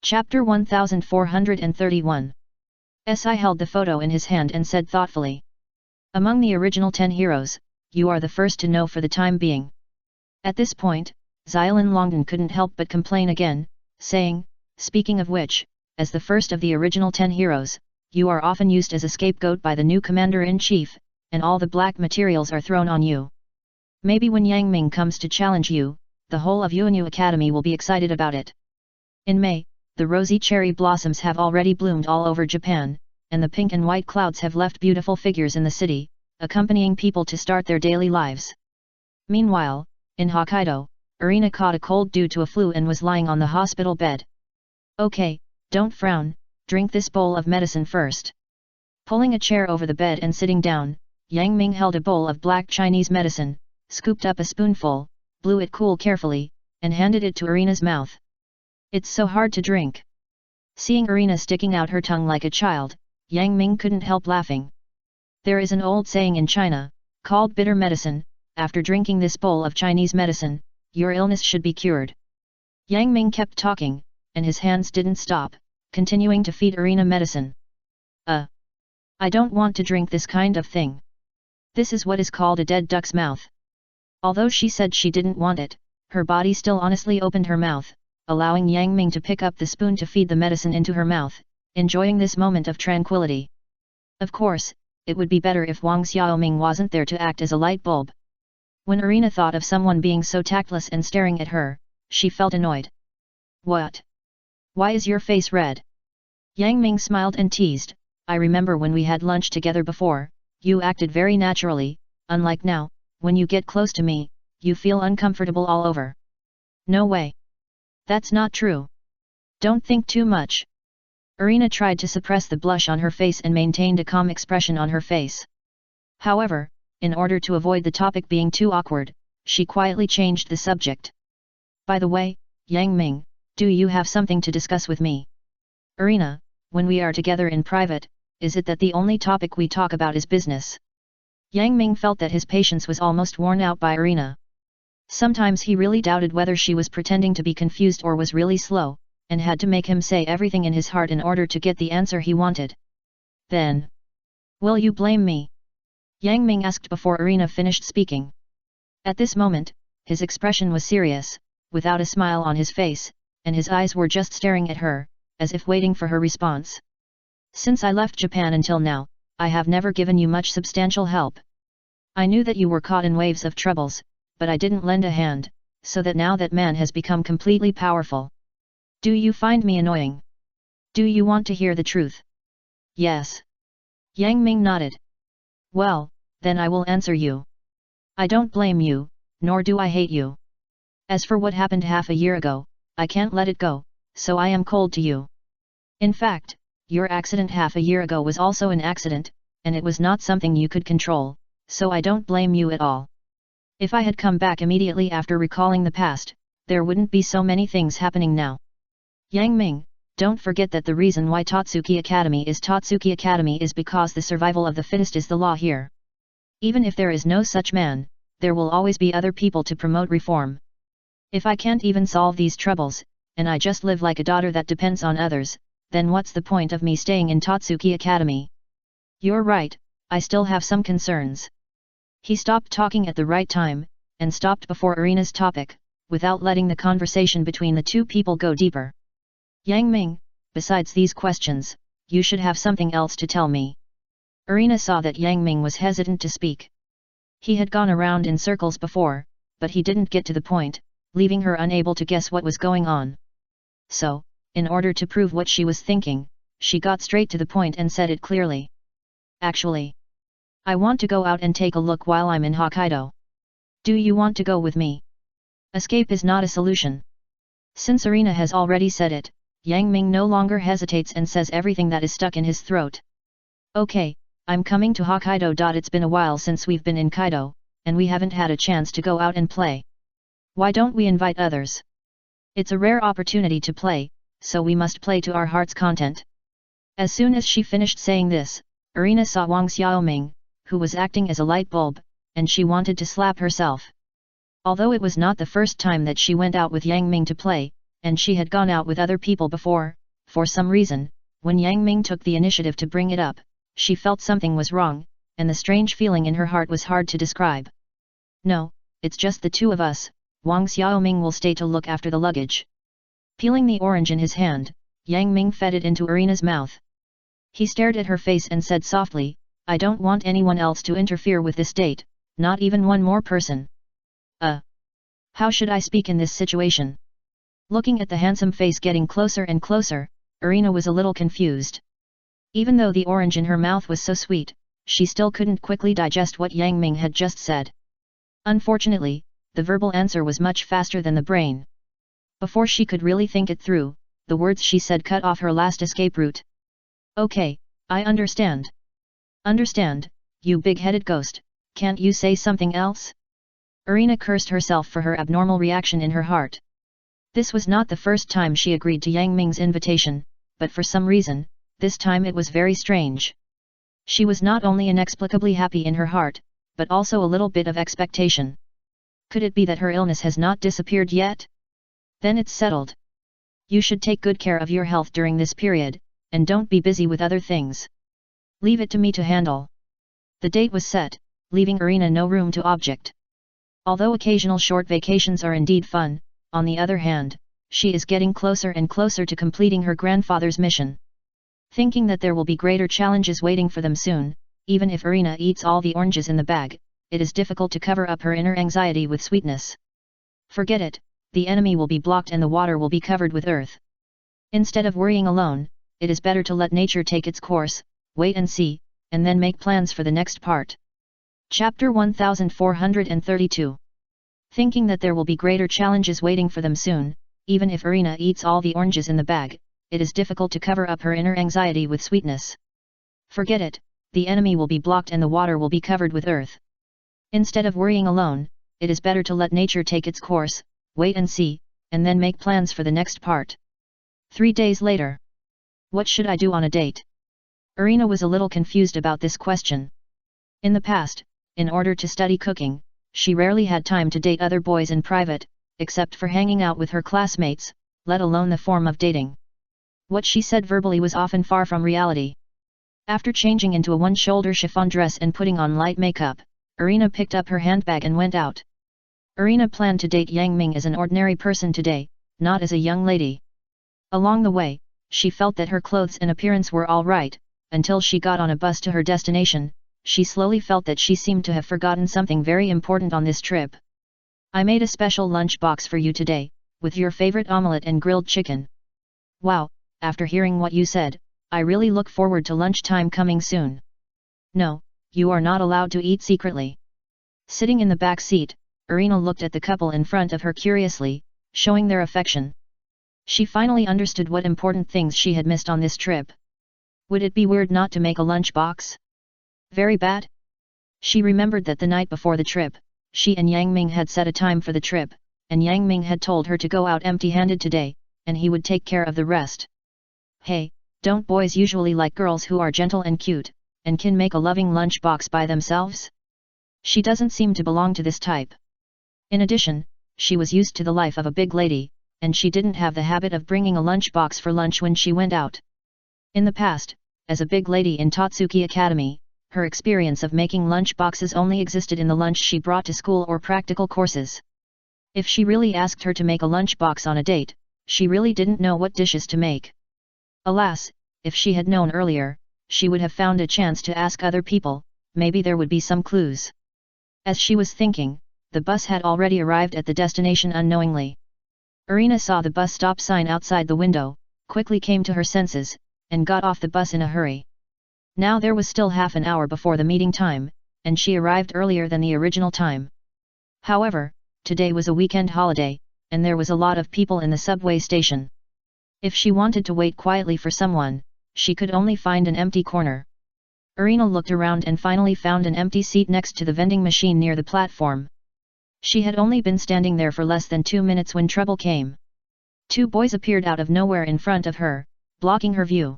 Chapter 1431. Si held the photo in his hand and said thoughtfully. Among the original 10 heroes, you are the first to know for the time being. At this point, Xiaolin Longden couldn't help but complain again, saying, speaking of which, as the first of the original 10 heroes, you are often used as a scapegoat by the new commander-in-chief, and all the black materials are thrown on you. Maybe when Yang Ming comes to challenge you, the whole of Yuanyu Academy will be excited about it. In May, the rosy cherry blossoms have already bloomed all over Japan, and the pink and white clouds have left beautiful figures in the city, accompanying people to start their daily lives. Meanwhile, in Hokkaido, Irina caught a cold due to a flu and was lying on the hospital bed. Okay, don't frown, drink this bowl of medicine first. Pulling a chair over the bed and sitting down, Yang Ming held a bowl of black Chinese medicine, scooped up a spoonful, blew it cool carefully, and handed it to Irina's mouth. It's so hard to drink. Seeing Irina sticking out her tongue like a child, Yang Ming couldn't help laughing. There is an old saying in China, called bitter medicine, after drinking this bowl of Chinese medicine, your illness should be cured. Yang Ming kept talking, and his hands didn't stop, continuing to feed Irina medicine. I don't want to drink this kind of thing. This is what is called a dead duck's mouth. Although she said she didn't want it, her body still honestly opened her mouth, allowing Yang Ming to pick up the spoon to feed the medicine into her mouth, enjoying this moment of tranquility. Of course, it would be better if Wang Xiaoming wasn't there to act as a light bulb. When Irina thought of someone being so tactless and staring at her, she felt annoyed. What? Why is your face red? Yang Ming smiled and teased, I remember when we had lunch together before, you acted very naturally, unlike now, when you get close to me, you feel uncomfortable all over. No way. That's not true. Don't think too much. Irina tried to suppress the blush on her face and maintained a calm expression on her face. However, in order to avoid the topic being too awkward, she quietly changed the subject. By the way, Yang Ming, do you have something to discuss with me? Irina, when we are together in private, is it that the only topic we talk about is business? Yang Ming felt that his patience was almost worn out by Irina. Sometimes he really doubted whether she was pretending to be confused or was really slow, and had to make him say everything in his heart in order to get the answer he wanted. Then, will you blame me? Yang Ming asked before Irina finished speaking. At this moment, his expression was serious, without a smile on his face, and his eyes were just staring at her, as if waiting for her response. Since I left Japan until now, I have never given you much substantial help. I knew that you were caught in waves of troubles, but I didn't lend a hand, so that now that man has become completely powerful. Do you find me annoying? Do you want to hear the truth? Yes. Yang Ming nodded. Well, then I will answer you. I don't blame you, nor do I hate you. As for what happened half a year ago, I can't let it go, so I am cold to you. In fact, your accident half a year ago was also an accident, and it was not something you could control, so I don't blame you at all. If I had come back immediately after recalling the past, there wouldn't be so many things happening now. Yang Ming, don't forget that the reason why Totsuki Academy is because the survival of the fittest is the law here. Even if there is no such man, there will always be other people to promote reform. If I can't even solve these troubles, and I just live like a daughter that depends on others, then what's the point of me staying in Totsuki Academy? You're right, I still have some concerns. He stopped talking at the right time, and stopped before Irina's topic, without letting the conversation between the two people go deeper. Yang Ming, besides these questions, you should have something else to tell me. Irina saw that Yang Ming was hesitant to speak. He had gone around in circles before, but he didn't get to the point, leaving her unable to guess what was going on. So, in order to prove what she was thinking, she got straight to the point and said it clearly. Actually, I want to go out and take a look while I'm in Hokkaido. Do you want to go with me? Escape is not a solution. Since Irina has already said it, Yang Ming no longer hesitates and says everything that is stuck in his throat. Okay, I'm coming to Hokkaido. It's been a while since we've been in Kaido, and we haven't had a chance to go out and play. Why don't we invite others? It's a rare opportunity to play, so we must play to our heart's content. As soon as she finished saying this, Irina saw Wang Xiaoming, who was acting as a light bulb, and she wanted to slap herself. Although it was not the first time that she went out with Yang Ming to play, and she had gone out with other people before, for some reason, when Yang Ming took the initiative to bring it up, she felt something was wrong, and the strange feeling in her heart was hard to describe. No, it's just the two of us, Wang Xiaoming will stay to look after the luggage. Peeling the orange in his hand, Yang Ming fed it into Irina's mouth. He stared at her face and said softly, I don't want anyone else to interfere with this date, not even one more person. How should I speak in this situation? Looking at the handsome face getting closer and closer, Irina was a little confused. Even though the orange in her mouth was so sweet, she still couldn't quickly digest what Yang Ming had just said. Unfortunately, the verbal answer was much faster than the brain. Before she could really think it through, the words she said cut off her last escape route. Okay, I understand. Understand, you big-headed ghost, can't you say something else? Irina cursed herself for her abnormal reaction in her heart. This was not the first time she agreed to Yang Ming's invitation, but for some reason, this time it was very strange. She was not only inexplicably happy in her heart, but also a little bit of expectation. Could it be that her illness has not disappeared yet? Then it's settled. You should take good care of your health during this period, and don't be busy with other things. Leave it to me to handle. The date was set, leaving Irina no room to object. Although occasional short vacations are indeed fun, on the other hand, she is getting closer and closer to completing her grandfather's mission. Thinking that there will be greater challenges waiting for them soon, even if Irina eats all the oranges in the bag, it is difficult to cover up her inner anxiety with sweetness. Forget it, the enemy will be blocked and the water will be covered with earth. Instead of worrying alone, it is better to let nature take its course, wait and see, and then make plans for the next part. Chapter 1432. Thinking that there will be greater challenges waiting for them soon, even if Irina eats all the oranges in the bag, it is difficult to cover up her inner anxiety with sweetness. Forget it, the enemy will be blocked and the water will be covered with earth. Instead of worrying alone, it is better to let nature take its course, wait and see, and then make plans for the next part. 3 days later. What should I do on a date? Irina was a little confused about this question. In the past, in order to study cooking, she rarely had time to date other boys in private, except for hanging out with her classmates, let alone the form of dating. What she said verbally was often far from reality. After changing into a one-shoulder chiffon dress and putting on light makeup, Irina picked up her handbag and went out. Irina planned to date Yang Ming as an ordinary person today, not as a young lady. Along the way, she felt that her clothes and appearance were all right, until she got on a bus to her destination. She slowly felt that she seemed to have forgotten something very important on this trip. I made a special lunch box for you today, with your favorite omelette and grilled chicken. Wow, after hearing what you said, I really look forward to lunchtime coming soon. No, you are not allowed to eat secretly. Sitting in the back seat, Irina looked at the couple in front of her curiously, showing their affection. She finally understood what important things she had missed on this trip. Would it be weird not to make a lunch box? Very bad? She remembered that the night before the trip, she and Yang Ming had set a time for the trip, and Yang Ming had told her to go out empty-handed today, and he would take care of the rest. Hey, don't boys usually like girls who are gentle and cute, and can make a loving lunch box by themselves? She doesn't seem to belong to this type. In addition, she was used to the life of a big lady, and she didn't have the habit of bringing a lunch box for lunch when she went out. In the past, as a big lady in Totsuki Academy, her experience of making lunch boxes only existed in the lunch she brought to school or practical courses. If she really asked her to make a lunch box on a date, she really didn't know what dishes to make. Alas, if she had known earlier, she would have found a chance to ask other people, maybe there would be some clues. As she was thinking, the bus had already arrived at the destination unknowingly. Irina saw the bus stop sign outside the window, quickly came to her senses, and got off the bus in a hurry. Now there was still half an hour before the meeting time, and she arrived earlier than the original time. However, today was a weekend holiday, and there was a lot of people in the subway station. If she wanted to wait quietly for someone, she could only find an empty corner. Irina looked around and finally found an empty seat next to the vending machine near the platform. She had only been standing there for less than 2 minutes when trouble came. 2 boys appeared out of nowhere in front of her, blocking her view.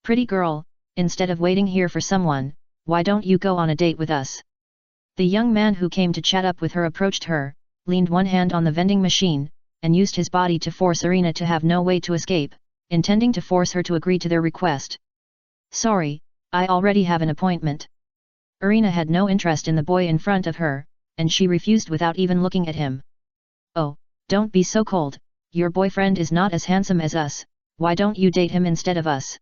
"Pretty girl, instead of waiting here for someone, why don't you go on a date with us?" The young man who came to chat up with her approached her, leaned one hand on the vending machine, and used his body to force Irina to have no way to escape, intending to force her to agree to their request. "Sorry, I already have an appointment." Irina had no interest in the boy in front of her, and she refused without even looking at him. "Oh, don't be so cold, your boyfriend is not as handsome as us, why don't you date him instead of us?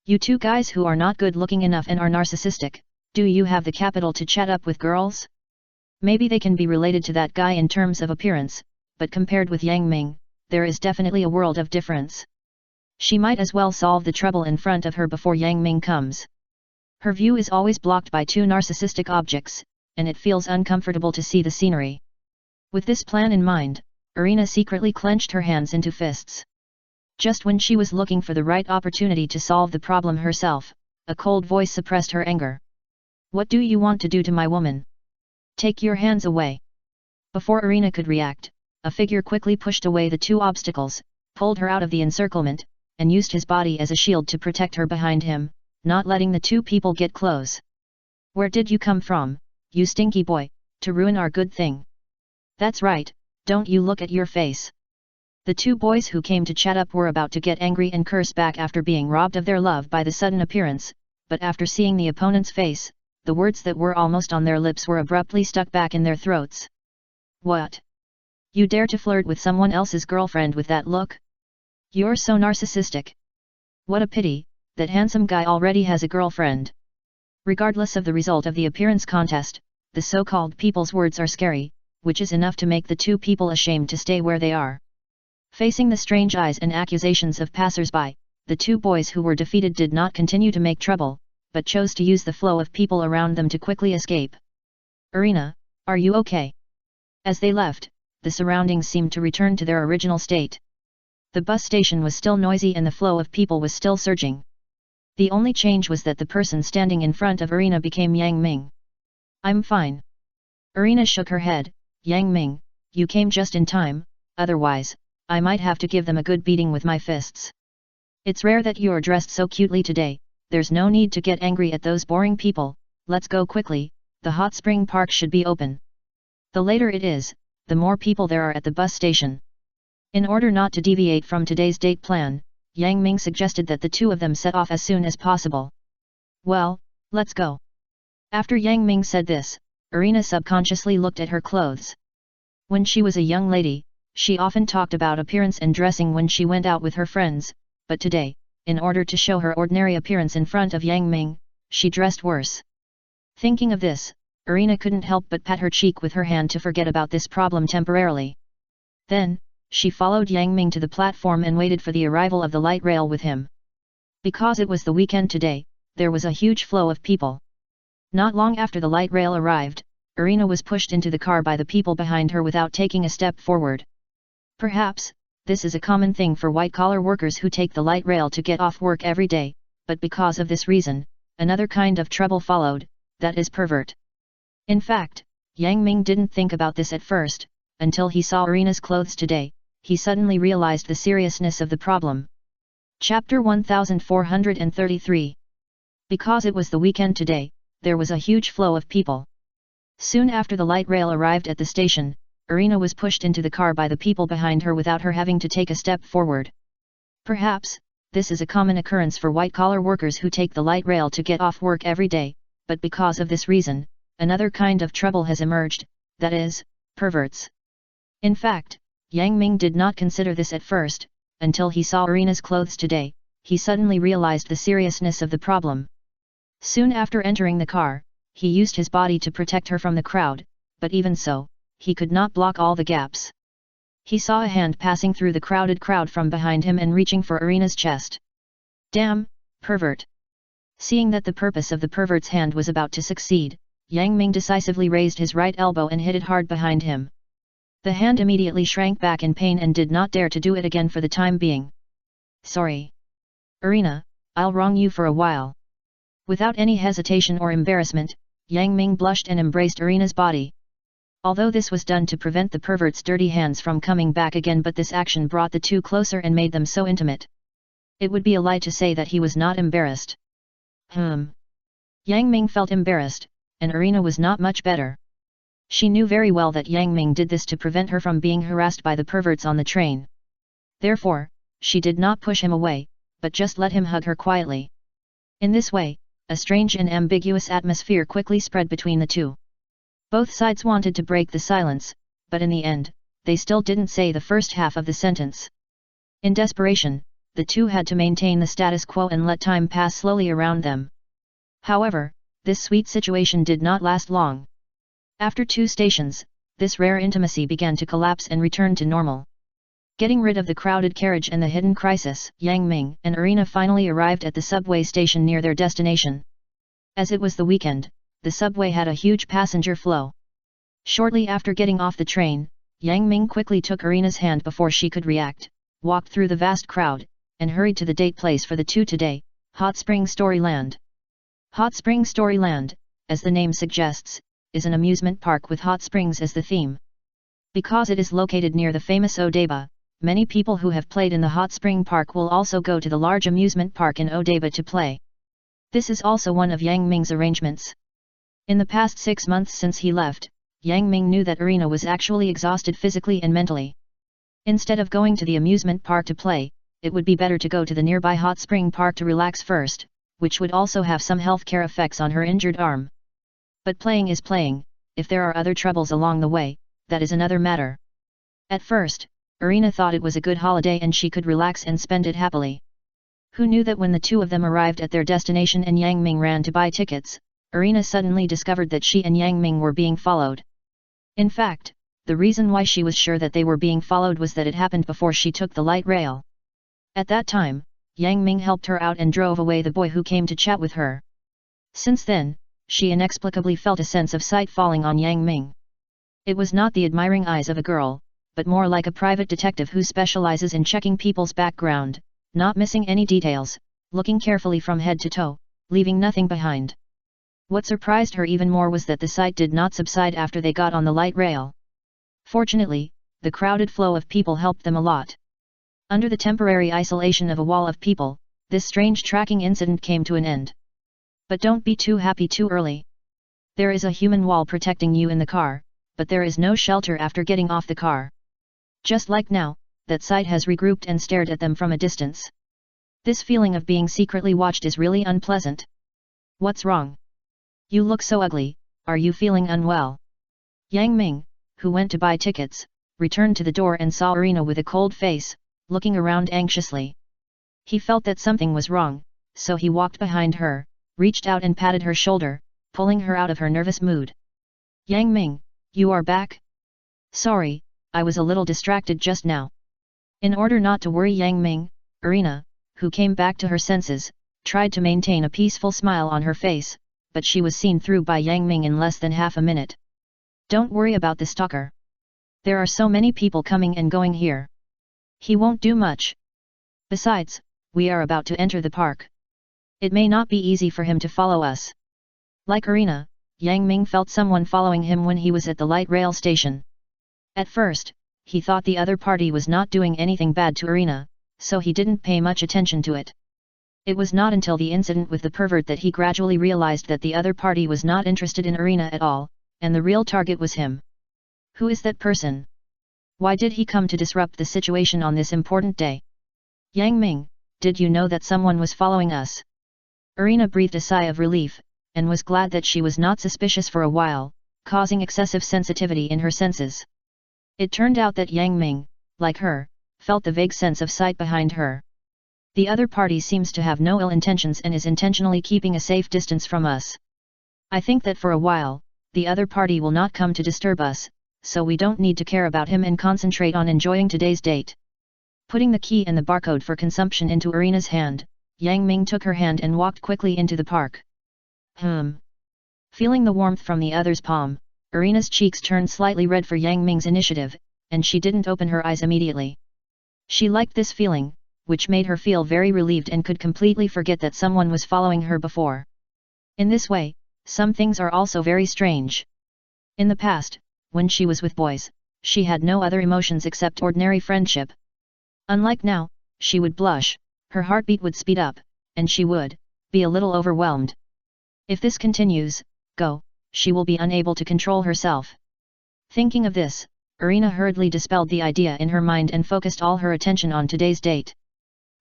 You 2 guys who are not good looking enough and are narcissistic, do you have the capital to chat up with girls? Maybe they can be related to that guy in terms of appearance, but compared with Yang Ming, there is definitely a world of difference. She might as well solve the trouble in front of her before Yang Ming comes. Her view is always blocked by 2 narcissistic objects, and it feels uncomfortable to see the scenery." With this plan in mind, Irina secretly clenched her hands into fists. Just when she was looking for the right opportunity to solve the problem herself, a cold voice suppressed her anger. "What do you want to do to my woman? Take your hands away." Before Irina could react, a figure quickly pushed away the 2 obstacles, pulled her out of the encirclement, and used his body as a shield to protect her behind him, not letting the 2 people get close. "Where did you come from, you stinky boy, to ruin our good thing? That's right, don't you look at your face." The 2 boys who came to chat up were about to get angry and curse back after being robbed of their love by the sudden appearance, but after seeing the opponent's face, the words that were almost on their lips were abruptly stuck back in their throats. "What? You dare to flirt with someone else's girlfriend with that look? You're so narcissistic. What a pity, that handsome guy already has a girlfriend." Regardless of the result of the appearance contest, the so-called people's words are scary, which is enough to make the 2 people ashamed to stay where they are. Facing the strange eyes and accusations of passers-by, the 2 boys who were defeated did not continue to make trouble, but chose to use the flow of people around them to quickly escape. "Irina, are you okay?" As they left, the surroundings seemed to return to their original state. The bus station was still noisy and the flow of people was still surging. The only change was that the person standing in front of Irina became Yang Ming. "I'm fine." Irina shook her head. "Yang Ming, you came just in time, otherwise, I might have to give them a good beating with my fists. It's rare that you're dressed so cutely today, there's no need to get angry at those boring people, let's go quickly, the hot spring park should be open. The later it is, the more people there are at the bus station." In order not to deviate from today's date plan, Yang Ming suggested that the 2 of them set off as soon as possible. "Well, let's go." After Yang Ming said this, Irina subconsciously looked at her clothes. When she was a young lady, she often talked about appearance and dressing when she went out with her friends, but today, in order to show her ordinary appearance in front of Yang Ming, she dressed worse. Thinking of this, Irina couldn't help but pat her cheek with her hand to forget about this problem temporarily. Then, she followed Yang Ming to the platform and waited for the arrival of the light rail with him. Because it was the weekend today, there was a huge flow of people. Not long after the light rail arrived, Irina was pushed into the car by the people behind her without taking a step forward. Perhaps, this is a common thing for white-collar workers who take the light rail to get off work every day, but because of this reason, another kind of trouble followed, that is pervert. In fact, Yang Ming didn't think about this at first, until he saw Irina's clothes today. He suddenly realized the seriousness of the problem. Chapter 1433. Because it was the weekend today, there was a huge flow of people. Soon after the light rail arrived at the station, Irina was pushed into the car by the people behind her without her having to take a step forward. Perhaps, this is a common occurrence for white-collar workers who take the light rail to get off work every day, but because of this reason, another kind of trouble has emerged, that is, perverts. In fact, Yang Ming did not consider this at first, until he saw Irina's clothes today. he suddenly realized the seriousness of the problem. Soon after entering the car, he used his body to protect her from the crowd, but even so, he could not block all the gaps. He saw a hand passing through the crowded crowd from behind him and reaching for Irina's chest. Damn, pervert! Seeing that the purpose of the pervert's hand was about to succeed, Yang Ming decisively raised his right elbow and hit it hard behind him. The hand immediately shrank back in pain and did not dare to do it again for the time being. Sorry. Irina, I'll wrong you for a while. Without any hesitation or embarrassment, Yang Ming blushed and embraced Irina's body. Although this was done to prevent the pervert's dirty hands from coming back again, but this action brought the two closer and made them so intimate. It would be a lie to say that he was not embarrassed. Yang Ming felt embarrassed, and Irina was not much better. She knew very well that Yang Ming did this to prevent her from being harassed by the perverts on the train. Therefore, she did not push him away, but just let him hug her quietly. In this way, a strange and ambiguous atmosphere quickly spread between the two. Both sides wanted to break the silence, but in the end, they still didn't say the first half of the sentence. In desperation, the two had to maintain the status quo and let time pass slowly around them. However, this sweet situation did not last long. After 2 stations, this rare intimacy began to collapse and return to normal. Getting rid of the crowded carriage and the hidden crisis, Yang Ming and Irina finally arrived at the subway station near their destination. As it was the weekend, the subway had a huge passenger flow. Shortly after getting off the train, Yang Ming quickly took Irina's hand before she could react, walked through the vast crowd, and hurried to the date place for the two today, Hot Spring Storyland. Hot Spring Storyland, as the name suggests, is an amusement park with hot springs as the theme. Because it is located near the famous Odaiba, many people who have played in the hot spring park will also go to the large amusement park in Odaiba to play. This is also one of Yang Ming's arrangements. In the past 6 months since he left, Yang Ming knew that Irina was actually exhausted physically and mentally. Instead of going to the amusement park to play, it would be better to go to the nearby hot spring park to relax first, which would also have some healthcare effects on her injured arm. But playing is playing, if there are other troubles along the way, that is another matter. At first, Irina thought it was a good holiday and she could relax and spend it happily. Who knew that when the two of them arrived at their destination and Yang Ming ran to buy tickets, Irina suddenly discovered that she and Yang Ming were being followed. In fact, the reason why she was sure that they were being followed was that it happened before she took the light rail. At that time, Yang Ming helped her out and drove away the boy who came to chat with her. Since then, she inexplicably felt a sense of sight falling on Yang Ming. It was not the admiring eyes of a girl, but more like a private detective who specializes in checking people's background, not missing any details, looking carefully from head to toe, leaving nothing behind. What surprised her even more was that the sight did not subside after they got on the light rail. Fortunately, the crowded flow of people helped them a lot. Under the temporary isolation of a wall of people, this strange tracking incident came to an end. But don't be too happy too early. There is a human wall protecting you in the car, but there is no shelter after getting off the car. Just like now, that sight has regrouped and stared at them from a distance. This feeling of being secretly watched is really unpleasant. What's wrong? You look so ugly, are you feeling unwell? Yang Ming, who went to buy tickets, returned to the door and saw Irina with a cold face, looking around anxiously. He felt that something was wrong, so he walked behind her, reached out and patted her shoulder, pulling her out of her nervous mood. Yang Ming, you are back? Sorry, I was a little distracted just now. In order not to worry Yang Ming, Irina, who came back to her senses, tried to maintain a peaceful smile on her face, but she was seen through by Yang Ming in less than half a minute. Don't worry about the stalker. There are so many people coming and going here. He won't do much. Besides, we are about to enter the park. It may not be easy for him to follow us. Like Irina, Yang Ming felt someone following him when he was at the light rail station. At first, he thought the other party was not doing anything bad to Irina, so he didn't pay much attention to it. It was not until the incident with the pervert that he gradually realized that the other party was not interested in Irina at all, and the real target was him. Who is that person? Why did he come to disrupt the situation on this important day? Yang Ming, did you know that someone was following us? Irina breathed a sigh of relief, and was glad that she was not suspicious for a while, causing excessive sensitivity in her senses. It turned out that Yang Ming, like her, felt the vague sense of sight behind her. The other party seems to have no ill intentions and is intentionally keeping a safe distance from us. I think that for a while, the other party will not come to disturb us, so we don't need to care about him and concentrate on enjoying today's date. Putting the key and the barcode for consumption into Irina's hand, Yang Ming took her hand and walked quickly into the park. Feeling the warmth from the other's palm, Irina's cheeks turned slightly red for Yang Ming's initiative, and she didn't open her eyes immediately. She liked this feeling, which made her feel very relieved and could completely forget that someone was following her before. In this way, some things are also very strange. In the past, when she was with boys, she had no other emotions except ordinary friendship. Unlike now, she would blush, her heartbeat would speed up, and she would be a little overwhelmed. If this continues, she will be unable to control herself. Thinking of this, Irina hurriedly dispelled the idea in her mind and focused all her attention on today's date.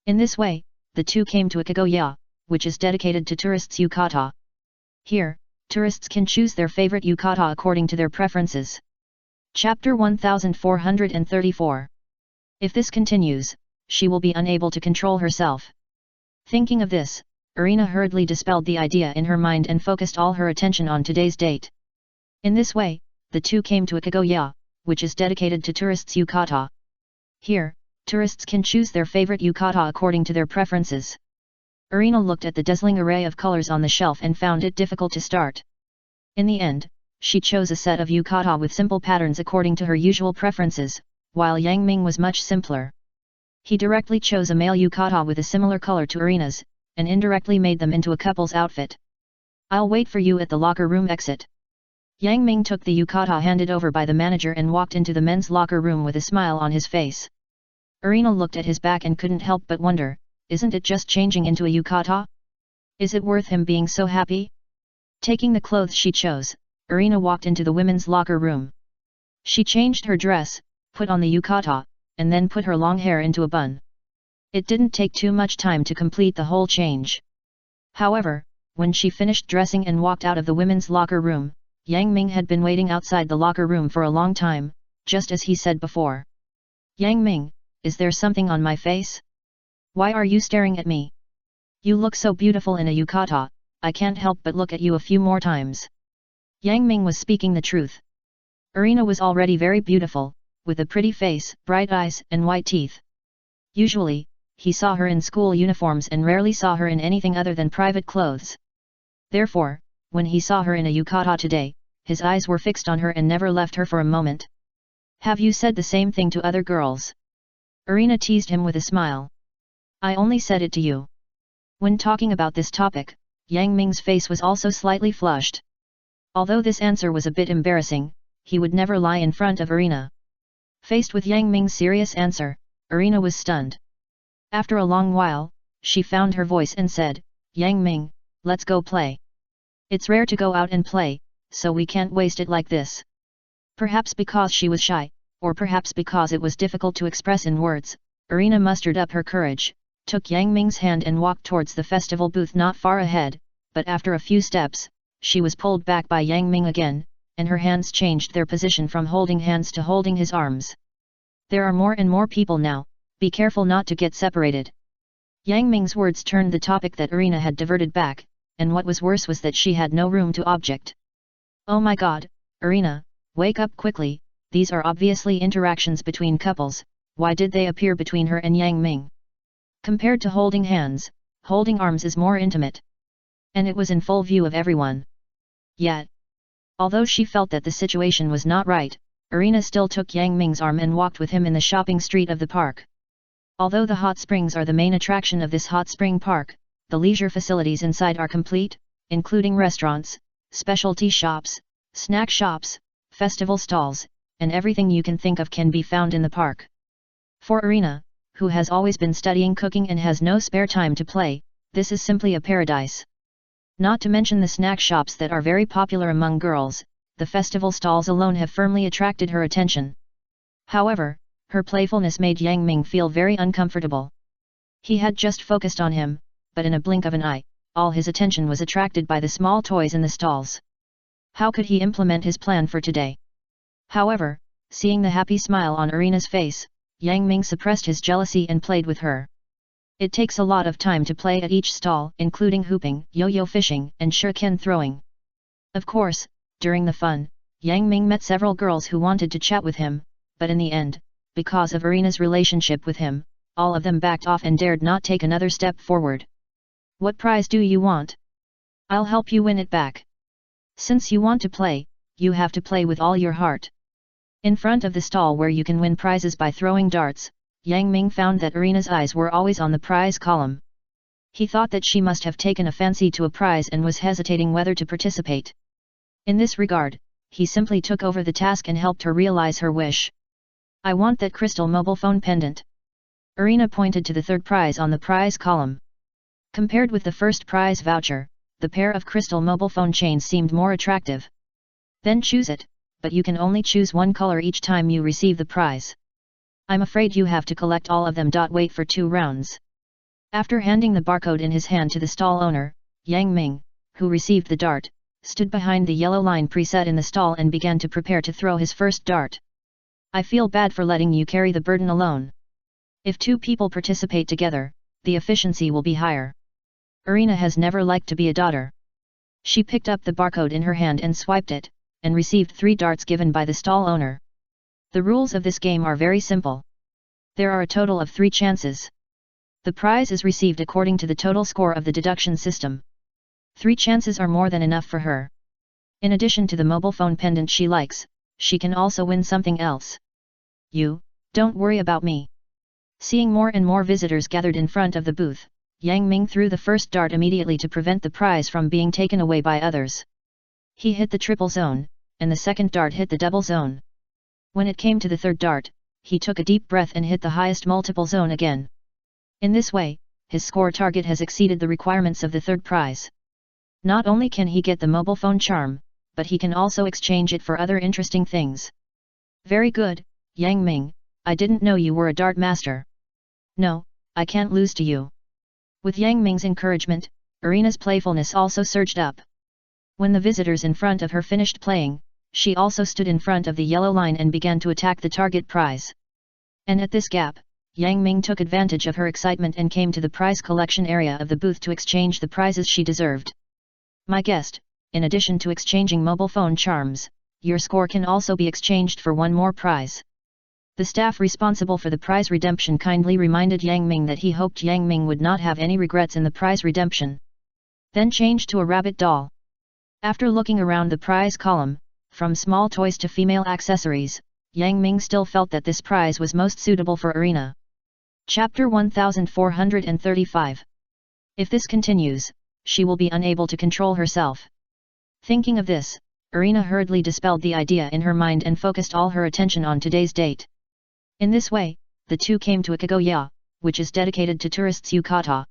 In this way, the two came to a kagoya, which is dedicated to tourists' yukata. Here, tourists can choose their favorite yukata according to their preferences. Chapter 1434. If this continues, she will be unable to control herself. Thinking of this, Irina hurriedly dispelled the idea in her mind and focused all her attention on today's date. In this way, the two came to a kagoya, which is dedicated to tourists' yukata. Here, tourists can choose their favorite yukata according to their preferences. Irina looked at the dazzling array of colors on the shelf and found it difficult to start. In the end, she chose a set of yukata with simple patterns according to her usual preferences, while Yang Ming was much simpler. He directly chose a male yukata with a similar color to Irina's, and indirectly made them into a couple's outfit. I'll wait for you at the locker room exit. Yang Ming took the yukata handed over by the manager and walked into the men's locker room with a smile on his face. Irina looked at his back and couldn't help but wonder, isn't it just changing into a yukata? Is it worth him being so happy? Taking the clothes she chose, Irina walked into the women's locker room. She changed her dress, put on the yukata, and then put her long hair into a bun. It didn't take too much time to complete the whole change. However, when she finished dressing and walked out of the women's locker room, Yang Ming had been waiting outside the locker room for a long time, just as he said before. Yang Ming, is there something on my face? Why are you staring at me? You look so beautiful in a yukata, I can't help but look at you a few more times. Yang Ming was speaking the truth. Irina was already very beautiful, with a pretty face, bright eyes and white teeth. Usually, he saw her in school uniforms and rarely saw her in anything other than private clothes. Therefore, when he saw her in a yukata today, his eyes were fixed on her and never left her for a moment. Have you said the same thing to other girls? Irina teased him with a smile. I only said it to you. When talking about this topic, Yang Ming's face was also slightly flushed. Although this answer was a bit embarrassing, he would never lie in front of Irina. Faced with Yang Ming's serious answer, Irina was stunned. After a long while, she found her voice and said, Yang Ming, let's go play. It's rare to go out and play, so we can't waste it like this. Perhaps because she was shy, or perhaps because it was difficult to express in words, Irina mustered up her courage, took Yang Ming's hand and walked towards the festival booth not far ahead, but after a few steps, she was pulled back by Yang Ming again, and her hands changed their position from holding hands to holding his arms. There are more and more people now, be careful not to get separated. Yang Ming's words turned the topic that Irina had diverted back, and what was worse was that she had no room to object. Oh my god, Irina, wake up quickly, these are obviously interactions between couples, why did they appear between her and Yang Ming? Compared to holding hands, holding arms is more intimate. And it was in full view of everyone. Yet, although she felt that the situation was not right, Irina still took Yang Ming's arm and walked with him in the shopping street of the park. Although the hot springs are the main attraction of this hot spring park, the leisure facilities inside are complete, including restaurants, specialty shops, snack shops, festival stalls, and everything you can think of can be found in the park. For Irina, who has always been studying cooking and has no spare time to play, this is simply a paradise. Not to mention the snack shops that are very popular among girls, the festival stalls alone have firmly attracted her attention. However, her playfulness made Yang Ming feel very uncomfortable. He had just focused on him, but in a blink of an eye, all his attention was attracted by the small toys in the stalls. How could he implement his plan for today? However, seeing the happy smile on Irina's face, Yang Ming suppressed his jealousy and played with her. It takes a lot of time to play at each stall, including hooping, yo-yo fishing, and shuriken throwing. Of course, during the fun, Yang Ming met several girls who wanted to chat with him, but in the end, because of Irina's relationship with him, all of them backed off and dared not take another step forward. What prize do you want? I'll help you win it back. Since you want to play, you have to play with all your heart. In front of the stall where you can win prizes by throwing darts, Yang Ming found that Irina's eyes were always on the prize column. He thought that she must have taken a fancy to a prize and was hesitating whether to participate. In this regard, he simply took over the task and helped her realize her wish. I want that crystal mobile phone pendant. Irina pointed to the third prize on the prize column. Compared with the first prize voucher, the pair of crystal mobile phone chains seemed more attractive. Then choose it, but you can only choose one color each time you receive the prize. I'm afraid you have to collect all of them. Wait for 2 rounds. After handing the barcode in his hand to the stall owner, Yang Ming, who received the dart, stood behind the yellow line preset in the stall and began to prepare to throw his first dart. I feel bad for letting you carry the burden alone. If 2 people participate together, the efficiency will be higher. Irina has never liked to be a daughter. She picked up the barcode in her hand and swiped it, and received 3 darts given by the stall owner. The rules of this game are very simple. There are a total of 3 chances. The prize is received according to the total score of the deduction system. 3 chances are more than enough for her. In addition to the mobile phone pendant she likes, she can also win something else. Don't worry about me. Seeing more and more visitors gathered in front of the booth, Yang Ming threw the first dart immediately to prevent the prize from being taken away by others. He hit the triple zone, and the second dart hit the double zone. When it came to the third dart, he took a deep breath and hit the highest multiple zone again. In this way, his score target has exceeded the requirements of the third prize. Not only can he get the mobile phone charm, but he can also exchange it for other interesting things. Very good, Yang Ming, I didn't know you were a dart master. No, I can't lose to you. With Yang Ming's encouragement, Irina's playfulness also surged up. When the visitors in front of her finished playing, she also stood in front of the yellow line and began to attack the target prize. And at this gap, Yang Ming took advantage of her excitement and came to the prize collection area of the booth to exchange the prizes she deserved. My guest, in addition to exchanging mobile phone charms, your score can also be exchanged for one more prize. The staff responsible for the prize redemption kindly reminded Yang Ming that he hoped Yang Ming would not have any regrets in the prize redemption. Then changed to a rabbit doll. After looking around the prize column, from small toys to female accessories, Yang Ming still felt that this prize was most suitable for Irina. Chapter 1435. If this continues, she will be unable to control herself. Thinking of this, Irina hurriedly dispelled the idea in her mind and focused all her attention on today's date. In this way, the two came to a kagoya, which is dedicated to tourists' yukata.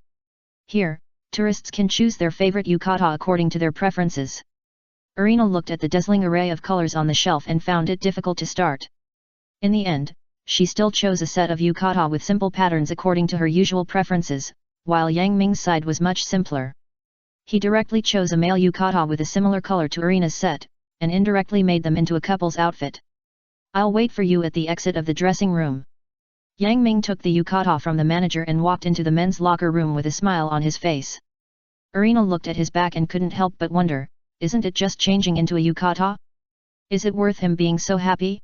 Here, tourists can choose their favorite yukata according to their preferences. Irina looked at the dazzling array of colors on the shelf and found it difficult to start. In the end, she still chose a set of yukata with simple patterns according to her usual preferences, while Yang Ming's side was much simpler. He directly chose a male yukata with a similar color to Irina's set, and indirectly made them into a couple's outfit. I'll wait for you at the exit of the dressing room. Yang Ming took the yukata from the manager and walked into the men's locker room with a smile on his face. Irina looked at his back and couldn't help but wonder, isn't it just changing into a yukata? Is it worth him being so happy?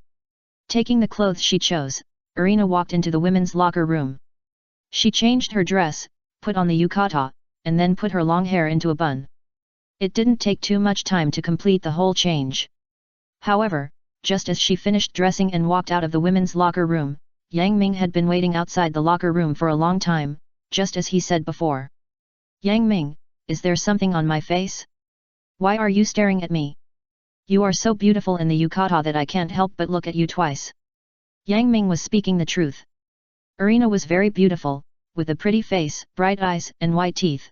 Taking the clothes she chose, Irina walked into the women's locker room. She changed her dress, put on the yukata, and then put her long hair into a bun. It didn't take too much time to complete the whole change. However, just as she finished dressing and walked out of the women's locker room, Yang Ming had been waiting outside the locker room for a long time, just as he said before. Yang Ming, is there something on my face? Why are you staring at me? You are so beautiful in the yukata that I can't help but look at you twice. Yang Ming was speaking the truth. Irina was very beautiful, with a pretty face, bright eyes and white teeth.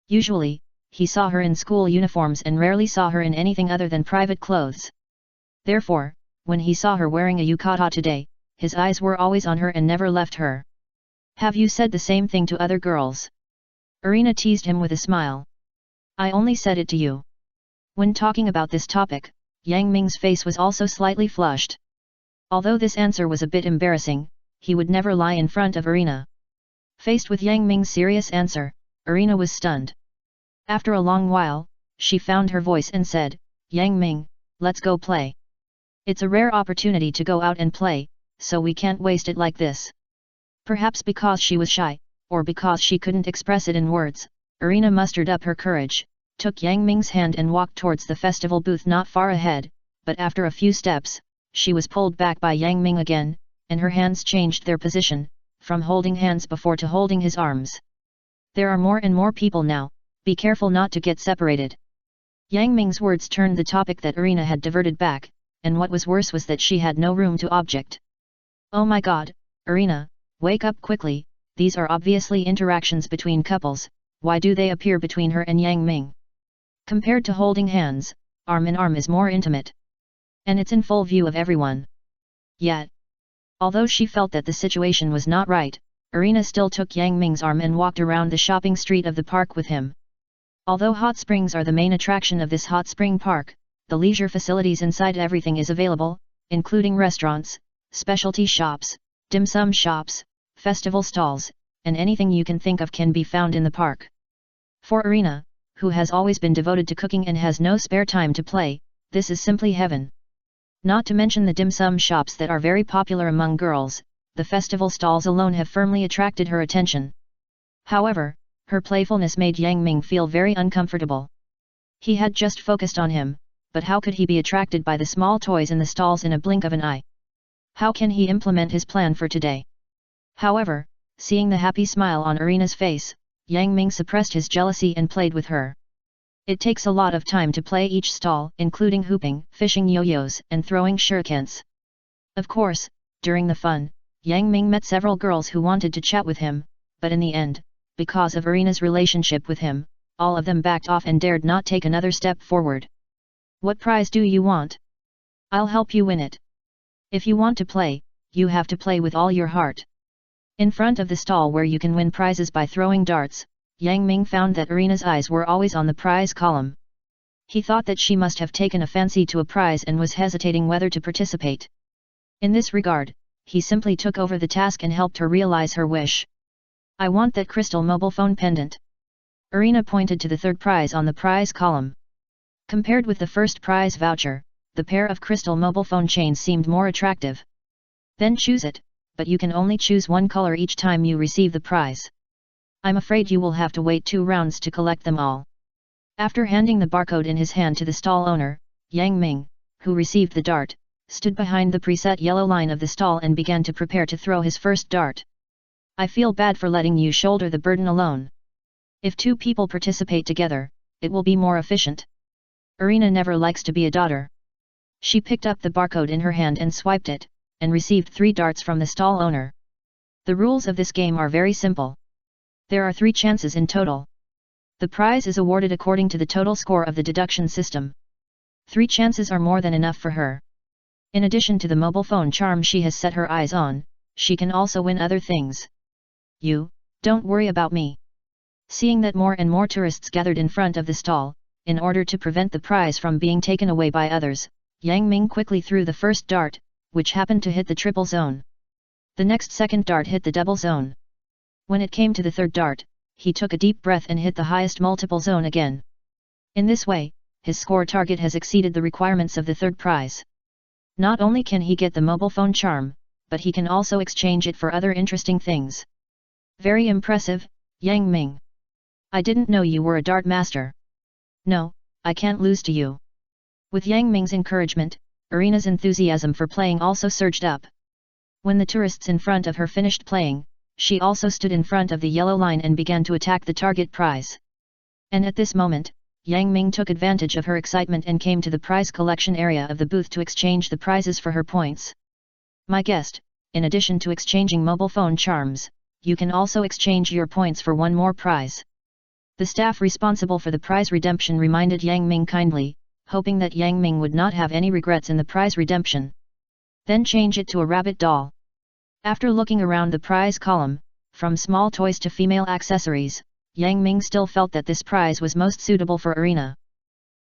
Usually, he saw her in school uniforms and rarely saw her in anything other than private clothes. Therefore, when he saw her wearing a yukata today, his eyes were always on her and never left her. Have you said the same thing to other girls? Irina teased him with a smile. I only said it to you. When talking about this topic, Yang Ming's face was also slightly flushed. Although this answer was a bit embarrassing, he would never lie in front of Irina. Faced with Yang Ming's serious answer, Irina was stunned. After a long while, she found her voice and said, "Yang Ming, let's go play. It's a rare opportunity to go out and play, so we can't waste it like this." Perhaps because she was shy, or because she couldn't express it in words, Irina mustered up her courage, took Yang Ming's hand and walked towards the festival booth not far ahead, but after a few steps, she was pulled back by Yang Ming again, and her hands changed their position, from holding hands before to holding his arms. "There are more and more people now, be careful not to get separated." Yang Ming's words turned the topic that Irina had diverted back, and what was worse was that she had no room to object. "Oh my god, Irina, wake up quickly, these are obviously interactions between couples, why do they appear between her and Yang Ming? Compared to holding hands, arm in arm is more intimate. And it's in full view of everyone." Yet, although she felt that the situation was not right, Irina still took Yang Ming's arm and walked around the shopping street of the park with him. Although hot springs are the main attraction of this hot spring park, the leisure facilities inside everything is available, including restaurants, specialty shops, dim sum shops, festival stalls, and anything you can think of can be found in the park. For Irina, who has always been devoted to cooking and has no spare time to play, this is simply heaven. Not to mention the dim sum shops that are very popular among girls, the festival stalls alone have firmly attracted her attention. However, her playfulness made Yang Ming feel very uncomfortable. He had just focused on him, but how could he be attracted by the small toys in the stalls in a blink of an eye? How can he implement his plan for today? However, seeing the happy smile on Irina's face, Yang Ming suppressed his jealousy and played with her. It takes a lot of time to play each stall, including hooping, fishing yo-yos, and throwing shurikens. Of course, during the fun, Yang Ming met several girls who wanted to chat with him, but in the end, because of Irina's relationship with him, all of them backed off and dared not take another step forward. "What prize do you want? I'll help you win it. If you want to play, you have to play with all your heart." In front of the stall where you can win prizes by throwing darts, Yang Ming found that Irina's eyes were always on the prize column. He thought that she must have taken a fancy to a prize and was hesitating whether to participate. In this regard, he simply took over the task and helped her realize her wish. "I want that crystal mobile phone pendant." Irina pointed to the third prize on the prize column. Compared with the first prize voucher, the pair of crystal mobile phone chains seemed more attractive. "Then choose it, but you can only choose one color each time you receive the prize. I'm afraid you will have to wait 2 rounds to collect them all." After handing the barcode in his hand to the stall owner, Yang Ming, who received the dart, stood behind the preset yellow line of the stall and began to prepare to throw his first dart. "I feel bad for letting you shoulder the burden alone. If 2 people participate together, it will be more efficient." Irina never likes to be a daughter. She picked up the barcode in her hand and swiped it, and received 3 darts from the stall owner. The rules of this game are very simple. There are 3 chances in total. The prize is awarded according to the total score of the deduction system. 3 chances are more than enough for her. In addition to the mobile phone charm she has set her eyes on, she can also win other things. "You, don't worry about me." Seeing that more and more tourists gathered in front of the stall, in order to prevent the prize from being taken away by others, Yang Ming quickly threw the first dart, which happened to hit the triple zone. The next second dart hit the double zone. When it came to the third dart, he took a deep breath and hit the highest multiple zone again. In this way, his score target has exceeded the requirements of the third prize. Not only can he get the mobile phone charm, but he can also exchange it for other interesting things. Very impressive, Yang Ming. I didn't know you were a dart master. No, I can't lose to you. With Yang Ming's encouragement, Irina's enthusiasm for playing also surged up. When the tourists in front of her finished playing, she also stood in front of the yellow line and began to attack the target prize. And at this moment, Yang Ming took advantage of her excitement and came to the prize collection area of the booth to exchange the prizes for her points. My guest, in addition to exchanging mobile phone charms, you can also exchange your points for one more prize. The staff responsible for the prize redemption reminded Yang Ming kindly, hoping that Yang Ming would not have any regrets in the prize redemption. Then change it to a rabbit doll. After looking around the prize column, from small toys to female accessories, Yang Ming still felt that this prize was most suitable for Irina.